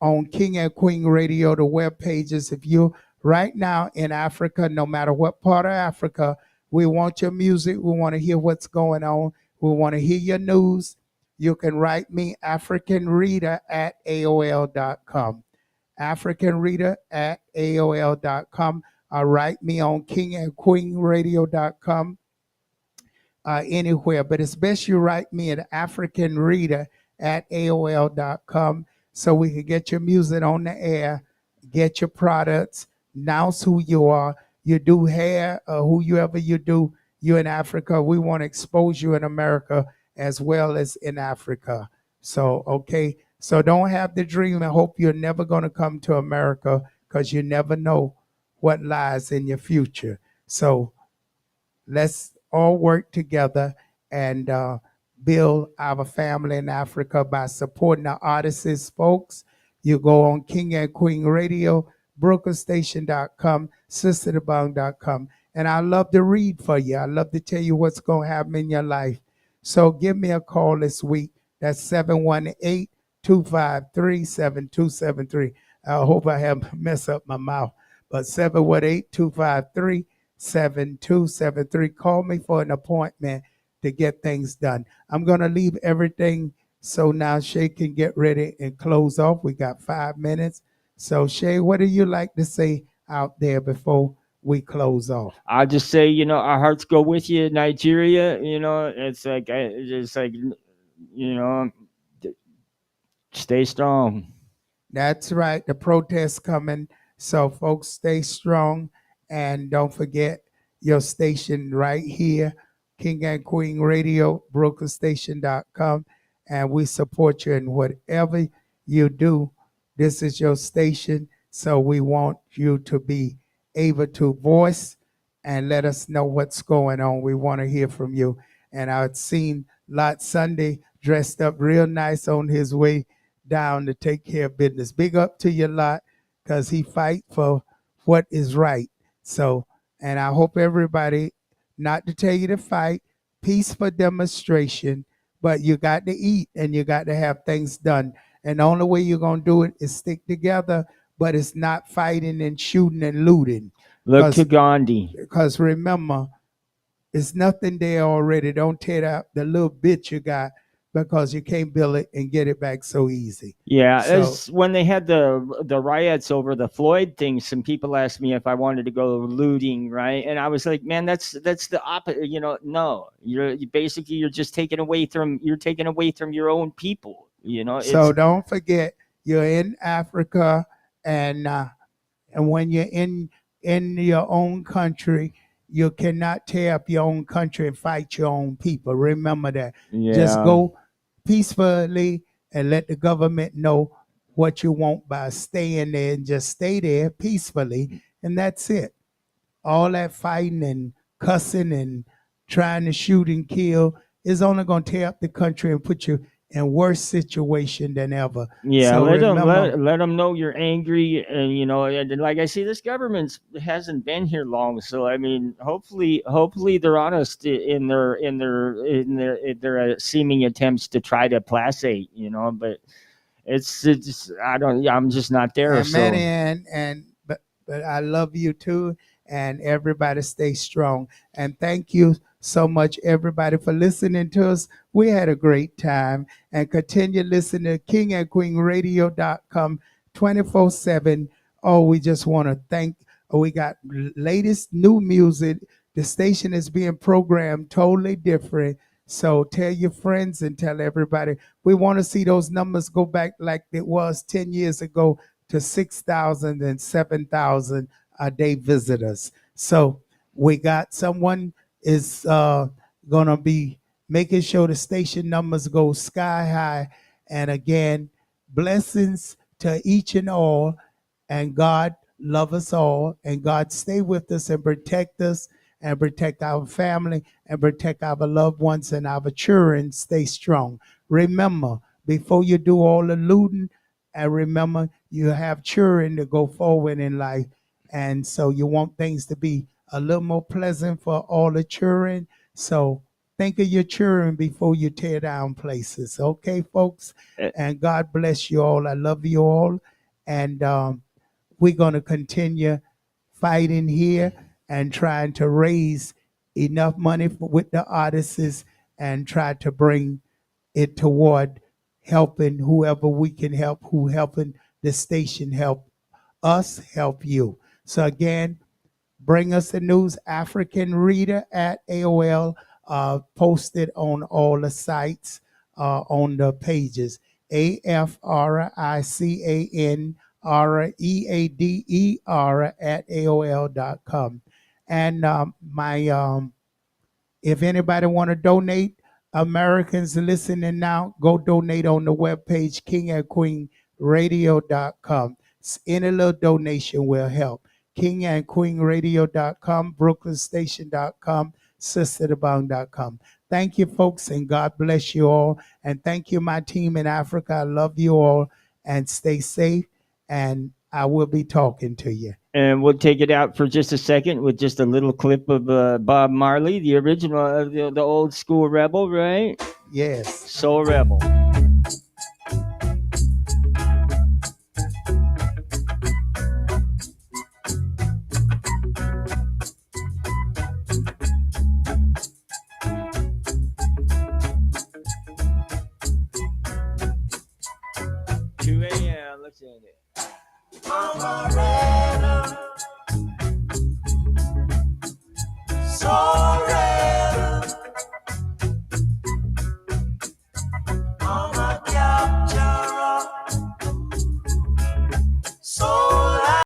on King and Queen Radio, the web pages. If you're right now in Africa, no matter what part of Africa, we want your music. We want to hear what's going on. We want to hear your news. You can write me, africanreader@aol.com. africanreader@aol.com. Write me on kingandqueenradio.com. Anywhere, but it's best you write me at africanreader@aol.com so we can get your music on the air, get your products, announce who you are. You do hair, whoever you do, you in Africa. We want to expose you in America as well as in Africa. So, okay. So don't have the dream and hope you're never going to come to America, because you never know what lies in your future. So let's all work together and build our family in Africa by supporting the artists, folks. You go on King and Queen Radio, brokerstation.com, sisterthebong.com. And I love to read for you. I love to tell you what's going to happen in your life. So give me a call this week. That's 718-253-7273. I hope I haven't messed up my mouth. But 718-253-7273. Call me for an appointment to get things done. I'm going to leave everything so now Shay can get ready and close off. We got 5 minutes. So Shay, what do you like to say out there before we close off? I'll just say, our hearts go with you, Nigeria. It's like, stay strong. That's right. The protest's coming. So, folks, stay strong. And don't forget your station right here, King and Queen Radio, brokerstation.com. And we support you in whatever you do. This is your station. So we want you to be able to voice and let us know what's going on. We want to hear from you. And I've seen Lot Sunday dressed up real nice on his way down to take care of business. Big up to you, Lot, because he fight for what is right. So, and I hope everybody, not to tell you to fight, peaceful demonstration, but you got to eat and you got to have things done. And the only way you're going to do it is stick together, but it's not fighting and shooting and looting. Look to Gandhi. Because remember, it's nothing there already. Don't tear out the little bit you got because you can't build it and get it back so easy. Yeah, So as when they had the riots over the Floyd thing, some people asked me if I wanted to go looting, right? And I was like, man, that's the opposite. You know, no, you're just taking away from your own people. You know, so don't forget you're in Africa, and when you're in your own country, you cannot tear up your own country and fight your own people. Remember that. Just Yeah. go peacefully and let the government know what you want by staying there, and just stay there peacefully, and that's it. All that fighting and cussing and trying to shoot and kill is only going to tear up the country and put you in worse situation than ever. Yeah, So let remember, them know you're angry, and and like I say, this government hasn't been here long, so I mean, hopefully they're honest in their seeming attempts to try to placate, but it's I'm just not there. and So Manny, but I love you too, and everybody stay strong. And thank you so much, everybody, for listening to us. We had a great time, and continue listening to KingandQueenRadio.com 24/7. Oh, we just want to thank. We got latest new music. The station is being programmed totally different. So tell your friends and tell everybody. We want to see those numbers go back like it was 10 years ago to 6,000 and 7,000 a day visitors. So we got someone is going to be making sure the station numbers go sky high. And again, blessings to each and all. And God love us all. And God stay with us and protect us and protect our family and protect our loved ones and our children. Stay strong. Remember, before you do all the looting, and remember, you have children to go forward in life. And so you want things to be a little more pleasant for all the children. So think of your children before you tear down places. Okay, folks? And God bless you all. I love you all. And we're going to continue fighting here and trying to raise enough money with the artists and try to bring it toward helping whoever we can help, who helping the station help us help you. So again, bring us the news, African Reader at AOL, posted on all the sites, on the pages, AFRICANREADER at AOL.com. And if anybody want to donate, Americans listening now, go donate on the webpage, KingandQueenRadio.com. Any little donation will help. KingandQueenRadio.com, BrooklynStation.com, SisterTheBong.com. Thank you, folks, and God bless you all. And thank you, my team in Africa. I love you all, and stay safe, and I will be talking to you. And we'll take it out for just a second with just a little clip of Bob Marley, the original, the old school rebel, right? Yes. Soul Rebel. Let's end it. I'm a rebel. So